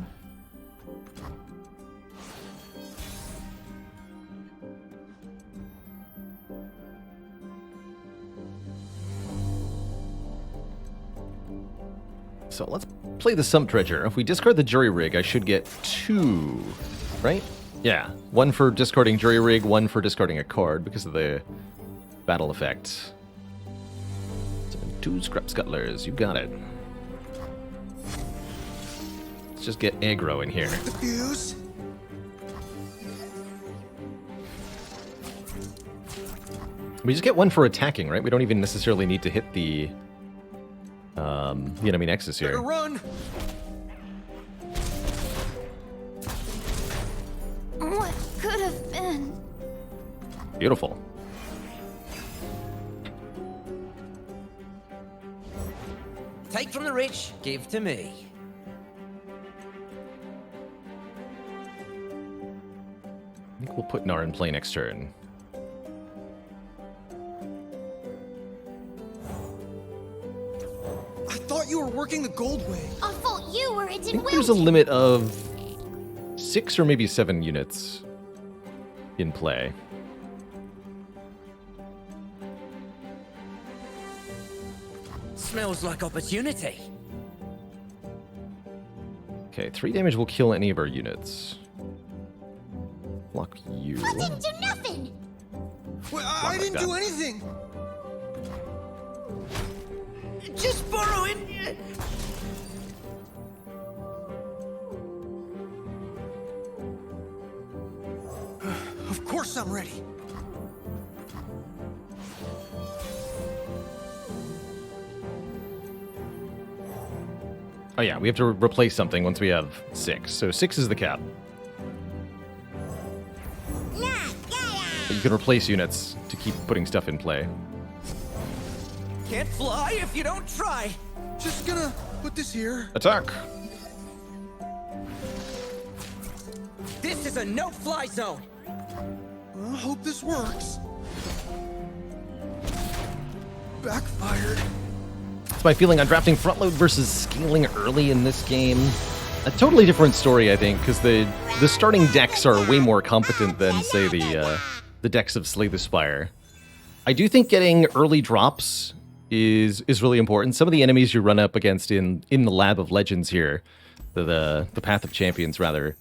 So let's play the Sump Treasure. If we discard the Jury Rig, I should get 2, right? Yeah, 1 for discarding Jury Rig, 1 for discarding a card because of the battle effect. 2 scrap scuttlers. You got it. Let's just get aggro in here.
The fuse.
We just get 1 for attacking, right? We don't even necessarily need to hit the enemy nexus here.
Better run.
What could have been?
Beautiful.
Take from the rich, give to me.
I think we'll put Nar in play next turn.
I thought you were working the gold way.
I thought you were it
I
in
think there's a limit of 6 or maybe 7 units in play.
Smells like opportunity.
Okay, 3 damage will kill any of our units. Block you.
I didn't do nothing.
Well, I didn't do anything.
Just borrowing.
Of course I'm ready.
Oh yeah, we have to replace something once we have 6. So 6 is the cap. But you can replace units to keep putting stuff in play.
Can't fly if you don't try.
Just gonna put this here.
Attack!
This is a no-fly zone.
I hope this works. Backfired.
That's my feeling on drafting front load versus scaling early in this game. A totally different story, I think, because the starting decks are way more competent than, say, the decks of Slay the Spire. I do think getting early drops is really important. Some of the enemies you run up against in the Lab of Legends here, the Path of Champions, rather,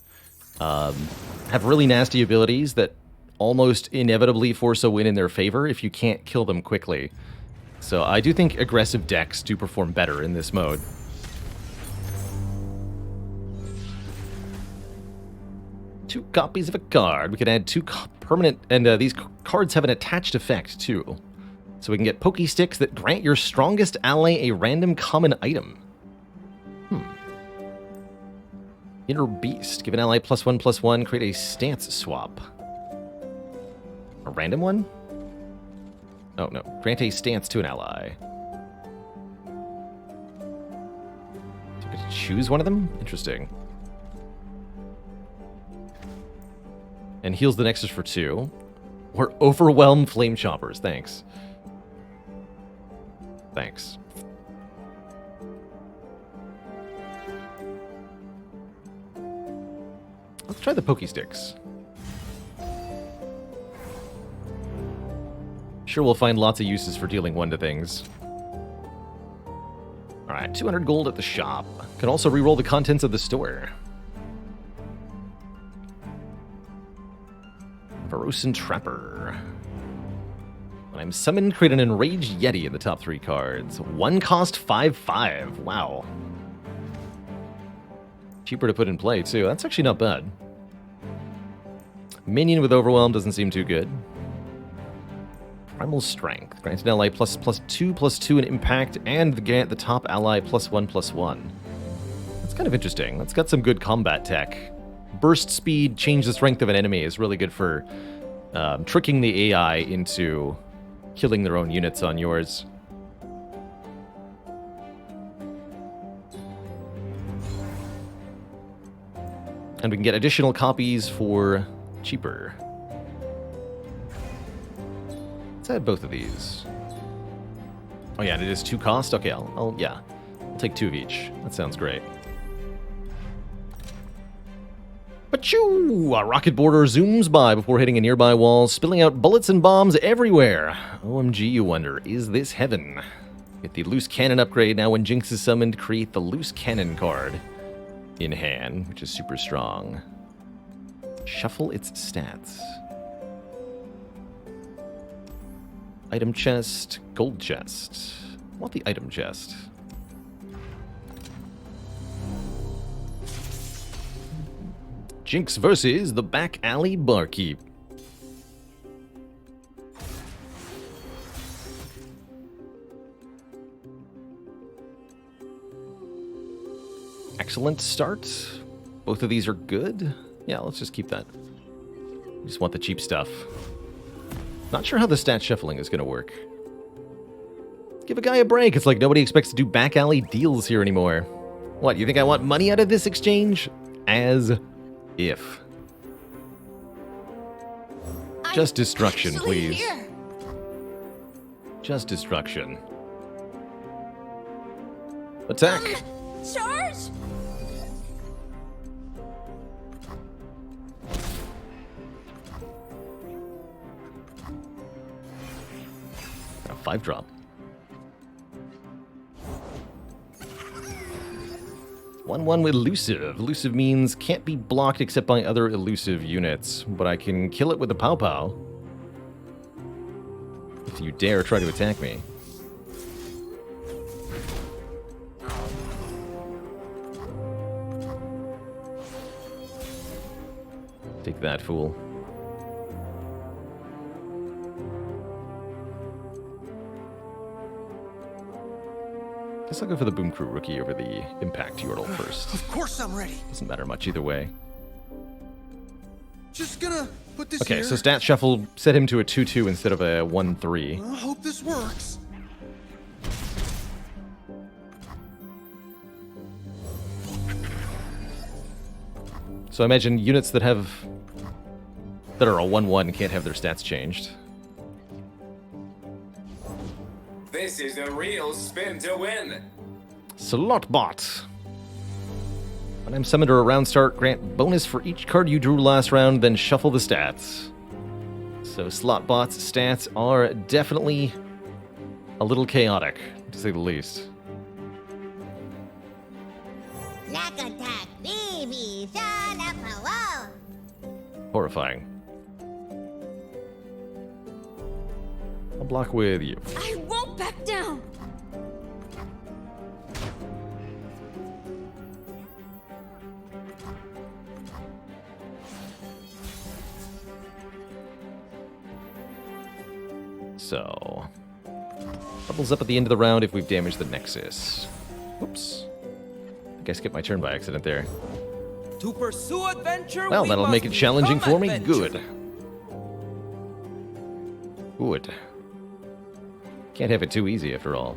have really nasty abilities that almost inevitably force a win in their favor if you can't kill them quickly. So I do think aggressive decks do perform better in this mode. Two copies of a card. We can add 2 permanent, and these cards have an attached effect too. So we can get Pokey Sticks that grant your strongest ally a random common item. Inner Beast. Give an ally +1/+1. Create a stance swap. A random one? Oh, no. Grant a stance to an ally. So I get to choose one of them? Interesting. And heals the Nexus for 2. Or Overwhelm Flame Choppers. Thanks. Thanks. Let's try the Pokey Sticks. Sure, we'll find lots of uses for dealing 1 to things. Alright, 200 gold at the shop. Can also reroll the contents of the store. Ferosan Trapper. When I'm summoned, create an Enraged Yeti in the top 3 cards. 1 cost 5/5. Wow. Cheaper to put in play, too. That's actually not bad. Minion with Overwhelm doesn't seem too good. Primal Strength. Grant an ally +2/+2 in impact, and grant the top ally +1/+1. That's kind of interesting. That's got some good combat tech. Burst speed, change the strength of an enemy is really good for tricking the AI into killing their own units on yours. And we can get additional copies for cheaper. Let's add both of these. Oh yeah, and it is 2 cost? Okay, I'll take 2 of each. That sounds great. Achoo! A rocket boarder zooms by before hitting a nearby wall, spilling out bullets and bombs everywhere. OMG, you wonder, is this heaven? Get the loose cannon upgrade. Now when Jinx is summoned, create the loose cannon card in hand, which is super strong. Shuffle its stats. Item chest, gold chest. want the item chest. Jinx versus the back alley barkeep. Excellent start. Both of these are good. Yeah, let's just keep that. We just want the cheap stuff. Not sure how the stat shuffling is going to work. Give a guy a break. It's like nobody expects to do back alley deals here anymore. What, you think I want money out of this exchange? As if. Just destruction, please.
Here.
Just destruction. Attack!
Charge?
A 5-drop. 1/1 with elusive. Elusive means can't be blocked except by other elusive units, but I can kill it with a pow pow. If you dare try to attack me. Take that, fool. Guess I'll go for the Boom Crew rookie over the Impact Yordle first.
Of course I'm ready.
Doesn't matter much either way.
Just gonna put this
Okay,
here.
so Stat Shuffle set him to a 2-2 instead of a 1-3.
I hope this works.
So I imagine units that are a 1-1 can't have their stats changed.
This is a real spin to win.
Slotbot. When I'm summoned or a round start, grant bonus for each card you drew last round, then shuffle the stats. So Slotbot's stats are definitely a little chaotic, to say the least.
Snack attack, baby, shut up, hello.
Horrifying. I'll block with you.
I won't back down.
So, doubles up at the end of the round if we've damaged the Nexus. Oops. I think I skipped my turn by accident there.
To pursue adventure,
Well,
we
that'll
must
make it challenging
become
for me.
adventure.
Good. Good. Can't have it too easy after all.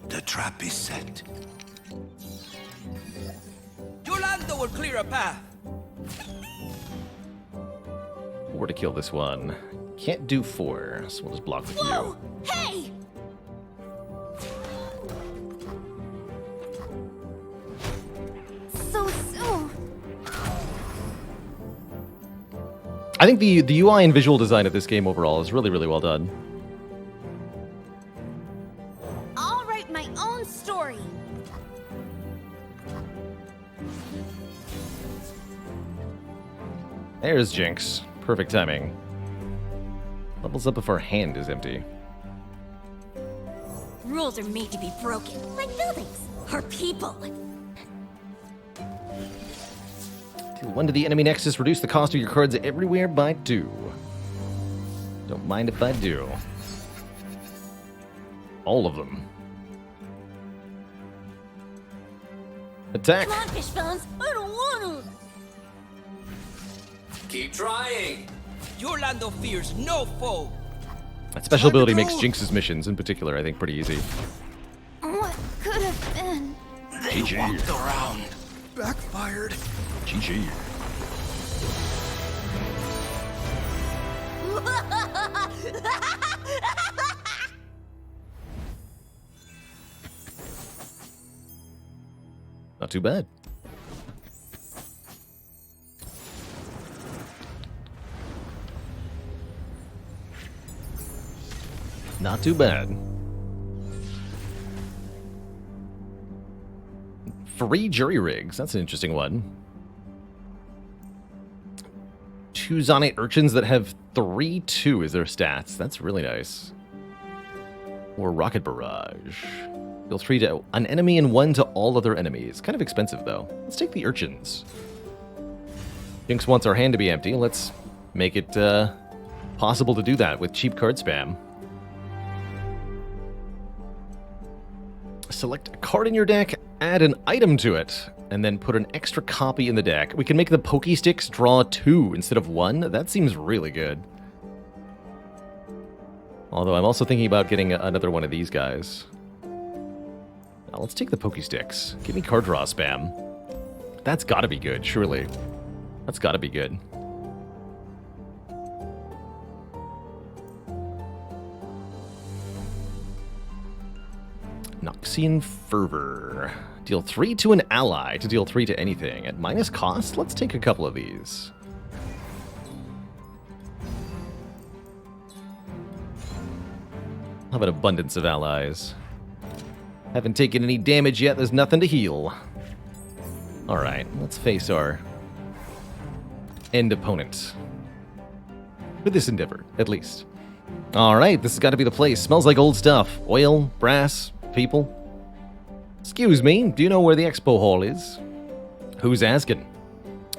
The trap is set.
Yolanda will clear a path.
4 to kill this one. Can't do 4, so we'll just block with
Whoa!
you.
Hey! So soon.
I think the UI and visual design of this game overall is really, really well done.
I'll write my own story.
There's Jinx. Perfect timing. Levels up if our hand is empty.
Rules are made to be broken, like buildings or people.
Deal 1 to the enemy Nexus. Reduce the cost of your cards everywhere by 2. Don't mind if I do. All of them. Attack!
Come on, fish bones. I don't want to.
Keep trying.
Yolanda fears no foe.
That special
Time to
ability makes
go.
Jinx's missions, in particular, I think, pretty easy.
What could have been?
GG.
Walked around.
Backfired.
GG. Not too bad. Not too bad. Free jury rigs. That's an interesting one. 2 Zonite Urchins that have 3-2 as their stats. That's really nice. Or Rocket Barrage. Deal 3 to an enemy and 1 to all other enemies. Kind of expensive, though. Let's take the Urchins. Jinx wants our hand to be empty. Let's make it possible to do that with cheap card spam. Select a card in your deck, add an item to it, and then put an extra copy in the deck. We can make the Pokesticks draw 2 instead of 1. That seems really good. Although I'm also thinking about getting another one of these guys. Now let's take the Pokesticks. Give me card draw spam. That's gotta be good, surely. That's gotta be good. Noxian Fervor. Deal 3 to an ally to deal 3 to anything. At minus cost, let's take a couple of these. I'll have an abundance of allies. Haven't taken any damage yet, there's nothing to heal. Alright, let's face our end opponent. With this endeavor, at least. Alright, this has got to be the place. Smells like old stuff. Oil, brass, people. Excuse me, do you know where the expo hall is? Who's asking?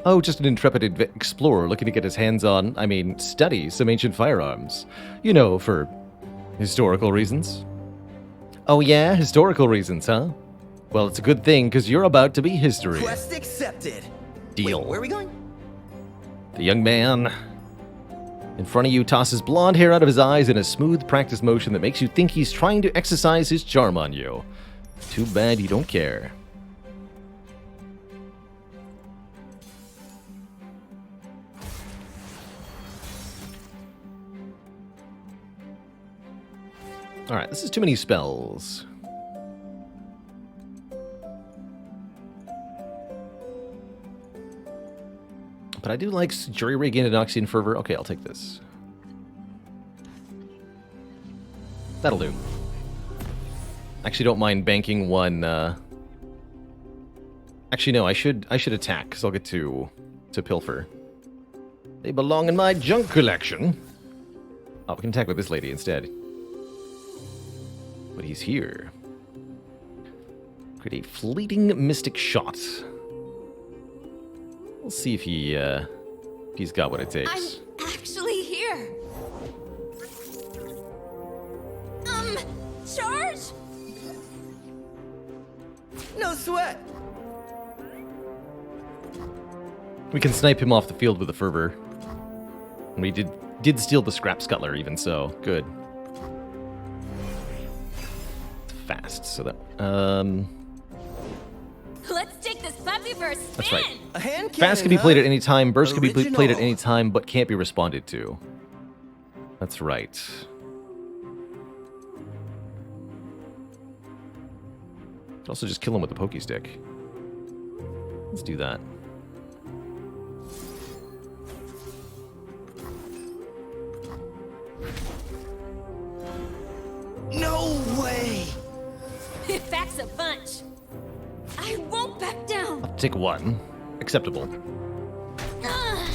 Oh, just an intrepid explorer looking to get his hands on, study some ancient firearms. You know, for historical reasons. Oh yeah, historical reasons, huh? Well, it's a good thing, because you're about to be history.
Quest accepted.
Deal.
Wait, where are we going?
The young man in front of you tosses blonde hair out of his eyes in a smooth practice motion that makes you think he's trying to exercise his charm on you. Too bad you don't care. Alright, this is too many spells. But I do like Jury Rig and Noxian Fervor. Okay, I'll take this. That'll do. Actually, don't mind banking one. Actually, no. I should attack because I'll get to pilfer. They belong in my junk collection. Oh, we can attack with this lady instead. But he's here. Create a fleeting mystic shot. We'll see if he's got what it takes.
I'm actually here. Charge?
No sweat.
We can snipe him off the field with a fervor. And we did steal the scrap scuttler, even so. Good. It's fast, so that
Let's take this puppy for a spin.
that's right.
A hand cannon,
Fast can be played
huh?
at any time, burst can be played at
Original.
any time, but can't be responded to. That's right. Could also just kill him with a pokey stick. Let's do that.
No way.
It backs a bunch. I won't back down.
Take one. Acceptable.
Ugh.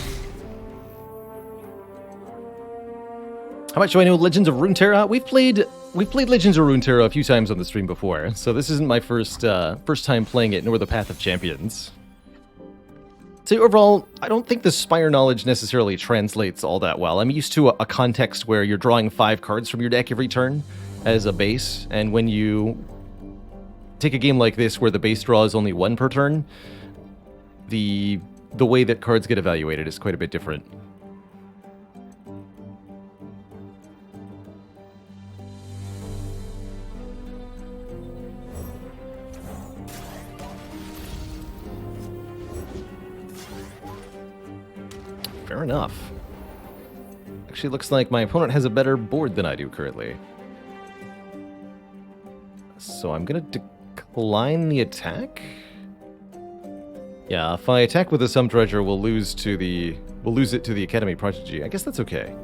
How much do I know Legends of Runeterra? We've played Legends of Runeterra a few times on the stream before, so this isn't my first time playing it, nor the Path of Champions. So overall, I don't think the Spire knowledge necessarily translates all that well. I'm used to a context where you're drawing 5 cards from your deck every turn as a base, and when you take a game like this where the base draw is only 1 per turn, the way that cards get evaluated is quite a bit different. Fair enough. Actually, looks like my opponent has a better board than I do currently. So I'm gonna decline the attack. Yeah, if I attack with the Sum Treasure, we'll lose it to the Academy Prodigy. I guess that's okay.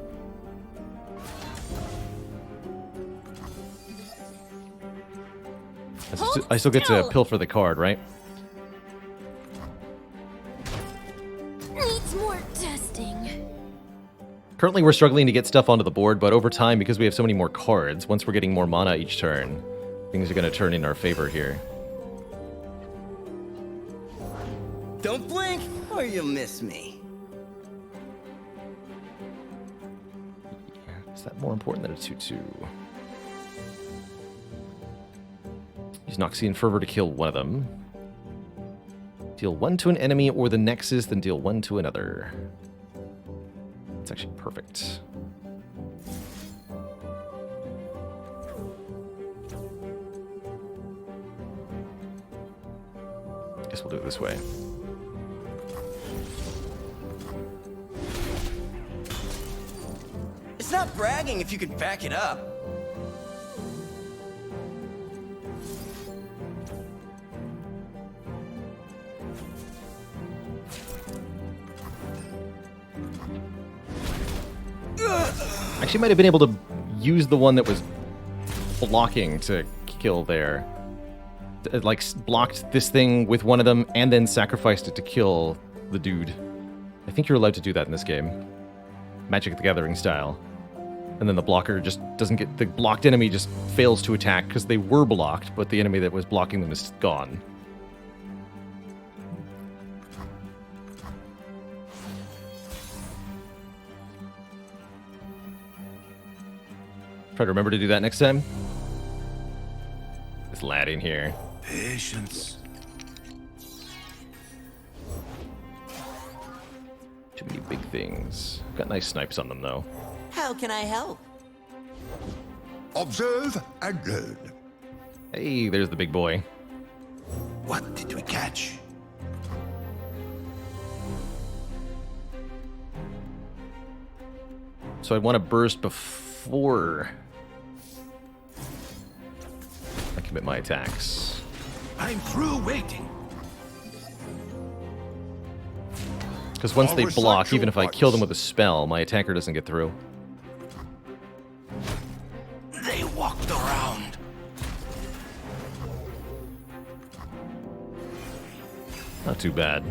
I still get to pilfer the card, right?
Needs more testing.
Currently, we're struggling to get stuff onto the board, but over time, because we have so many more cards, once we're getting more mana each turn, things are going to turn in our favor here.
Don't blink, or you'll miss me.
Is that more important than a 2/2? Use Noxian Fervor to kill one of them. Deal 1 to an enemy or the Nexus, then deal 1 to another. It's actually perfect. Guess we'll do it this way.
It's not bragging if you can back it up.
Actually, might have been able to use the one that was blocking to kill there. It, like, blocked this thing with one of them and then sacrificed it to kill the dude. I think you're allowed to do that in this game. Magic the Gathering style. And then the blocker just doesn't get... The blocked enemy just fails to attack because they were blocked, but the enemy that was blocking them is gone. Try to remember to do that next time. This lad in here.
Patience.
Too many big things. Got nice snipes on them, though.
How can I help?
Observe and learn.
Hey, there's the big boy.
What did we catch?
So I want to burst before I commit my attacks.
I'm through waiting.
Because once they
I'll
block,
recite
even
your
if I kill them
words.
with a spell, my attacker doesn't get through.
They walked around.
Not too bad.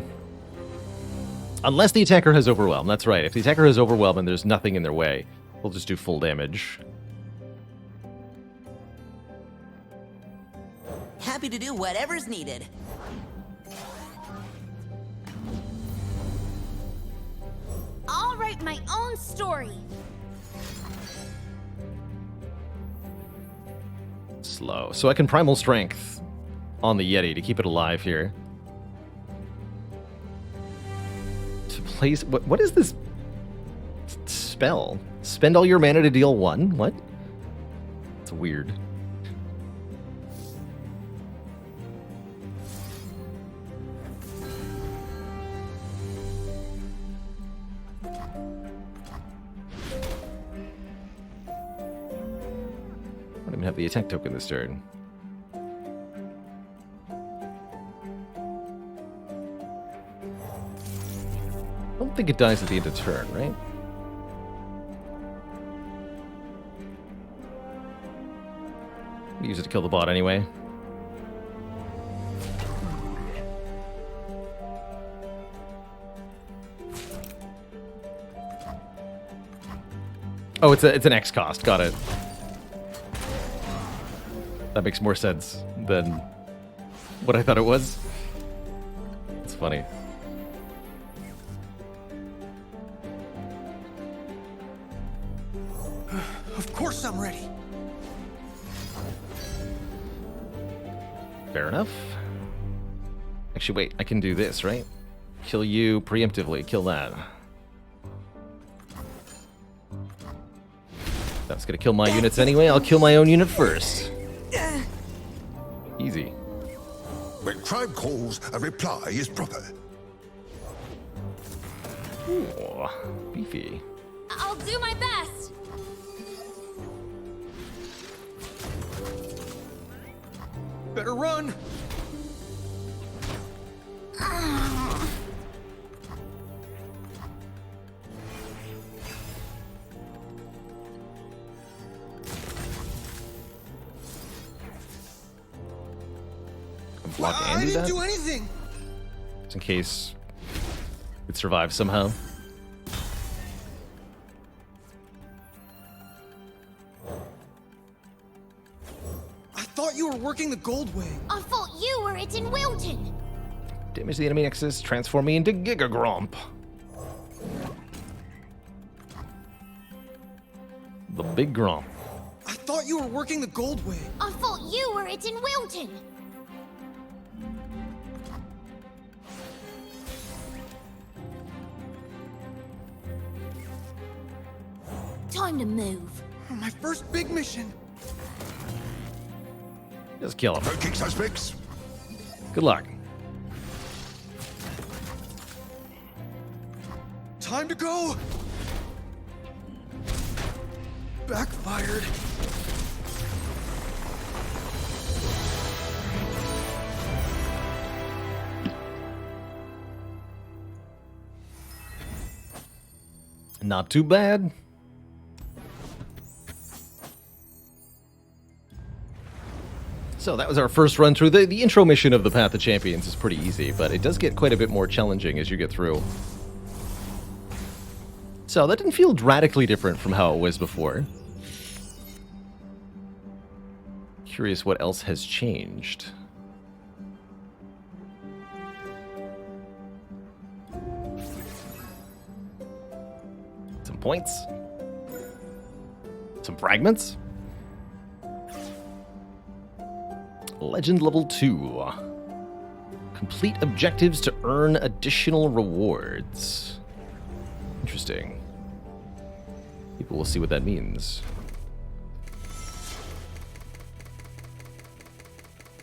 Unless the attacker has Overwhelm. That's right. If the attacker has Overwhelm and there's nothing in their way, we'll just do full damage.
Happy to do whatever's needed.
I'll write my own story.
Slow. So I can Primal Strength on the Yeti to keep it alive here. To place... What is this spell? Spend all your mana to deal 1? What? It's weird. I don't even have the attack token this turn. I don't think it dies at the end of turn, right? Use it to kill the bot anyway. Oh, it's an X cost. Got it. That makes more sense than what I thought it was. It's funny.
Of course I'm ready.
Fair enough. Actually, wait. I can do this, right? Kill you preemptively. Kill that. That's gonna kill my units anyway. I'll kill my own unit first. Easy.
When crime calls, a reply is proper.
Ooh, beefy.
I'll do my best.
Better run.
Block
I
and do
didn't
that?
do anything.
Just in case it survives somehow.
thought you were working the gold wing.
I thought you were it in Wilton.
Damage the enemy nexus, transform me into Giga Gromp. The big Gromp.
I thought you were working the gold wing.
I thought you were it in Wilton. Time to move.
My first big mission.
Just kill him.
No kicks as fix.
Good luck.
Time to go. Backfired.
Not too bad. So that was our first run through. The intro mission of the Path of Champions is pretty easy, but it does get quite a bit more challenging as you get through. So that didn't feel radically different from how it was before. Curious what else has changed. Some points. Some fragments. Legend level 2. Complete objectives to earn additional rewards. Interesting. People will see what that means.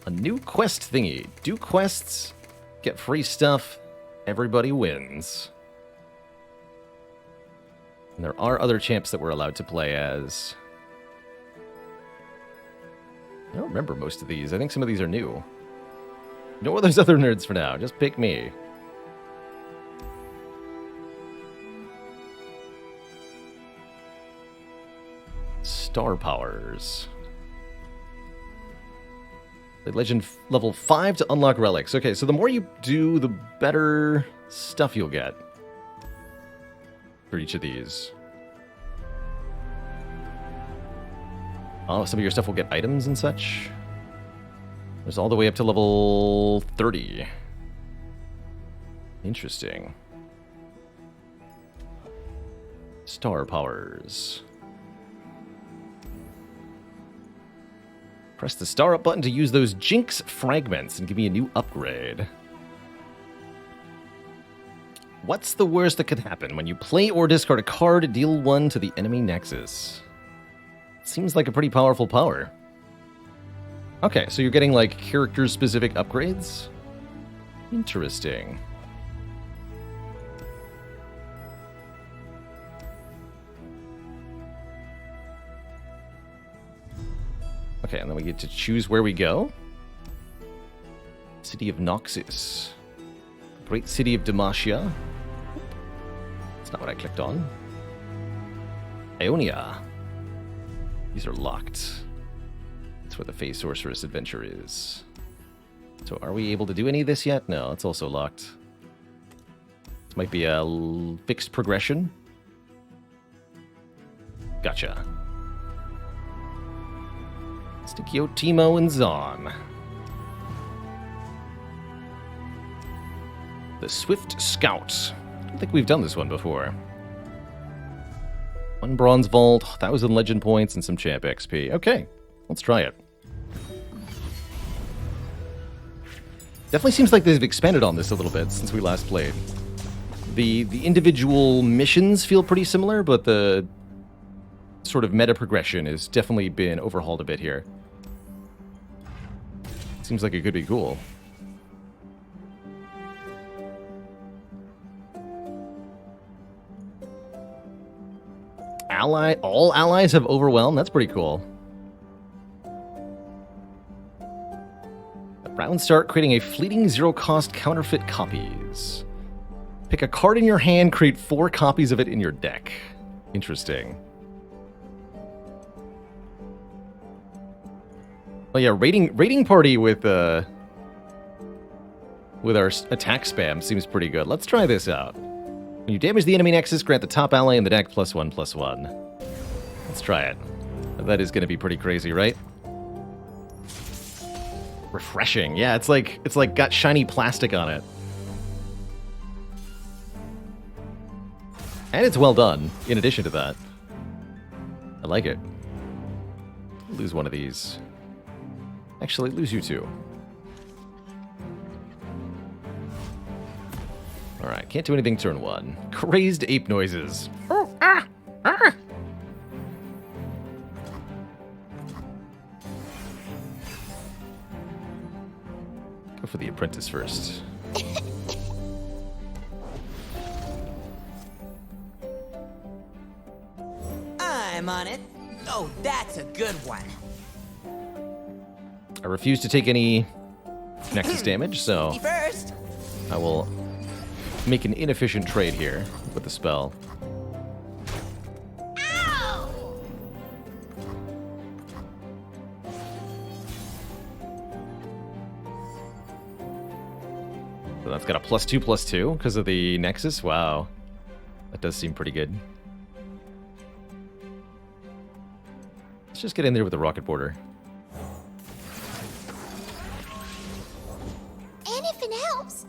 A new quest thingy. Do quests, get free stuff, everybody wins. And there are other champs that we're allowed to play as. I don't remember most of these. I think some of these are new. No others other nerds for now. Just pick me. Star powers. Legend level 5 to unlock relics. Okay, so the more you do, the better stuff you'll get for each of these. Oh, some of your stuff will get items and such. There's all the way up to level 30. Interesting. Star powers. Press the star up button to use those Jinx fragments and give me a new upgrade. What's the worst that could happen? When you play or discard a card, deal 1 to the enemy nexus. Seems like a pretty powerful power. Okay, so you're getting like character-specific upgrades? Interesting. Okay, and then we get to choose where we go. City of Noxus. Great City of Demacia. That's not what I clicked on. Ionia. These are locked. That's where the Phase Sorceress adventure is. So are we able to do any of this yet? No, it's also locked. This might be a fixed progression. Gotcha. Stikio, Timo, and Zon. The Swift Scout. I don't think we've done this one before. 1 bronze vault, 1,000 legend points, and some champ XP. Okay, let's try it. Definitely seems like they've expanded on this a little bit since we last played. The individual missions feel pretty similar, but the sort of meta progression has definitely been overhauled a bit here. Seems like it could be cool. All allies have overwhelmed? That's pretty cool. Round start, creating a fleeting zero-cost counterfeit copies. Pick a card in your hand, create 4 copies of it in your deck. Interesting. Oh yeah, raiding party with our attack spam seems pretty good. Let's try this out. When you damage the enemy nexus, grant the top ally in the deck +1/+1. Let's try it. That is going to be pretty crazy, right? Refreshing. Yeah, it's like got shiny plastic on it. And it's well done, in addition to that. I like it. Lose one of these. Actually, lose you two. Alright, can't do anything turn one. Crazed ape noises. Oh, ah, ah. Go for the apprentice first.
I'm on it. Oh, that's a good one.
I refuse to take any Nexus damage, so
Me first.
I will make an inefficient trade here with the spell. So that's got a +2/+2 because of the Nexus. Wow. That does seem pretty good. Let's just get in there with the rocket border.
And if it helps.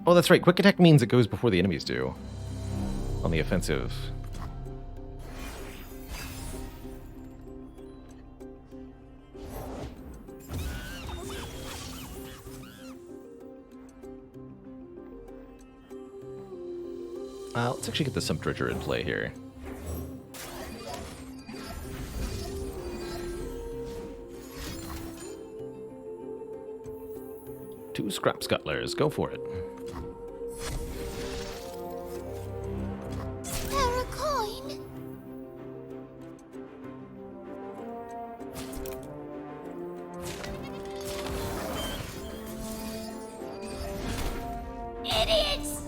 Oh, that's right. Quick attack means it goes before the enemies do. On the offensive. Let's actually get the Sump Dredger in play here. Two Scrap Scuttlers. Go for it.
Spare a coin. Idiots!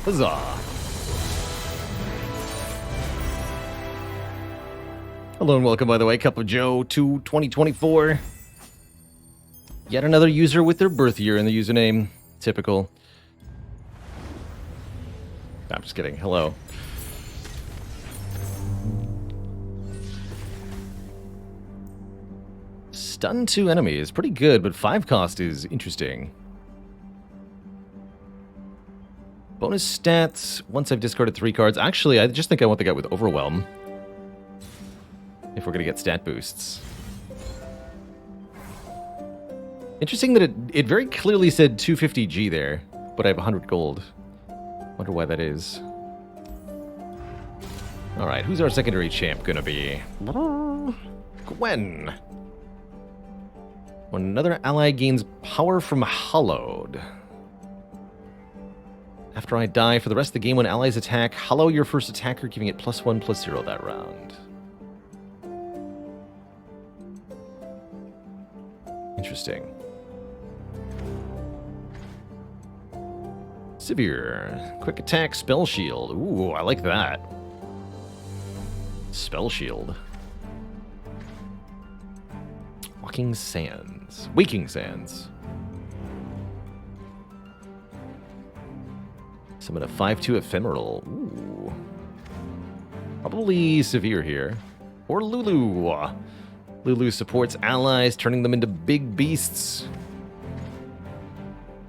Huzzah! Hello and welcome, by the way, Cup of Joe to 2024. Yet another user with their birth year in the username. Typical. I'm just kidding. Hello. Stun 2 enemies. Pretty good, but 5 cost is interesting. Bonus stats, once I've discarded 3 cards. Actually, I just think I want the guy with Overwhelm. If we're going to get stat boosts. Interesting that it very clearly said 250G there, but I have 100 gold. Wonder why that is. Alright, who's our secondary champ going to be? Gwen. When another ally gains power from Hallowed. After I die, for the rest of the game, when allies attack, hallow your first attacker, giving it +1/+0 that round. Interesting. Severe. Quick attack, spell shield. Ooh, I like that. Spell shield. Walking sands. Waking sands. Summon a 5/2 ephemeral. Ooh. Probably severe here. Or Lulu. Lulu supports allies, turning them into big beasts.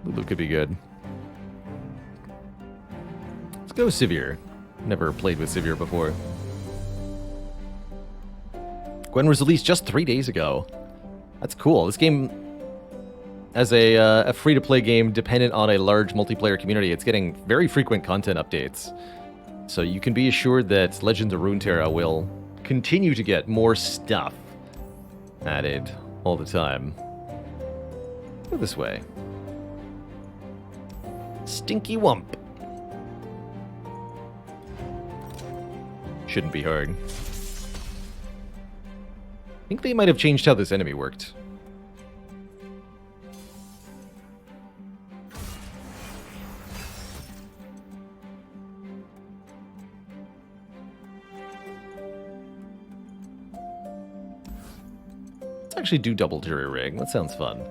Lulu could be good. Let's go Sivir. Never played with Sivir before. Gwen was released just 3 days ago. That's cool. This game, as a free-to-play game dependent on a large multiplayer community, it's getting very frequent content updates. So you can be assured that Legends of Runeterra will continue to get more stuff added all the time. Go this way. Stinky Wump. Shouldn't be hard. I think they might have changed how this enemy worked. Let's actually do double jury rig. That sounds fun.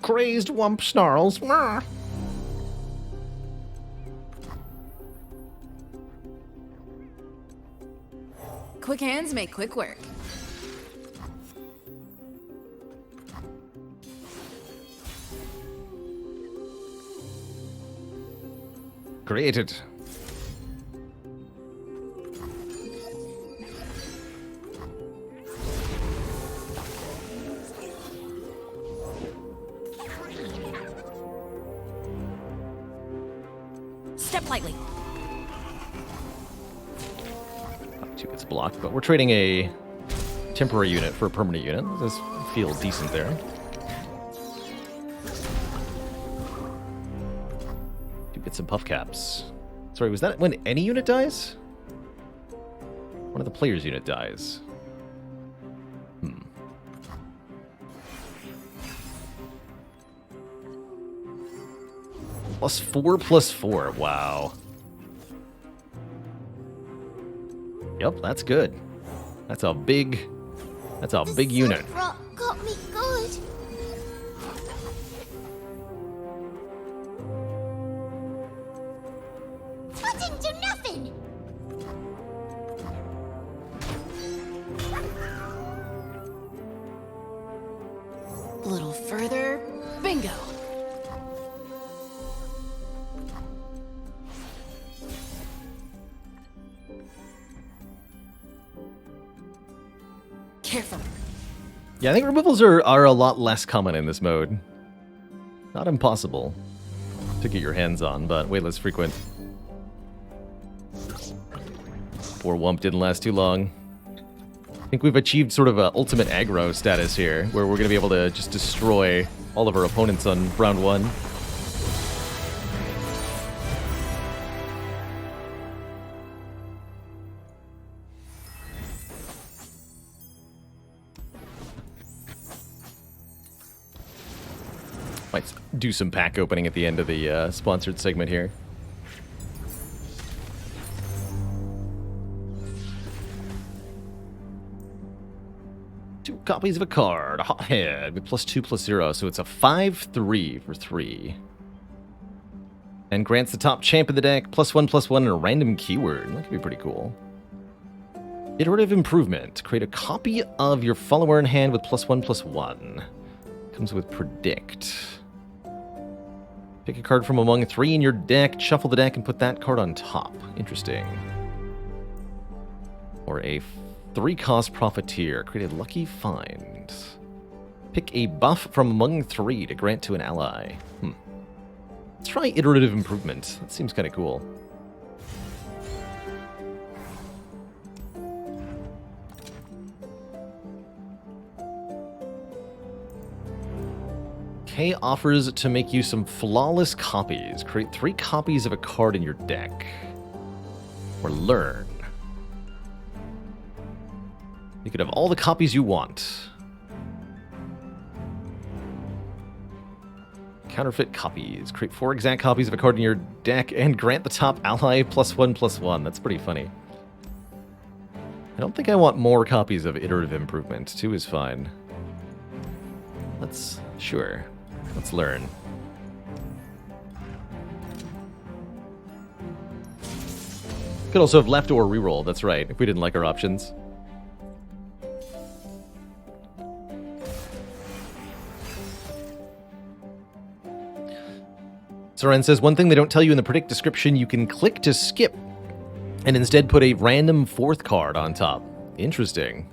Crazed wump snarls. Mwah.
Quick hands make quick work.
Created.
Step lightly.
Two hits blocked, but we're trading a temporary unit for a permanent unit. This feels decent there. Two bits and puff caps. Sorry, was that when any unit dies? One of the players' unit dies. +4/+4. Wow. Yep, that's good. That's a big unit.
Rock got me good. I didn't do nothing.
A little further. Bingo. Careful.
Yeah, I think removals are a lot less common in this mode. Not impossible to get your hands on, but way less frequent. Poor Wump didn't last too long. I think we've achieved sort of a ultimate aggro status here, where we're going to be able to just destroy all of our opponents on round one. Might do some pack opening at the end of the sponsored segment here. Two copies of a card, a hothead with +2/+0, so it's a 5/3 for 3. And grants the top champ of the deck +1/+1 and a random keyword. That could be pretty cool. Iterative improvement. Create a copy of your follower in hand with +1/+1. Comes with predict. Pick a card from among 3 in your deck, shuffle the deck, and put that card on top. Interesting. Or a 3-cost profiteer. Create a lucky find. Pick a buff from among 3 to grant to an ally. Let's try iterative improvement. That seems kind of cool. K offers to make you some flawless copies. Create 3 copies of a card in your deck. Or learn. You could have all the copies you want. Counterfeit copies. Create 4 exact copies of a card in your deck and grant the top ally +1/+1. That's pretty funny. I don't think I want more copies of iterative improvement. 2 is fine. Sure. Let's learn. Could also have left or reroll, that's right, if we didn't like our options. Soren says, one thing they don't tell you in the predict description, you can click to skip and instead put a random 4th card on top. Interesting.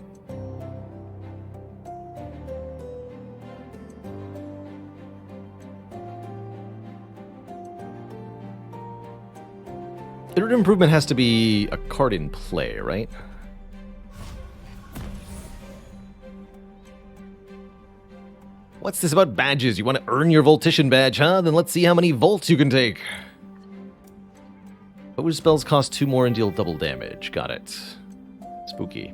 Iterative improvement has to be a card in play, right? What's this about badges? You want to earn your Voltician badge, huh? Then let's see how many volts you can take. Those spells cost 2 more and deal double damage. Got it. Spooky.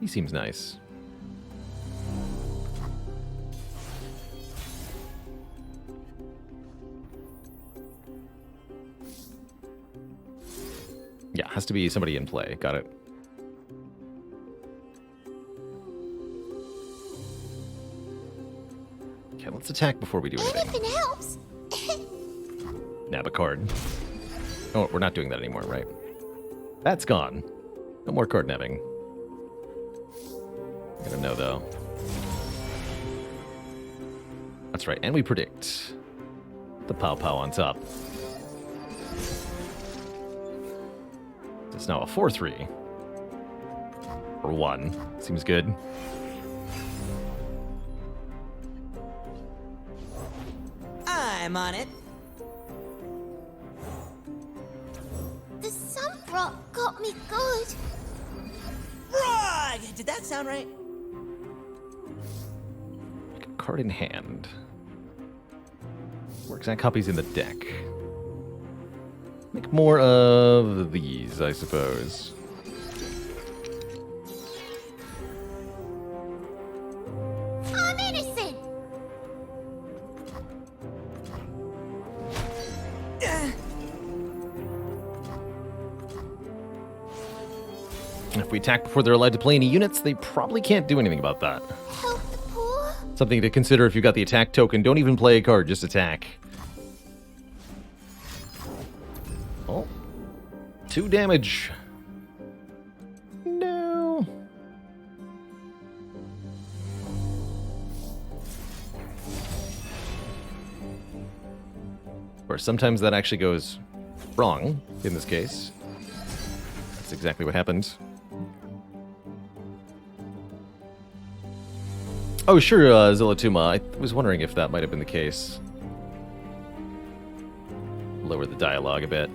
He seems nice. Yeah, has to be somebody in play. Got it. Okay, let's attack before we do anything.
Anything helps.
Nab a card. Oh, we're not doing that anymore, right? That's gone. No more card nabbing. I gotta know, though. That's right, and we predict. The pow-pow on top. It's now a 4-3. Or 1. Seems good.
I'm on it.
The sun rock got me good.
Frog! Did that sound right?
Card in hand. Works and copies in the deck. Make more of these, I suppose.
I'm innocent.
If we attack before they're allowed to play any units, they probably can't do anything about that.
Help the poor.
Something to consider if you got the attack token. Don't even play a card, just attack. Oh. 2 damage. No. Of course, sometimes that actually goes wrong in this case. That's exactly what happened. Oh, sure, Zillatuma. I was wondering if that might have been the case. Lower the dialogue a bit.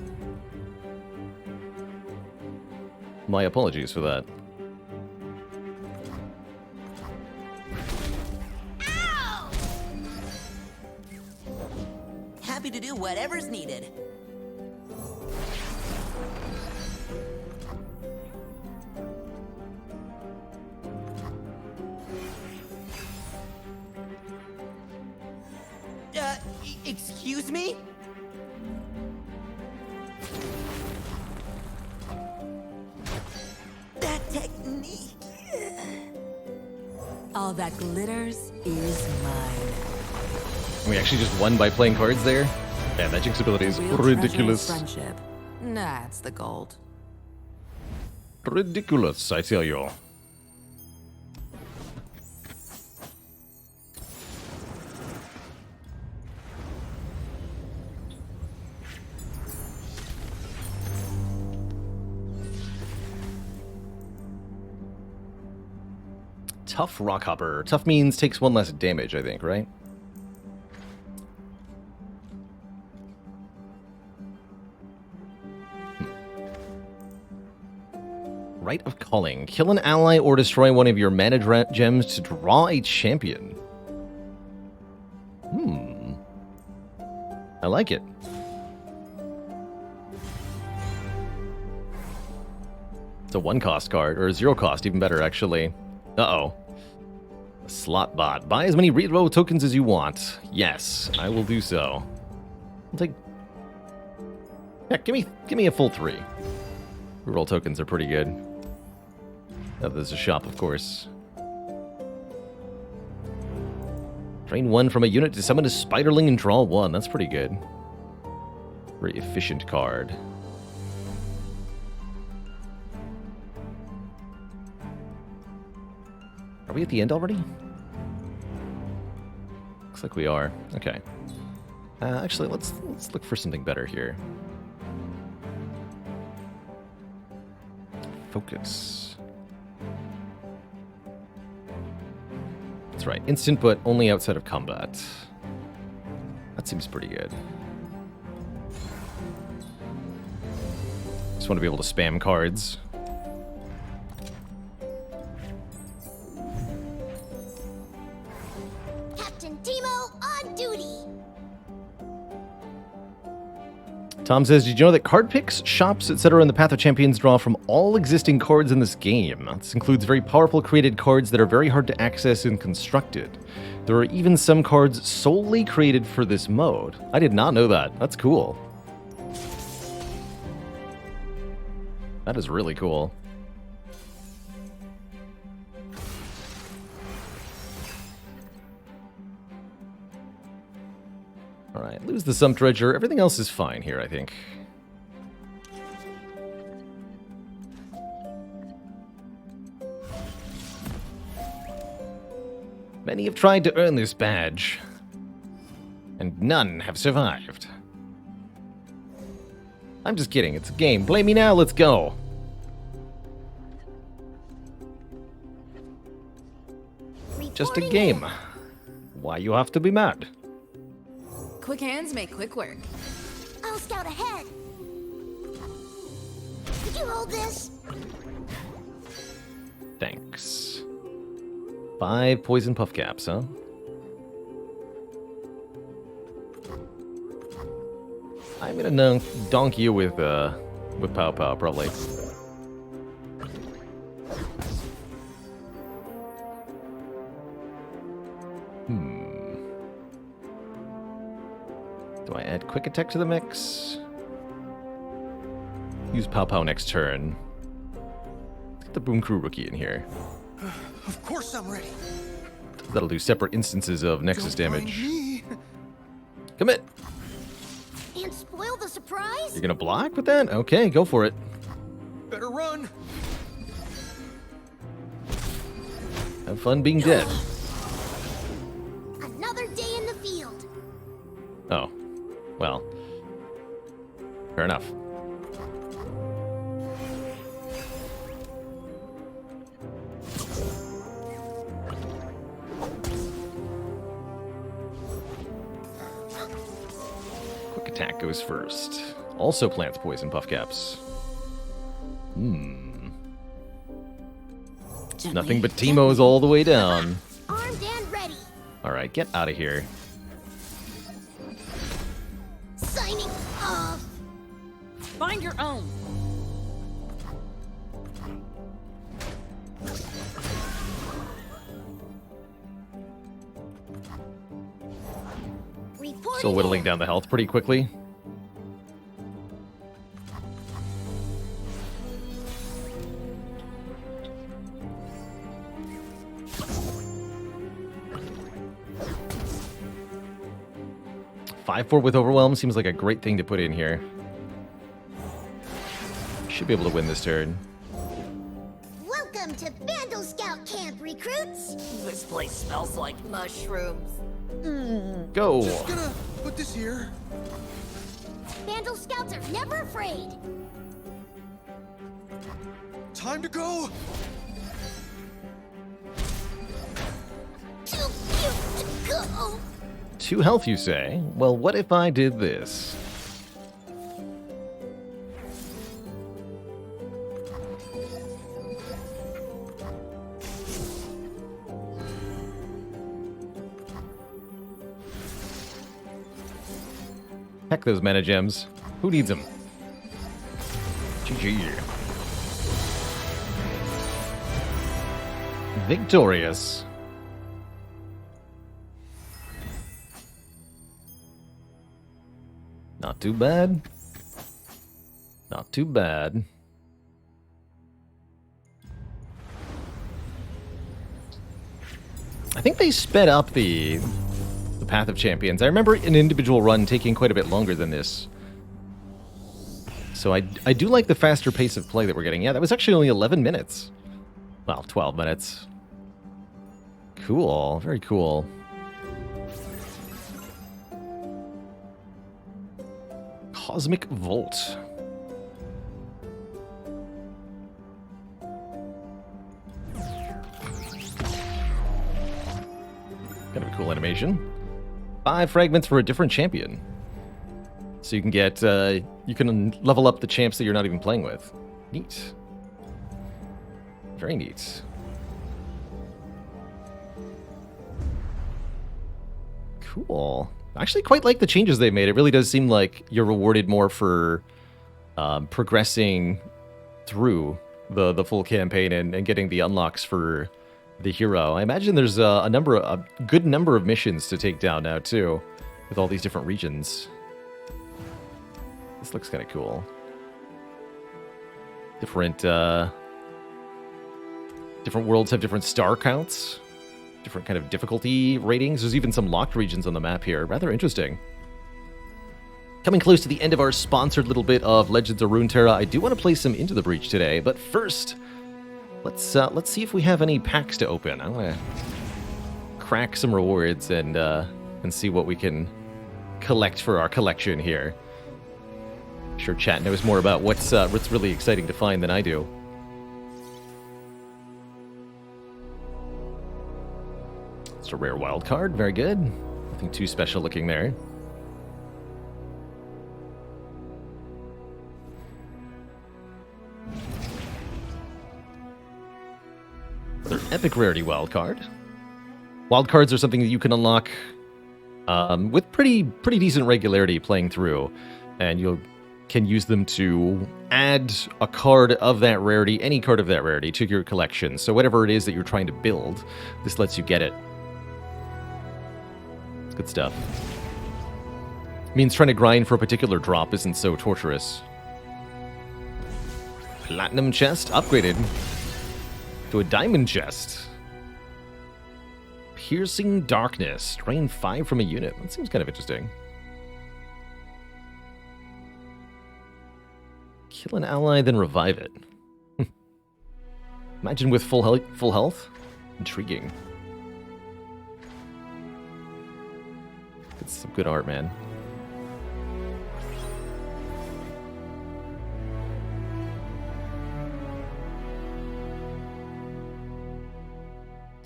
My apologies for that.
Ow!
Happy to do whatever's needed. Excuse me? That technique.
All that glitters is mine.
We actually just won by playing cards there? Man, that Jinx ability is
Real treasure is
ridiculous.
friendship. That's the gold.
Ridiculous, I tell you. Tough Rockhopper. Tough means takes 1 less damage, I think, right? Rite of Calling. Kill an ally or destroy one of your mana gems to draw a champion. I like it. It's a 1-cost card, or a 0-cost, even better, actually. Uh-oh. Slot bot. Buy as many reroll tokens as you want. Yes, I will do so. I'll take... Yeah, give me a full 3. Reroll tokens are pretty good. Oh, there's a shop, of course. Drain 1 from a unit to summon a Spiderling and draw 1. That's pretty good. Very efficient card. Are we at the end already? Looks like we are. Okay. Actually, let's look for something better here. Focus. That's right. Instant, but only outside of combat. That seems pretty good. Just want to be able to spam cards.
Mission Teemo on duty.
Tom says, did you know that card picks, shops, etc. in the Path of Champions draw from all existing cards in this game? This includes very powerful created cards that are very hard to access and constructed. There are even some cards solely created for this mode. I did not know that. That's cool. That is really cool. Alright, lose the Sump Dredger. Everything else is fine here, I think. Many have tried to earn this badge, and none have survived. I'm just kidding, it's a game. Blame me now, let's go. Just a game. Why you have to be mad?
Quick hands make quick work.
I'll scout ahead. Could you hold this?
Thanks. 5 poison puff caps, huh? I'm gonna donk you with Pow Pow, probably. Do I add quick attack to the mix? Use Pow Pow next turn. Let's get the Boom Crew rookie in here.
Of course I'm ready.
That'll do separate instances of Nexus
Don't mind
damage.
me.
Commit!
And spoil the surprise?
You're gonna block with that? Okay, go for it.
Better run.
Have fun being dead.
Another day in the field.
Oh. Well. Fair enough. Quick attack goes first. Also plants poison puff caps. Nothing but Teemos all the way down.
Armed and ready.
Alright, get out of here.
Signing off.
Find your own.
Reporting
Still whittling
in.
down the health pretty quickly. Five-4 with Overwhelm seems like a great thing to put in here. Should be able to win this turn.
Welcome to Vandal Scout Camp, recruits.
This place smells like mushrooms.
Go!
Just gonna put this here.
Vandal Scouts are never afraid.
Time to go.
Too cute to go.
2 health, you say? Well, what if I did this? Heck those mana gems. Who needs them? GG. Victorious. Not too bad. Not too bad. I think they sped up the Path of Champions. I remember an individual run taking quite a bit longer than this. So I do like the faster pace of play that we're getting. Yeah, that was actually only 11 minutes. Well, 12 minutes. Cool. Very cool. Cosmic Volt. Kind of a cool animation. 5 fragments for a different champion. So you can get, you can level up the champs that you're not even playing with. Neat. Very neat. Cool. I actually quite like the changes they made. It really does seem like you're rewarded more for progressing through the full campaign and getting the unlocks for the hero. I imagine there's a good number of missions to take down now too, with all these different regions. This looks kind of cool. Different worlds have different star counts, different kind of difficulty ratings. There's even some locked regions on the map here. Rather interesting. Coming close to the end of our sponsored little bit of Legends of Runeterra, I do want to play some Into the Breach today, but first, let's see if we have any packs to open. I want to crack some rewards and see what we can collect for our collection here. I'm sure chat knows more about what's really exciting to find than I do. It's a rare wild card, very good. Nothing too special looking there. Another epic rarity wild card. Wild cards are something that you can unlock with pretty decent regularity playing through, and you can use them to add a card of that rarity, any card of that rarity, to your collection. So whatever it is that you're trying to build, this lets you get it. It's good stuff. It means trying to grind for a particular drop isn't so torturous. Platinum chest upgraded to a diamond chest. Piercing Darkness. Drain 5 from a unit. That seems kind of interesting. Kill an ally, then revive it. Imagine with full health. Intriguing. It's some good art, man.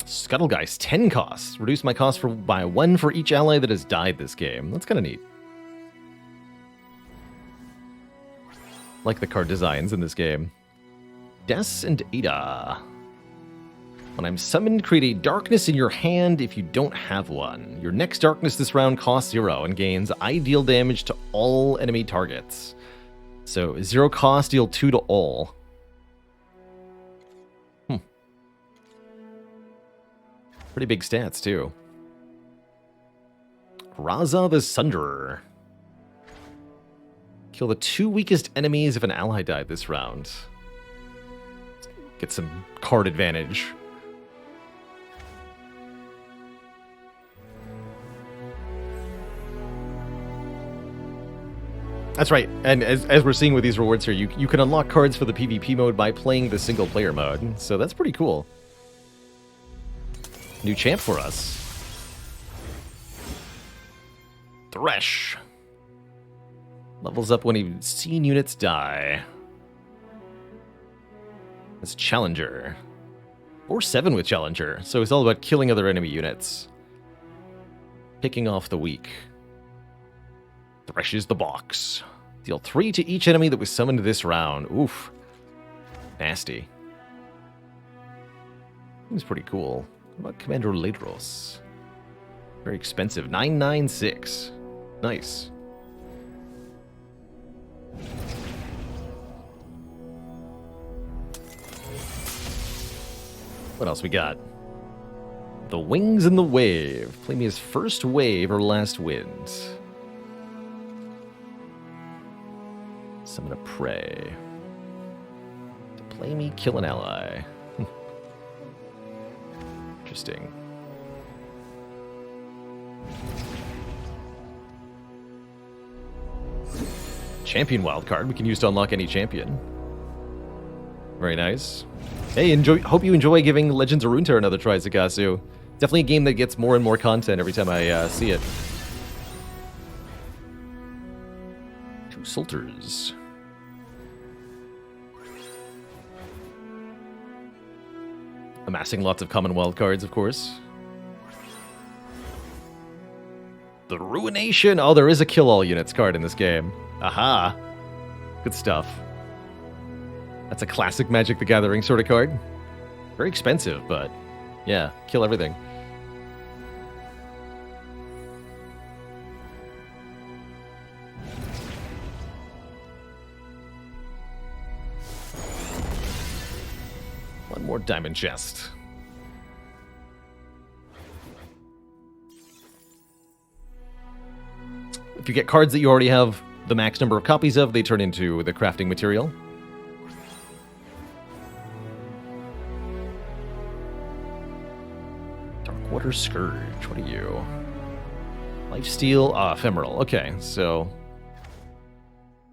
Scuttlegeist, 10 costs. Reduce my cost by 1 for each ally that has died this game. That's kind of neat. Like the card designs in this game. Des and Ada. When I'm summoned, create a darkness in your hand if you don't have one. Your next darkness this round costs 0 and gains ideal damage to all enemy targets. So 0 cost, deal 2 to all. Pretty big stats, too. Raza the Sunderer. Kill the 2 weakest enemies if an ally died this round. Get some card advantage. That's right, and as we're seeing with these rewards here, you can unlock cards for the PvP mode by playing the single player mode, so that's pretty cool. New champ for us. Thresh. Levels up when he's seen units die. As Challenger. Or 7 with Challenger, so it's all about killing other enemy units. Picking off the weak. Threshes the box. Deal 3 to each enemy that was summoned this round. Oof. Nasty. Seems pretty cool. What about Commander Ladros? Very expensive. 996. Nice. What else we got? The Wings and the Wave. Play me as first wave or last wind. Summon a prey. To play me, kill an ally. Interesting. Champion wildcard we can use to unlock any champion. Very nice. Hey, hope you enjoy giving Legends of Runeterra another try, Zakasu. Definitely a game that gets more and more content every time I see it. 2 Sulters. Amassing lots of common wildcards, of course. The Ruination! Oh, there is a kill all units card in this game. Aha! Good stuff. That's a classic Magic the Gathering sort of card. Very expensive, but yeah, kill everything. diamond chest. If you get cards that you already have the max number of copies of, they turn into the crafting material. Darkwater Scourge, what are you? Lifesteal, ephemeral. Okay, so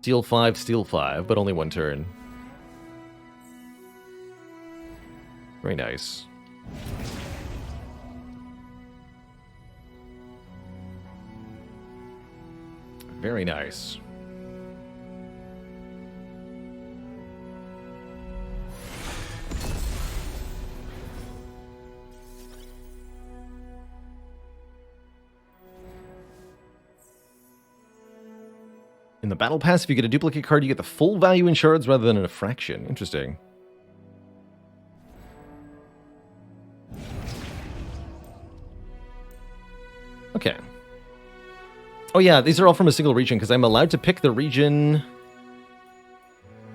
steal 5, but only one turn. Very nice. Very nice. In the Battle Pass, if you get a duplicate card, you get the full value in shards rather than a fraction. Interesting. Okay. Oh yeah, these are all from a single region, because I'm allowed to pick the region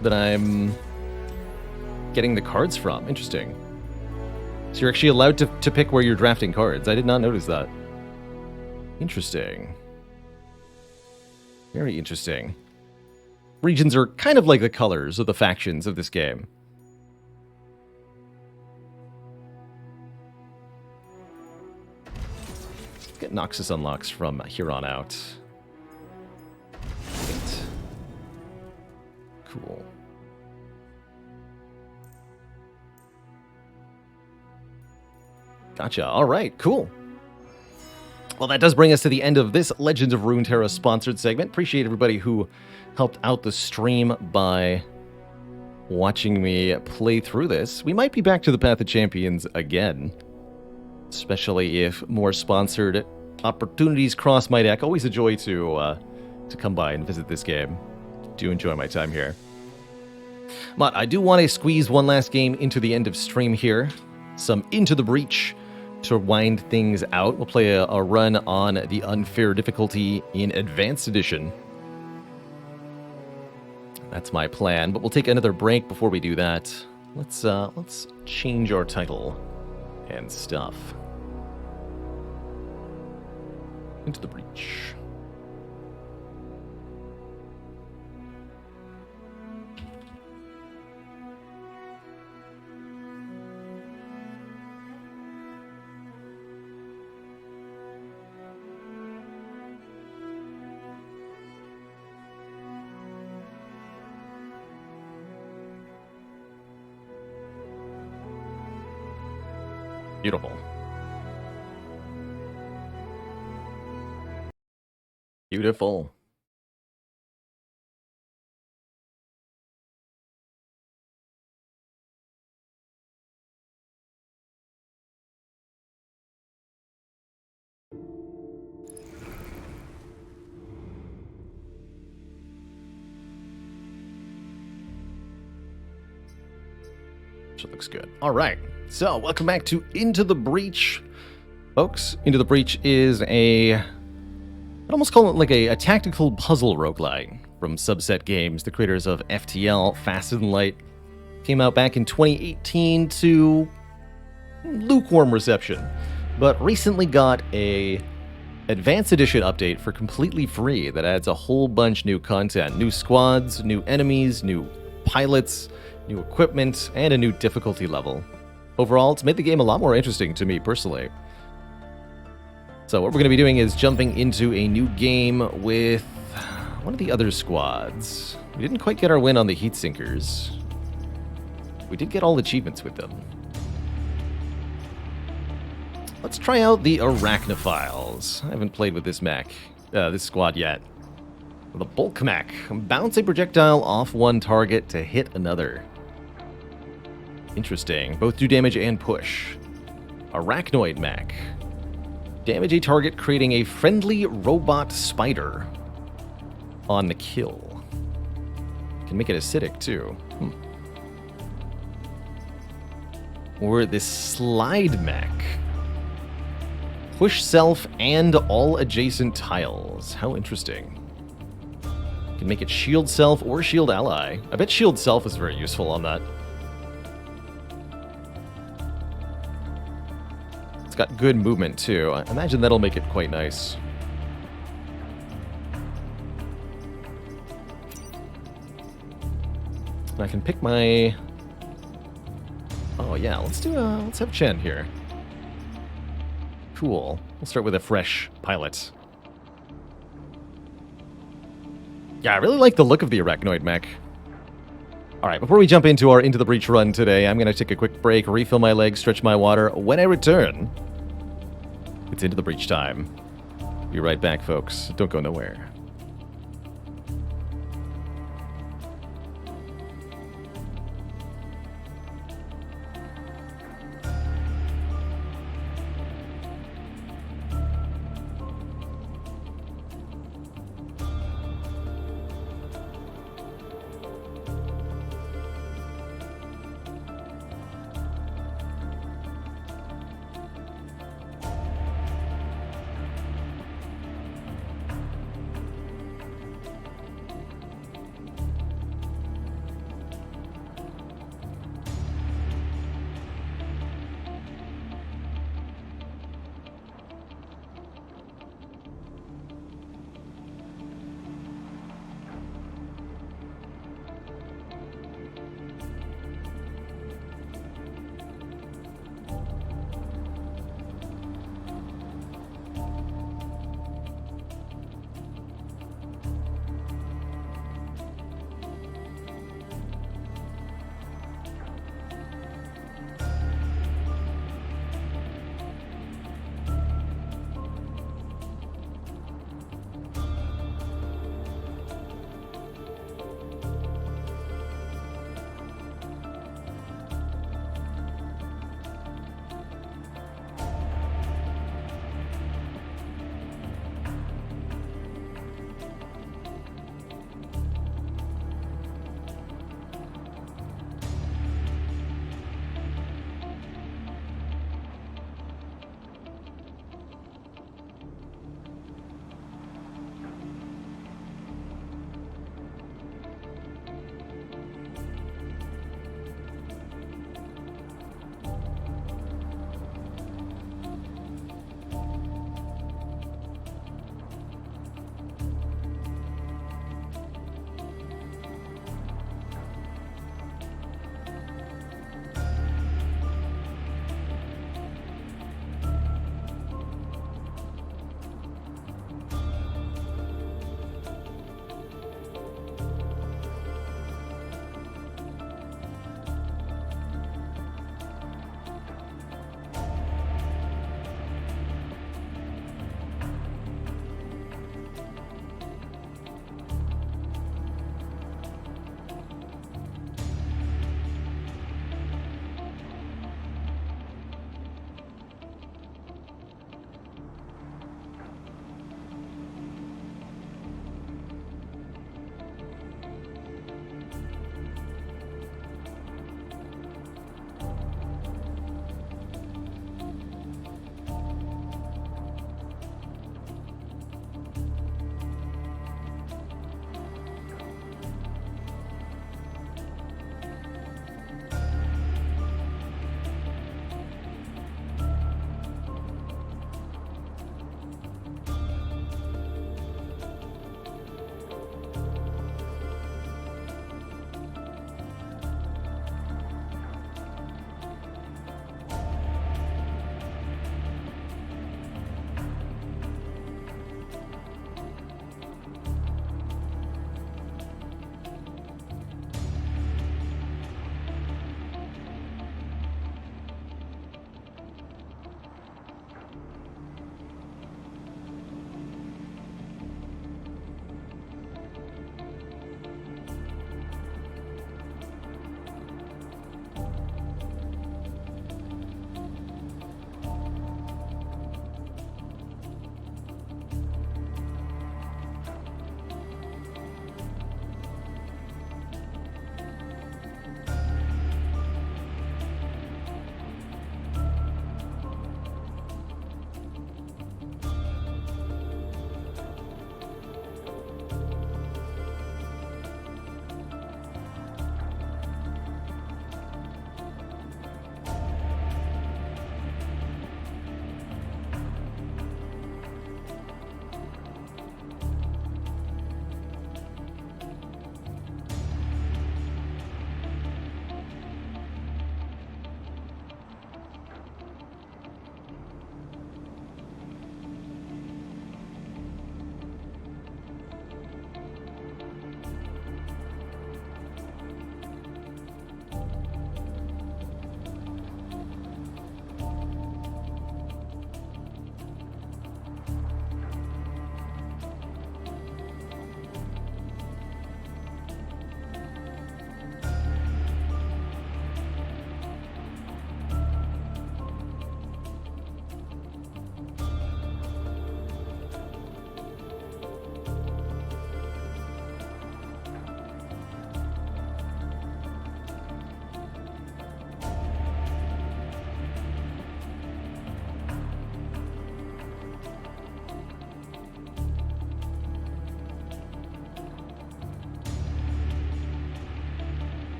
that I'm getting the cards from. Interesting. So you're actually allowed to pick where you're drafting cards. I did not notice that. Interesting. Very interesting. Regions are kind of like the colors of the factions of this game. Get Noxus unlocks from here on out. Right. Cool. Gotcha. All right, cool. Well, that does bring us to the end of this Legends of Runeterra sponsored segment. Appreciate everybody who helped out the stream by watching me play through this. We might be back to the Path of Champions again, especially if more sponsored opportunities cross my deck. Always a joy to come by and visit this game. Do enjoy my time here. But I do want to squeeze one last game into the end of stream here. Some Into the Breach to wind things out. We'll play a run on the unfair difficulty in Advanced Edition. That's my plan, but we'll take another break before we do that. Let's change our title and stuff. Into the Breach. Beautiful. Beautiful. That looks good. All right. So, welcome back to Into the Breach. Folks, Into the Breach is I'd almost call it like a tactical puzzle roguelike from Subset Games, the creators of FTL, Faster Than Light. Came out back in 2018 to lukewarm reception, but recently got a Advanced Edition update for completely free that adds a whole bunch new content, new squads, new enemies, new pilots, new equipment, and a new difficulty level. Overall, it's made the game a lot more interesting to me personally. So what we're going to be doing is jumping into a new game with one of the other squads. We didn't quite get our win on the Heat Sinkers. We did get all achievements with them. Let's try out the Arachnophiles. I haven't played with this this squad yet. The Bulk Mech. Bounce a projectile off one target to hit another. Interesting. Both do damage and push. Arachnoid Mech. Damage a target, creating a friendly robot spider on the kill. Can make it acidic, too. Or this Slide Mech. Push self and all adjacent tiles. How interesting. Can make it shield self or shield ally. I bet shield self is very useful on that. got good movement, too. I imagine that'll make it quite nice. And I can pick my... Oh, yeah, let's have Chen here. Cool. We'll start with a fresh pilot. Yeah, I really like the look of the Arachnoid mech. Alright, before we jump into our Into the Breach run today, I'm going to take a quick break, refill my legs, stretch my water. When I return, it's Into the Breach time. Be right back, folks. Don't go nowhere.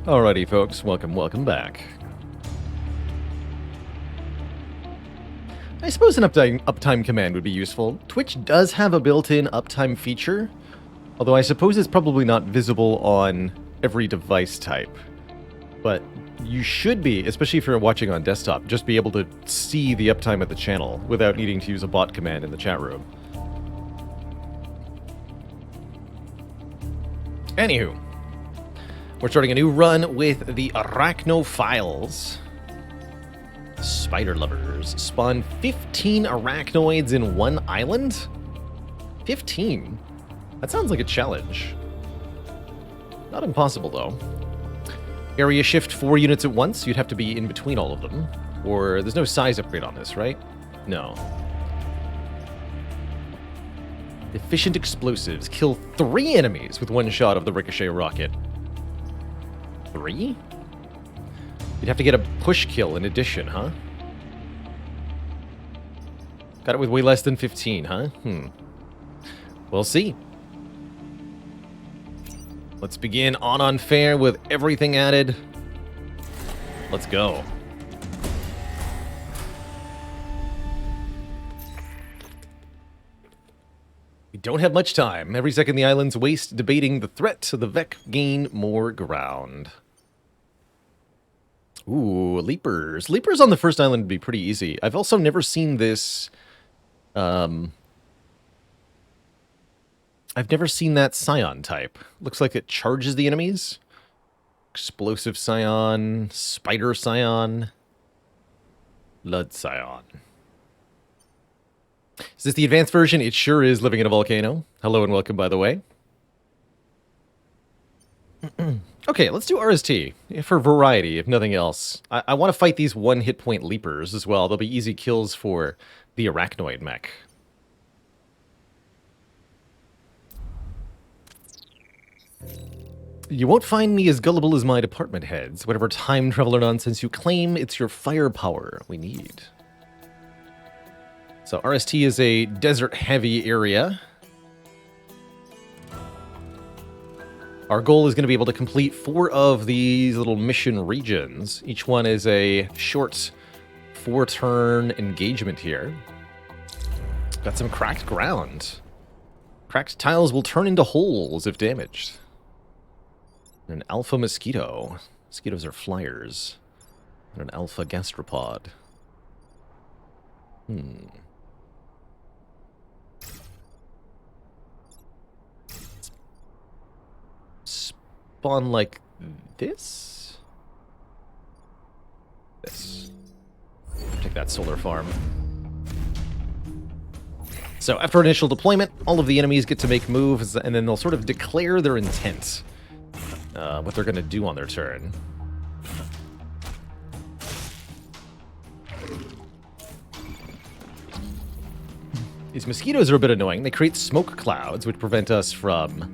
Alrighty, folks, welcome back. I suppose an uptime command would be useful. Twitch does have a built-in uptime feature, although I suppose it's probably not visible on every device type. But you should be, especially if you're watching on desktop, just be able to see the uptime at the channel without needing to use a bot command in the chat room. Anywho, we're starting a new run with the Arachnophiles. Spider lovers spawn 15 arachnoids in one island? 15? That sounds like a challenge. Not impossible, though. Area shift 4 units at once. You'd have to be in between all of them. Or there's no size upgrade on this, right? No. Efficient explosives. Kill 3 enemies with one shot of the ricochet rocket. 3? You'd have to get a push kill in addition, huh? Got it with way less than 15, huh? We'll see. Let's begin on unfair with everything added. Let's go. We don't have much time. Every second the islands waste debating the threat, so the Vec gain more ground. Ooh, Leapers. Leapers on the first island would be pretty easy. I've also never seen this... I've never seen that Scion type. Looks like it charges the enemies. Explosive Scion, Spider Scion, Blood Scion. Is this the advanced version? It sure is, living in a volcano. Hello and welcome, by the way. Okay, let's do RST, for variety, if nothing else. I want to fight these 1 hit point leapers as well. They'll be easy kills for the Arachnoid mech. You won't find me as gullible as my department heads. Whatever time traveler nonsense you claim, it's your firepower we need. So RST is a desert-heavy area. Our goal is going to be able to complete 4 of these little mission regions. Each one is a short 4-turn engagement here. Got some cracked ground. Cracked tiles will turn into holes if damaged. An alpha mosquito. Mosquitoes are flyers. And an alpha gastropod. Spawn like this? This. Take that solar farm. So after initial deployment, all of the enemies get to make moves, and then they'll sort of declare their intent. What they're going to do on their turn. These mosquitoes are a bit annoying. They create smoke clouds, which prevent us from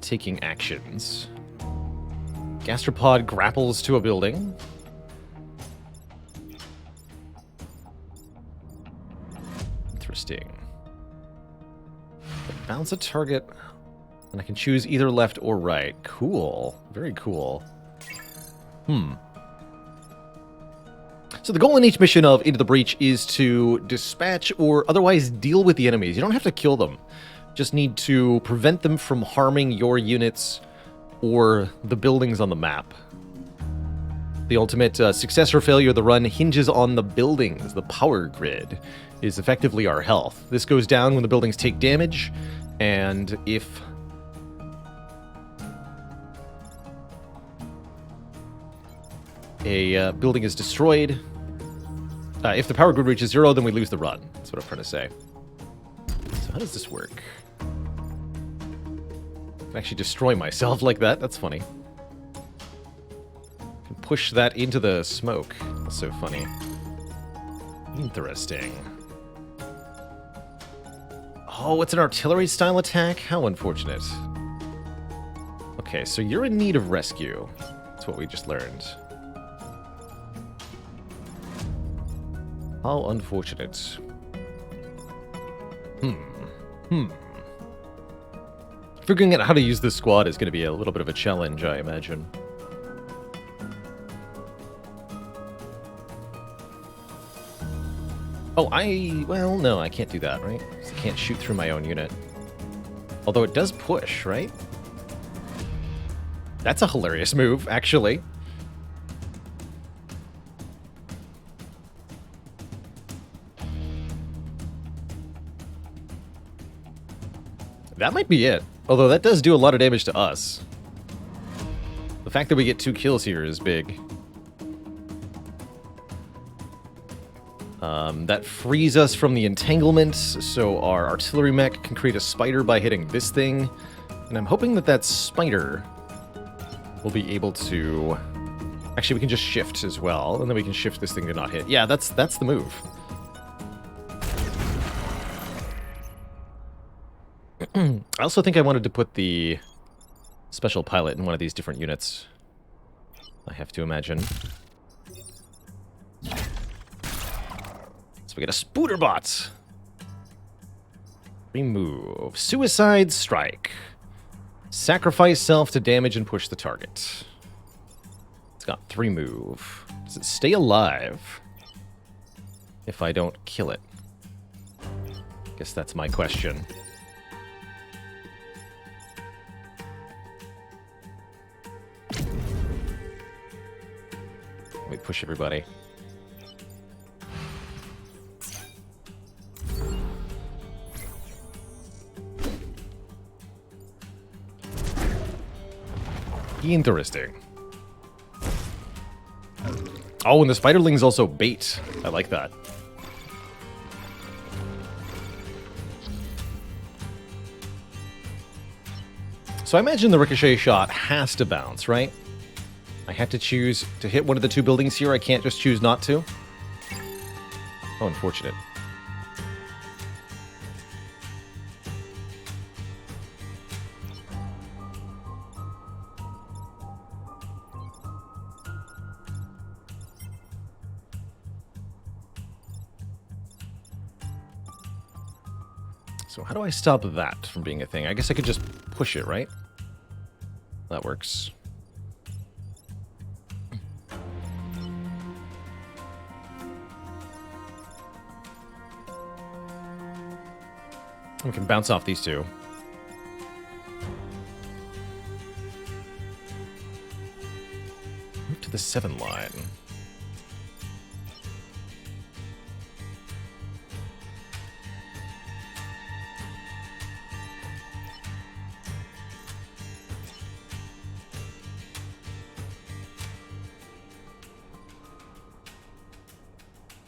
taking actions. Gastropod grapples to a building. Interesting. Bounce a target, and I can choose either left or right. Cool. Very cool. So the goal in each mission of Into the Breach is to dispatch or otherwise deal with the enemies. You don't have to kill them. Just need to prevent them from harming your units or the buildings on the map. The ultimate success or failure of the run hinges on the buildings. The power grid is effectively our health. This goes down when the buildings take damage, and if a building is destroyed, if the power grid reaches 0, then we lose the run. That's what I'm trying to say. So how does this work? I can actually destroy myself like that. That's funny. Can push that into the smoke. That's so funny. Interesting. Oh, it's an artillery-style attack? How unfortunate. Okay, so you're in need of rescue. That's what we just learned. How unfortunate. Figuring out how to use this squad is going to be a little bit of a challenge, I imagine. Oh, well, no, I can't do that, right? 'Cause I can't shoot through my own unit. Although it does push, right? That's a hilarious move, actually. That might be it. Although that does do a lot of damage to us. The fact that we get 2 kills here is big. That frees us from the entanglement, so our artillery mech can create a spider by hitting this thing. And I'm hoping that that spider will be able to... Actually, we can just shift as well, and then we can shift this thing to not hit. Yeah, that's the move. I also think I wanted to put the special pilot in one of these different units. I have to imagine. So we get a Spooterbot. Remove. Suicide Strike. Sacrifice self to damage and push the target. It's got 3 move. Does it stay alive if I don't kill it? Guess that's my question. Let me push everybody. Interesting. Oh, and the spiderling's also bait. I like that. So I imagine the ricochet shot has to bounce, right? I have to choose to hit one of the 2 buildings here. I can't just choose not to. Oh, unfortunate. So how do I stop that from being a thing? I guess I could just push it, right? That works. We can bounce off these 2. Move to the 7 line.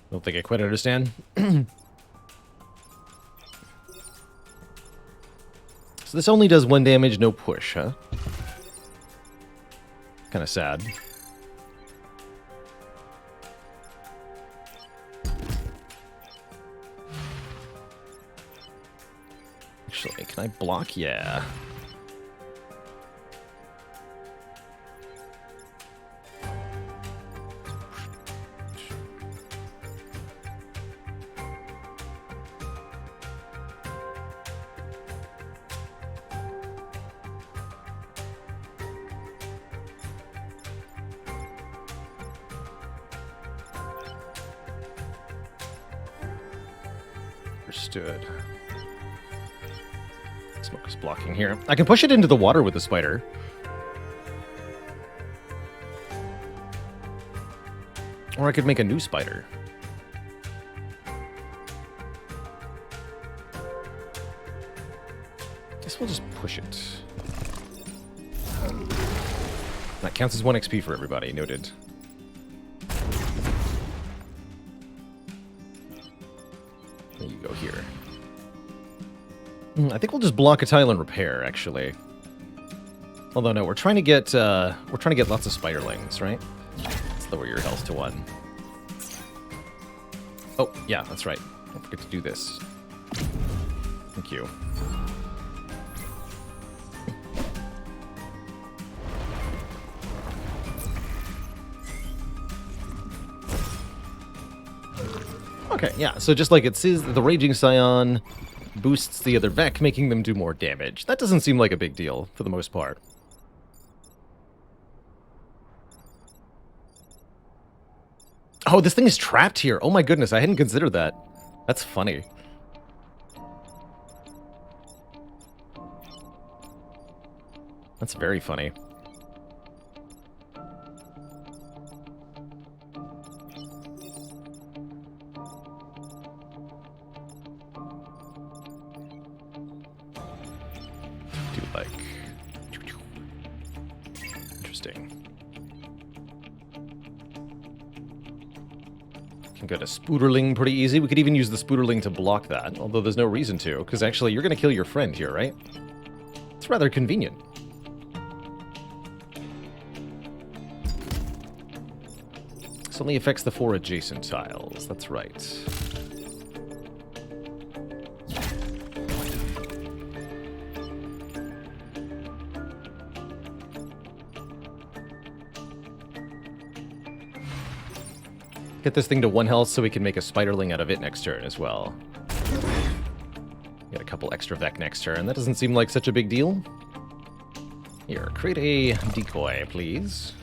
Don't think I quite understand. So this only does 1 damage, no push, huh? Kind of sad. Actually, can I block? Yeah. Understood. Smoke is blocking here. I can push it into the water with the spider. Or I could make a new spider. Guess we'll just push it. That counts as 1 XP for everybody, noted. There you go here. I think we'll just block a tile and repair, actually. Although no, we're trying to get lots of spiderlings, right? Let's lower your health to 1. Oh, yeah, that's right. Don't forget to do this. Thank you. Okay, yeah, so just like it says, the Raging Scion boosts the other Vec, making them do more damage. That doesn't seem like a big deal, for the most part. Oh, this thing is trapped here. Oh my goodness, I hadn't considered that. That's funny. That's very funny. Do like... Interesting. Can go to Spooderling pretty easy. We could even use the Spooderling to block that, although there's no reason to, because actually you're going to kill your friend here, right? It's rather convenient. This only affects the 4 adjacent tiles, that's right. Get this thing to 1 health so we can make a Spiderling out of it next turn as well. Get a couple extra Vec next turn. That doesn't seem like such a big deal. Here, create a decoy, please.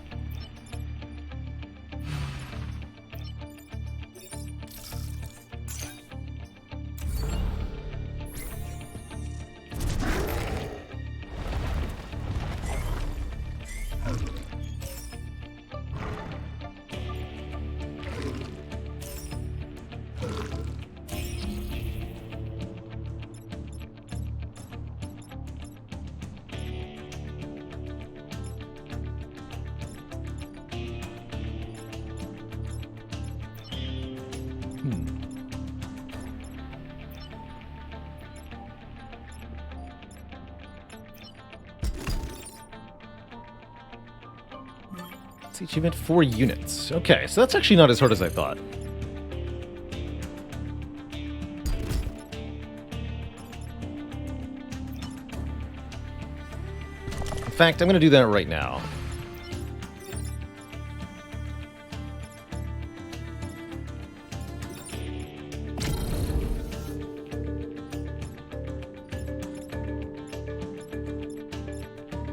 It's achievement 4 units. Okay, so that's actually not as hard as I thought. In fact, I'm going to do that right now.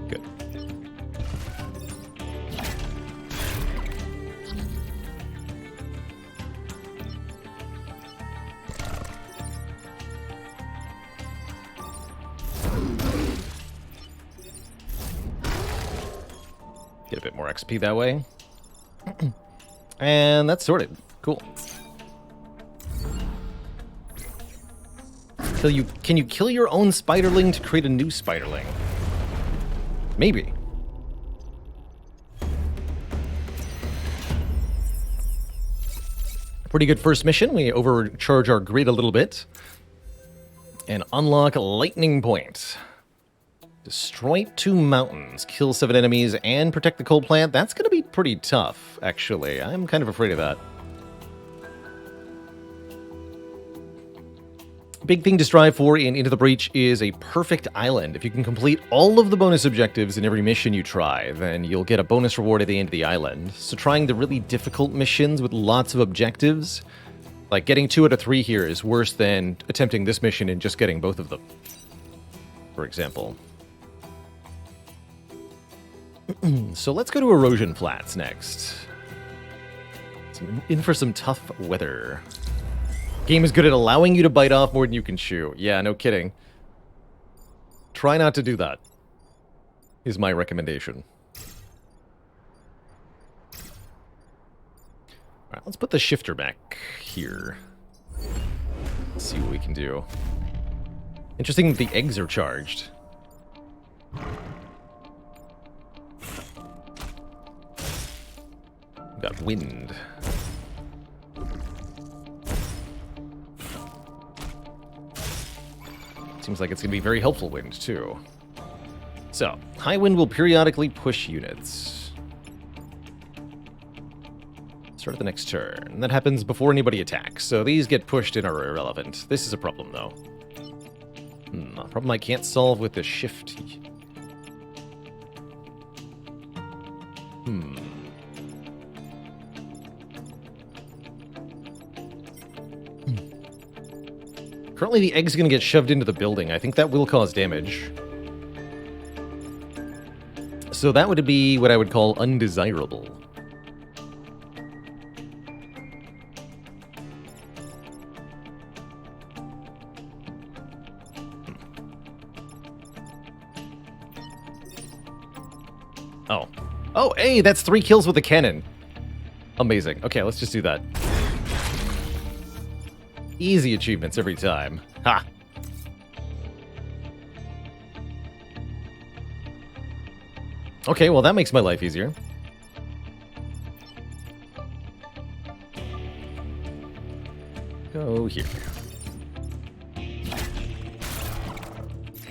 Good. Get a bit more XP that way. And that's sorted. Cool. Can you kill your own Spiderling to create a new Spiderling? Maybe. Pretty good first mission. We overcharge our grid a little bit. And unlock Lightning Point. Destroy 2 mountains, kill 7 enemies, and protect the coal plant. That's going to be pretty tough, actually. I'm kind of afraid of that. Big thing to strive for in Into the Breach is a perfect island. If you can complete all of the bonus objectives in every mission you try, then you'll get a bonus reward at the end of the island. So trying the really difficult missions with lots of objectives, like getting 2 out of 3 here is worse than attempting this mission and just getting both of them, for example. So let's go to Erosion Flats next. In for some tough weather. Game is good at allowing you to bite off more than you can chew. Yeah, no kidding. Try not to do that, is my recommendation. Alright, let's put the shifter back here. Let's see what we can do. Interesting that the eggs are charged. Got wind. Seems like it's going to be very helpful wind, too. So, high wind will periodically push units. Start of the next turn. And that happens before anybody attacks, so these get pushed and are irrelevant. This is a problem, though. A problem I can't solve with the shift. Currently, the egg's going to get shoved into the building. I think that will cause damage. So that would be what I would call undesirable. Oh, hey, that's 3 kills with a cannon. Amazing. Okay, let's just do that. Easy achievements every time. Ha! Okay, well, that makes my life easier. Go here.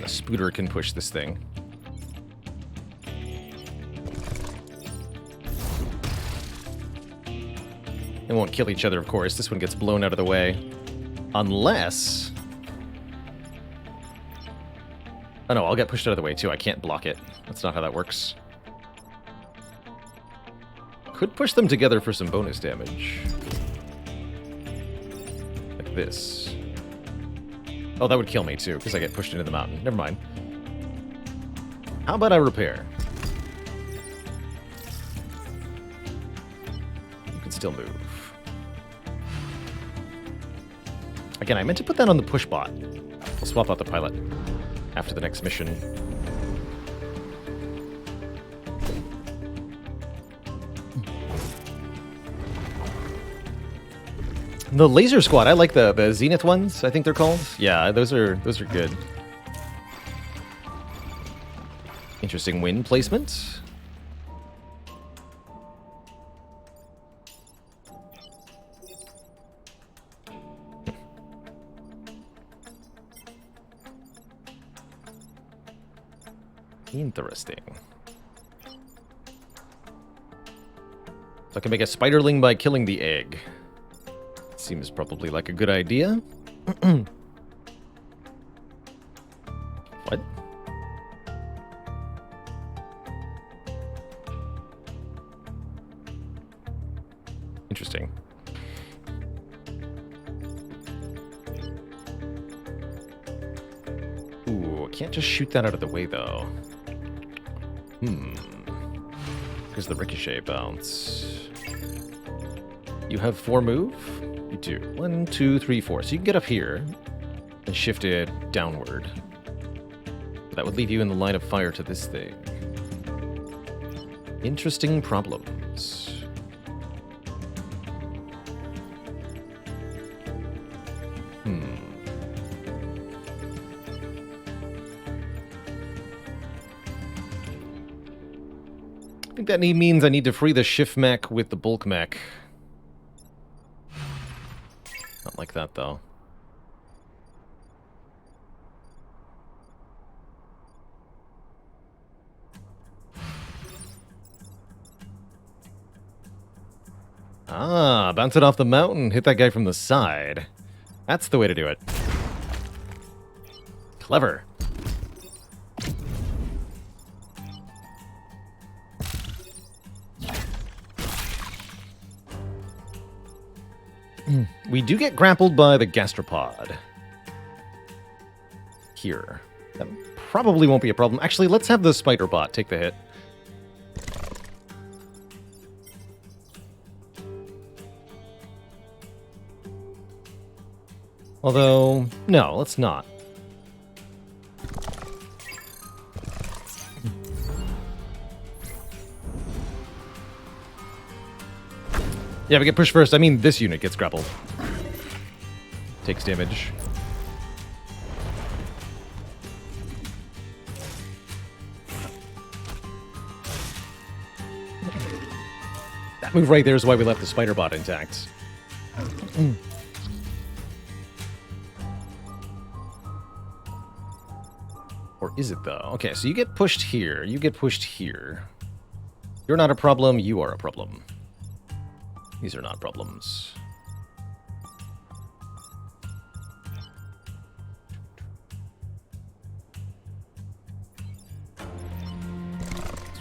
A spooter can push this thing. They won't kill each other, of course. This one gets blown out of the way. Unless... Oh no, I'll get pushed out of the way too. I can't block it. That's not how that works. Could push them together for some bonus damage. Like this. Oh, that would kill me too, because I get pushed into the mountain. Never mind. How about I repair? You can still move. Again, I meant to put that on the push bot. We'll swap out the pilot after the next mission. The laser squad, I like the Zenith ones, I think they're called. Yeah, those are good. Interesting wind placement. Interesting. So I can make a spiderling by killing the egg. Seems probably like a good idea. What? Interesting. Ooh, can't just shoot that out of the way, though. Because the ricochet bounce. You have 4 move? You do. 1, 2, 3, 4. So you can get up here and shift it downward. That would leave you in the line of fire to this thing. Interesting problems. I think that means I need to free the shift mech with the bulk mech. Not like that, though. Ah, bounce it off the mountain, hit that guy from the side. That's the way to do it. Clever. We do get grappled by the gastropod. Here. That probably won't be a problem. Actually, let's have the spider bot take the hit. Although, no, let's not. Yeah, we get pushed first. I mean, this unit gets grappled. Takes damage. That move right there is why we left the spider bot intact. Or is it, though? Okay, so you get pushed here. You get pushed here. You're not a problem. You are a problem. These are not problems. So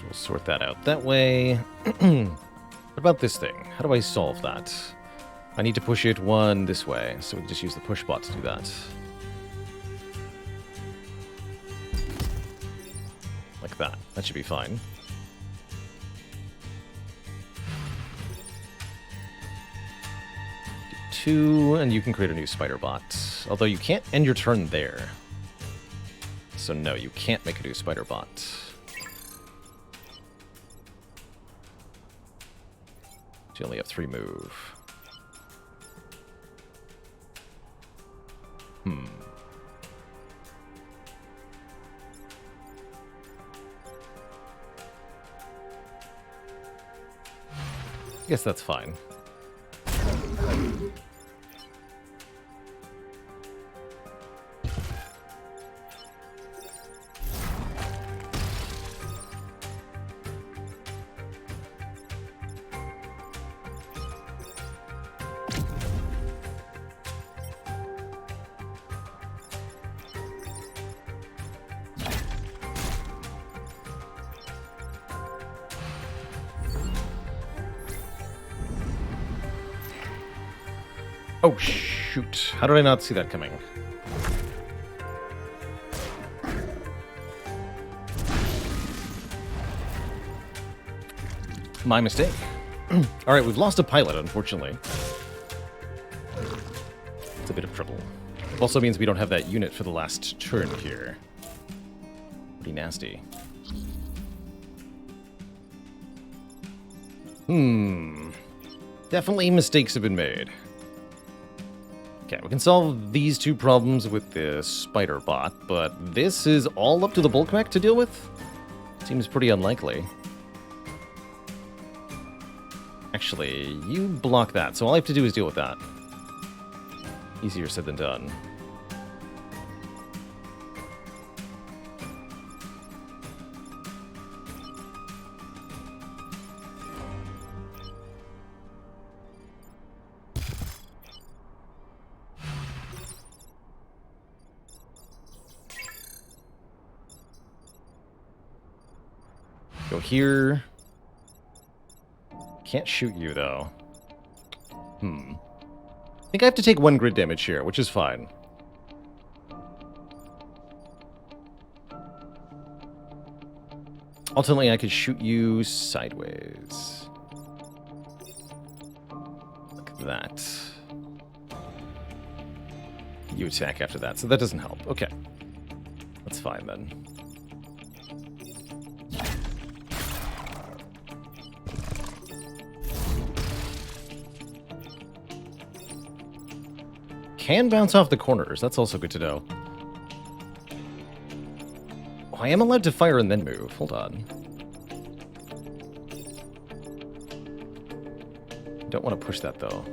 we'll sort that out that way. What about this thing? How do I solve that? I need to push it 1 this way, so we can just use the push bot to do that. Like that. That should be fine. Do 2, and you can create a new spider bot. Although you can't end your turn there. So no, you can't make a new spider bot. So you only have 3 move. I guess that's fine. Oh, shoot. How did I not see that coming? My mistake. Alright, we've lost a pilot, unfortunately. It's a bit of trouble. It also means we don't have that unit for the last turn here. Pretty nasty. Definitely mistakes have been made. Okay, we can solve these 2 problems with the spider bot, but this is all up to the bulk mech to deal with? Seems pretty unlikely. Actually, you block that, so all I have to do is deal with that. Easier said than done. Go here. Can't shoot you, though. I think I have to take 1 grid damage here, which is fine. Ultimately, I could shoot you sideways. Like that. You attack after that, so that doesn't help. Okay. That's fine, then. Can bounce off the corners. That's also good to know. Oh, I am allowed to fire and then move. Hold on. Don't want to push that, though.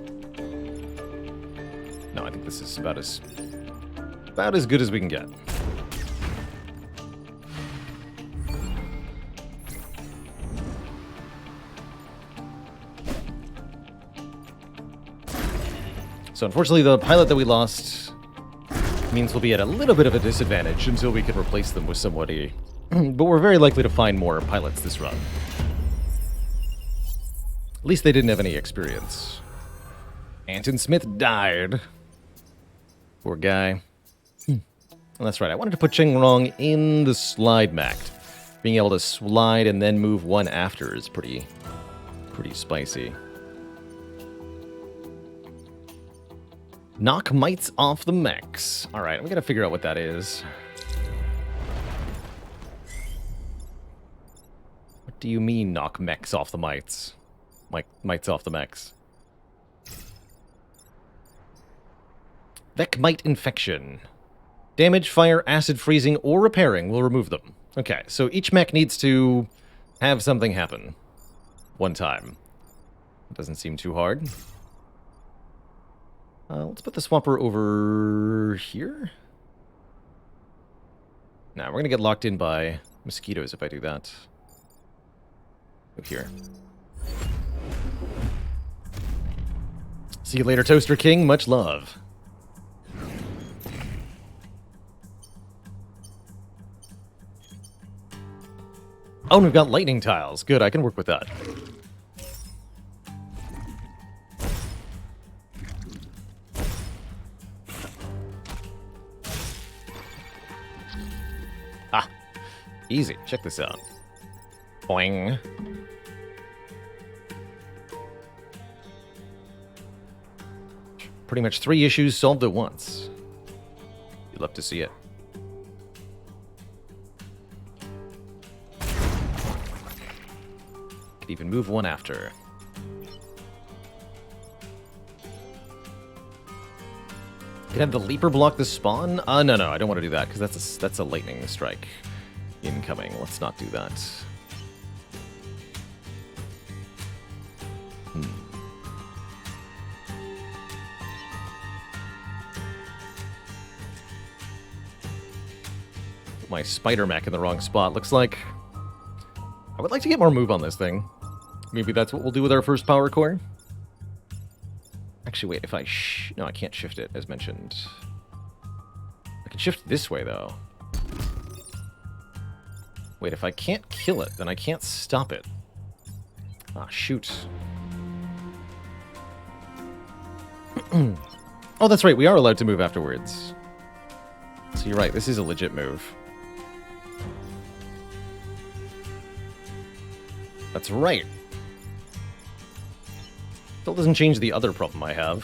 No, I think this is about as good as we can get. So unfortunately, the pilot that we lost means we'll be at a little bit of a disadvantage until we can replace them with somebody. But we're very likely to find more pilots this run. At least they didn't have any experience. Anton Smith died. Poor guy. Well, that's right. I wanted to put Chengrong in the slide mech. Being able to slide and then move 1 after is pretty spicy. Knock mites off the mechs. Alright, we gotta figure out what that is. What do you mean, knock mechs off the mites? Mites off the mechs. Vec mite infection. Damage, fire, acid freezing, or repairing will remove them. Okay, so each mech needs to have something happen. 1 time. Doesn't seem too hard. Let's put the swamper over here. Now, we're going to get locked in by mosquitoes if I do that. Go here. See you later, Toaster King. Much love. Oh, and we've got lightning tiles. Good, I can work with that. Easy. Check this out. Boing. Pretty much 3 issues solved at once. You'd love to see it. Could even move 1 after. Can have the leaper block the spawn? No, I don't want to do that, because that's a lightning strike incoming. Let's not do that. My spider mech in the wrong spot, looks like. I would like to get more move on this thing. Maybe that's what we'll do with our first power core. Actually, wait, if I no, I can't shift it, as mentioned. I can shift this way, though. Wait, if I can't kill it, then I can't stop it. Ah, shoot. Oh, that's right, we are allowed to move afterwards. So you're right, this is a legit move. That's right. Still doesn't change the other problem I have.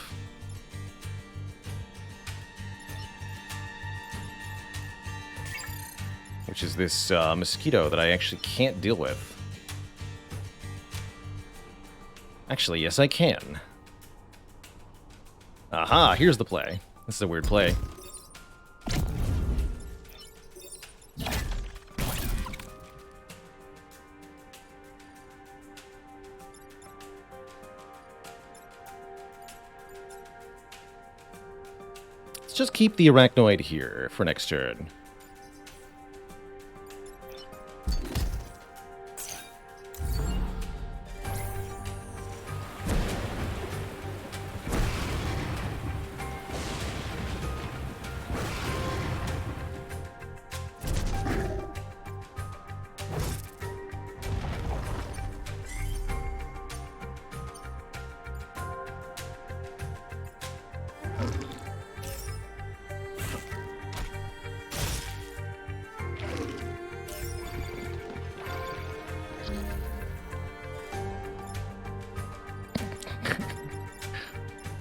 Which is this mosquito that I actually can't deal with. Actually, yes I can. Aha, here's the play. This is a weird play. Just keep the arachnoid here for next turn.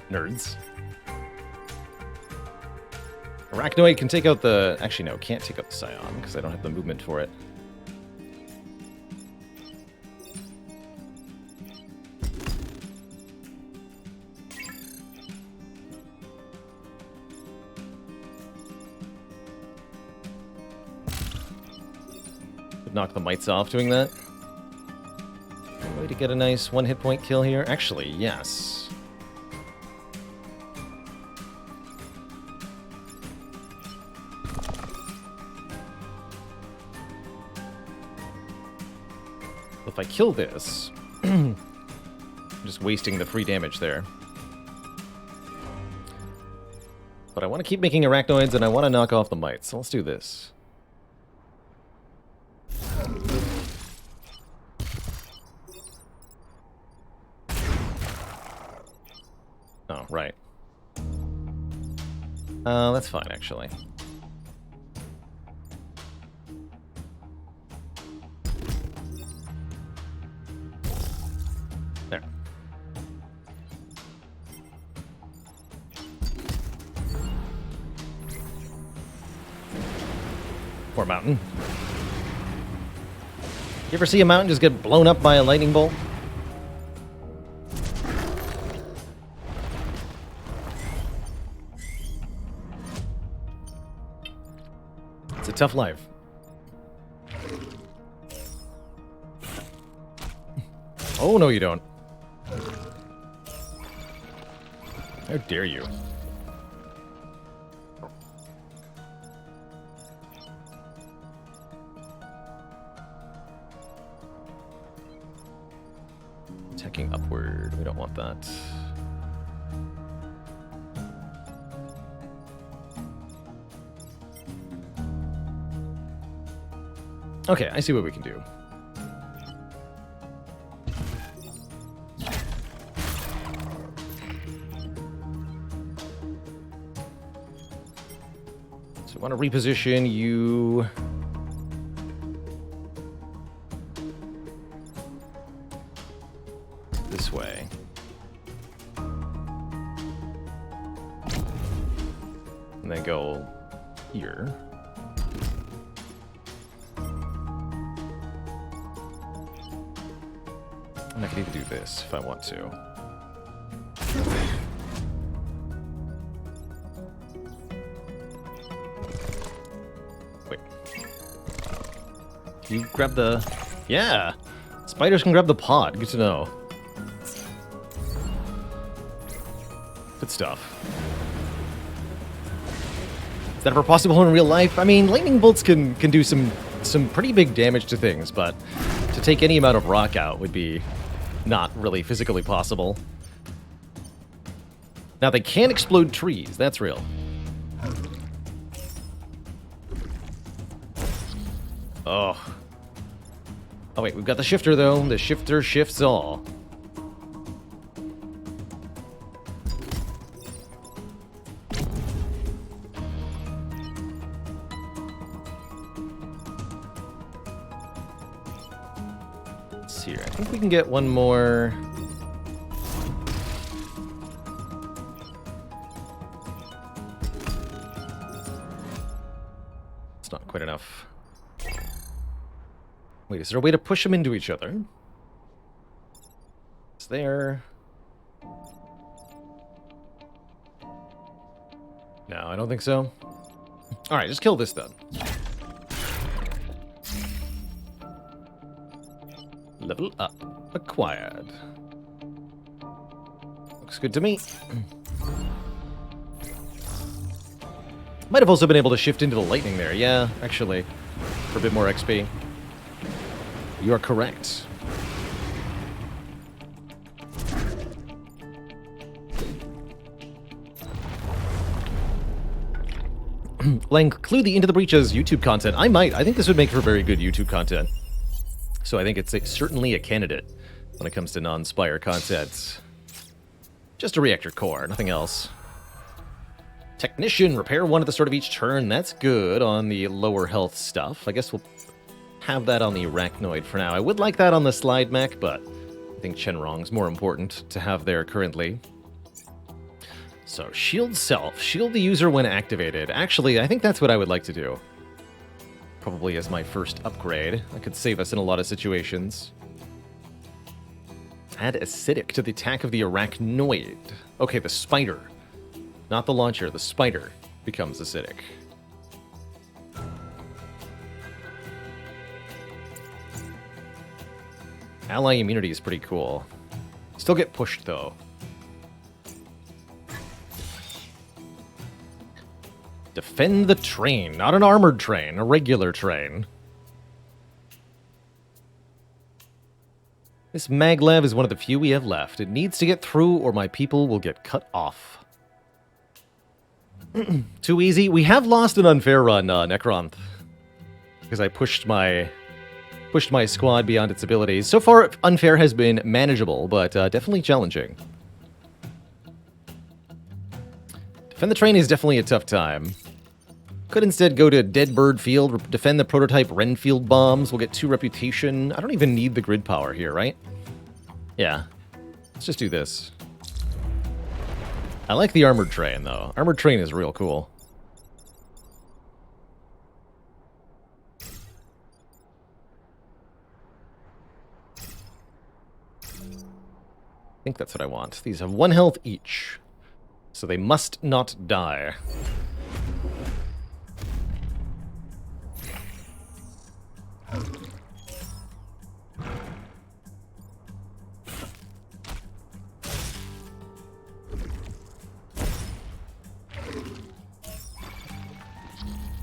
Nerds. Arachnoid can take out the... Actually, no, can't take out the Scion, because I don't have the movement for it. Would knock the mites off doing that. Way to get a nice one hit point kill here. Actually, yes. If I kill this, I'm just wasting the free damage there. But I want to keep making arachnoids, and I want to knock off the mites, so let's do this. Oh, right. That's fine, actually. There. Poor mountain. You ever see a mountain just get blown up by a lightning bolt? It's a tough life. Oh, no, you don't. How dare you? Attacking upward. We don't want that. Okay, I see what we can do. So I want to reposition you. This way. And then go here. And I can even do this if I want to. You grab the... Yeah! Spiders can grab the pod. Good to know. Good stuff. Is that ever possible in real life? I mean, lightning bolts can do some pretty big damage to things, but to take any amount of rock out would be not really physically possible. Now, they can explode trees. That's real. Oh. Oh, wait. We've got the shifter, though. The shifter shifts all. Let's see here. I think we can get one more... It's not quite enough. Wait, is there a way to push them into each other? It's there. No, I don't think so. Alright, just kill this then. Level up. Acquired. Looks good to me. Might have also been able to shift into the lightning there. Yeah, actually. For a bit more XP. You are correct. Will I include the Into the Breaches YouTube content? I might. I think this would make for very good YouTube content. So I think it's certainly a candidate when it comes to non-Spire content. Just a reactor core, nothing else. Technician, repair one at the start of each turn. That's good on the lower health stuff. I guess we'll have that on the Arachnoid for now. I would like that on the Slide Mech, but I think Shenrong's more important to have there currently. So, shield self. Shield the user when activated. Actually, I think that's what I would like to do. Probably as my first upgrade. That could save us in a lot of situations. Add acidic to the attack of the Arachnoid. Okay, the spider. Not the launcher, the spider becomes acidic. Ally immunity is pretty cool. Still get pushed, though. Defend the train. Not an armored train, a regular train. This maglev is one of the few we have left. It needs to get through or my people will get cut off. Too easy. We have lost an unfair run, Necronth. Because I pushed my squad beyond its abilities. So far, unfair has been manageable, but definitely challenging. Defend the train is definitely a tough time. Could instead go to Dead Bird Field, defend the prototype Renfield bombs. We'll get 2 reputation. I don't even need the grid power here, right? Yeah. Let's just do this. I like the armored train, though. Armored train is real cool. I think that's what I want. These have 1 health each, so they must not die.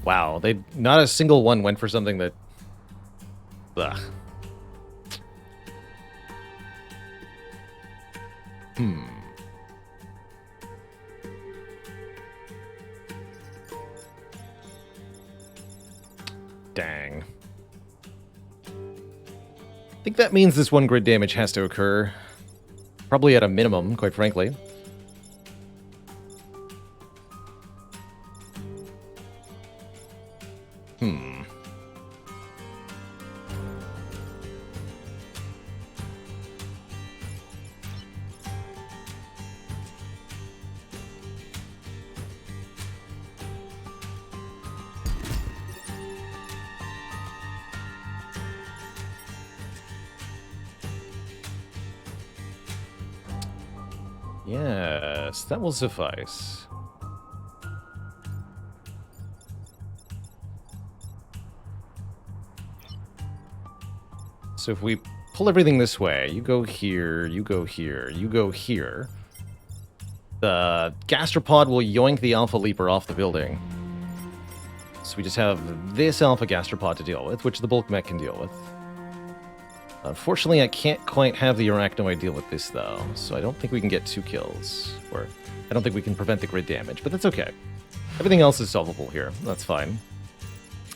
Wow, not a single one went for something that... Ugh. Dang. I think that means this 1 grid damage has to occur. Probably at a minimum, quite frankly. Yes, that will suffice. So if we pull everything this way, you go here, you go here, you go here, the gastropod will yoink the Alpha Leaper off the building. So we just have this Alpha Gastropod to deal with, which the bulk mech can deal with. Unfortunately, I can't quite have the Arachnoid deal with this, though, so I don't think we can get 2 kills. Or, I don't think we can prevent the grid damage, but that's okay. Everything else is solvable here. That's fine.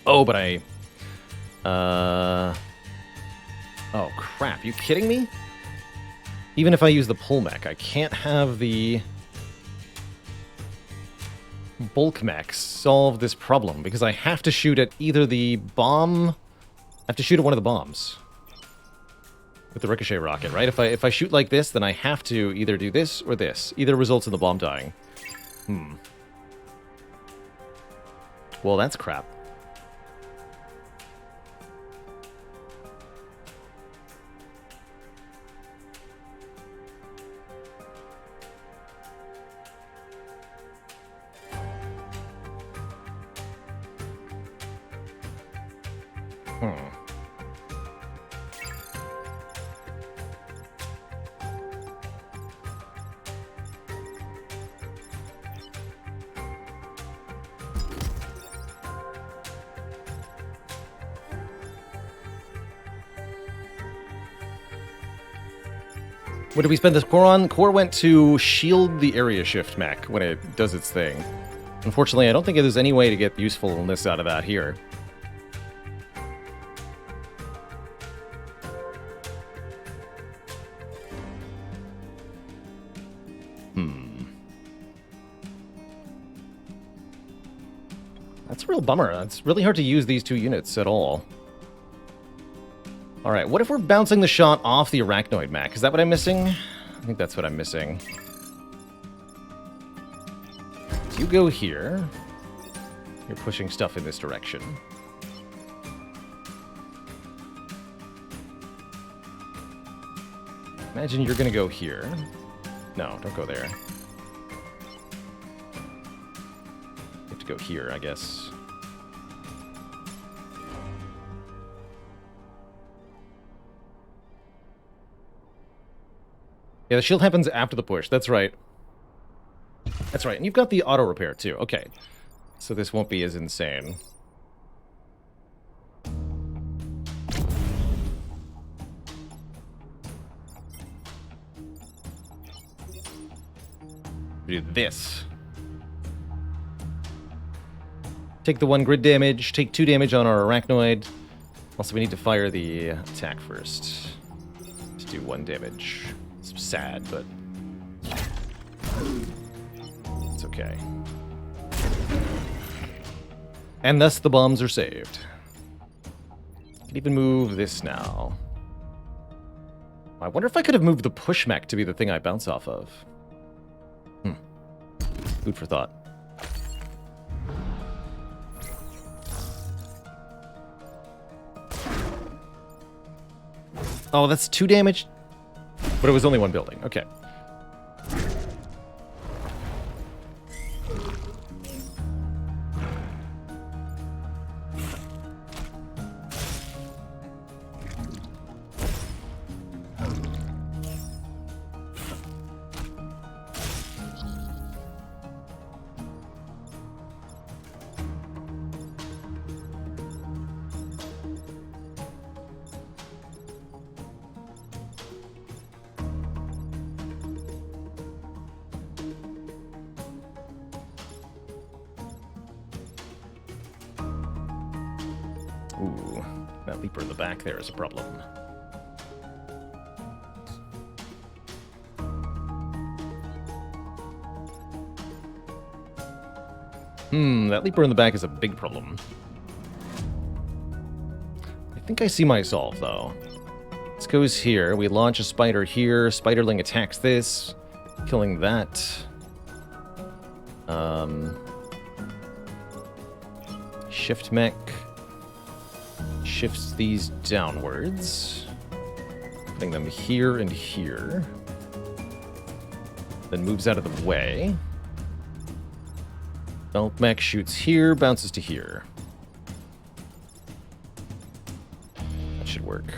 Oh, but I... Oh, crap. You kidding me? Even if I use the pull mech, I can't have the bulk mech solve this problem, because I have to shoot at either the bomb... I have to shoot at one of the bombs. With the ricochet rocket, right? If I shoot like this, then I have to either do this or this. Either results in the bomb dying. Well, that's crap. What did we spend this core on? Core went to shield the area shift mech when it does its thing. Unfortunately, I don't think there's any way to get usefulness out of that here. That's a real bummer. It's really hard to use these 2 units at all. Alright, what if we're bouncing the shot off the Arachnoid mech? Is that what I'm missing? I think that's what I'm missing. So you go here. You're pushing stuff in this direction. Imagine you're gonna go here. No, don't go there. You have to go here, I guess. Yeah, the shield happens after the push. That's right. That's right. And you've got the auto repair, too. Okay. So this won't be as insane. We do this. Take the 1 grid damage. Take 2 damage on our Arachnoid. Also, we need to fire the attack first. To do 1 damage. Sad, but it's okay. And thus the bombs are saved. I can even move this now. I wonder if I could have moved the push mech to be the thing I bounce off of. Food for thought. Oh, that's 2 damage? But it was only 1 building. Okay. Ooh, that leaper in the back there is a problem. That leaper in the back is a big problem. I think I see my solve, though. This goes here. We launch a spider here. Spiderling attacks this, killing that. Shift mech shifts these downwards, putting them here and here. Then moves out of the way. Bulk mech shoots here, bounces to here. That should work.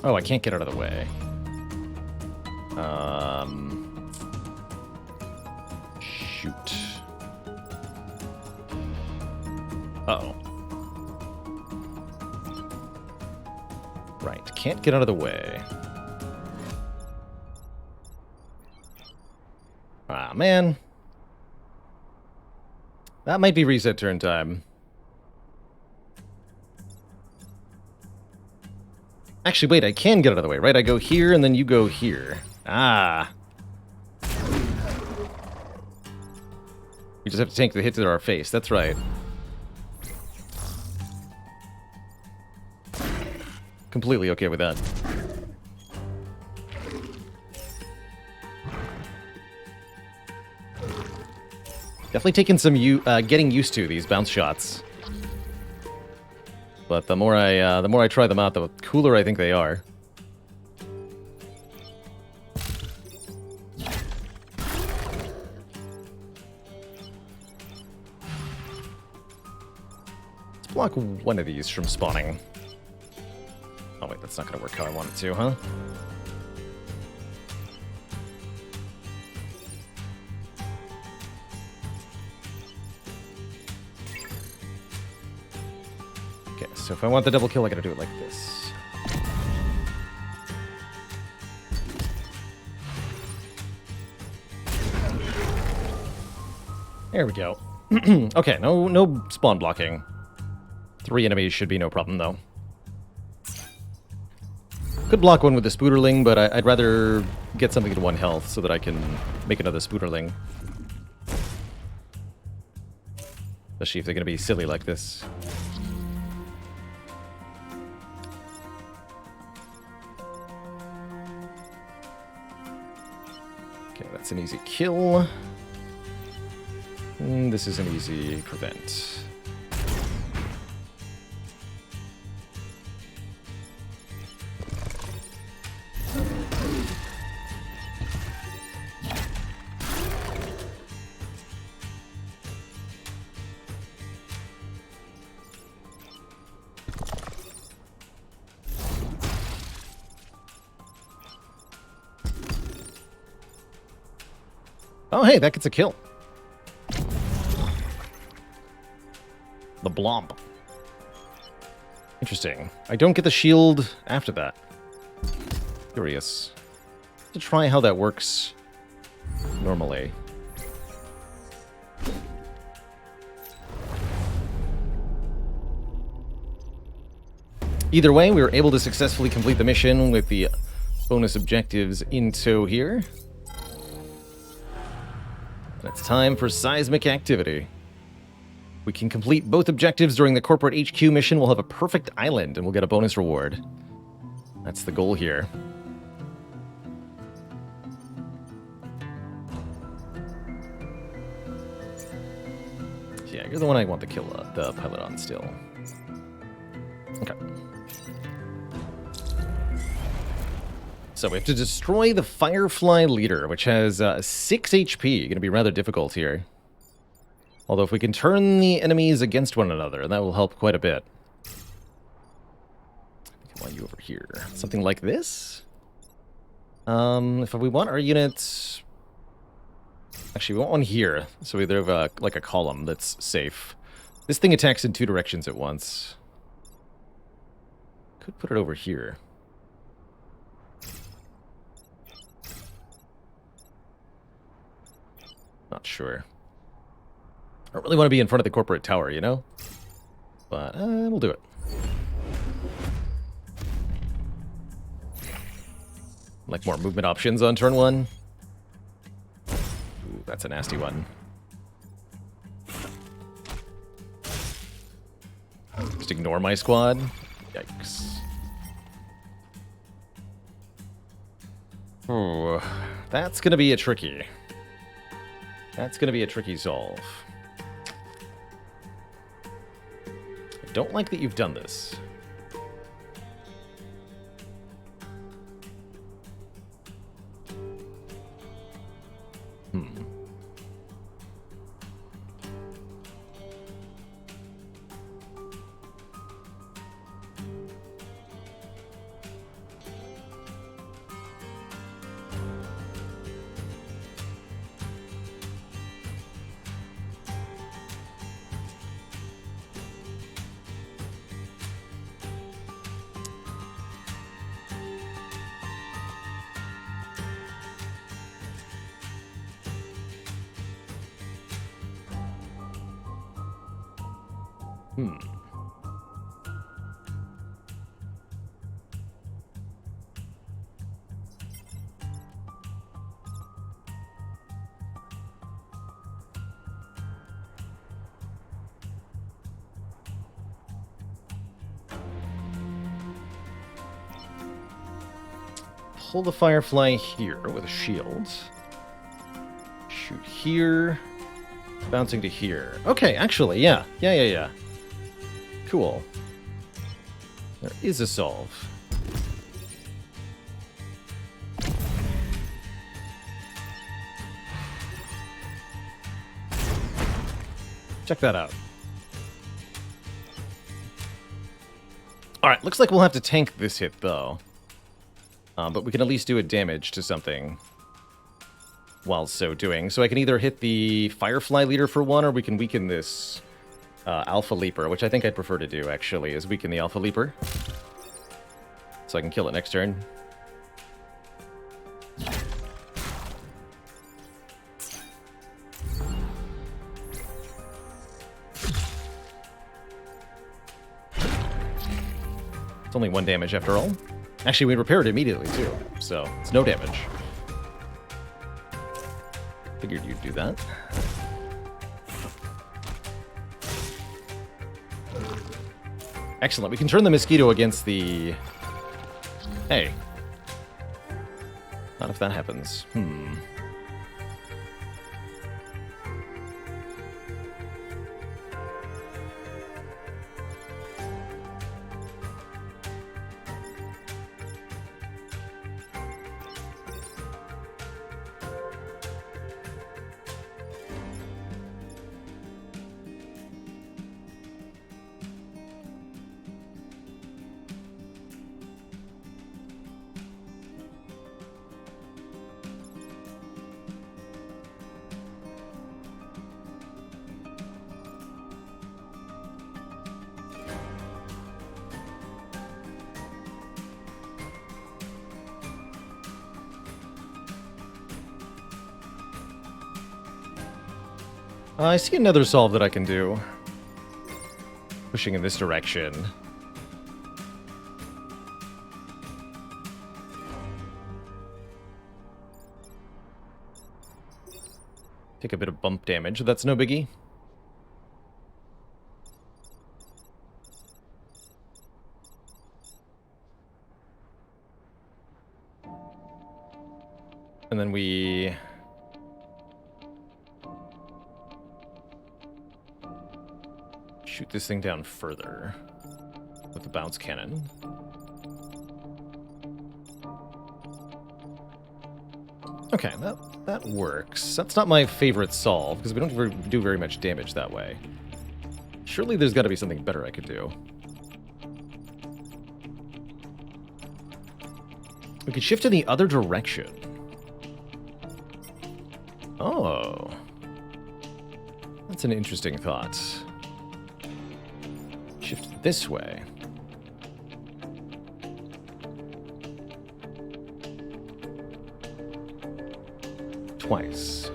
Oh, I can't get out of the way. Shoot. Uh-oh. Right, can't get out of the way. Ah, man. That might be reset turn time. Actually, wait, I can get out of the way, right? I go here, and then you go here. Ah. We just have to tank the hit to our face. That's right. Completely okay with that. Definitely taking some getting used to these bounce shots. But the more I try them out, the cooler I think they are. Let's block one of these from spawning. Oh wait, that's not gonna work how I want it to, huh? Okay, so if I want the double kill, I gotta do it like this. There we go. Okay, no spawn blocking. 3 enemies should be no problem, though. Could block one with the Spooderling, but I'd rather get something at 1 health so that I can make another Spooderling. Especially if they're gonna be silly like this. Okay, that's an easy kill. And this is an easy prevent. Oh, hey, that gets a kill. The Blomp. Interesting. I don't get the shield after that. Curious. To try how that works normally. Either way, we were able to successfully complete the mission with the bonus objectives in tow here. And it's time for seismic activity. We can complete both objectives during the corporate HQ mission. We'll have a perfect island and we'll get a bonus reward. That's the goal here. Yeah, you're the one I want to kill the pilot on still. Okay. So we have to destroy the Firefly leader, which has 6 HP. Going to be rather difficult here. Although if we can turn the enemies against one another, that will help quite a bit. I want you over here. Something like this? If we want our units... Actually, we want one here. So we have like a column that's safe. This thing attacks in 2 directions at once. Could put it over here. Not sure. I don't really want to be in front of the corporate tower, you know? But, we'll do it. Like more movement options on turn 1. Ooh, that's a nasty one. Just ignore my squad? Yikes. Ooh, that's gonna be a tricky. That's gonna be a tricky solve. I don't like that you've done this. Pull the Firefly here with a shield. Shoot here. Bouncing to here. Okay, actually, yeah. Yeah. Cool. There is a solve. Check that out. Alright, looks like we'll have to tank this hit, though. But we can at least do a damage to something while so doing. So I can either hit the Firefly leader for one, or we can weaken this Alpha Leaper, which I think I'd prefer to do, actually, is weaken the Alpha Leaper. So I can kill it next turn. It's only 1 damage after all. Actually, we repaired it immediately, too, so it's no damage. Figured you'd do that. Excellent. We can turn the mosquito against the... Hey. Not if that happens. I see another solve that I can do. Pushing in this direction. Take a bit of bump damage, that's no biggie. And then we... shoot this thing down further with the bounce cannon. Okay, that works. That's not my favorite solve, because we don't do very much damage that way. Surely there's got to be something better I could do. We could shift in the other direction. Oh. That's an interesting thought. Shift this way. Twice.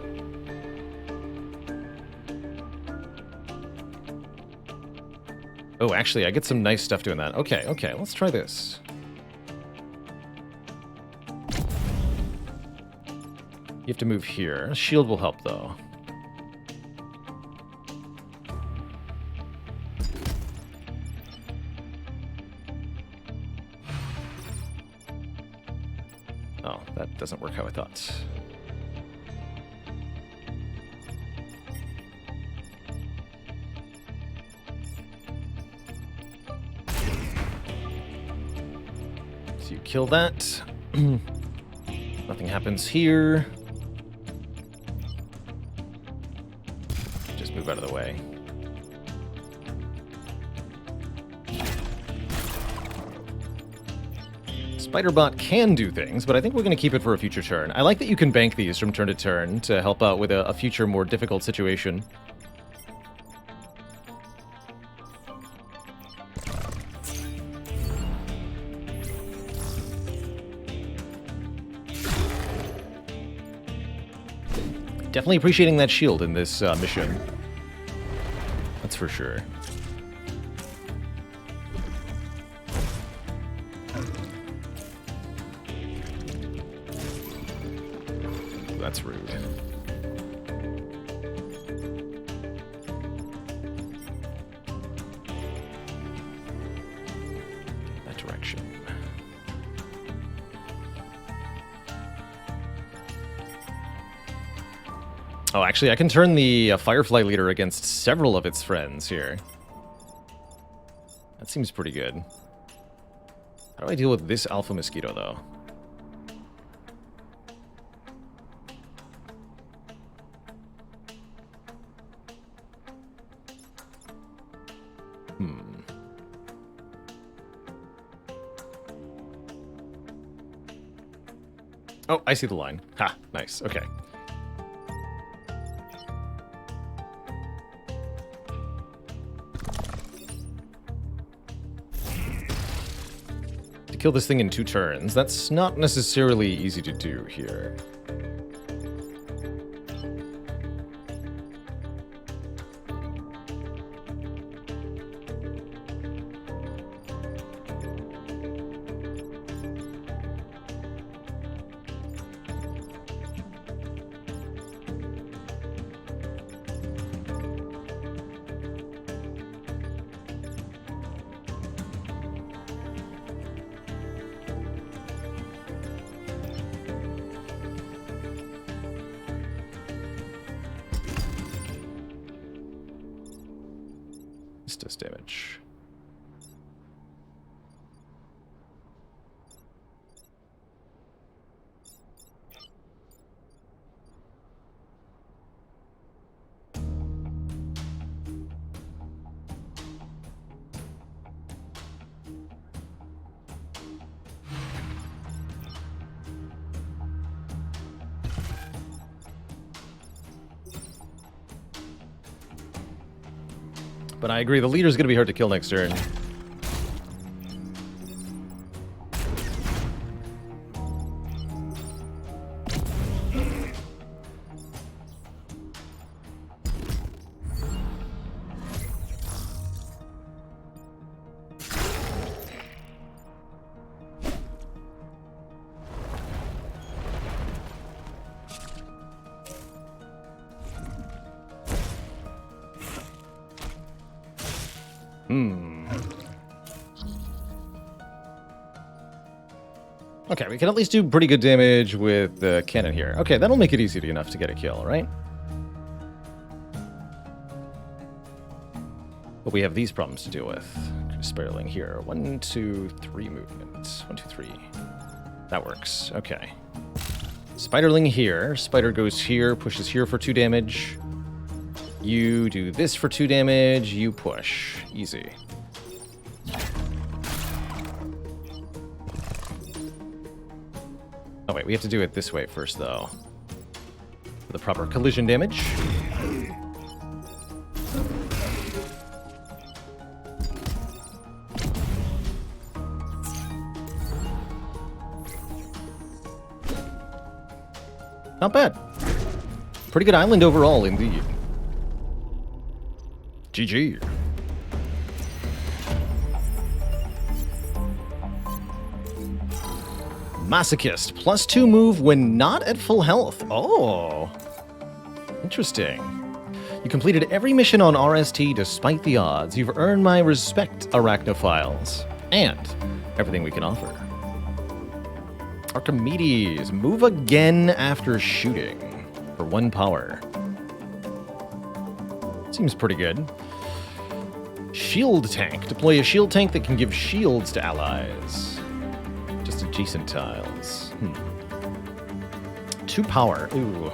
Oh, actually, I get some nice stuff doing that. Okay, let's try this. You have to move here. Shield will help, though. Oh, that doesn't work how I thought. So you kill that. Nothing happens here. Just move out of the way. Spiderbot can do things, but I think we're going to keep it for a future turn. I like that you can bank these from turn to turn to help out with a future, more difficult situation. Definitely appreciating that shield in this mission. That's for sure. that's rude. That direction. Oh, actually, I can turn the Firefly leader against several of its friends here. That seems pretty good. How do I deal with this alpha mosquito, though? Oh, I see the line. Ha, nice. Okay. To kill this thing in 2 turns, that's not necessarily easy to do here. This does damage. But I agree, the leader's going to be hard to kill next turn. Okay, we can at least do pretty good damage with the cannon here. Okay, that'll make it easy enough to get a kill, right? But we have these problems to deal with. Spiraling here. 1, 2, 3 movements. 1, 2, 3. That works. Okay. Spiderling here. Spider goes here, pushes here for 2 damage. You do this for 2 damage. You push. Easy. Oh wait, we have to do it this way first, though. For the proper collision damage. Not bad. Pretty good island overall, indeed. GG. Masochist. +2 move when not at full health. Oh. Interesting. You completed every mission on RST despite the odds. You've earned my respect, Arachnophiles. And everything we can offer. Archimedes. Move again after shooting. For 1 power. Seems pretty good. Shield tank. Deploy a shield tank that can give shields to allies. Just adjacent tiles. 2 power. Ooh.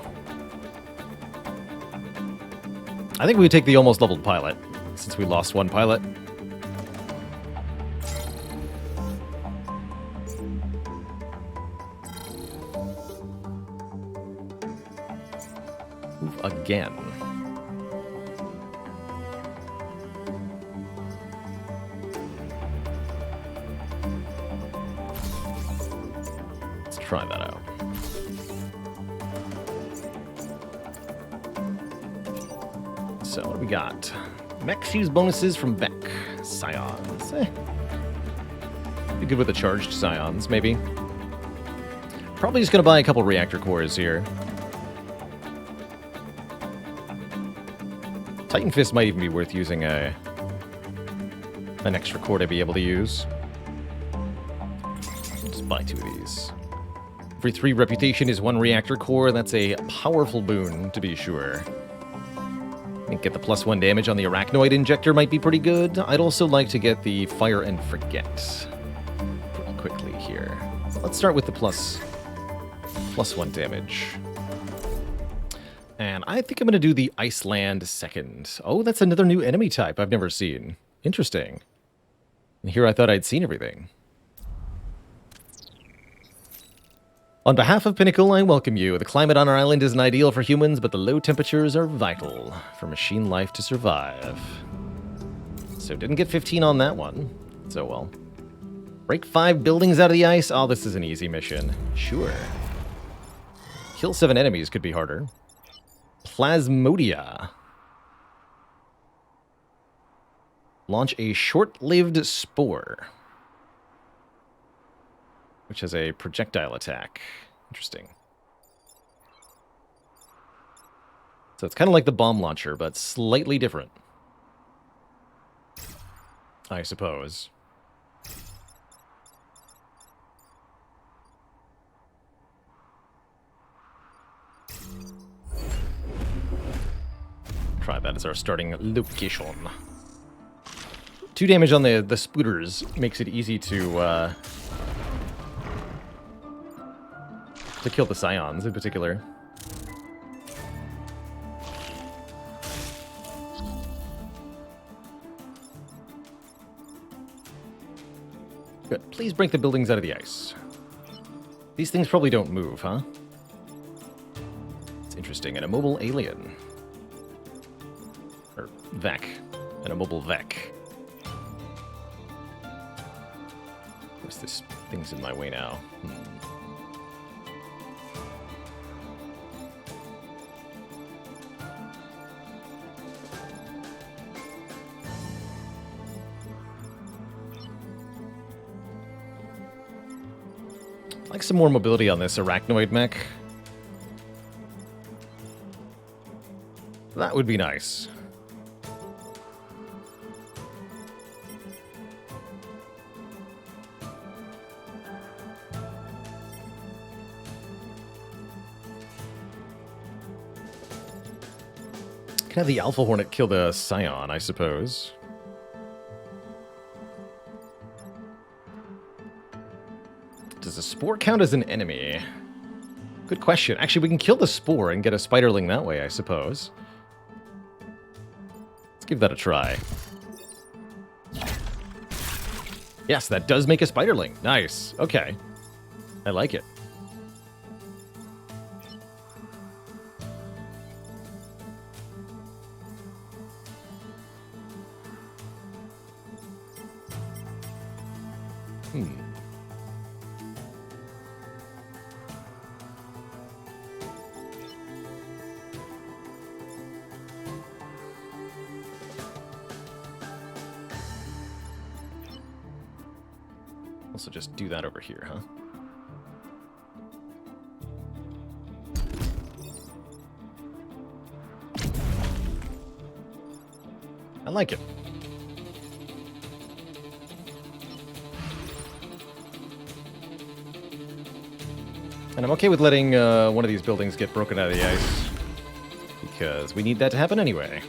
I think we would take the almost leveled pilot, since we lost 1 pilot. Move again. Try that out. So what do we got? Mechs use bonuses from Vec. Scions. Be good with the charged Scions, maybe. Probably just gonna buy a couple reactor cores here. Titan Fist might even be worth using an extra core to be able to use. Just buy 2 of these. Every 3 reputation is 1 reactor core. That's a powerful boon, to be sure. I think get the +1 damage on the arachnoid injector might be pretty good. I'd also like to get the fire and forget pretty quickly here. Let's start with the +1 damage. And I think I'm going to do the Iceland second. Oh, that's another new enemy type I've never seen. Interesting. And here I thought I'd seen everything. On behalf of Pinnacle, I welcome you. The climate on our island isn't ideal for humans, but the low temperatures are vital for machine life to survive. So didn't get 15 on that one. So well. Break 5 buildings out of the ice. Oh, this is an easy mission. Sure. Kill 7 enemies could be harder. Plasmodia. Launch a short-lived spore, which has a projectile attack. Interesting. So it's kind of like the bomb launcher, but slightly different, I suppose. Try that as our starting location. 2 damage on the spooters makes it easy to kill the scions in particular. Good. Please break the buildings out of the ice. These things probably don't move, huh? It's interesting. An immobile alien. Or Vec. An immobile Vec. Where's this? Thing's in my way now. I'd like some more mobility on this arachnoid mech. That would be nice. Can have the Alpha Hornet kill the Scion, I suppose. Does the Spore count as an enemy? Good question. Actually, we can kill the Spore and get a Spiderling that way, I suppose. Let's give that a try. Yes, that does make a Spiderling. Nice. Okay. I like it. Also just do that over here, huh? I like it. And I'm okay with letting one of these buildings get broken out of the ice, because we need that to happen anyway.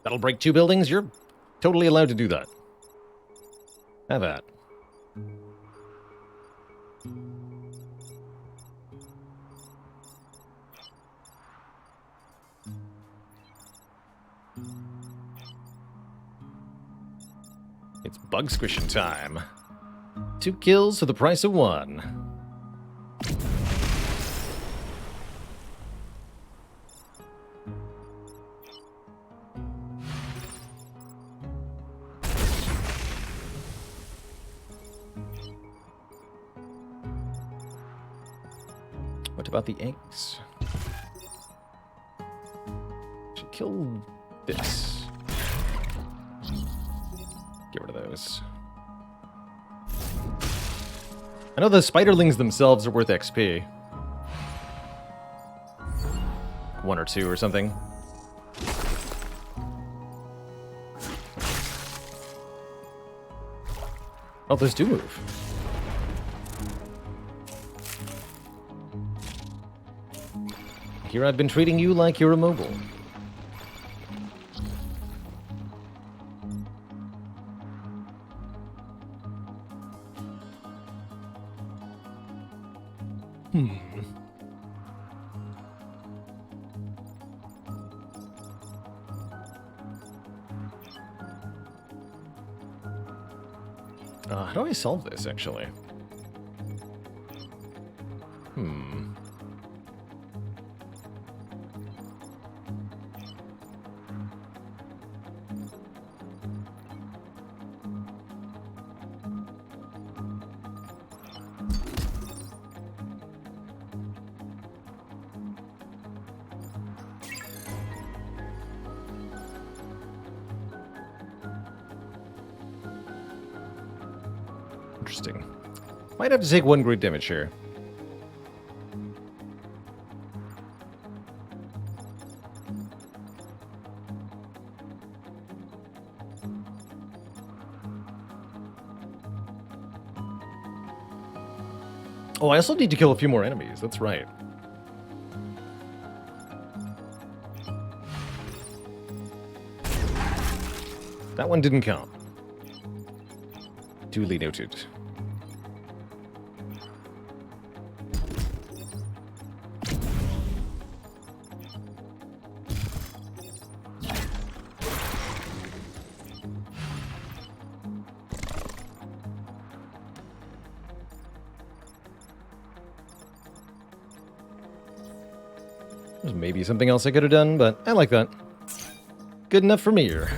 That'll break 2 buildings? You're totally allowed to do that. Have that. It's bug squishing time. 2 kills for the price of 1. What about the eggs? Should kill this. Get rid of those. I know the spiderlings themselves are worth XP. 1 or 2 or something. Oh, those do move. Here I've been treating you like you're immobile. How do I solve this, actually? Interesting. Might have to take 1 great damage here. Oh, I also need to kill a few more enemies. That's right. That one didn't count. Duly noted. There's maybe something else I could have done, but I like that. Good enough for me here.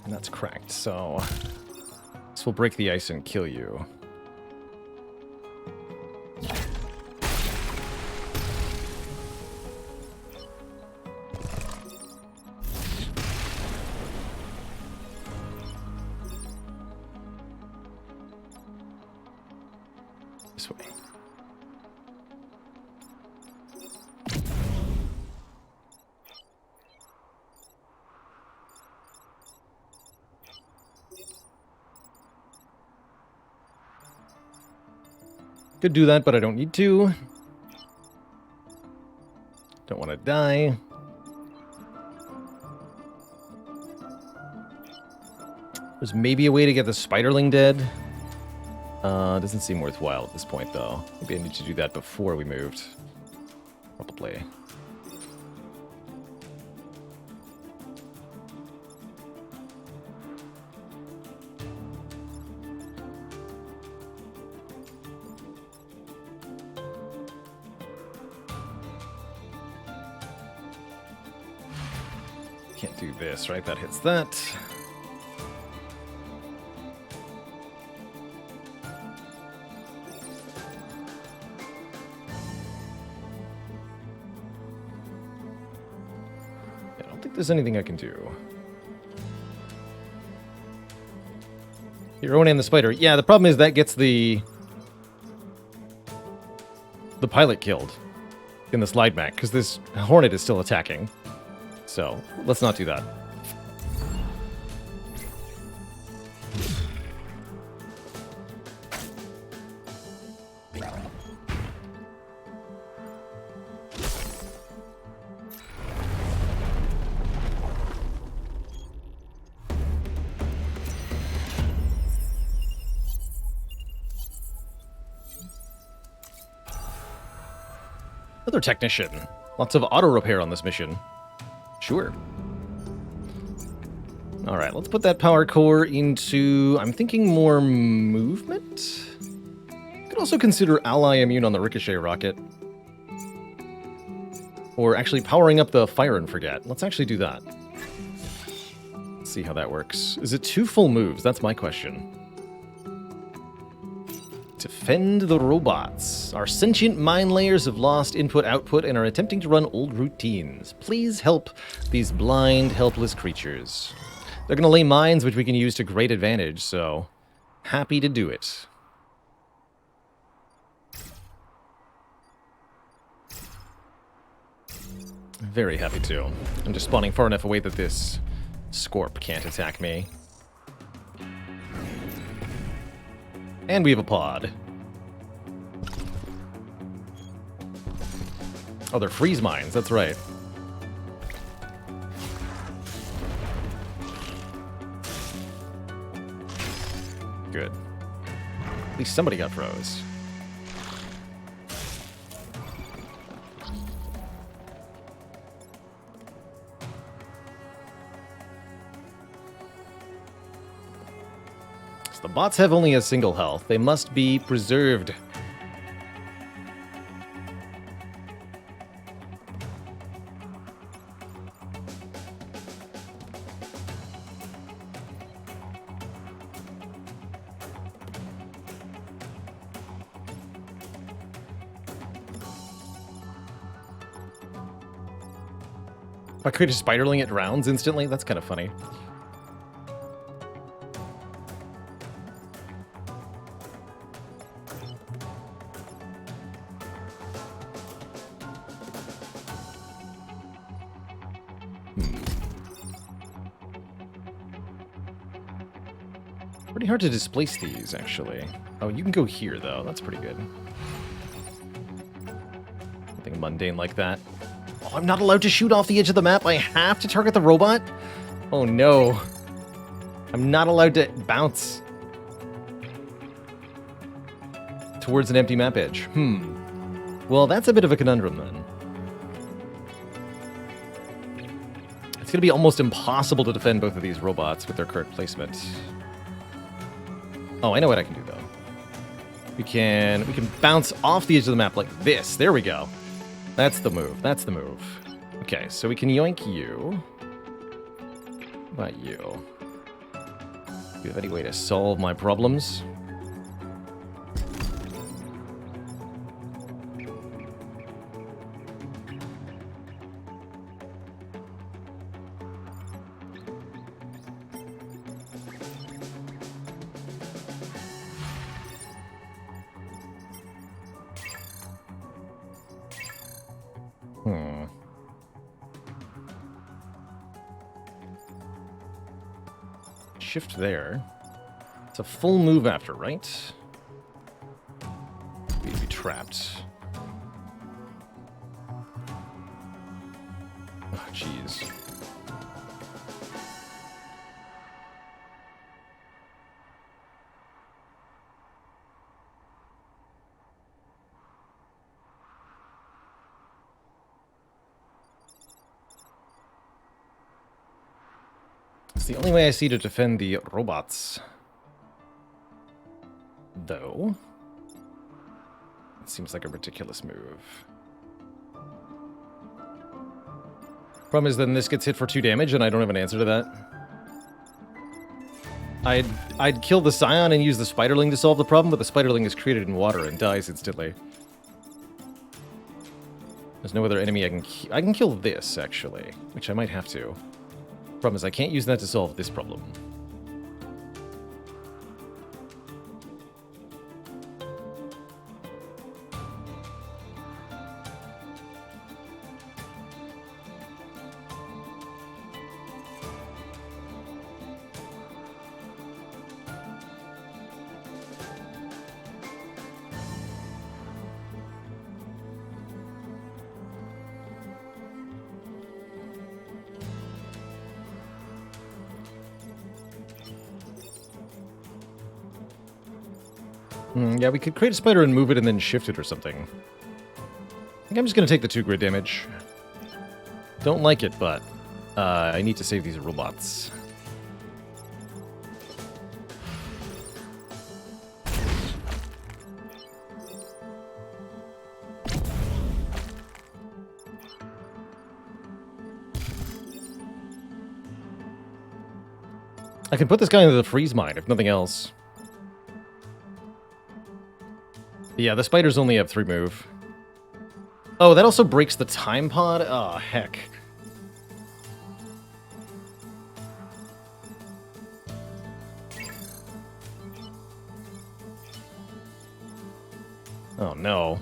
And that's cracked, so this will break the ice and kill you. This way. Could do that, but I don't need to. Don't want to die. There's maybe a way to get the spiderling dead. Doesn't seem worthwhile at this point, though. Maybe I need to do that before we moved. Probably. Can't do this, right? That hits that. I don't think there's anything I can do. You're and the spider. Yeah, the problem is that gets the pilot killed in the slide back, because this hornet is still attacking. So, let's not do that. Another technician. Lots of auto repair on this mission. Sure. Alright, let's put that power core into... I'm thinking more movement? Could also consider ally immune on the ricochet rocket. Or actually powering up the fire and forget. Let's actually do that. Let's see how that works. Is it 2 full moves? That's my question. Defend the robots. Our sentient mind layers have lost input-output and are attempting to run old routines. Please help these blind, helpless creatures. They're going to lay mines which we can use to great advantage, so happy to do it. Very happy to. I'm just spawning far enough away that this Scorp can't attack me. And we have a pod. Oh, they're freeze mines, that's right. Good. At least somebody got froze. The bots have only a single health. They must be preserved. If I create a spiderling, it drowns instantly? That's kind of funny. Pretty hard to displace these, actually. Oh, you can go here, though. That's pretty good. Something mundane like that. Oh, I'm not allowed to shoot off the edge of the map. I have to target the robot? Oh, no. I'm not allowed to bounce towards an empty map edge. Well, that's a bit of a conundrum, then. It's going to be almost impossible to defend both of these robots with their current placement. Oh, I know what I can do, though. We can bounce off the edge of the map like this. There we go. That's the move. That's the move. Okay, so we can yoink you. What about you? Do you have any way to solve my problems? Shift there. It's a full move after, right? We'd be trapped. Oh, jeez. It's the only way I see to defend the robots. Though, it seems like a ridiculous move. Problem is then this gets hit for 2 damage and I don't have an answer to that. I'd kill the Scion and use the Spiderling to solve the problem, but the Spiderling is created in water and dies instantly. There's no other enemy I can kill this, actually, which I might have to. Problem is I can't use that to solve this problem. Yeah, we could create a spider and move it and then shift it or something. think I'm just going to take the 2 grid damage. Don't like it, but I need to save these robots. I can put this guy into the freeze mine, if nothing else. Yeah, the spiders only have 3 move. Oh, that also breaks the time pod? Oh, heck. Oh, no.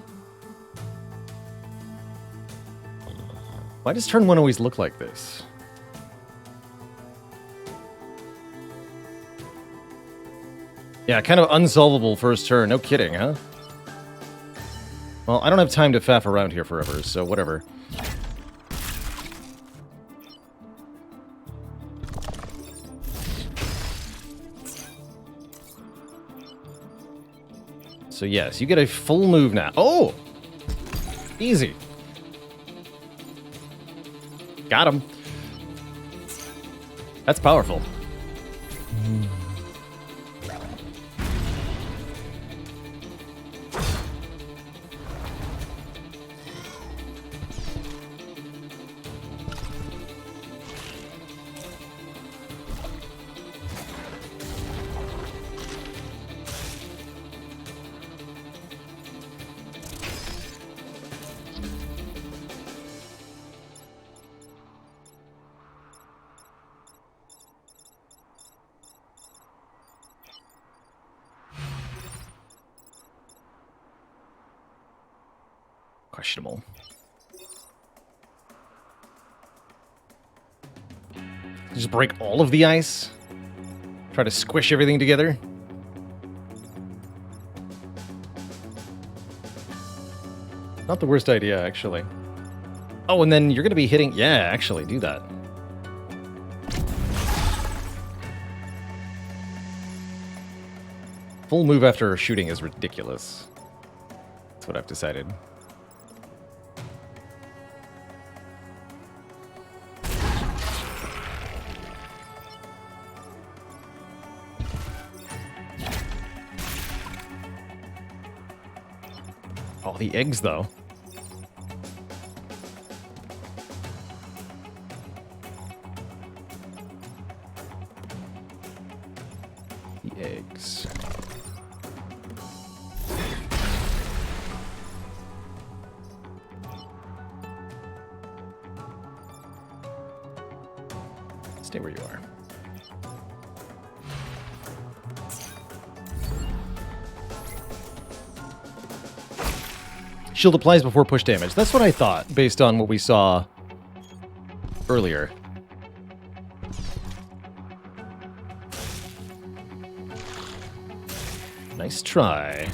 Why does turn 1 always look like this? Yeah, kind of unsolvable first turn. No kidding, huh? Well, I don't have time to faff around here forever, so whatever. So yes, you get a full move now. Oh! Easy. Got him. That's powerful. Questionable. Just break all of the ice? Try to squish everything together? Not the worst idea, actually. Oh, and then you're going to be hitting... Yeah, actually, do that. Full move after shooting is ridiculous. That's what I've decided. Oh, the eggs, though. The eggs. Stay where you are. Shield applies before push damage. That's what I thought, based on what we saw earlier. Nice try.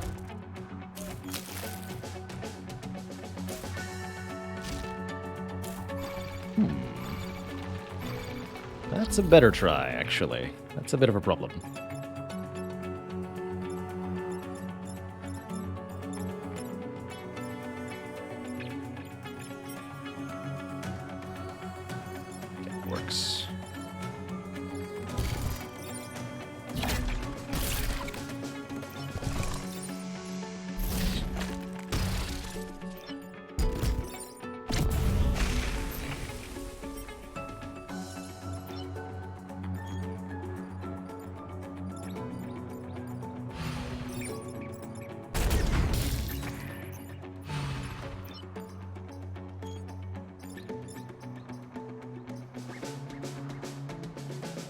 That's a better try, actually. That's a bit of a problem. Works.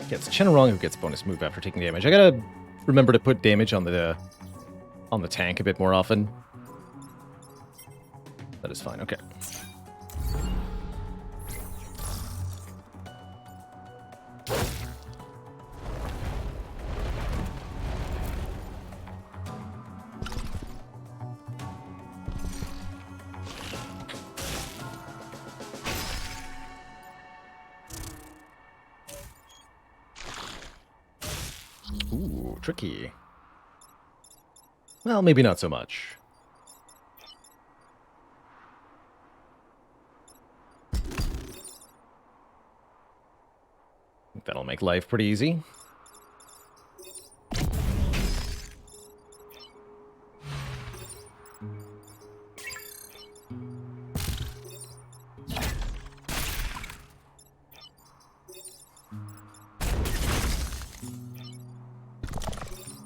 Yeah, it's Chenarong who gets bonus move after taking damage. I gotta remember to put damage on the tank a bit more often. That is fine, okay. Ooh, tricky. Well, maybe not so much. That'll make life pretty easy.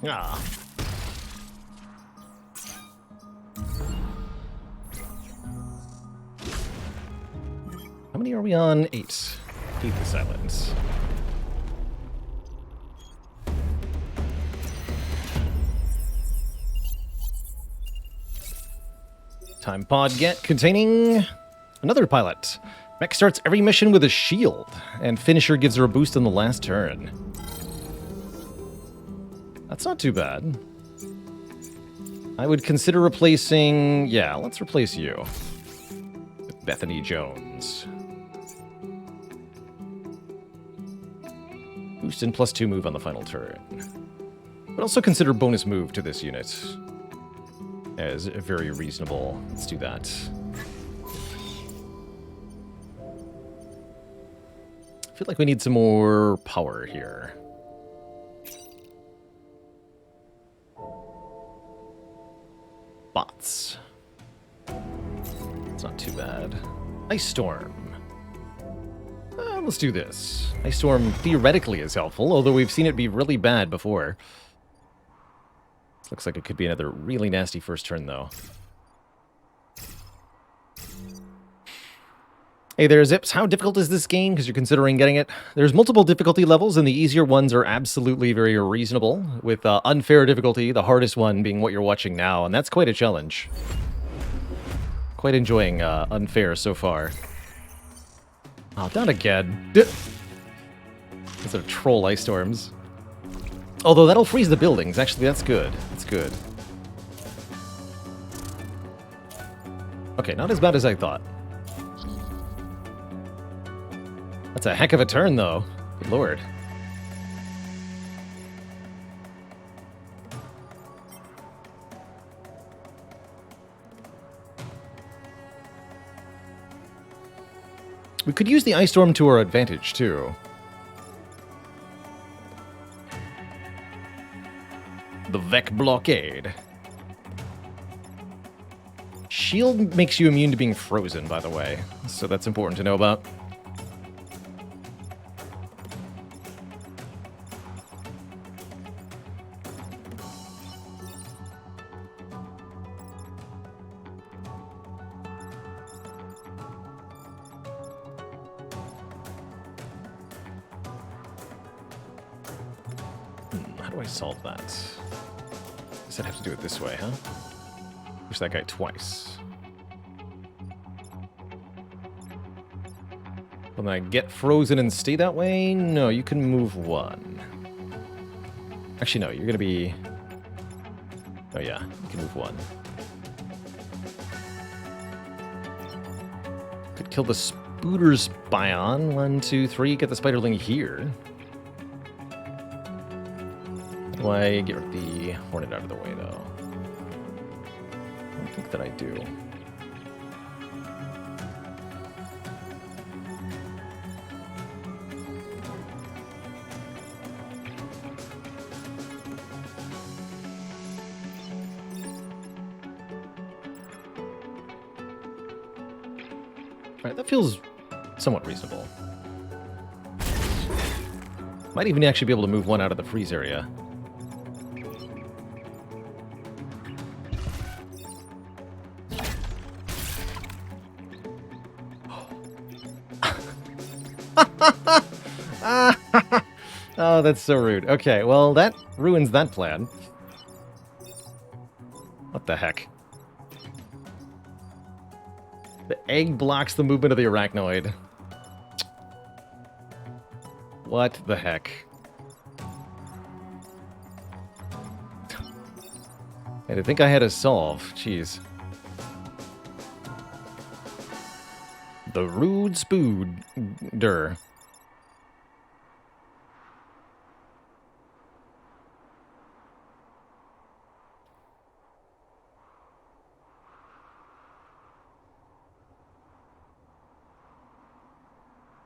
Ah. How many are we on? 8. 8 the silence. Time pod get containing another pilot. Mech starts every mission with a shield, and finisher gives her a boost on the last turn. That's not too bad. I would consider replacing... Yeah, let's replace you. With Bethany Jones. Boost and +2 move on the final turn. But also consider bonus move to this unit as very reasonable. Let's do that. I feel like we need some more power here. Bots. It's not too bad. Ice Storm. Let's do this. Ice Storm theoretically is helpful, although we've seen it be really bad before. This looks like it could be another really nasty first turn, though. Hey there, Zips. How difficult is this game? Because you're considering getting it. There's multiple difficulty levels, and the easier ones are absolutely very reasonable, with unfair difficulty, the hardest one being what you're watching now, and that's quite a challenge. Quite enjoying unfair so far. Oh, not again. Those are troll ice storms. Although that'll freeze the buildings. Actually, that's good. That's good. Okay, not as bad as I thought. That's a heck of a turn, though. Good lord. We could use the Ice Storm to our advantage, too. The Vec Blockade. Shield makes you immune to being frozen, by the way, so that's important to know about. How do I solve that? Guess I'd have to do it this way, huh? Push that guy twice. Will I get frozen and stay that way? No, you can move one. Actually, no, you're gonna be... Oh yeah, you can move one. Could kill the Spooter's Bion. 1, 2, 3. Get the Spiderling here. How do I get the Hornet out of the way, though? I don't think that I do. Alright, that feels somewhat reasonable. Might even actually be able to move one out of the freeze area. Oh, that's so rude. Okay, well, that ruins that plan. What the heck? The egg blocks the movement of the arachnoid. What the heck? I didn't think I had a solve. Jeez. The rude spooder.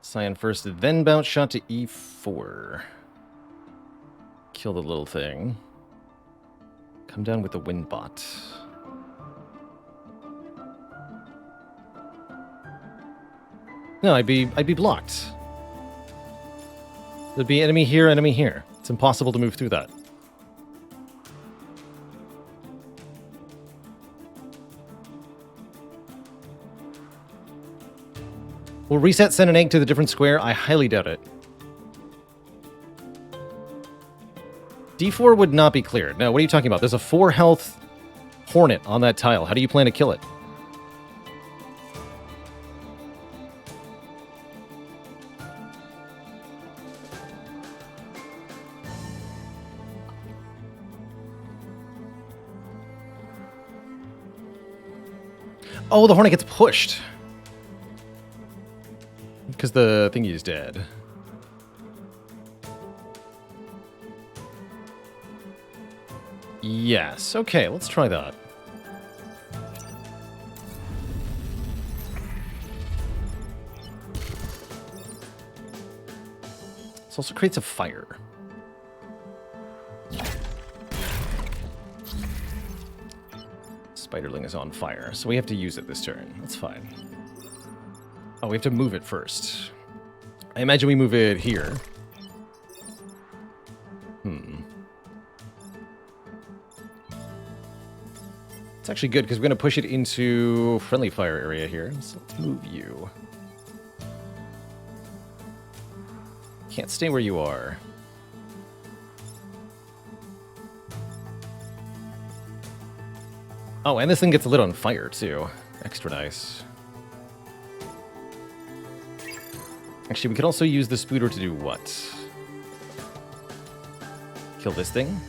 Cyan first, then bounce shot to E4. Kill the little thing. Come down with the wind bot. No, I'd be blocked. There'd be enemy here, enemy here. It's impossible to move through that. Will reset send an egg to the different square? I highly doubt it. D4 would not be cleared. No, what are you talking about? There's a 4 health hornet on that tile. How do you plan to kill it? Oh, the hornet gets pushed. Because the thingy is dead. Yes, okay, let's try that. This also creates a fire. Spiderling is on fire, so we have to use it this turn. That's fine. Oh, we have to move it first. I imagine we move it here. It's actually good because we're going to push it into friendly fire area here. So let's move you. Can't stay where you are. Oh, and this thing gets lit on fire too. Extra nice. Actually, we could also use the spooter to do what? Kill this thing?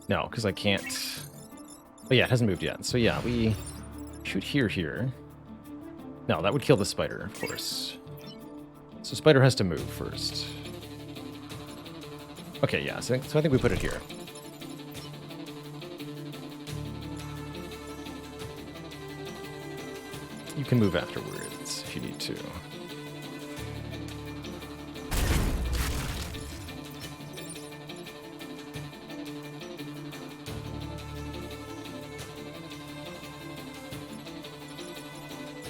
No, because I can't... Oh yeah, it hasn't moved yet. So yeah, we shoot here. No, that would kill the spider, of course. So spider has to move first. Okay, yeah, so I think we put it here. You can move afterwards if you need to.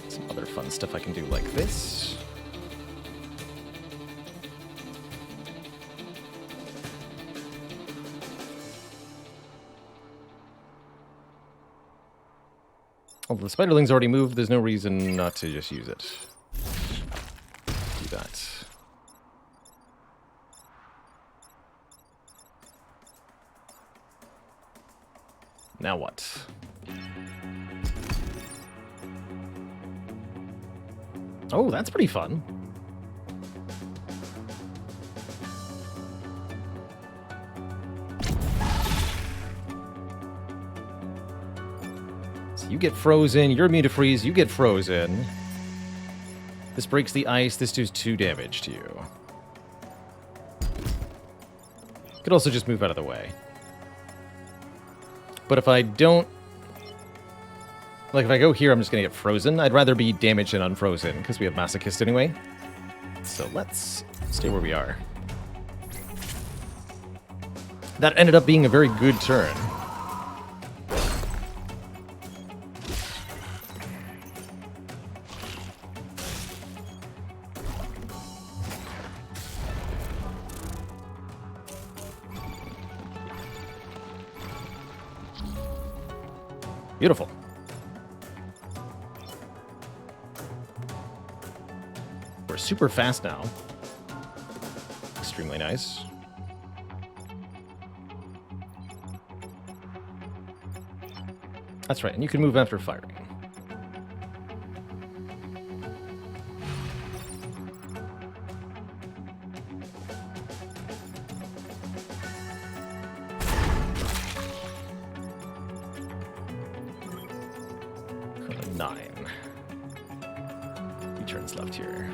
Some other fun stuff I can do like this. Well, the spiderling's already moved. There's no reason not to just use it. Do that. Now what? Oh, that's pretty fun. You get frozen, you're immune to freeze, you get frozen. This breaks the ice, this does 2 damage to you. Could also just move out of the way. But if I don't... Like, if I go here, I'm just gonna get frozen. I'd rather be damaged than unfrozen, because we have Masochist anyway. So let's stay where we are. That ended up being a very good turn. Beautiful. We're super fast now. Extremely nice. That's right, and you can move after firing. Left here.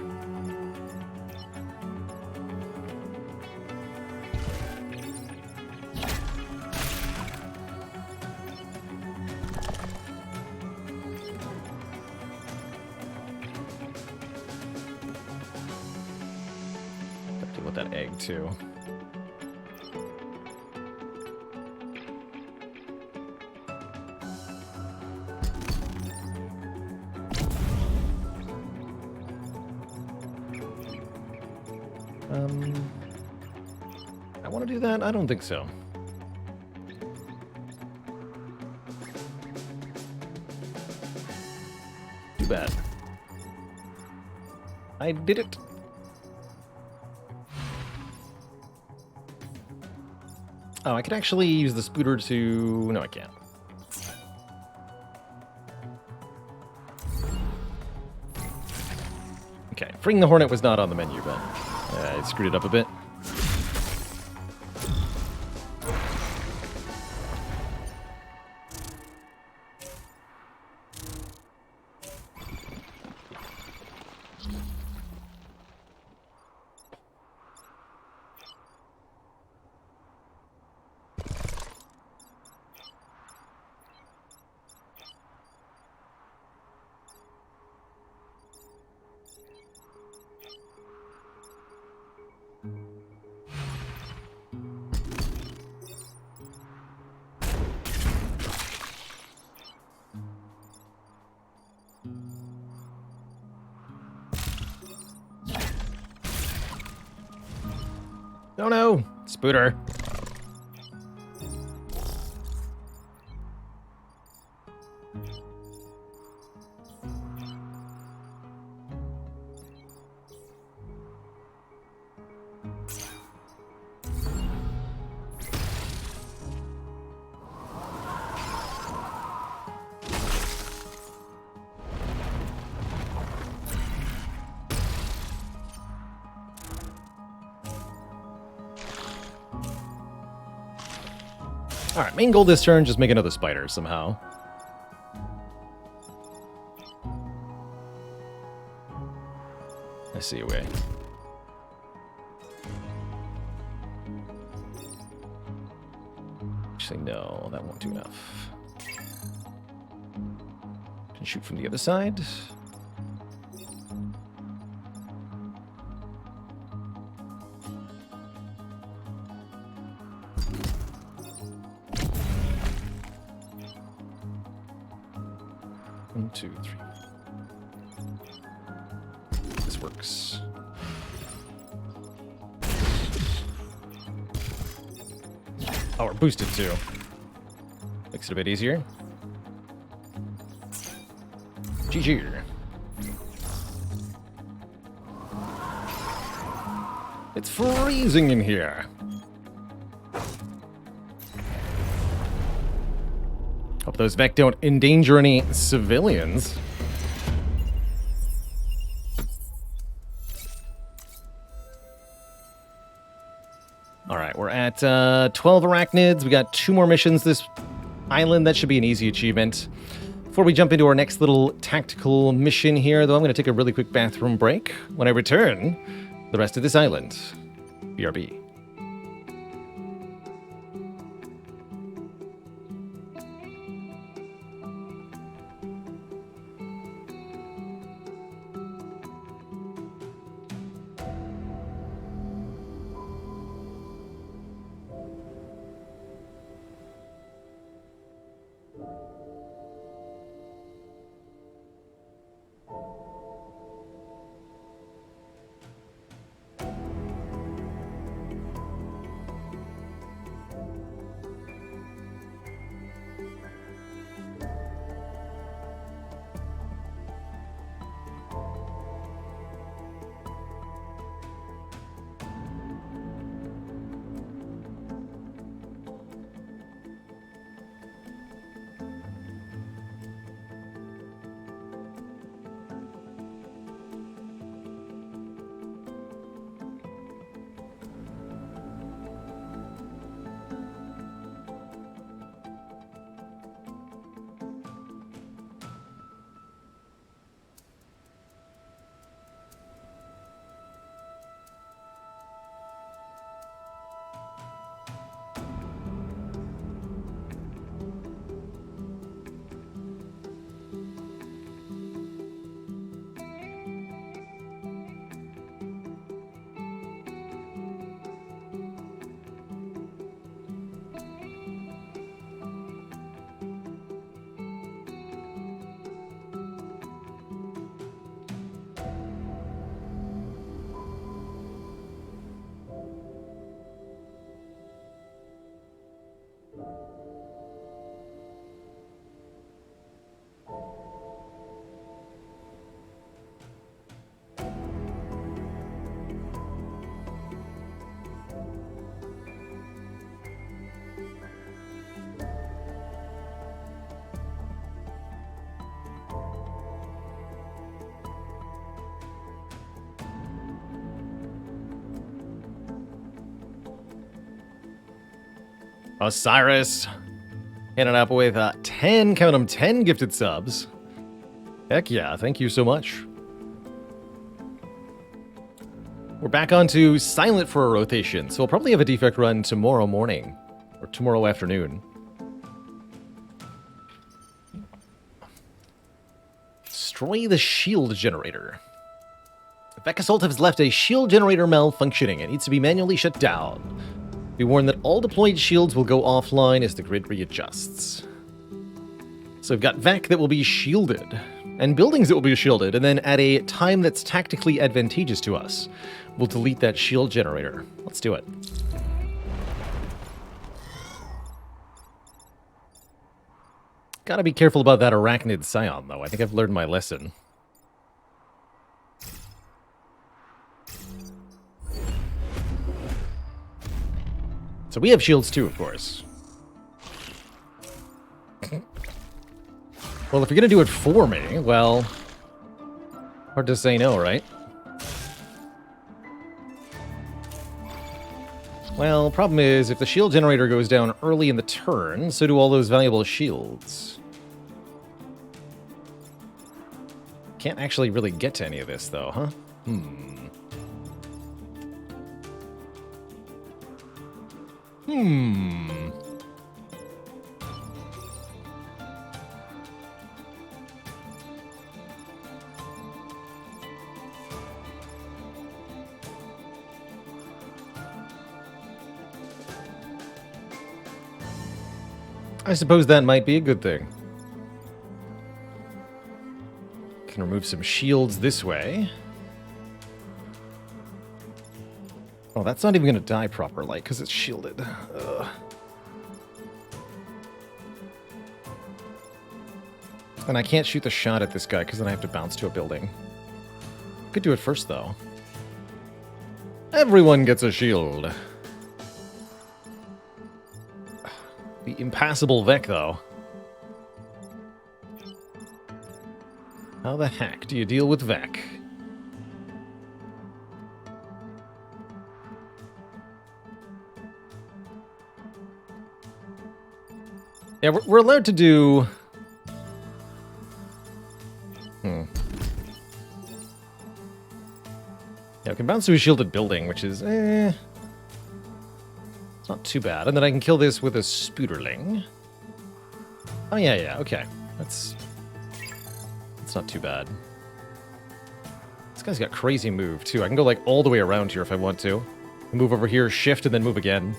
that egg, too. I want to do that? I don't think so. Too bad. I did it. Oh, I could actually use the spooter to... No, I can't. Okay, freeing the Hornet was not on the menu, but I screwed it up a bit. Oh no! Spooter. Alright, main goal this turn, just make another spider somehow. I see a way. Actually, no, that won't do enough. Can shoot from the other side. One, two, three. This works. Oh, we're boosted too. Makes it a bit easier. GG. It's freezing in here. Hope those Vec don't endanger any civilians. Alright, we're at 12 arachnids. We got 2 more missions this island. That should be an easy achievement. Before we jump into our next little tactical mission here, though, I'm going to take a really quick bathroom break. When I return, the rest of this island. BRB. Osiris. Ended up with 10, count them, 10 gifted subs. Heck yeah, thank you so much. We're back onto silent for a rotation, so we'll probably have a defect run tomorrow morning. Or tomorrow afternoon. Destroy the shield generator. Vec Assault has left a shield generator malfunctioning. It needs to be manually shut down. Be warned that all deployed shields will go offline as the grid readjusts. So we've got Vec that will be shielded, and buildings that will be shielded, and then at a time that's tactically advantageous to us, we'll delete that shield generator. Let's do it. Gotta be careful about that Arachnid Scion, though. I think I've learned my lesson. So we have shields too, of course. Well, if you're gonna do it for me, well... hard to say no, right? Well, problem is, if the shield generator goes down early in the turn, so do all those valuable shields. Can't actually really get to any of this, though, huh? I suppose that might be a good thing. Can remove some shields this way. Oh, that's not even going to die proper, like, because it's shielded. Ugh. And I can't shoot the shot at this guy, because then I have to bounce to a building. Could do it first, though. Everyone gets a shield. The impassable Vec, though. How the heck do you deal with Vec? Yeah, we're allowed to do... Yeah, we can bounce to a shielded building, which is, it's not too bad. And then I can kill this with a Spooderling. Oh, yeah, okay. That's not too bad. This guy's got crazy move, too. I can go, like, all the way around here if I want to. Move over here, shift, and then move again.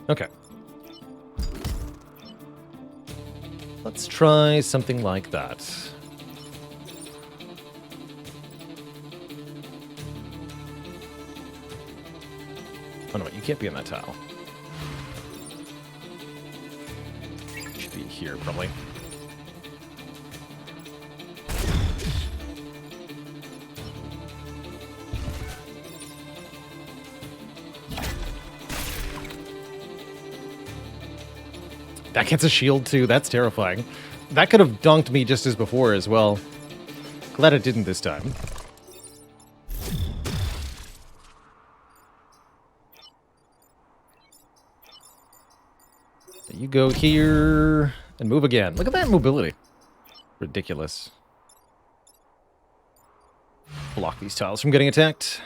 Okay. Let's try something like that. Oh no, wait, you can't be in that tile. Should be here, probably. That gets a shield too, that's terrifying. That could have donked me just as before as well. Glad it didn't this time. You go here and move again. Look at that mobility. Ridiculous. Block these tiles from getting attacked.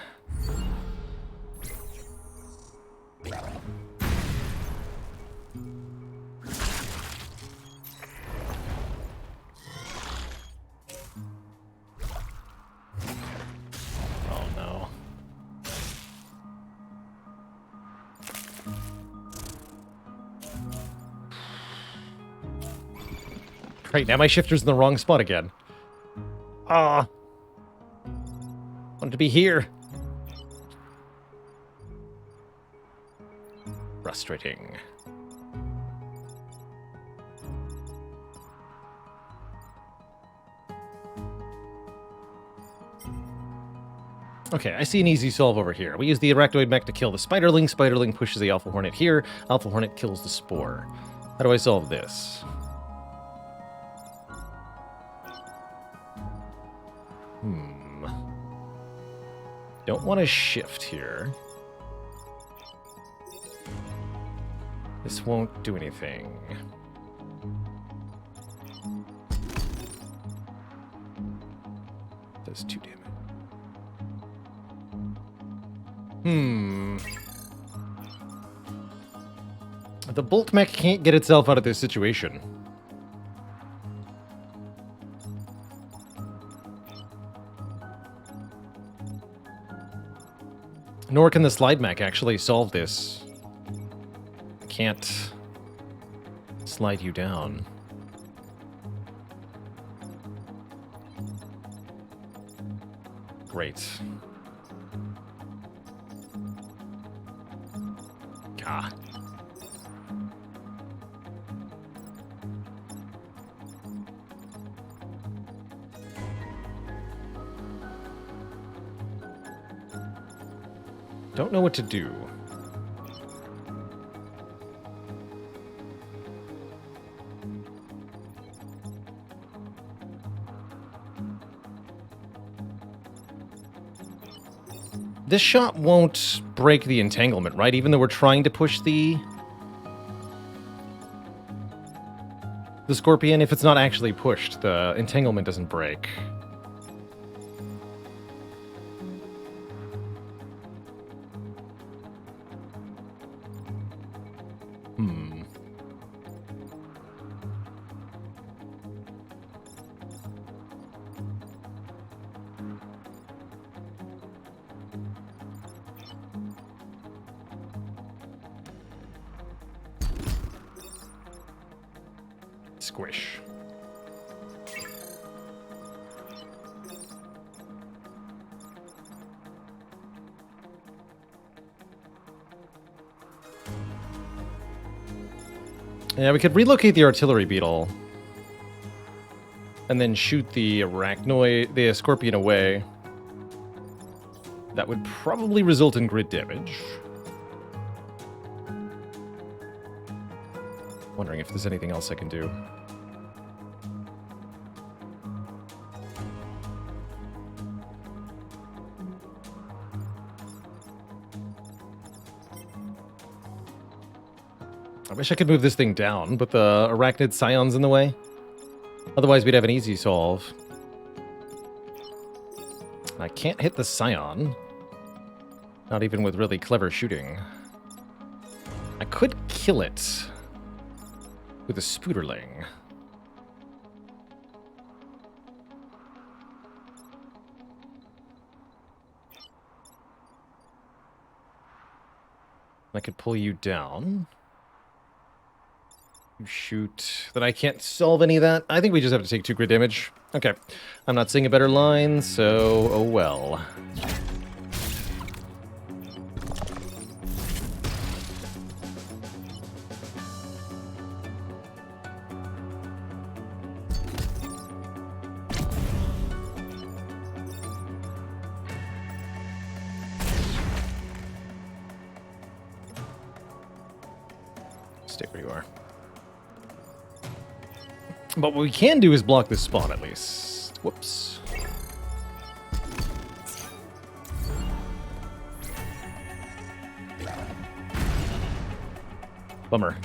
Right, now my shifter's in the wrong spot again. Ah. Wanted to be here. Frustrating. Okay, I see an easy solve over here. We use the Arachnoid mech to kill the Spiderling. Spiderling pushes the Alpha Hornet here. Alpha Hornet kills the Spore. How do I solve this? Don't want to shift here. This won't do anything. Does 2 damage. The bolt mech can't get itself out of this situation. Nor can the slide mech actually solve this. Can't slide you down. Great. Ah. Don't know what to do. This shot won't break the entanglement, right? Even though we're trying to push the scorpion, if it's not actually pushed, the entanglement doesn't break. Squish. Yeah, we could relocate the artillery beetle and then shoot the arachnoid, the scorpion away. That would probably result in grid damage. Wondering if there's anything else I can do. I wish I could move this thing down, but the arachnid scion's in the way. Otherwise, we'd have an easy solve. I can't hit the scion. Not even with really clever shooting. I could kill it with a spooderling. I could pull you down. You shoot. Then I can't solve any of that. I think we just have to take 2 grid damage. Okay. I'm not seeing a better line, so oh well. Stay where you are. But what we can do is block this spawn at least. Whoops. Bummer.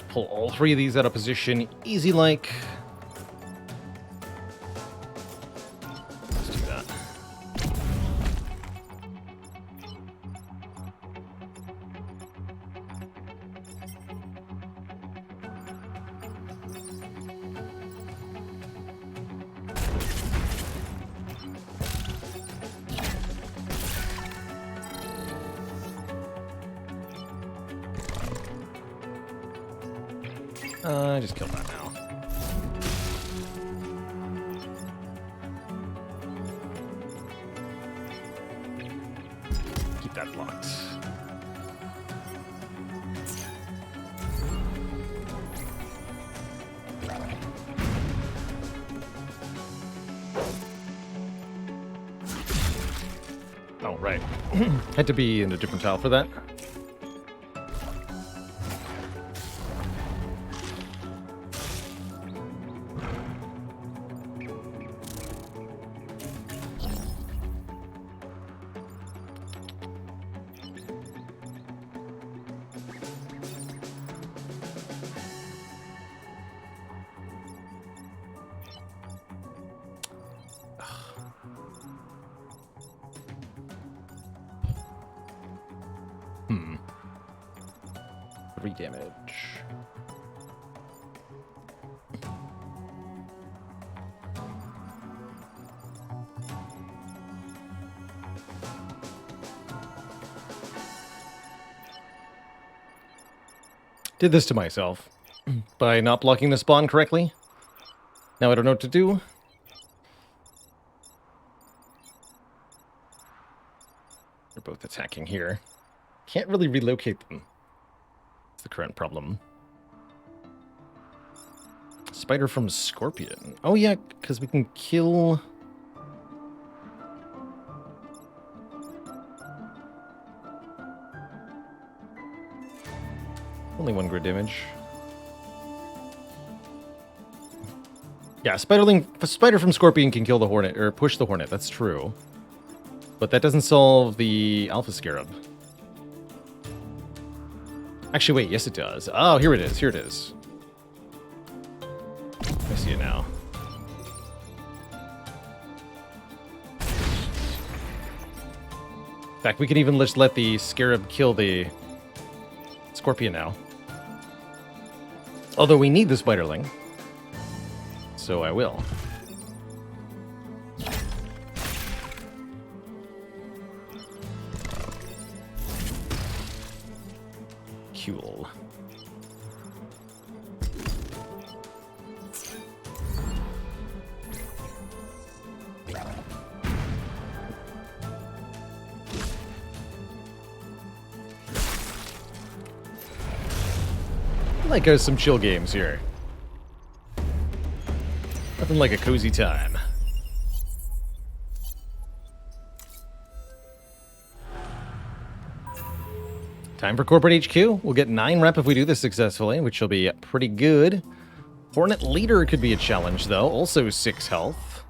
Pull all 3 of these out of position, easy like. Let's do that. Just kill that now. Keep that blocked. Oh, right. Had to be in a different tile for that. Hmm. 3 damage. Did this to myself by not blocking the spawn correctly. Now I don't know what to do. They're both attacking here. Can't really relocate them. That's the current problem. Spider from Scorpion. Oh yeah, because we can kill... Only 1 grid damage. Yeah, Spider from Scorpion can kill the Hornet, or push the Hornet, that's true. But that doesn't solve the Alpha Scarab. Actually, wait, yes it does. Oh, here it is, here it is. I see it now. In fact, we can even just let the Scarab kill the Scorpion now. Although we need the Spiderling. So I will. Cool. I like some chill games here. Nothing like a cozy time. Time for Corporate HQ. We'll get 9 rep if we do this successfully, which will be pretty good. Hornet Leader could be a challenge, though. Also 6 health.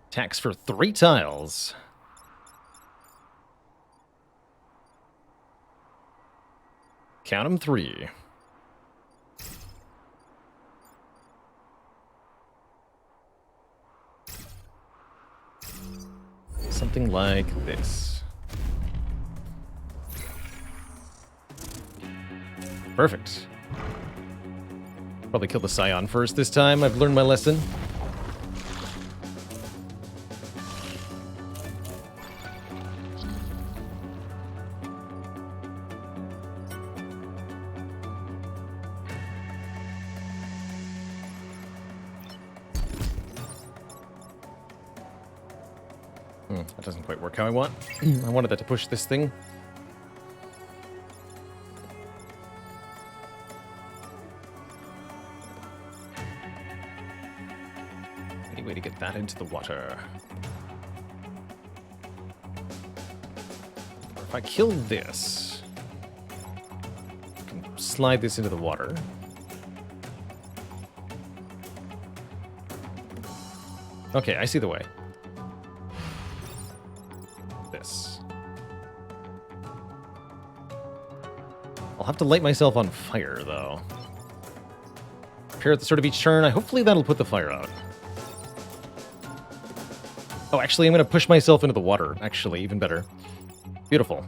Attacks for 3 tiles. Count 'em 3. Something like this. Perfect. Probably kill the Scion first this time. I've learned my lesson. That doesn't quite work how I want. I wanted that to push this thing. Any way to get that into the water? Or if I kill this, I can slide this into the water. Okay, I see the way. I'll have to light myself on fire, though. Appear at the start of each turn. Hopefully that'll put the fire out. Oh, actually, I'm going to push myself into the water. Actually, even better. Beautiful.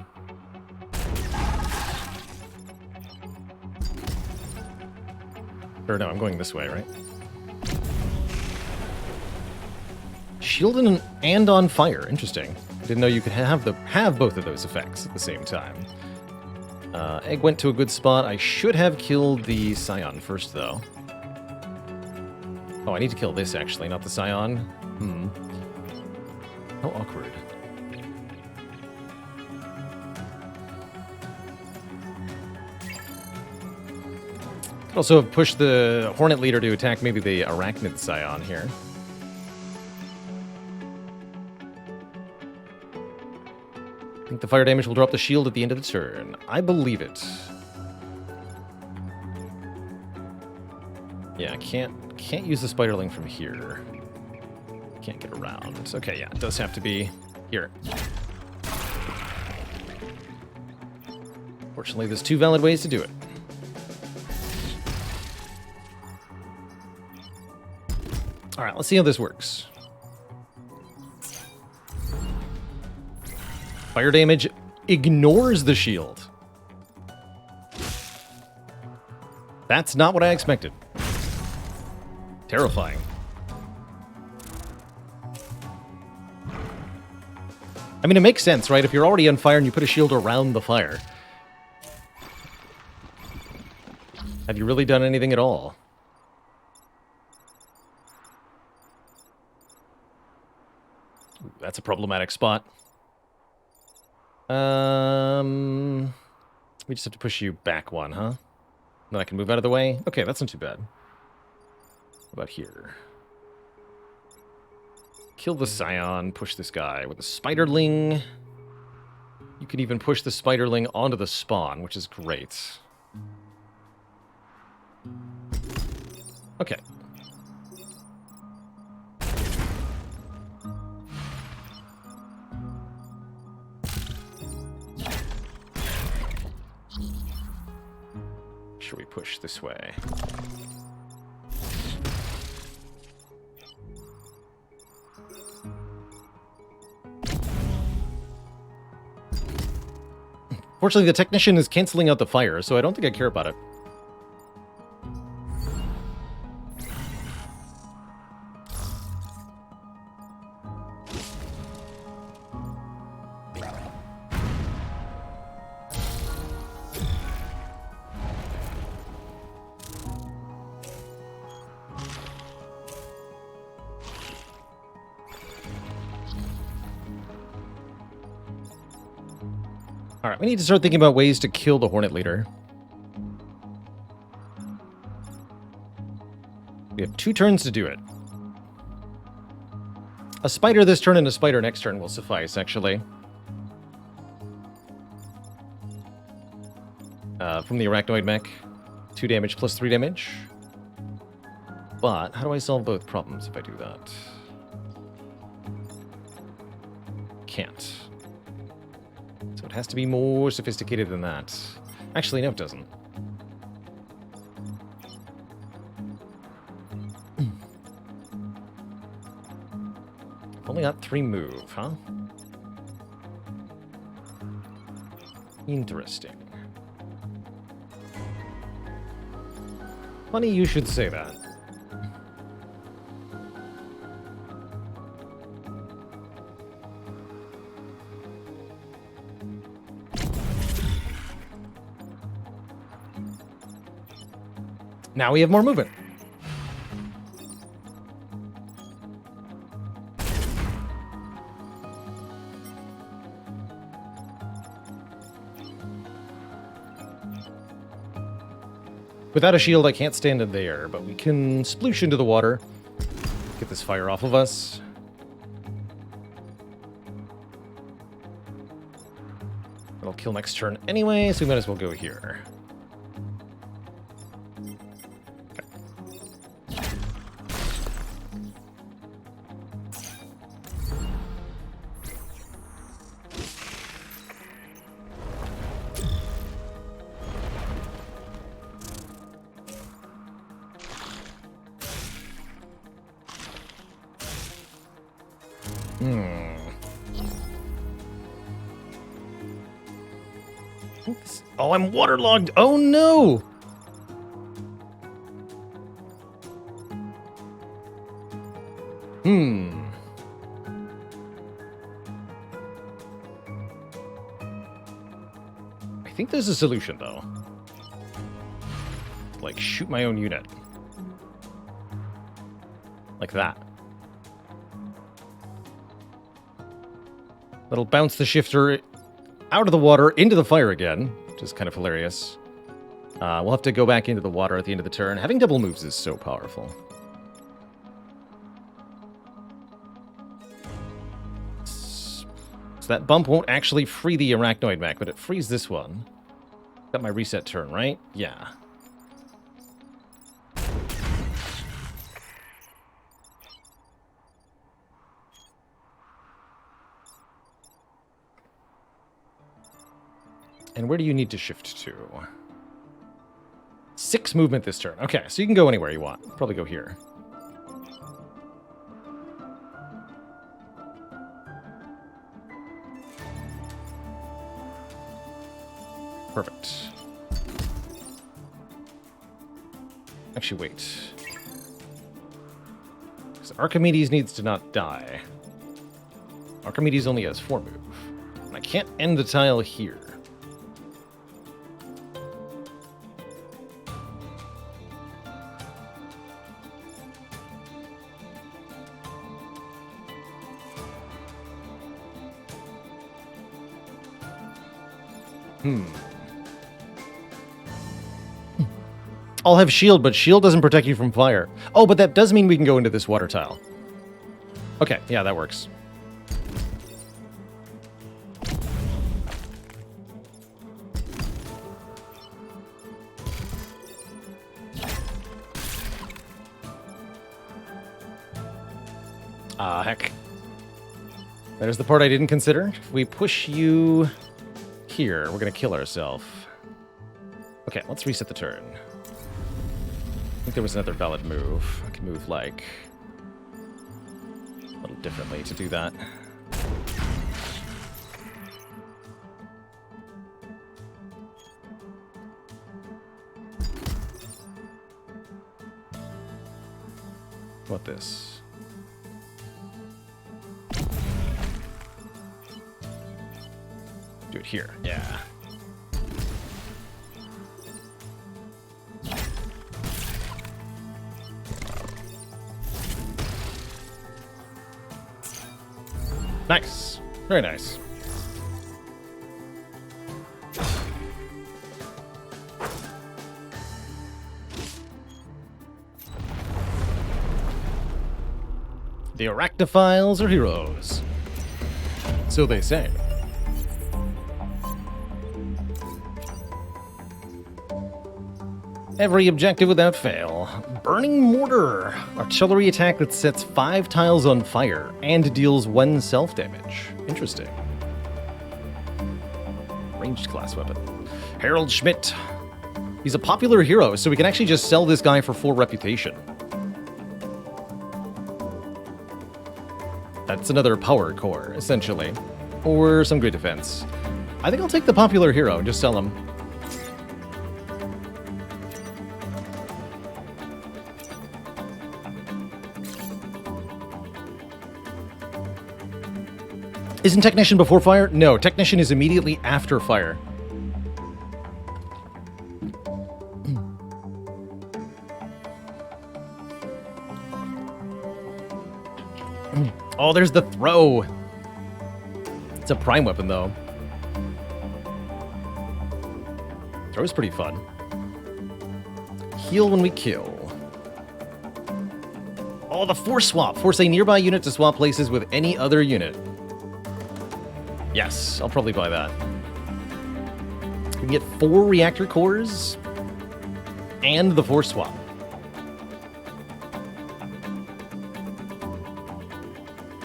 Or no, I'm going this way, right? Shielded and on fire. Interesting. Didn't know you could have both of those effects at the same time. Egg went to a good spot. I should have killed the Scion first, though. Oh, I need to kill this, actually, not the Scion. How awkward. Could also have pushed the Hornet Leader to attack maybe the Arachnid Scion here. I think the fire damage will drop the shield at the end of the turn. I believe it. Yeah, I can't use the spiderling from here. Can't get around. Okay, yeah, it does have to be here. Fortunately, there's 2 valid ways to do it. All right, let's see how this works. Fire damage ignores the shield. That's not what I expected. Terrifying. I mean, it makes sense, right? If you're already on fire and you put a shield around the fire. Have you really done anything at all? Ooh, that's a problematic spot. We just have to push you back 1, huh? Then I can move out of the way? Okay, that's not too bad. What about here? Kill the Scion, push this guy with a Spiderling. You can even push the Spiderling onto the spawn, which is great. Okay. Should we push this way? Fortunately, the technician is canceling out the fire, so I don't think I care about it. Alright, we need to start thinking about ways to kill the Hornet Leader. We have 2 turns to do it. A spider this turn and a spider next turn will suffice, actually. From the Arachnoid mech. 2 damage plus 3 damage. But, how do I solve both problems if I do that? Can't. So it has to be more sophisticated than that. Actually, no, it doesn't. Only got 3 move, huh? Interesting. Funny you should say that. Now we have more movement. Without a shield, I can't stand in there, but we can sploosh into the water. Get this fire off of us. It'll kill next turn anyway, so we might as well go here. Oh, I'm waterlogged. Oh, no. I think there's a solution, though. Like, shoot my own unit. Like that. That'll bounce the shifter out of the water into the fire again, which is kind of hilarious. We'll have to go back into the water at the end of the turn. Having double moves is so powerful. So that bump won't actually free the arachnoid mech, but it frees this one. Got my reset turn, right? Yeah. And where do you need to shift to? 6 movement this turn. Okay, so you can go anywhere you want. Probably go here. Perfect. Actually, wait. Because Archimedes needs to not die. Archimedes only has 4 move. And I can't end the tile here. I'll have shield, but shield doesn't protect you from fire. Oh, but that does mean we can go into this water tile. Okay, yeah, that works. Ah, heck. There's the part I didn't consider. If we push you here, we're gonna kill ourselves. Okay, let's reset the turn. I think there was another valid move. I can move, like, a little differently to do that. What this? Do it here. Yeah. Nice. Very nice. The Arachnophiles are heroes. So they say. Every objective without fail. Burning Mortar. Artillery attack that sets 5 tiles on fire and deals 1 self-damage. Interesting. Ranged class weapon. Harold Schmidt. He's a popular hero, so we can actually just sell this guy for 4 reputation. That's another power core, essentially. Or some great defense. I think I'll take the popular hero and just sell him. Isn't Technician before fire? No, Technician is immediately after fire. Oh, there's the throw. It's a prime weapon, though. Throw's pretty fun. Heal when we kill. Oh, the force swap. Force a nearby unit to swap places with any other unit. Yes, I'll probably buy that. We can get 4 reactor cores and the force swap.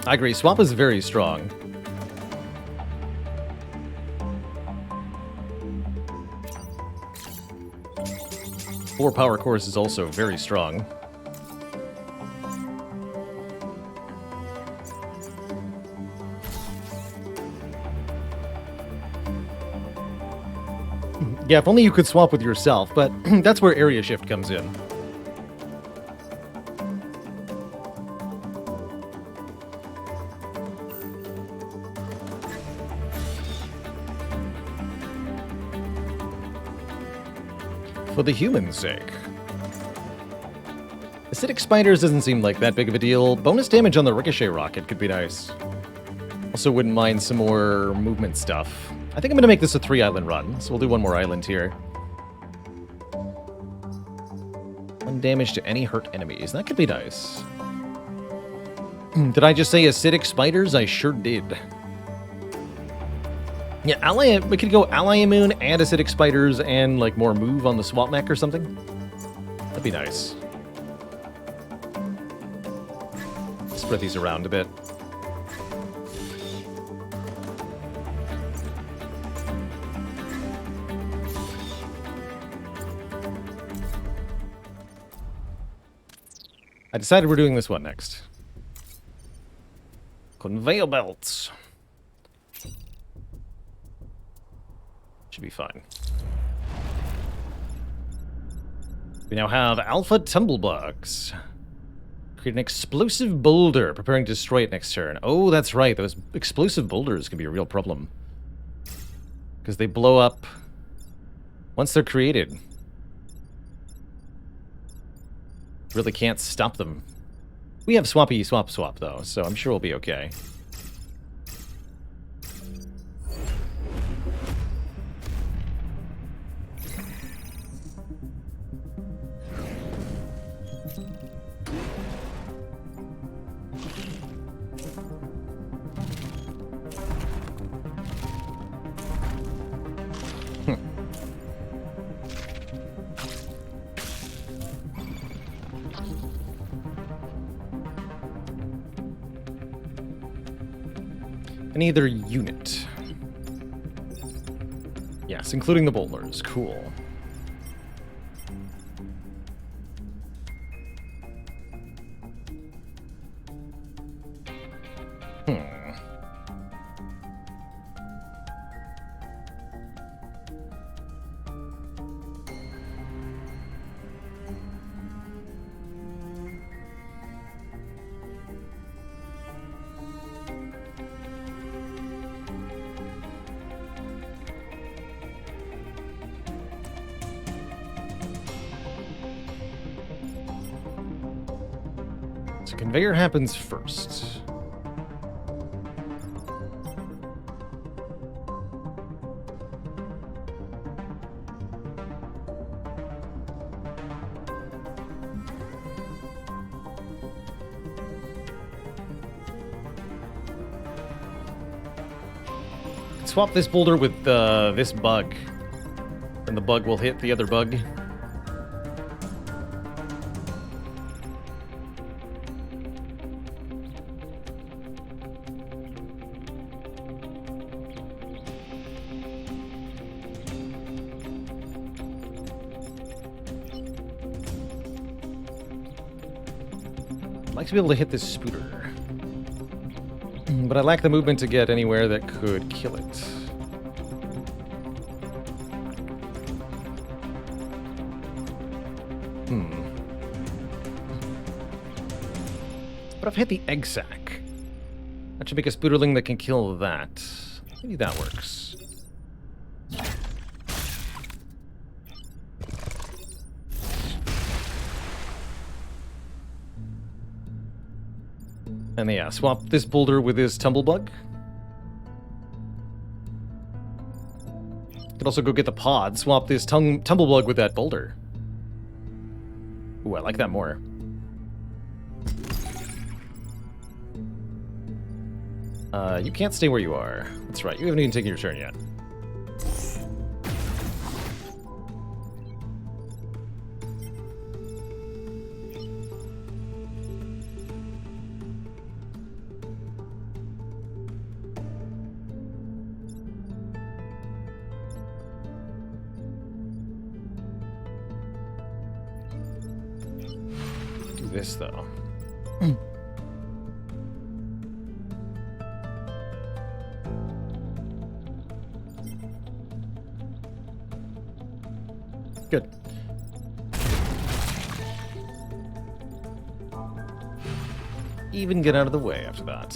I agree, swap is very strong. Four power cores is also very strong. Yeah, if only you could swap with yourself, but that's where area shift comes in. For the human's sake. Acidic spiders doesn't seem like that big of a deal. Bonus damage on the ricochet rocket could be nice. Also wouldn't mind some more movement stuff. I think I'm going to make this a 3-island run, so we'll do 1 more island here. 1 damage to any hurt enemies. That could be nice. Did I just say acidic spiders? I sure did. Yeah, ally. We could go ally immune and acidic spiders and like more move on the swap mech or something. That'd be nice. Spread these around a bit. I decided we're doing this one next. Conveyor belts. Should be fine. We now have Alpha Tumblebugs. Create an explosive boulder, preparing to destroy it next turn. Oh, that's right. Those explosive boulders can be a real problem. Because they blow up once they're created. Really can't stop them. We have Swappy Swap, though, so I'm sure we'll be okay. Any other unit? Yes, including the boulders. Cool. So conveyor happens first. Swap this boulder with this bug, and the bug will hit the other bug. I'd like to be able to hit this spooter. But I lack the movement to get anywhere that could kill it. But I've hit the egg sac. That should make a spooterling that can kill that. Maybe that works. And yeah, swap this boulder with his tumblebug. Could also go get the pod, swap this tumblebug with that boulder. Ooh, I like that more. You can't stay where you are. That's right, you haven't even taken your turn yet. Do this, though. Good. Even get out of the way after that.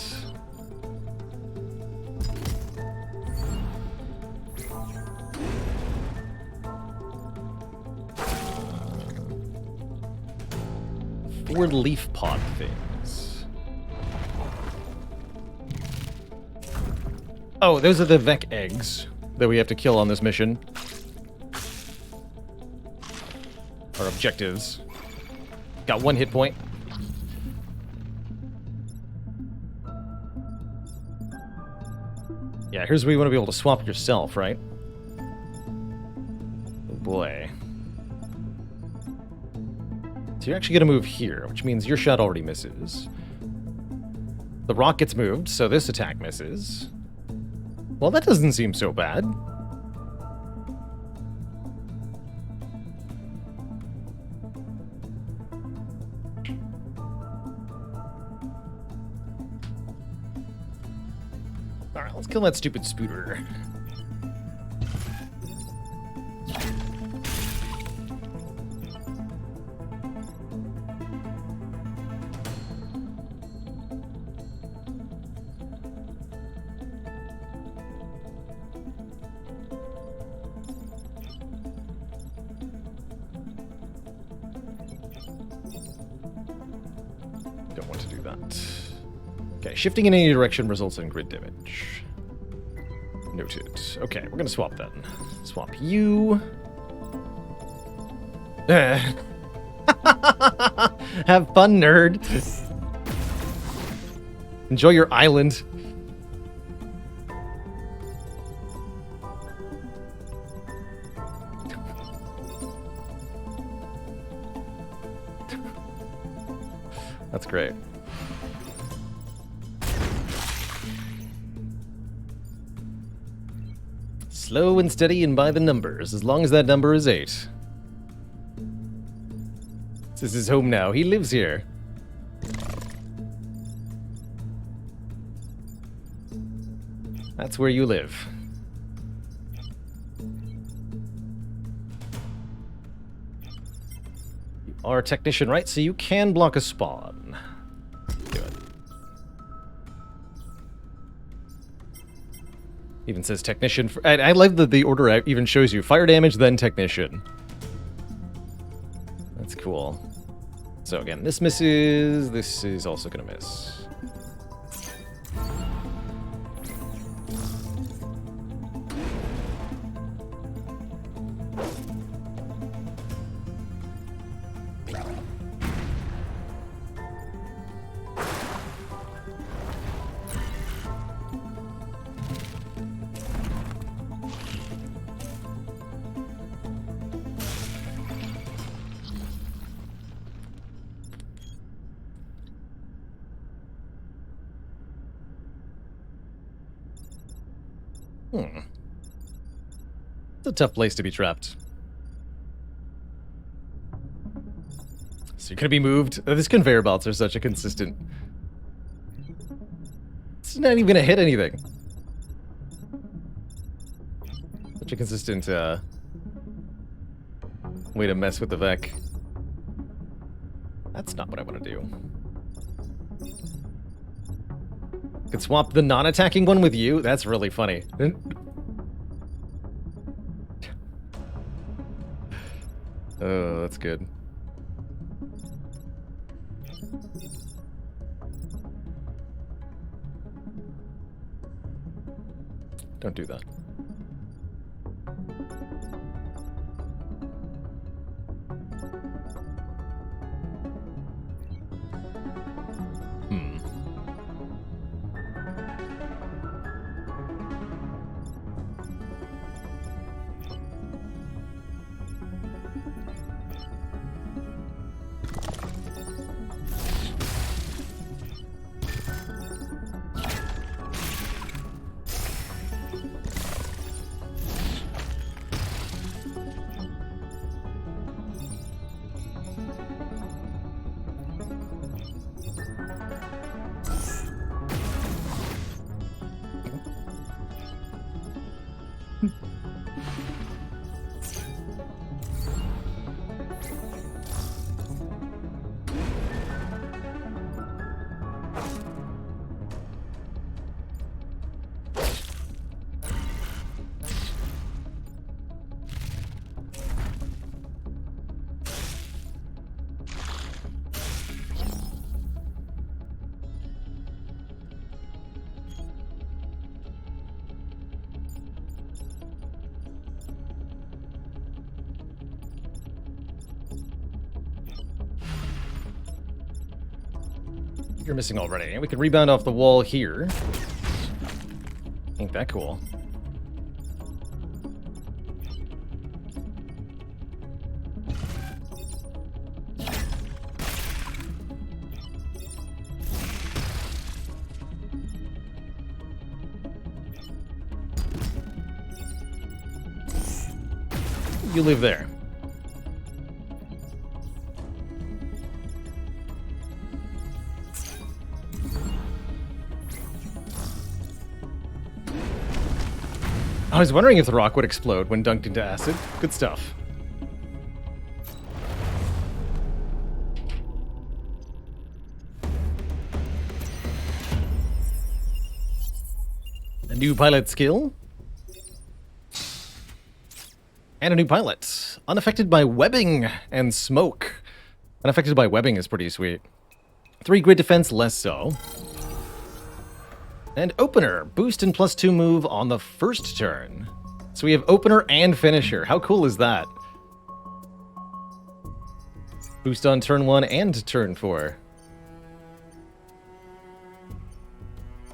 Four leaf pod things. Oh, those are the Vec eggs that we have to kill on this mission. Our objectives. Got 1 hit point. Yeah, here's where you want to be able to swap yourself, right? Oh boy. So you're actually going to move here, which means your shot already misses. The rock gets moved, so this attack misses. Well, that doesn't seem so bad. Alright, let's kill that stupid spooter. Don't want to do that. Okay, shifting in any direction results in grid damage. Noted. Okay, we're gonna swap then. Swap you. Have fun, nerd. Enjoy your island. That's great. Slow and steady and by the numbers, as long as that number is 8. This is his home now. He lives here. That's where you live. You are a technician, right? So you can block a spawn. Do it. Even says technician. I love that the order even shows you fire damage, then technician. That's cool. So again, this misses. This is also gonna miss. It's a tough place to be trapped. So you're gonna be moved. These conveyor belts are such a consistent... It's not even gonna hit anything. Such a consistent way to mess with the Vec. That's not what I want to do. Could swap the non-attacking one with you? That's really funny. Oh, that's good. Don't do that. You're missing already. And we can rebound off the wall here. Ain't that cool? You live there. I was wondering if the rock would explode when dunked into acid. Good stuff. A new pilot skill. And a new pilot. Unaffected by webbing and smoke. Unaffected by webbing is pretty sweet. 3 grid defense, less so. And opener. Boost and +2 move on the first turn. So we have opener and finisher. How cool is that? Boost on turn 1 and turn 4.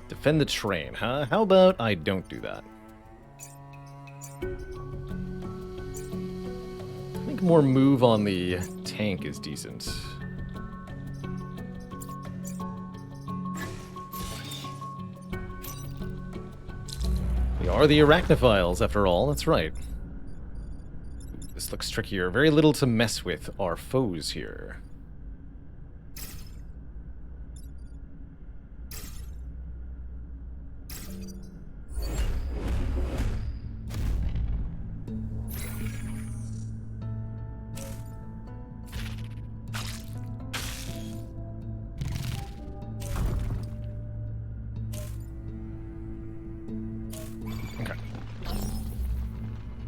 Defend the train, huh? How about I don't do that? I think more move on the tank is decent. We are the arachnophiles, after all, that's right. This looks trickier. Very little to mess with our foes here.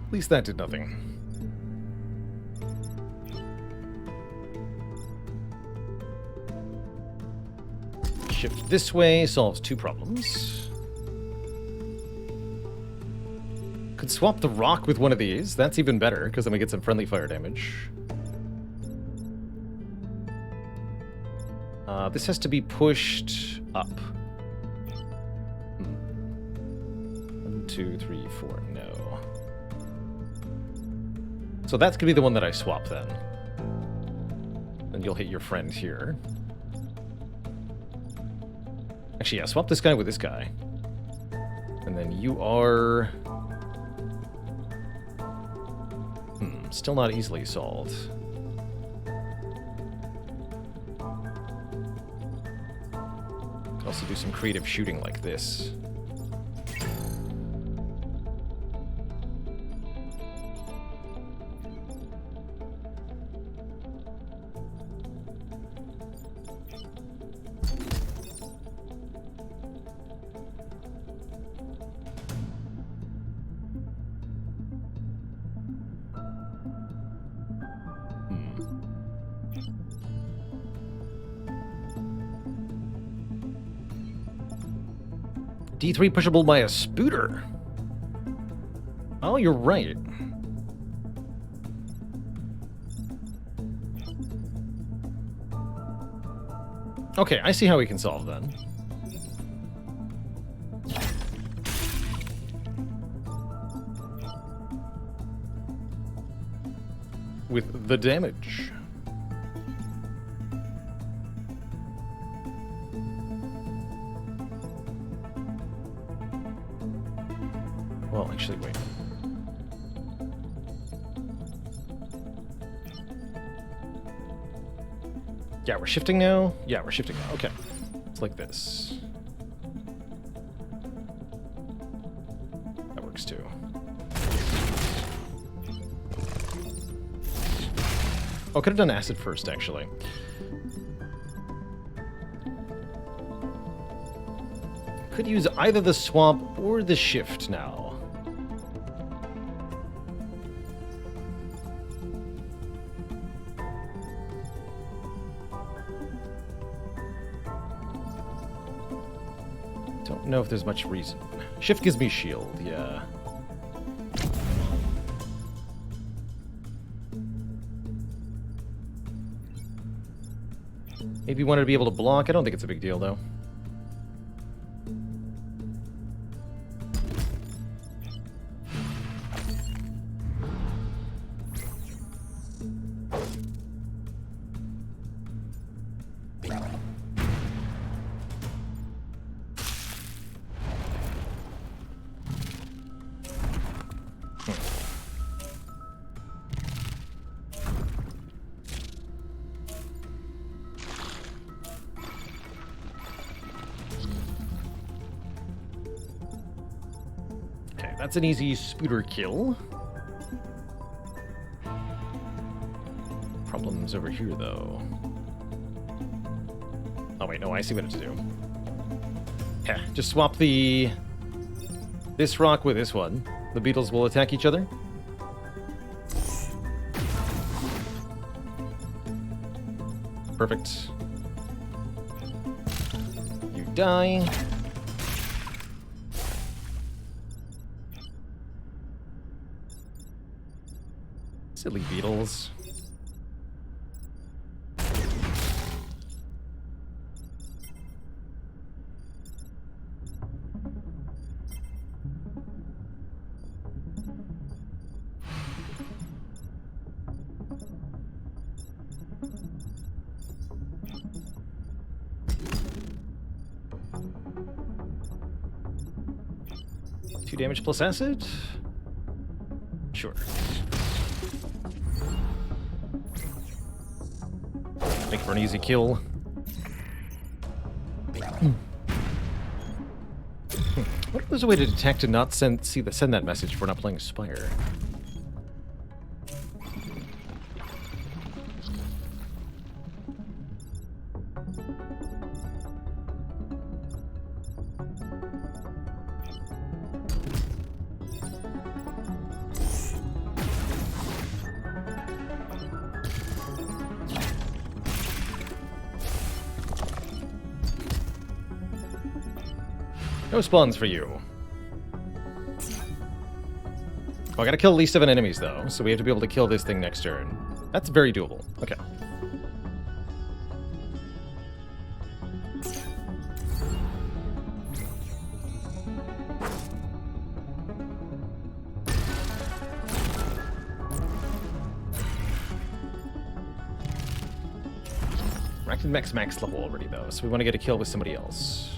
At least that did nothing. Shift this way solves 2 problems. Could swap the rock with one of these. That's even better, because then we get some friendly fire damage. This has to be pushed up. 1, 2, 3, 4, no. So that's gonna be the one that I swap then. And you'll hit your friend here. Actually, yeah, swap this guy with this guy. And then you are... still not easily solved. Could also do some creative shooting like this. D3 pushable by a spooter. Oh, you're right. Okay, I see how we can solve then. With the damage. Well, actually, wait. Yeah, we're shifting now? Yeah, we're shifting now. Okay. It's like this. That works too. Oh, could have done acid first, actually. Could use either the swamp or the shift now. Don't know if there's much reason. Shift gives me shield, yeah. Maybe you wanted to be able to block. I don't think it's a big deal, though. That's an easy spooter kill. Problems over here, though. Oh, wait, no, I see what to do. Yeah, just swap this rock with this one. The beetles will attack each other. Perfect. You die. Silly beetles. Damage plus acid? Sure. Make for an easy kill. What if there's a way to detect and not send that message if we're not playing Spire? No spawns for you. Oh, I gotta kill at least 7 enemies, though, so we have to be able to kill this thing next turn. That's very doable. Okay. We're actually max level already, though, so we want to get a kill with somebody else.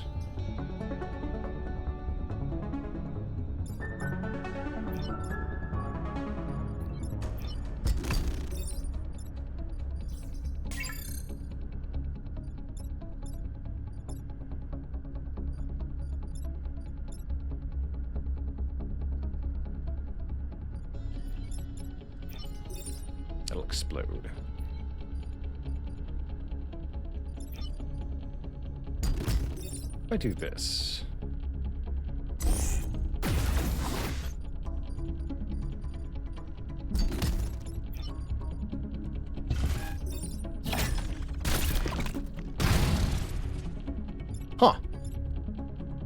It'll explode. If I do this. Huh.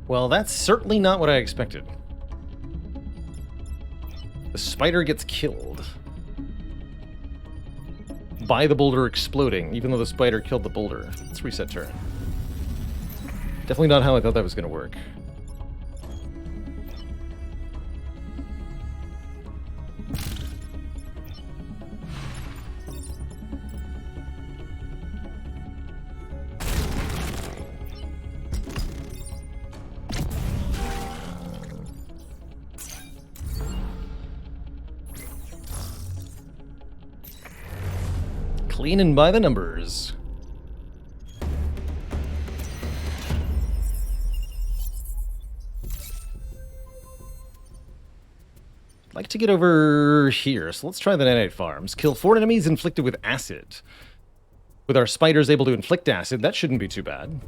Well, that's certainly not what I expected. The spider gets killed by the boulder exploding, even though the spider killed the boulder. Let's reset turn. Definitely not how I thought that was going to work. Clean and by the numbers. I'd like to get over here, so let's try the nanite farms. Kill 4 enemies inflicted with acid. With our spiders able to inflict acid, that shouldn't be too bad.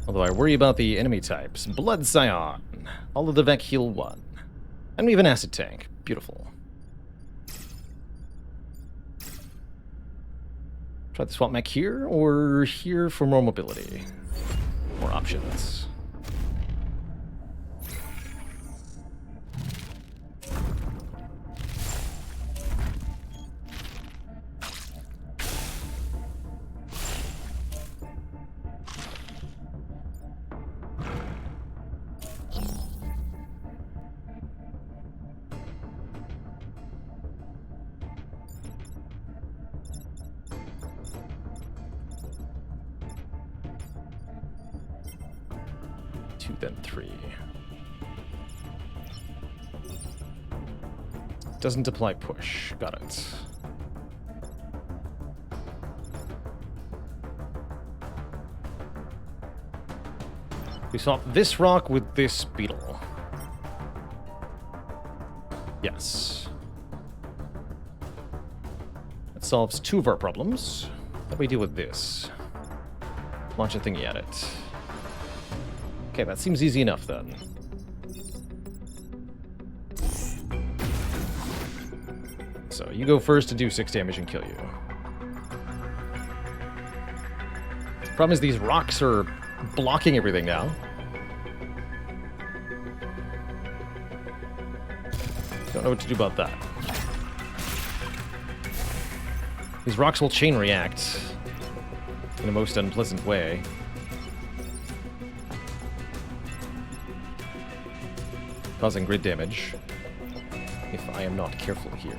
Although I worry about the enemy types. Blood Scion. All of the Vec heal 1. And we have an acid tank. Beautiful. Try the swap mech here, or here for more mobility. More options. Then 3. Doesn't apply push. Got it. We swap this rock with this beetle. Yes. That solves 2 of our problems. How do we deal with this? Launch a thingy at it. Okay, that seems easy enough then. So you go first to do 6 damage and kill you. Problem is these rocks are blocking everything now. Don't know what to do about that. These rocks will chain react in a most unpleasant way. Causing grid damage if I am not careful here.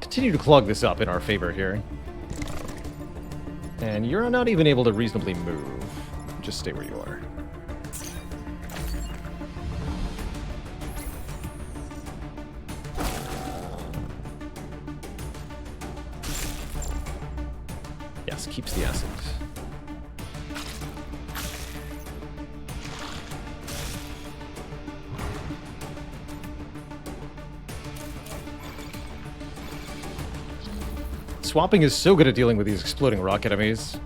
Continue to clog this up in our favor here. And you're not even able to reasonably move. Just stay where you are. Yes, keeps the acid. Swapping is so good at dealing with these exploding rock enemies.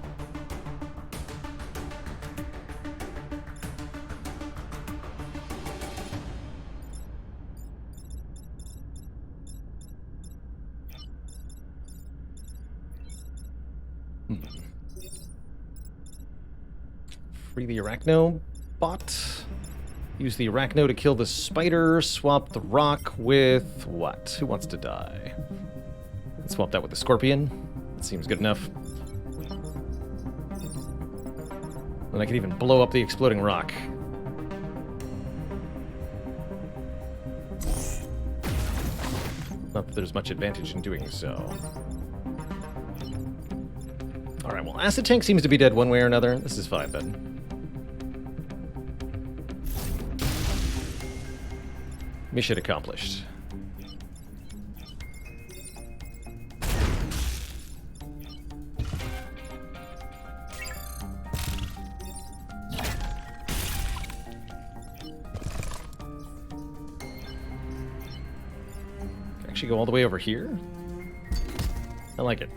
Free the Arachno bot. Use the Arachno to kill the spider. Swap the rock with what? Who wants to die? Swap that with the scorpion. That seems good enough. Then I can even blow up the exploding rock. Not that there's much advantage in doing so. Alright, well, Acid Tank seems to be dead one way or another. This is fine, then. Mission accomplished. Go all the way over here? I like it.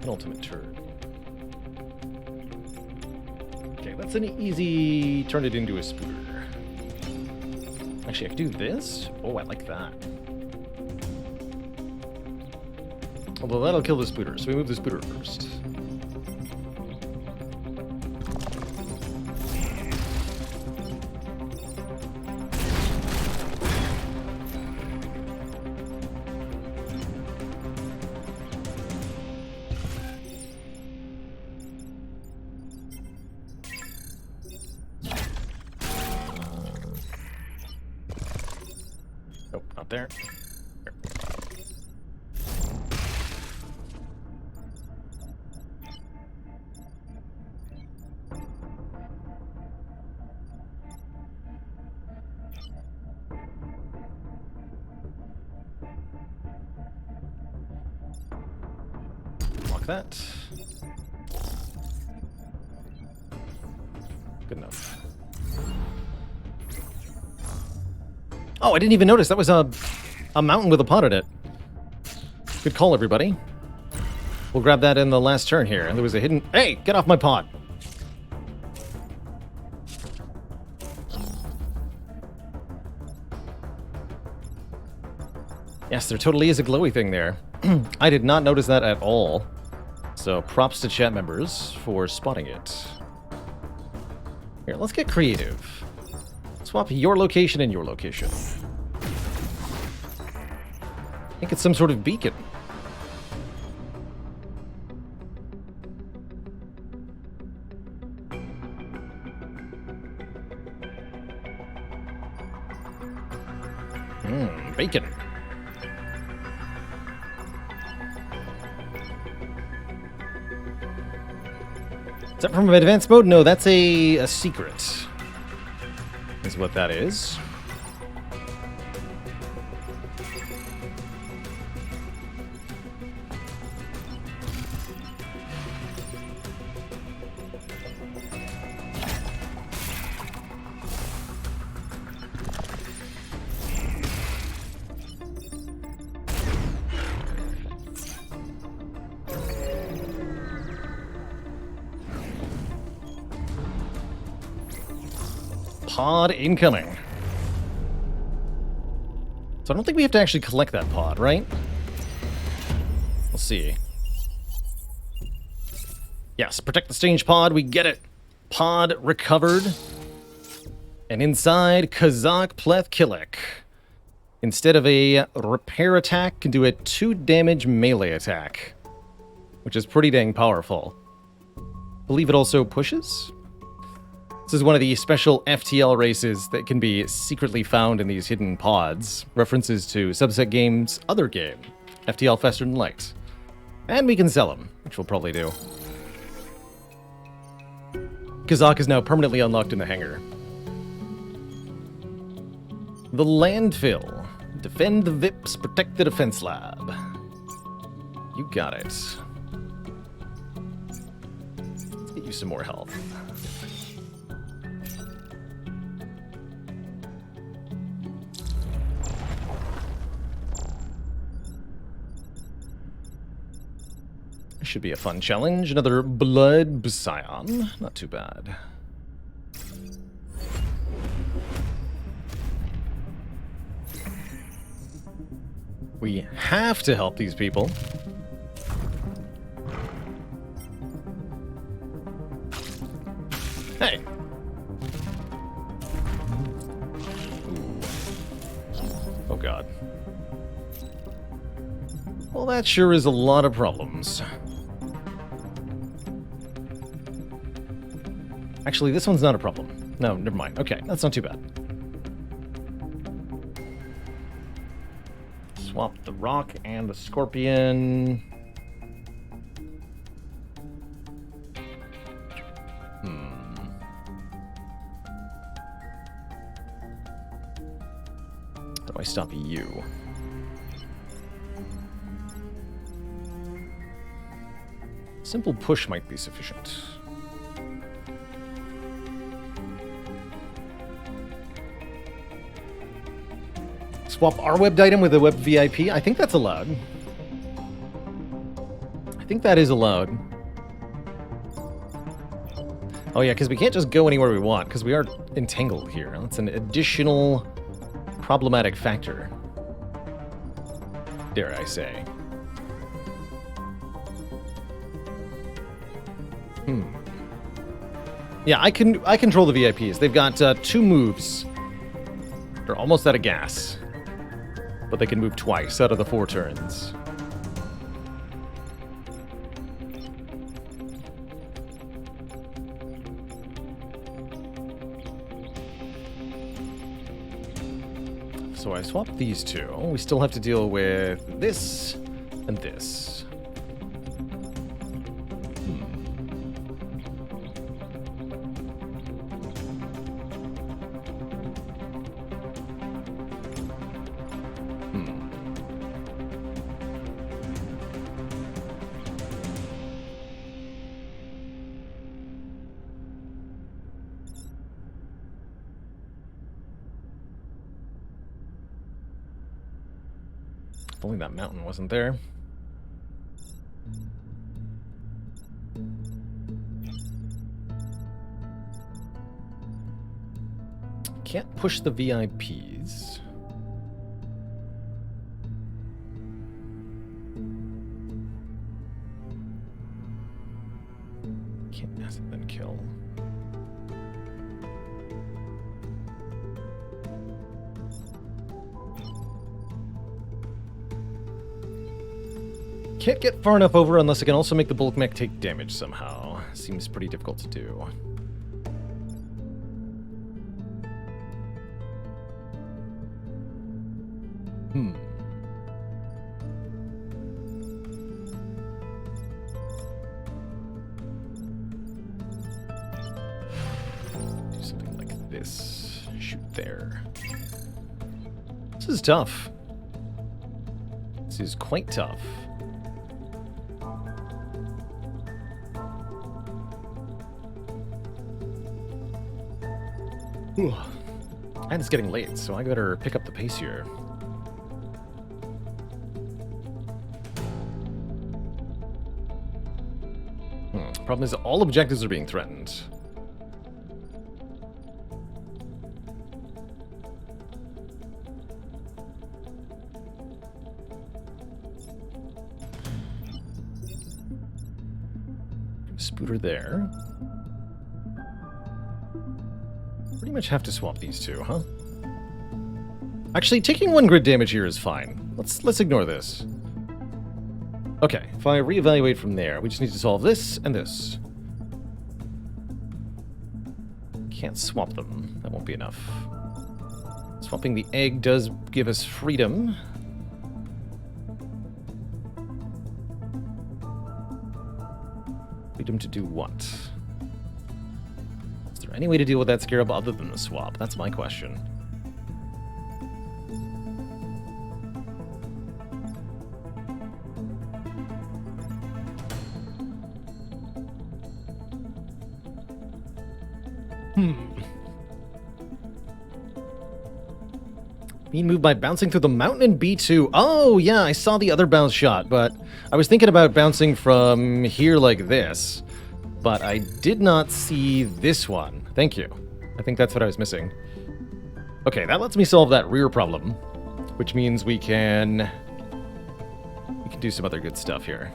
Ultimate turd. Okay, that's an easy turn it into a spooter. Actually, I could do this. Oh, I like that. Although that'll kill the spooter, so we move the spooter first. There. Lock that. Good enough. Oh, I didn't even notice. That was a mountain with a pot in it. Good call, everybody. We'll grab that in the last turn here. There was a hidden... Hey, get off my pot. Yes, there totally is a glowy thing there. I did not notice that at all. So props to chat members for spotting it. Here, let's get creative. Swap your location and your location. I think it's some sort of beacon. Bacon. Is that from advanced mode? No, that's a secret. Is what that is. Pod incoming. So I don't think we have to actually collect that pod, right? We'll see. Yes, protect the strange pod, we get it. Pod recovered. And inside, Kazakh Pleth Killik. Instead of a repair attack, can do a 2 damage melee attack. Which is pretty dang powerful. Believe it also pushes? This is one of the special FTL races that can be secretly found in these hidden pods. References to subset games, other game, FTL Faster Than Light. And we can sell them, which we'll probably do. Kazakh is now permanently unlocked in the hangar. The landfill. Defend the VIPs, protect the defense lab. You got it. Let's get you some more health. Should be a fun challenge. Another blood scion. Not too bad. We have to help these people. Hey. Oh god. Well, that sure is a lot of problems. Actually, this one's not a problem. No, never mind. Okay, that's not too bad. Swap the rock and the scorpion. How do I stop you? Simple push might be sufficient. Swap our webbed item with a webbed VIP? I think that's allowed. I think that is allowed. Oh yeah, because we can't just go anywhere we want, because we are entangled here. That's an additional problematic factor. Dare I say. Yeah, I control the VIPs. They've got 2 moves. They're almost out of gas. But they can move twice out of the 4 turns. So I swapped these 2. We still have to deal with this and this. If only that mountain wasn't there. Can't push the VIPs. Can't acid then kill. Can't get far enough over unless I can also make the bulk mech take damage somehow. Seems pretty difficult to do. Do something like this. Shoot there. This is tough. This is quite tough. Ooh. And it's getting late, so I better pick up the pace here. Problem is, all objectives are being threatened. Spooter there. Pretty much have to swap these two, huh? Actually, taking 1 grid damage here is fine. Let's ignore this. Okay, if I reevaluate from there, we just need to solve this and this. Can't swap them. That won't be enough. Swapping the egg does give us freedom. Freedom to do what? Is there any way to deal with that scarab other than the swap? That's my question. Being moved by bouncing through the mountain in B2. Oh, yeah, I saw the other bounce shot, but I was thinking about bouncing from here like this, but I did not see this one. Thank you. I think that's what I was missing. Okay, that lets me solve that rear problem, which means we can do some other good stuff here.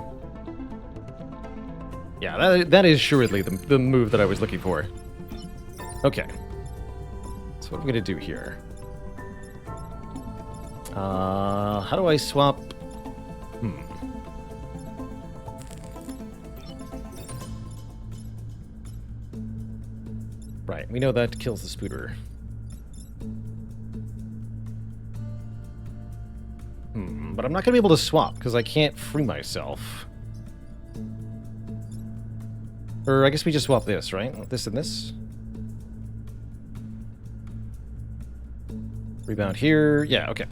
Yeah, that is surely the move that I was looking for. Okay. So what are we going to do here? How do I swap? Right, we know that kills the spooter. But I'm not going to be able to swap because I can't free myself. Or I guess we just swap this, right? This and this. Rebound here. Yeah, okay.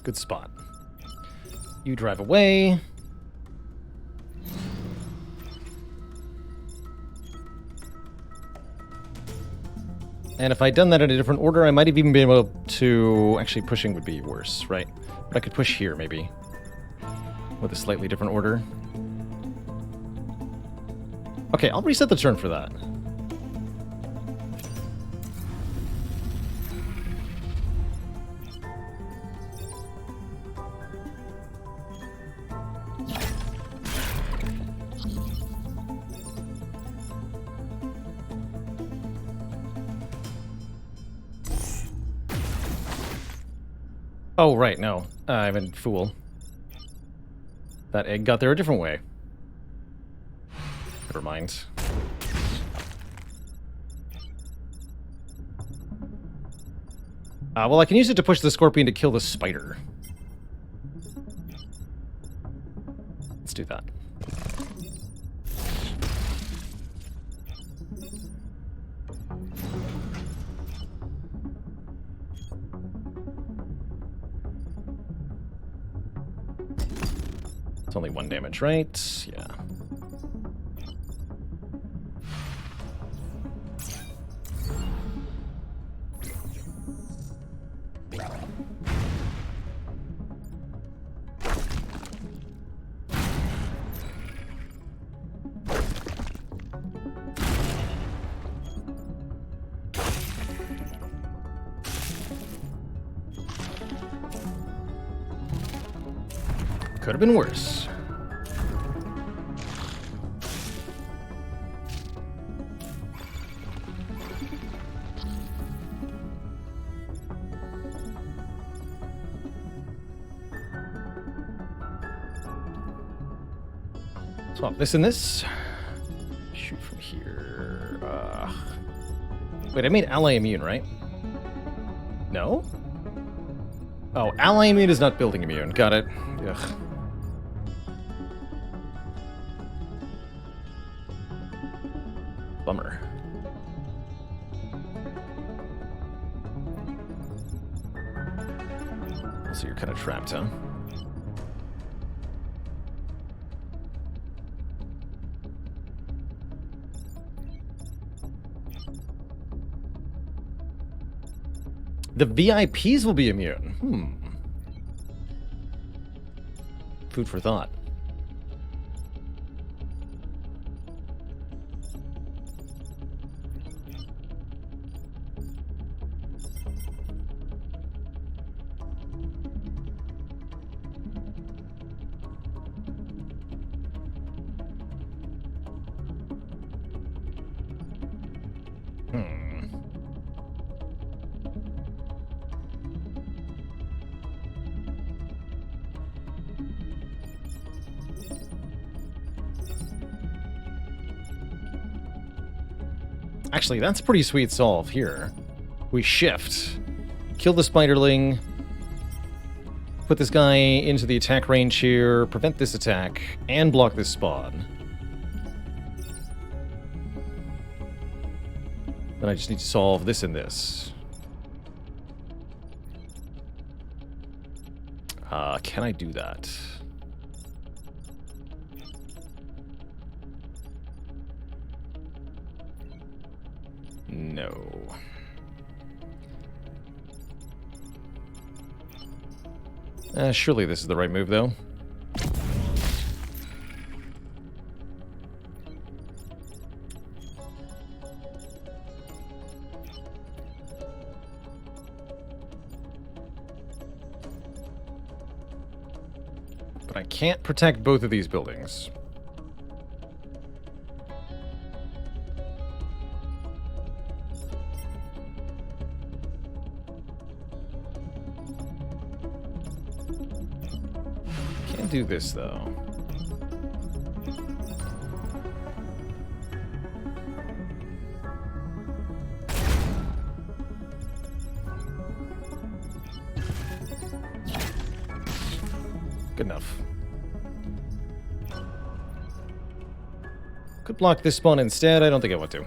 Good spot. You drive away. And if I'd done that in a different order, I might have even been able to... Actually, pushing would be worse, right? But I could push here, maybe. With a slightly different order. Okay, I'll reset the turn for that. Oh, right, no. I'm a fool. That egg got there a different way. Never mind. Well, I can use it to push the scorpion to kill the spider. Let's do that. It's only 1 damage, right? Yeah. Could have been worse. Swap this and this. Shoot from here. Wait, I made ally immune, right? No? Oh, ally immune is not building immune. Got it. Ugh. Bummer. So you're kind of trapped, huh? The VIPs will be immune. Food for thought. Actually, that's a pretty sweet solve here. We shift, kill the spiderling, put this guy into the attack range here, prevent this attack, and block this spawn. Then I just need to solve this and this. Can I do that? No. Surely this is the right move, though. But I can't protect both of these buildings. Do this though. Good enough. Could block this spawn instead. I don't think I want to.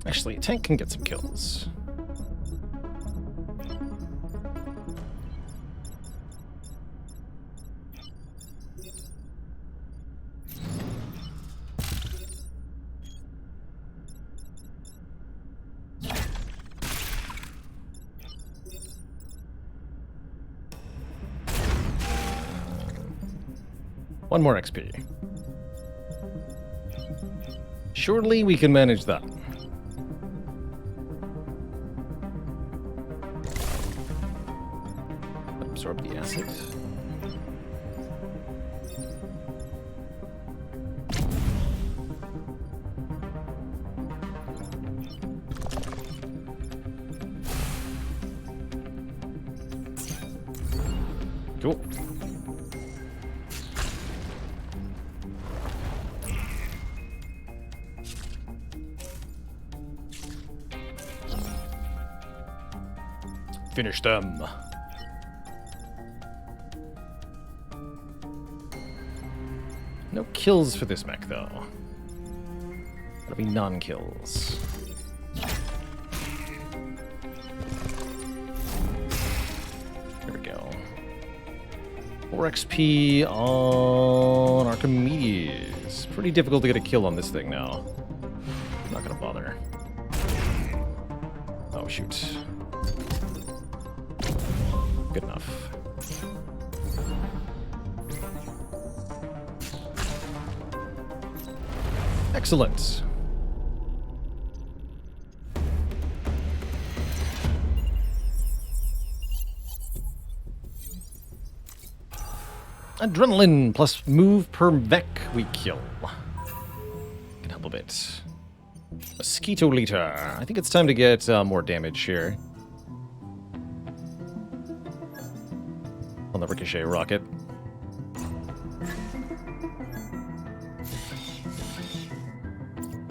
Actually, a tank can get some kills. One more XP. Surely we can manage that. Absorb the acid. Cool. Finish them. No kills for this mech, though. That'll be non-kills. There we go. 4 XP on Archimedes. Pretty difficult to get a kill on this thing now. I'm not gonna bother. Oh, shoot. Good enough. Excellent. Adrenaline plus move per mech we kill. Can help a bit. Mosquito liter. I think it's time to get more damage here. On the ricochet rocket.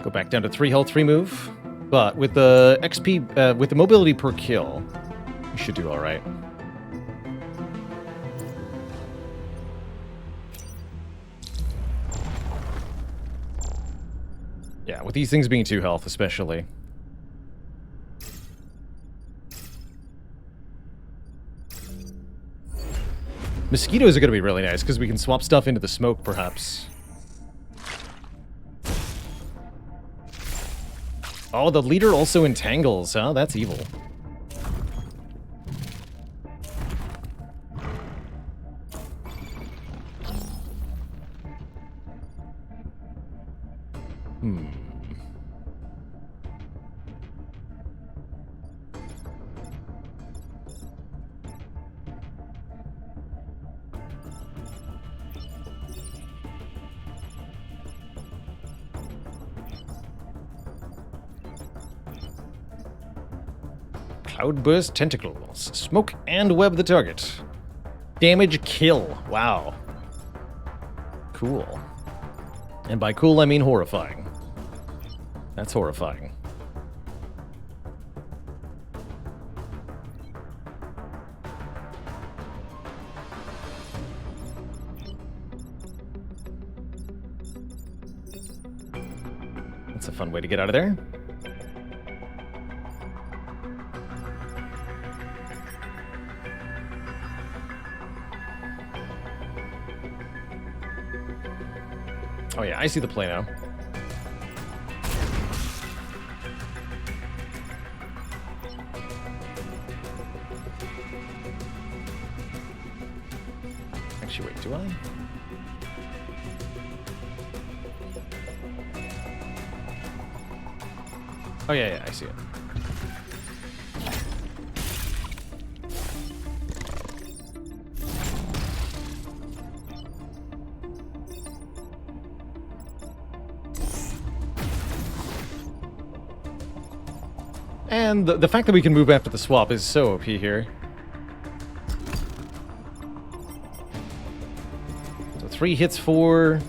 Go back down to 3 health, 3 move. But with the XP, with the mobility per kill, we should do alright. Yeah, with these things being 2 health, especially. Mosquitoes are going to be really nice, because we can swap stuff into the smoke, perhaps. Oh, the leader also entangles, huh? That's evil. Cloudburst tentacles. Smoke and web the target. Damage kill. Wow. Cool. And by cool, I mean horrifying. That's horrifying. That's a fun way to get out of there. Oh yeah, I see the play now. Actually, wait, do I? Oh yeah, I see it. And the fact that we can move after the swap is so OP here. So 3 hits for...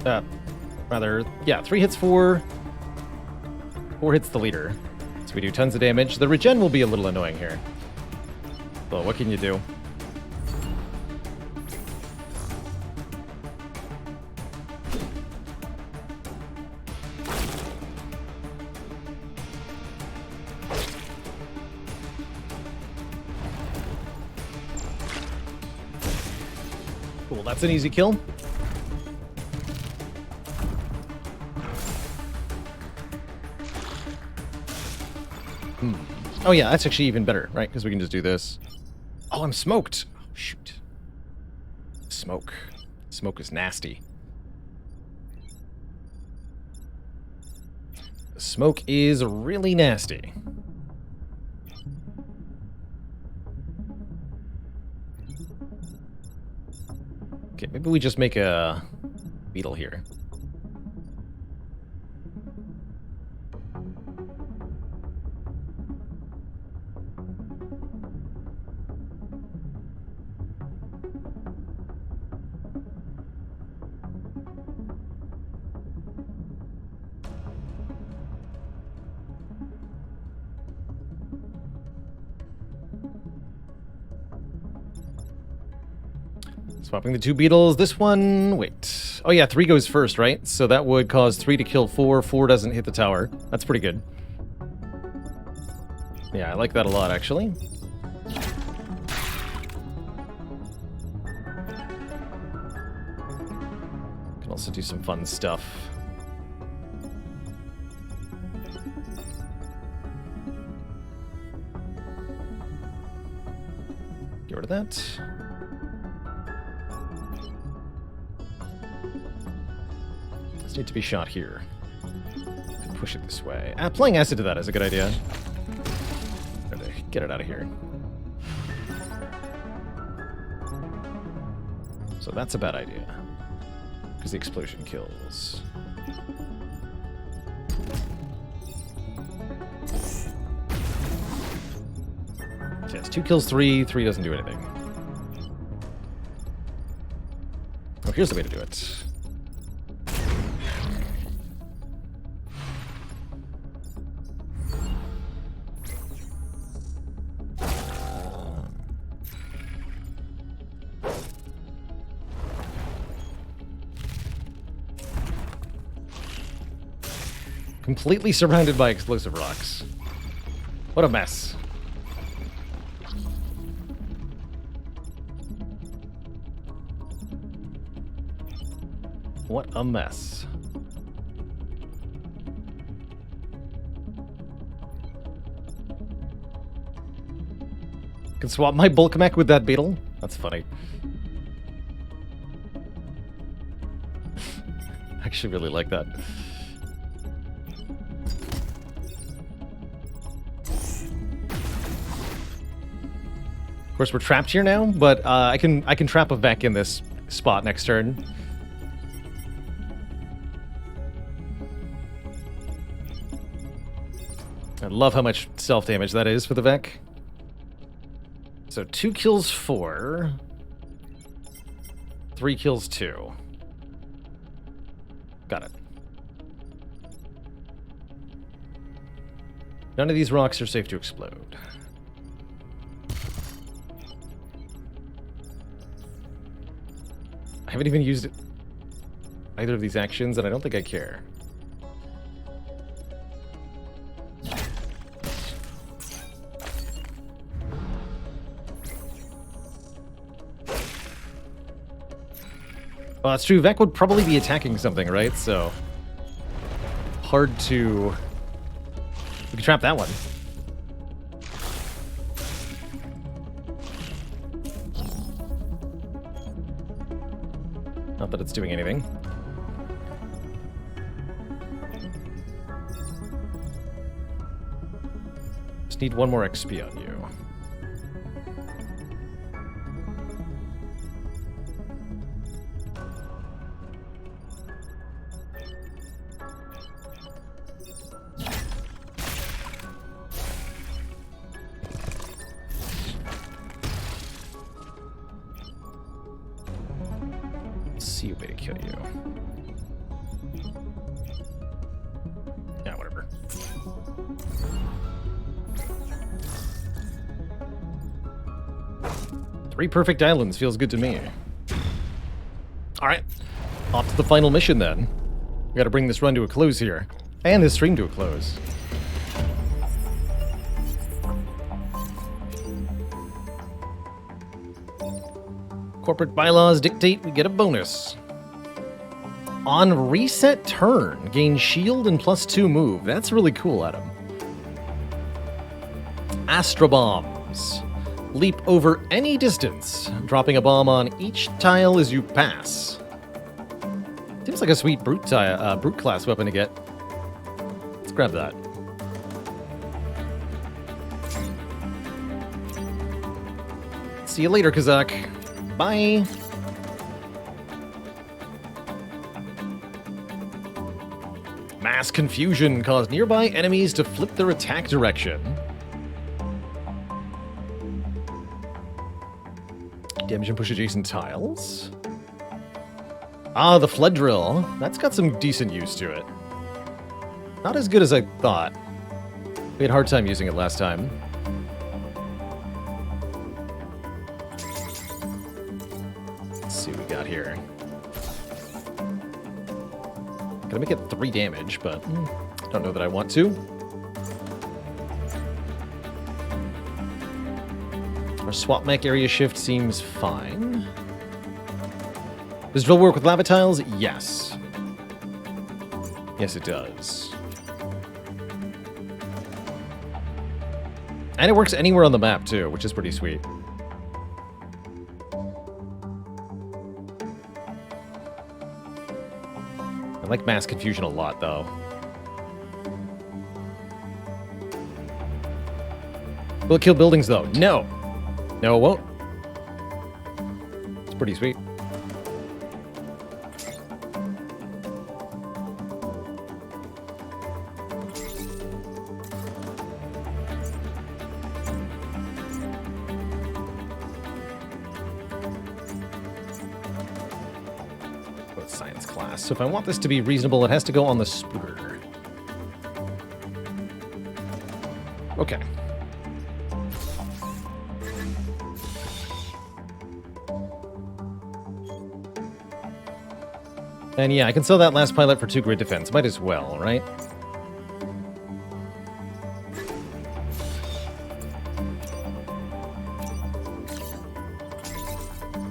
yeah, 3 hits for... 4 hits the leader. So we do tons of damage. The regen will be a little annoying here. But what can you do? Cool, that's an easy kill. Oh yeah, that's actually even better, right? Because we can just do this. Oh, I'm smoked. Oh, shoot. Smoke. Smoke is nasty. Smoke is really nasty. Okay, maybe we just make a beetle here. Swapping the 2 beetles. This one, wait. Oh yeah, 3 goes first, right? So that would cause 3 to kill 4. 4 doesn't hit the tower. That's pretty good. Yeah, I like that a lot, actually. also do some fun stuff. Get rid of that. Let's need to be shot here. Push it this way. Applying acid to that is a good idea. Get it out of here. So that's a bad idea. Because the explosion kills. So it's 2 kills 3. 3 doesn't do anything. Oh, here's the way to do it. Completely surrounded by explosive rocks. What a mess. What a mess. Can swap my bulk mech with that beetle? That's funny. I actually really like that. Of course, we're trapped here now, but I can trap a Vec in this spot next turn. I love how much self-damage that is for the Vec. So 2 kills 4. 3 kills 2. Got it. None of these rocks are safe to explode. I haven't even used either of these actions, and I don't think I care. Well, that's true. Vec would probably be attacking something, right? So hard to... We can trap that one. Not that it's doing anything. Just need 1 more XP on you. See a way to kill you. Yeah, whatever. Three perfect islands feels good to me. Alright. Off to the final mission then. We gotta bring this run to a close here. And this stream to a close. Corporate bylaws dictate we get a bonus. On reset turn, gain shield and +2 move. That's really cool, Adam. Astra bombs. Leap over any distance, dropping a bomb on each tile as you pass. Seems like a sweet brute class weapon to get. Let's grab that. See you later, Kazak. Bye. Mass confusion caused nearby enemies to flip their attack direction. Damage and push adjacent tiles. Ah, the flood drill. That's got some decent use to it. Not as good as I thought. We had a hard time using it last time. Here. Gonna make it 3 damage, but don't know that I want to. Our swap mech area shift seems fine. Does drill work with lava tiles? Yes. Yes, it does. And it works anywhere on the map, too, which is pretty sweet. I like mass confusion a lot, though. Will it kill buildings, though? No. No, it won't. It's pretty sweet. Science class. So if I want this to be reasonable, it has to go on the spooter. Okay. And yeah, I can sell that last pilot for 2 grid defense. Might as well, right?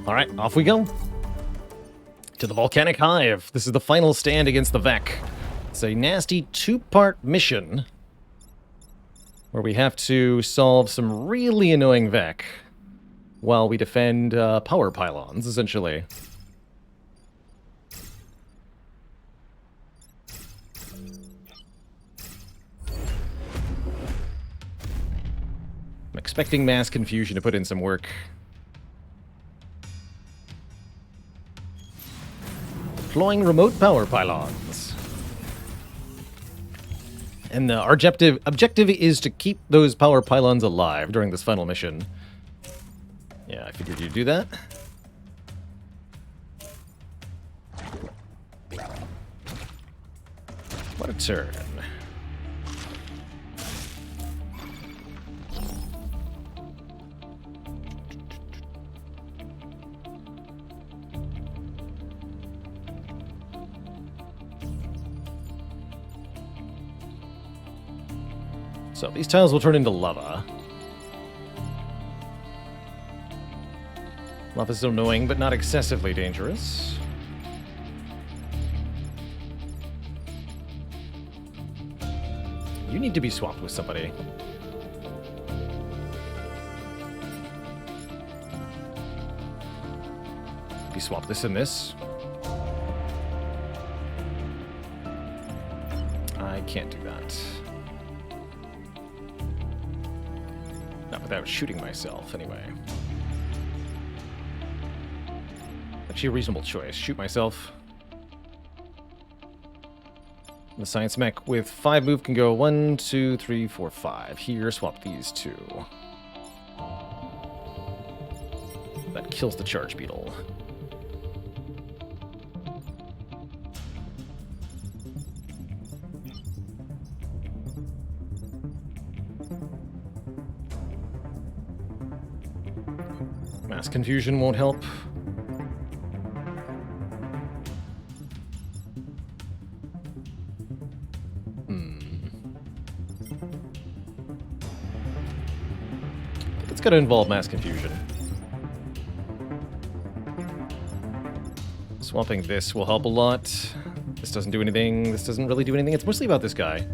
Alright, off we go. To the Volcanic Hive. This is the final stand against the Vec. It's a nasty 2-part mission where we have to solve some really annoying Vec while we defend power pylons, essentially. I'm expecting mass confusion to put in some work. Deploying remote power pylons. And our objective is to keep those power pylons alive during this final mission. Yeah, I figured you'd do that. What a turn. So these tiles will turn into lava. Lava's so annoying, but not excessively dangerous. You need to be swapped with somebody. Maybe swap this and this. I can't do that. Not without shooting myself, anyway. Actually, a reasonable choice. Shoot myself. The science mech with 5 move can go 1, 2, 3, 4, 5. Here, swap these 2. That kills the charge beetle. Mass confusion won't help. It's got to involve mass confusion. Swapping this will help a lot. This doesn't do anything. This doesn't really do anything. It's mostly about this guy.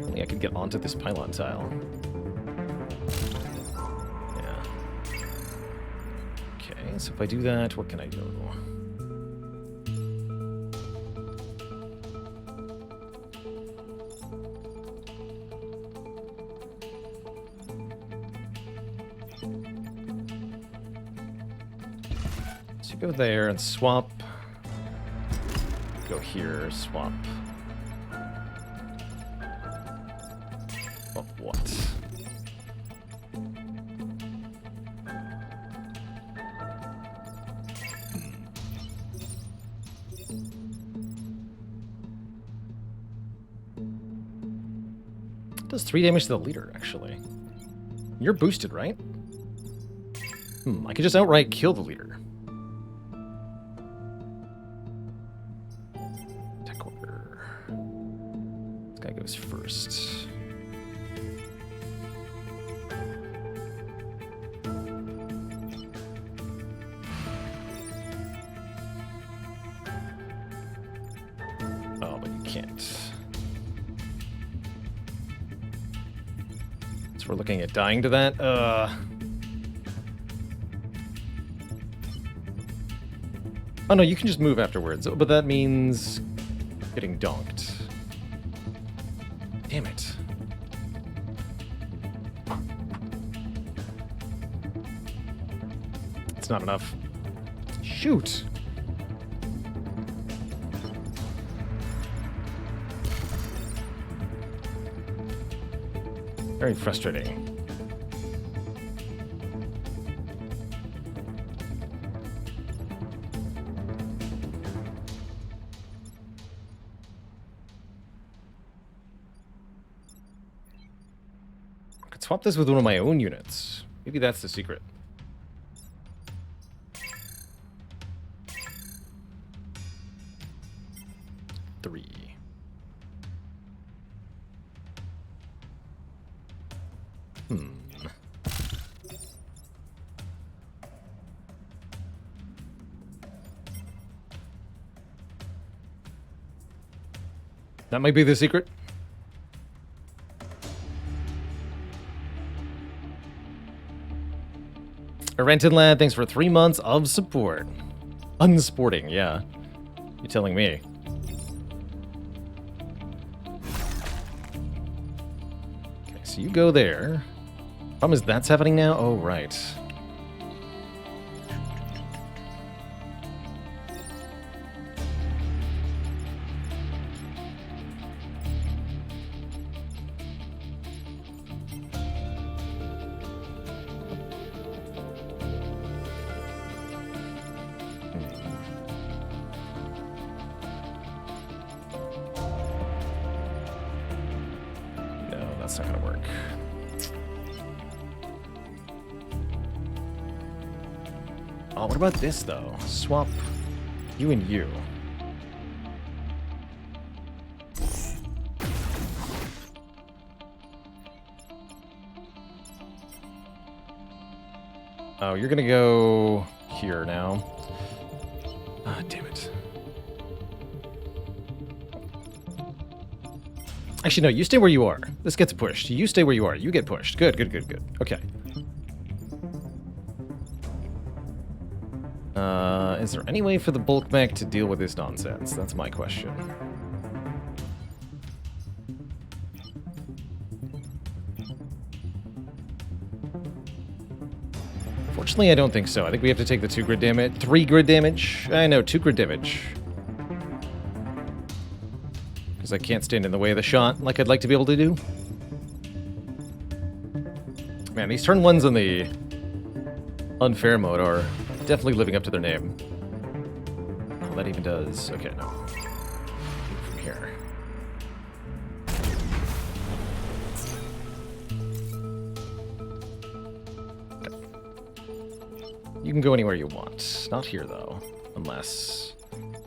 Only I could get onto this pylon tile. Yeah. Okay, so if I do that, what can I do? Go there and swap. Go here, swap. Swap what? It does 3 damage to the leader, actually. You're boosted, right? I could just outright kill the leader. First. we're looking at dying to that. Oh no, you can just move afterwards, but that means getting donked. Damn it. It's not enough. Shoot! Very frustrating. I could swap this with one of my own units. Maybe that's the secret. That might be the secret. Rented Lad, thanks for 3 months of support. Unsporting, yeah. You're telling me. Okay, so you go there. Problem is that's happening now? Oh, right. That's not gonna work. Oh, what about this though? Swap you and you. Oh, you're gonna go here now. Ah, damn it. Actually, no, you stay where you are. This gets pushed. You stay where you are. You get pushed. Good, good, good, good. Okay. Is there any way for the bulk mech to deal with this nonsense? That's my question. Fortunately, I don't think so. I think we have to take the 2 grid damage. 3 grid damage? I know, 2 grid damage. Because I can't stand in the way of the shot like I'd like to be able to do. Man, these turn 1s on the unfair mode are definitely living up to their name. Oh, that even does. Okay, no. From here. Okay. You can go anywhere you want. Not here, though. Unless...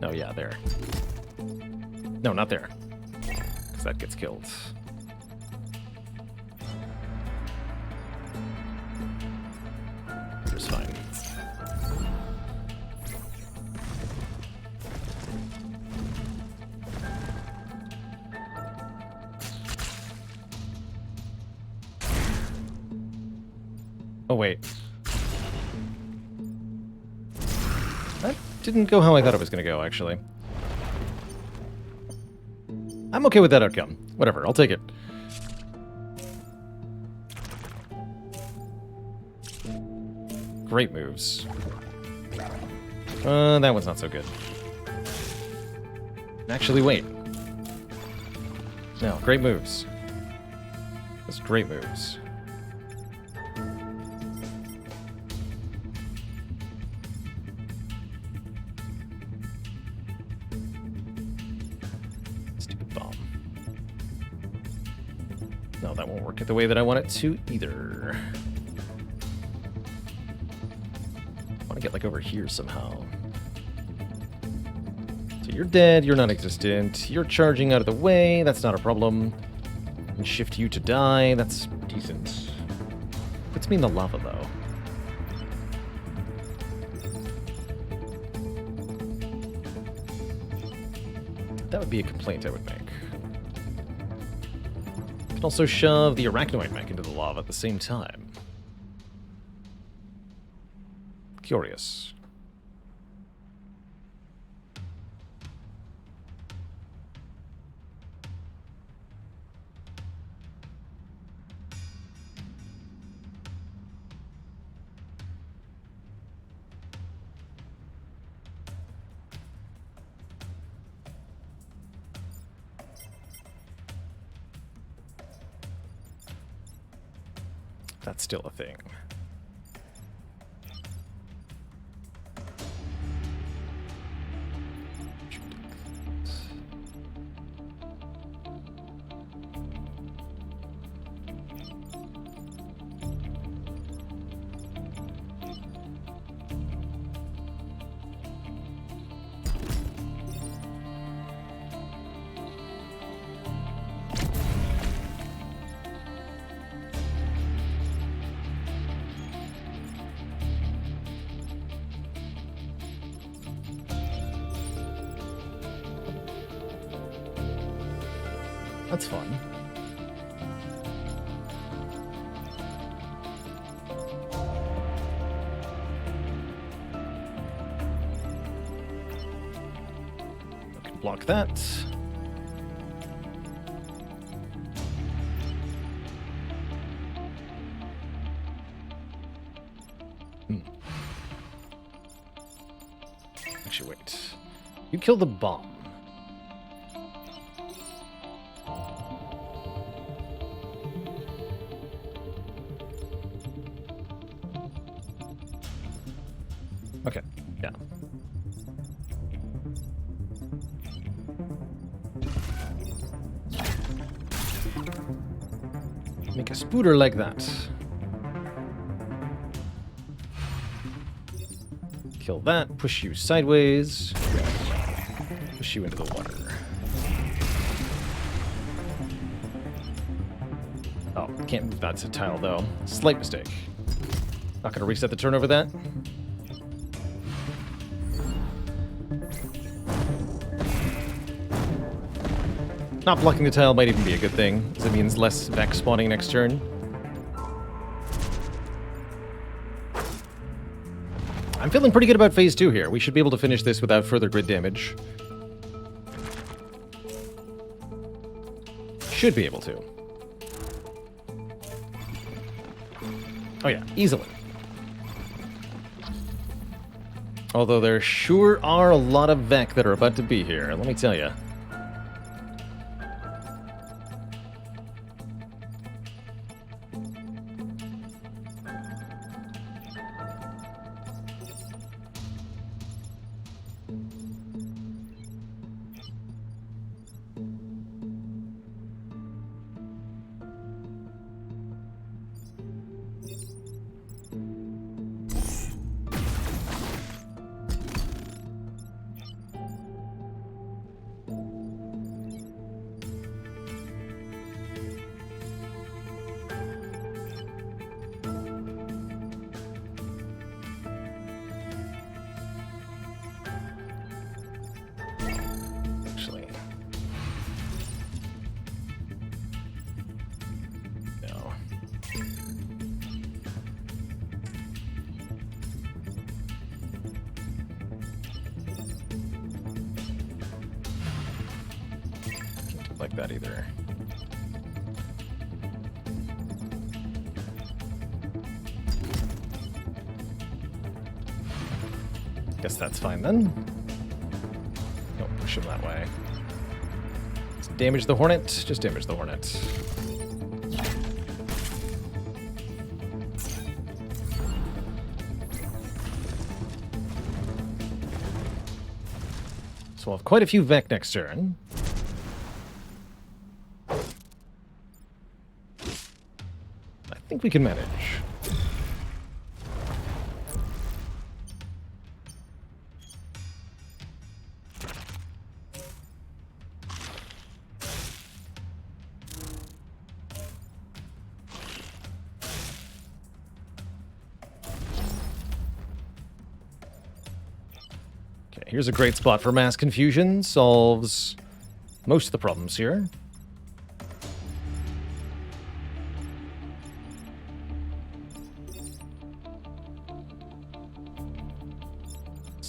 No, yeah, there. No, not there. Because that gets killed. Here's fine. Oh, wait. That didn't go how I thought it was going to go, actually. I'm okay with that outcome. Whatever, I'll take it. Great moves. That one's not so good. Actually, wait. No, great moves. That's great moves. No, that won't work it the way that I want it to either. I want to get like over here somehow. So you're dead, you're non-existent, you're charging out of the way, that's not a problem. And shift you to die, that's decent. Puts me in the lava though. That would be a complaint I would make. Can also shove the arachnoid mech into the lava at the same time. Curious. That's still a thing. That's fun. I can block that. Actually, wait. You kill the bomb. Okay, yeah. Make a spooter like that. Kill that, push you sideways. Push you into the water. Oh, can't move that to tile though. Slight mistake. Not gonna reset the turn over that. Not blocking the tile might even be a good thing, as it means less Vex spawning next turn. I'm feeling pretty good about phase 2 here. We should be able to finish this without further grid damage. Should be able to. Oh yeah, easily. Although there sure are a lot of Vec that are about to be here, let me tell you. Like that either. Guess that's fine then. Don't push him that way. Just damage the Hornet. Just damage the Hornet. So we'll have quite a few Vec next turn. I think we can manage. Okay, here's a great spot for mass confusion. Solves most of the problems here.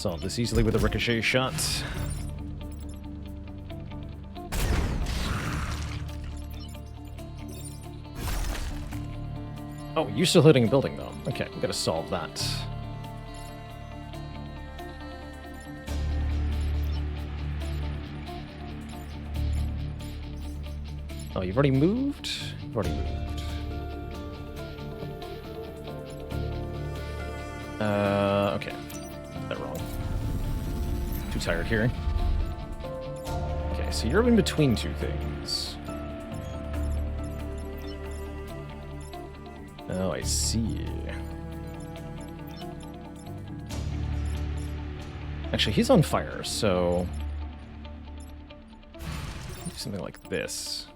Solve this easily with a ricochet shot. Oh, you're still hitting a building, though. Okay, we gotta solve that. Oh, you've already moved? You've already moved. Okay. Got that wrong. Too tired here. Okay, so you're in between two things. Oh, I see. Actually, he's on fire, so... do something like this.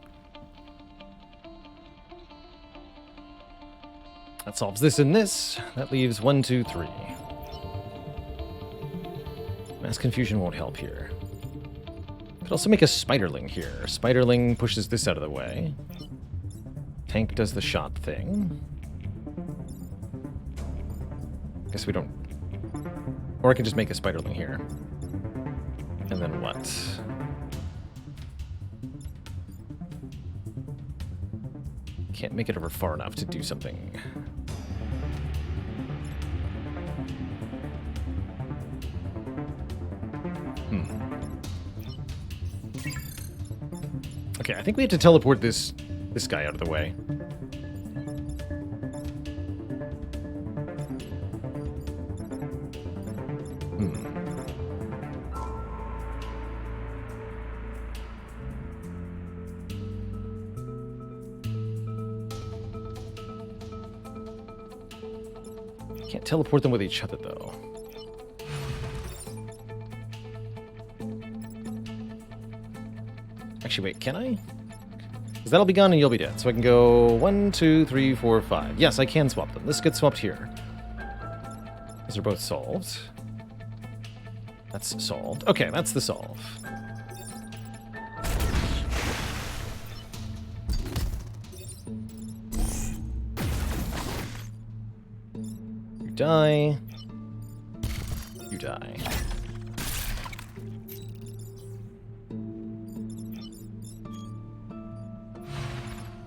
That solves this and this. That leaves 1, 2, 3. Mass confusion won't help here. Could also make a spiderling here. Spiderling pushes this out of the way. Tank does the shot thing. Guess we don't... or I can just make a spiderling here. And then what? Can't make it over far enough to do something. Okay, I think we have to teleport this guy out of the way. Can't teleport them with each other, though. Actually, wait, can I? Because that'll be gone and you'll be dead. So I can go 1, 2, 3, 4, 5. Yes, I can swap them. This gets swapped here. These are both solved. That's solved. Okay, that's the solve. You die. You die.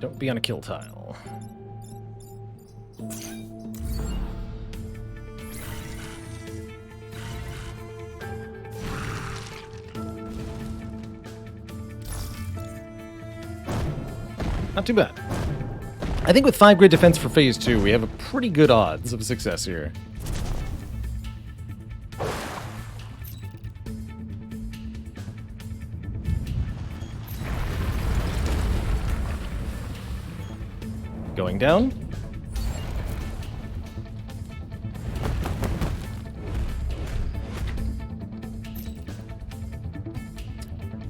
Don't be on a kill tile. Not too bad. I think with 5 grid defense for phase 2, we have a pretty good odds of success here. Going down.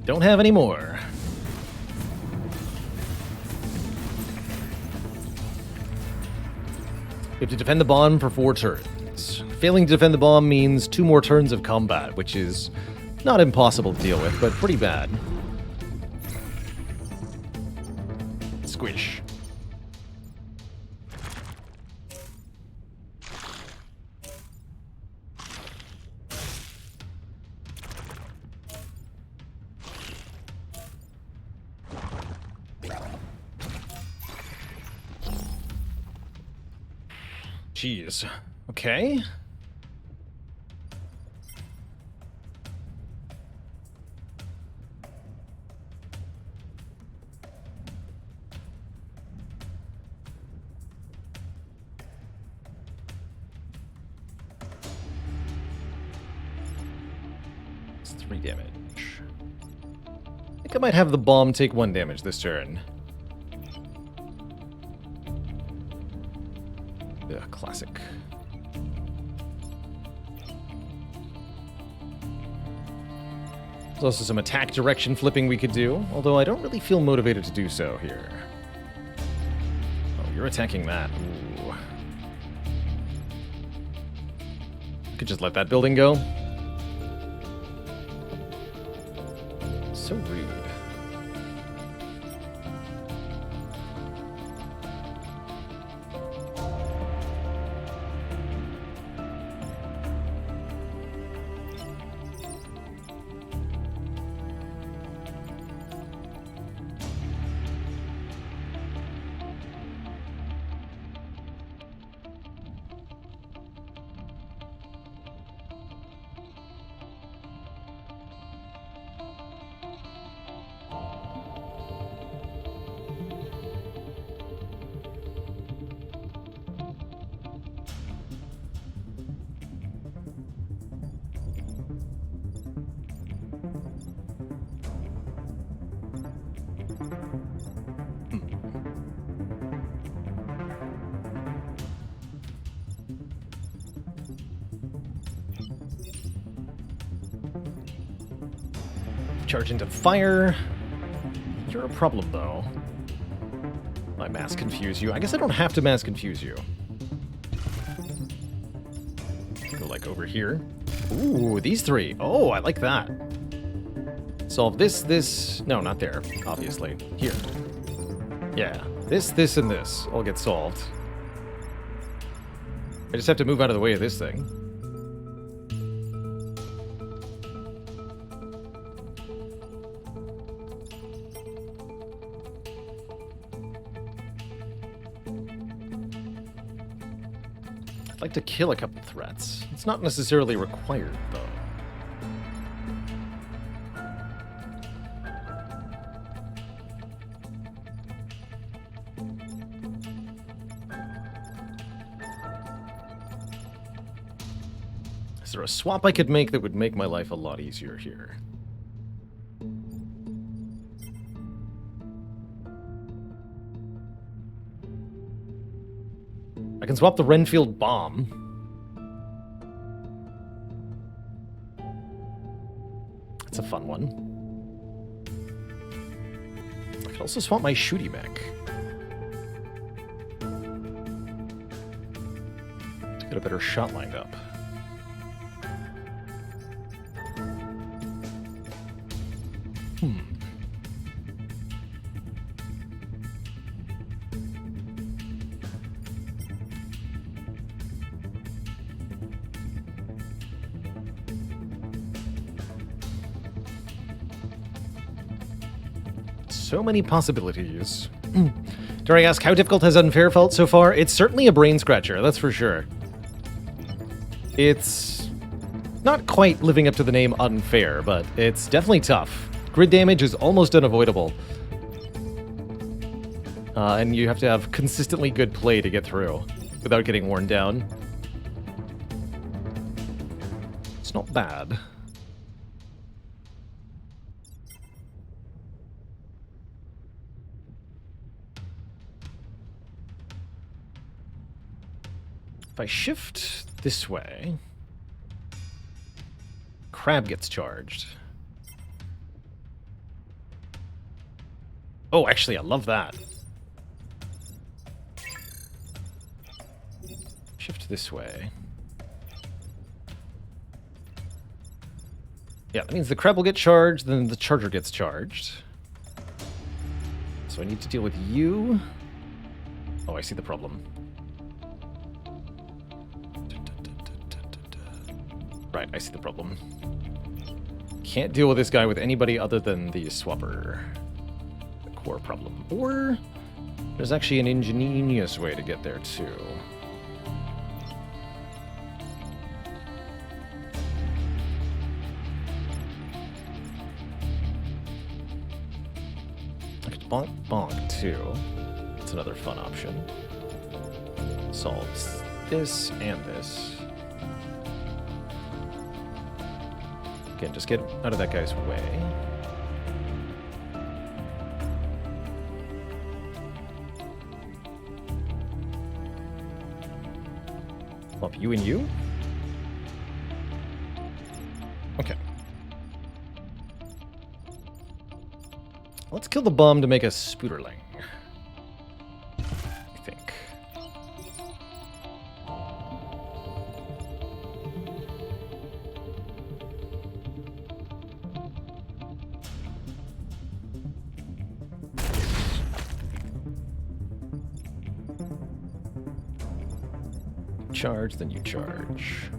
Don't have any more. We have to defend the bomb for 4 turns. Failing to defend the bomb means 2 more turns of combat, which is not impossible to deal with, but pretty bad. Squish. Jeez. Okay. It's 3 damage. I think I might have the bomb take 1 damage this turn. Yeah, classic. There's also some attack direction flipping we could do, although I don't really feel motivated to do so here. Oh, you're attacking that. Ooh. Could just let that building go. So rude. Charge into fire. You're a problem, though. I mass confuse you. I guess I don't have to mass confuse you. Go like over here. Ooh, these three. Oh, I like that. Solve this. No, not there, obviously. Here. Yeah. This, and this all get solved. I just have to move out of the way of this thing. I'd like to kill a couple threats. It's not necessarily required, though. Is there a swap I could make that would make my life a lot easier here? I can swap the Renfield bomb. That's a fun one. I can also swap my shooty mech. Get a better shot lined up. So many possibilities. Dare I ask, how difficult has Unfair felt so far? It's certainly a brain scratcher, that's for sure. It's not quite living up to the name Unfair, but it's definitely tough. Grid damage is almost unavoidable. And you have to have consistently good play to get through without getting worn down. It's not bad. If I shift this way, Crab gets charged. Oh, actually, I love that. Shift this way. Yeah, that means the Crab will get charged, then the Charger gets charged. So I need to deal with you. Oh, I see the problem. Right, I see the problem. Can't deal with this guy with anybody other than the swapper. The core problem. Or there's actually an ingenious way to get there too. I could bonk bonk too. That's another fun option. Solves this and this. Again, just get out of that guy's way. Up you and you? Okay. Let's kill the bum to make a Spooderling. I think. Charge, then you charge.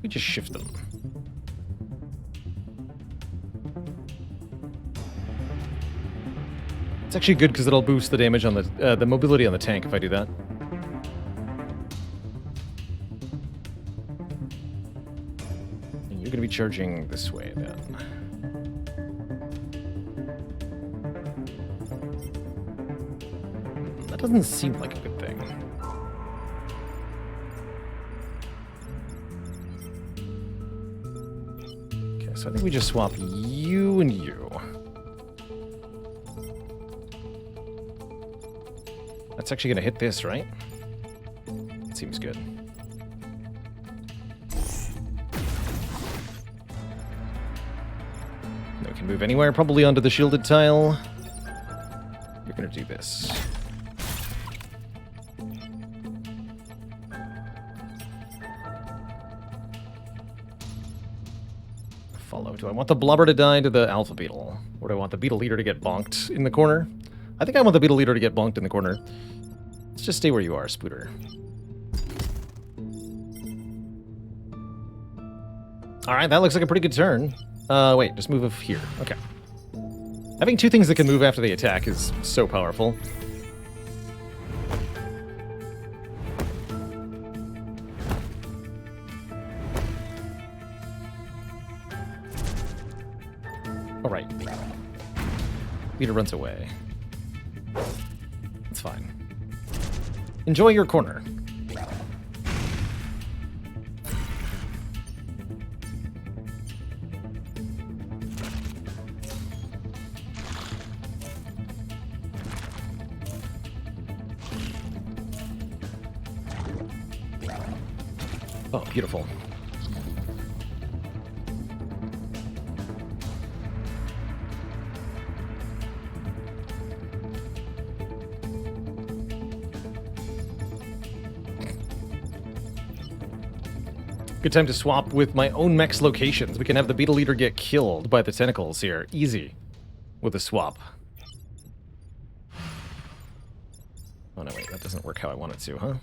We just shift them. It's actually good because it'll boost the damage on the mobility on the tank if I do that. And you're going to be charging this way then. Doesn't seem like a good thing. Okay, so I think we just swap you and you. That's actually going to hit this, right? Seems good. No, we can move anywhere, probably onto the shielded tile. You're going to do this. Follow. Do I want the blubber to die to the alpha beetle? Or do I want the beetle leader to get bonked in the corner? I think I want the beetle leader to get bonked in the corner. Let's just stay where you are, Spooter. Alright, that looks like a pretty good turn. Wait, just move here. Okay. Having two things that can move after they attack is so powerful. Alright. Peter runs away. It's fine. Enjoy your corner. Oh, beautiful. Good time to swap with my own mech's locations. We can have the beetle leader get killed by the tentacles here. Easy. With a swap. Oh no, wait, that doesn't work how I want it to, huh?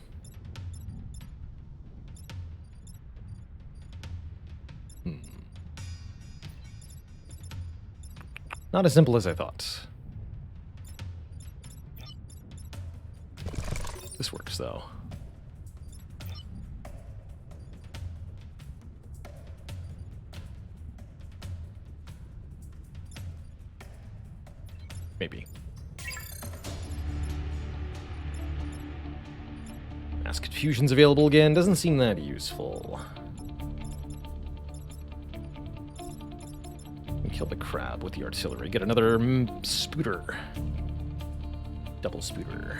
Not as simple as I thought. This works, though. Maybe. Mass Confusion's available again. Doesn't seem that useful. Kill the crab with the artillery. Get another spooter. Double spooter.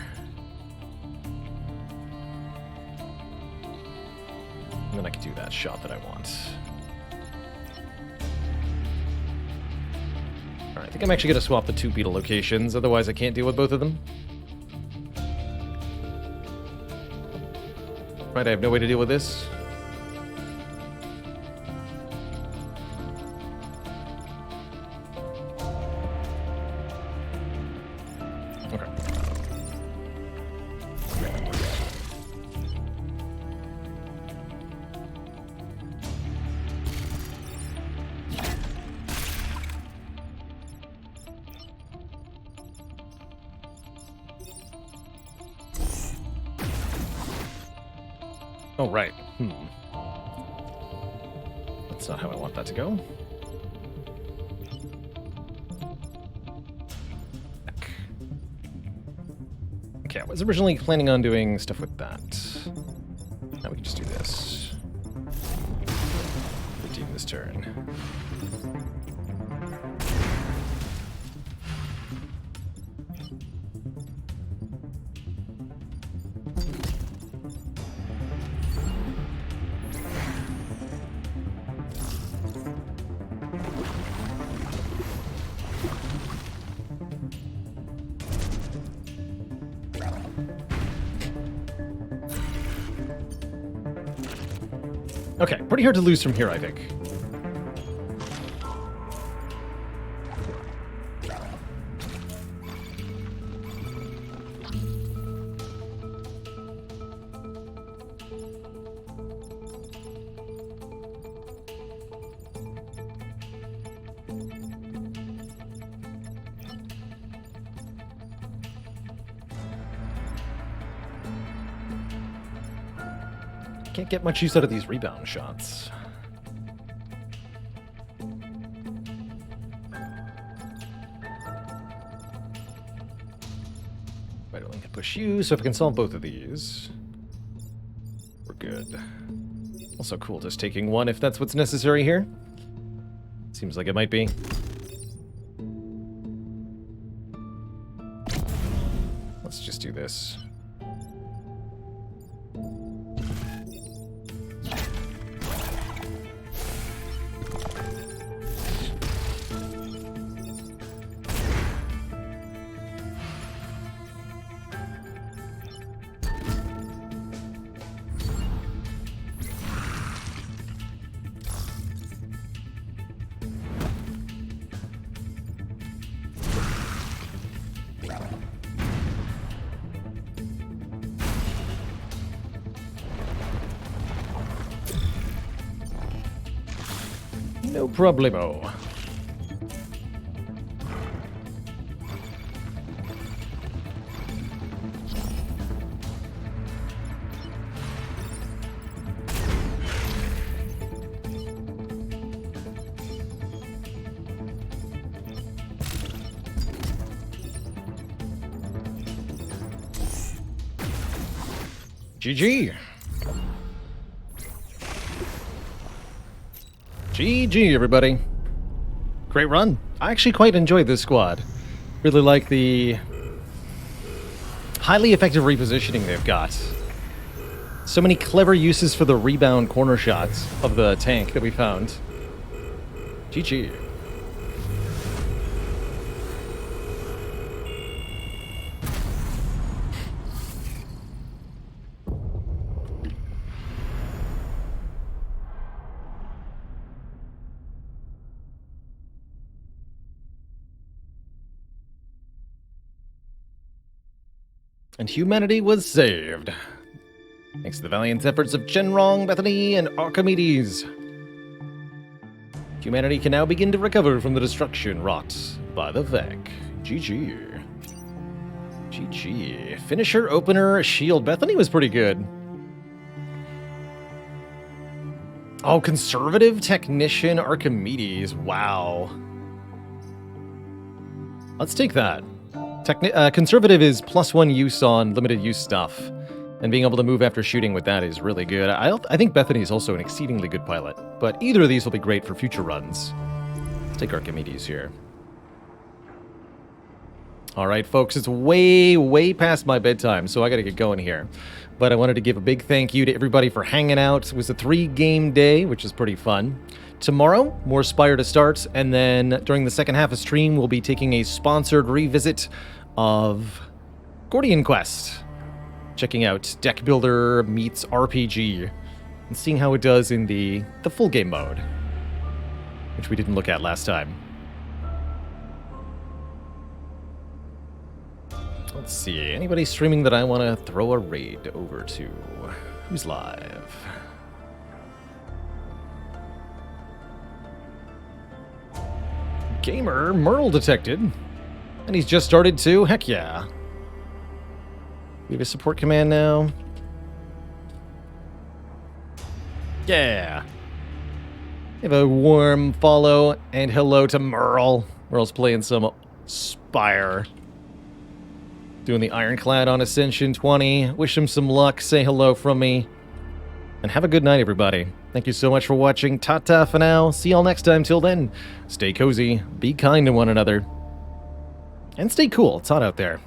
And then I can do that shot that I want. Alright, I think I'm actually going to swap the two beetle locations, otherwise I can't deal with both of them. Right, I have no way to deal with this. Oh, right. That's not how I want that to go. Okay, I was originally planning on doing stuff with that. Now we can just do this. Redeem this turn. Okay, pretty hard to lose from here, I think. Can't get much use out of these rebound shots. Right, I can push you, so if I can solve both of these, we're good. Also cool just taking one if that's what's necessary here. Seems like it might be. Let's just do this. No problemo. GG. GG, everybody. Great run. I actually quite enjoyed this squad. Really like the highly effective repositioning they've got. So many clever uses for the rebound corner shots of the tank that we found. GG. And humanity was saved. Thanks to the valiant efforts of Shenrong, Bethany, and Archimedes. Humanity can now begin to recover from the destruction wrought by the Vec. GG. GG. Finisher, opener, shield. Bethany was pretty good. Oh, conservative, technician, Archimedes. Wow. Let's take that. Conservative is +1 use on limited use stuff, and being able to move after shooting with that is really good. I think Bethany is also an exceedingly good pilot, but either of these will be great for future runs. Let's take Archimedes here. Alright folks, it's way past my bedtime, so I gotta get going here. But I wanted to give a big thank you to everybody for hanging out. It was a 3-game day, which is pretty fun. Tomorrow, more Spire to start, and then during the second half of stream, we'll be taking a sponsored revisit of Gordian Quest. Checking out Deck Builder meets RPG, and seeing how it does in the full game mode, which we didn't look at last time. Let's see, anybody streaming that I want to throw a raid over to? Who's live? Gamer Merle detected. And he's just started too? Heck yeah. We have a support command now. Yeah. Have a warm follow and hello to Merle. Merle's playing some Spire. Doing the Ironclad on Ascension 20. Wish him some luck. Say hello from me. And have a good night, everybody. Thank you so much for watching. Ta-ta for now. See y'all next time. Till then, stay cozy, be kind to one another, and stay cool. It's hot out there.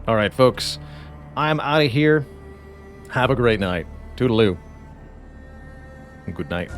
All right, folks. I'm out of here. Have a great night. Toodaloo. And good night.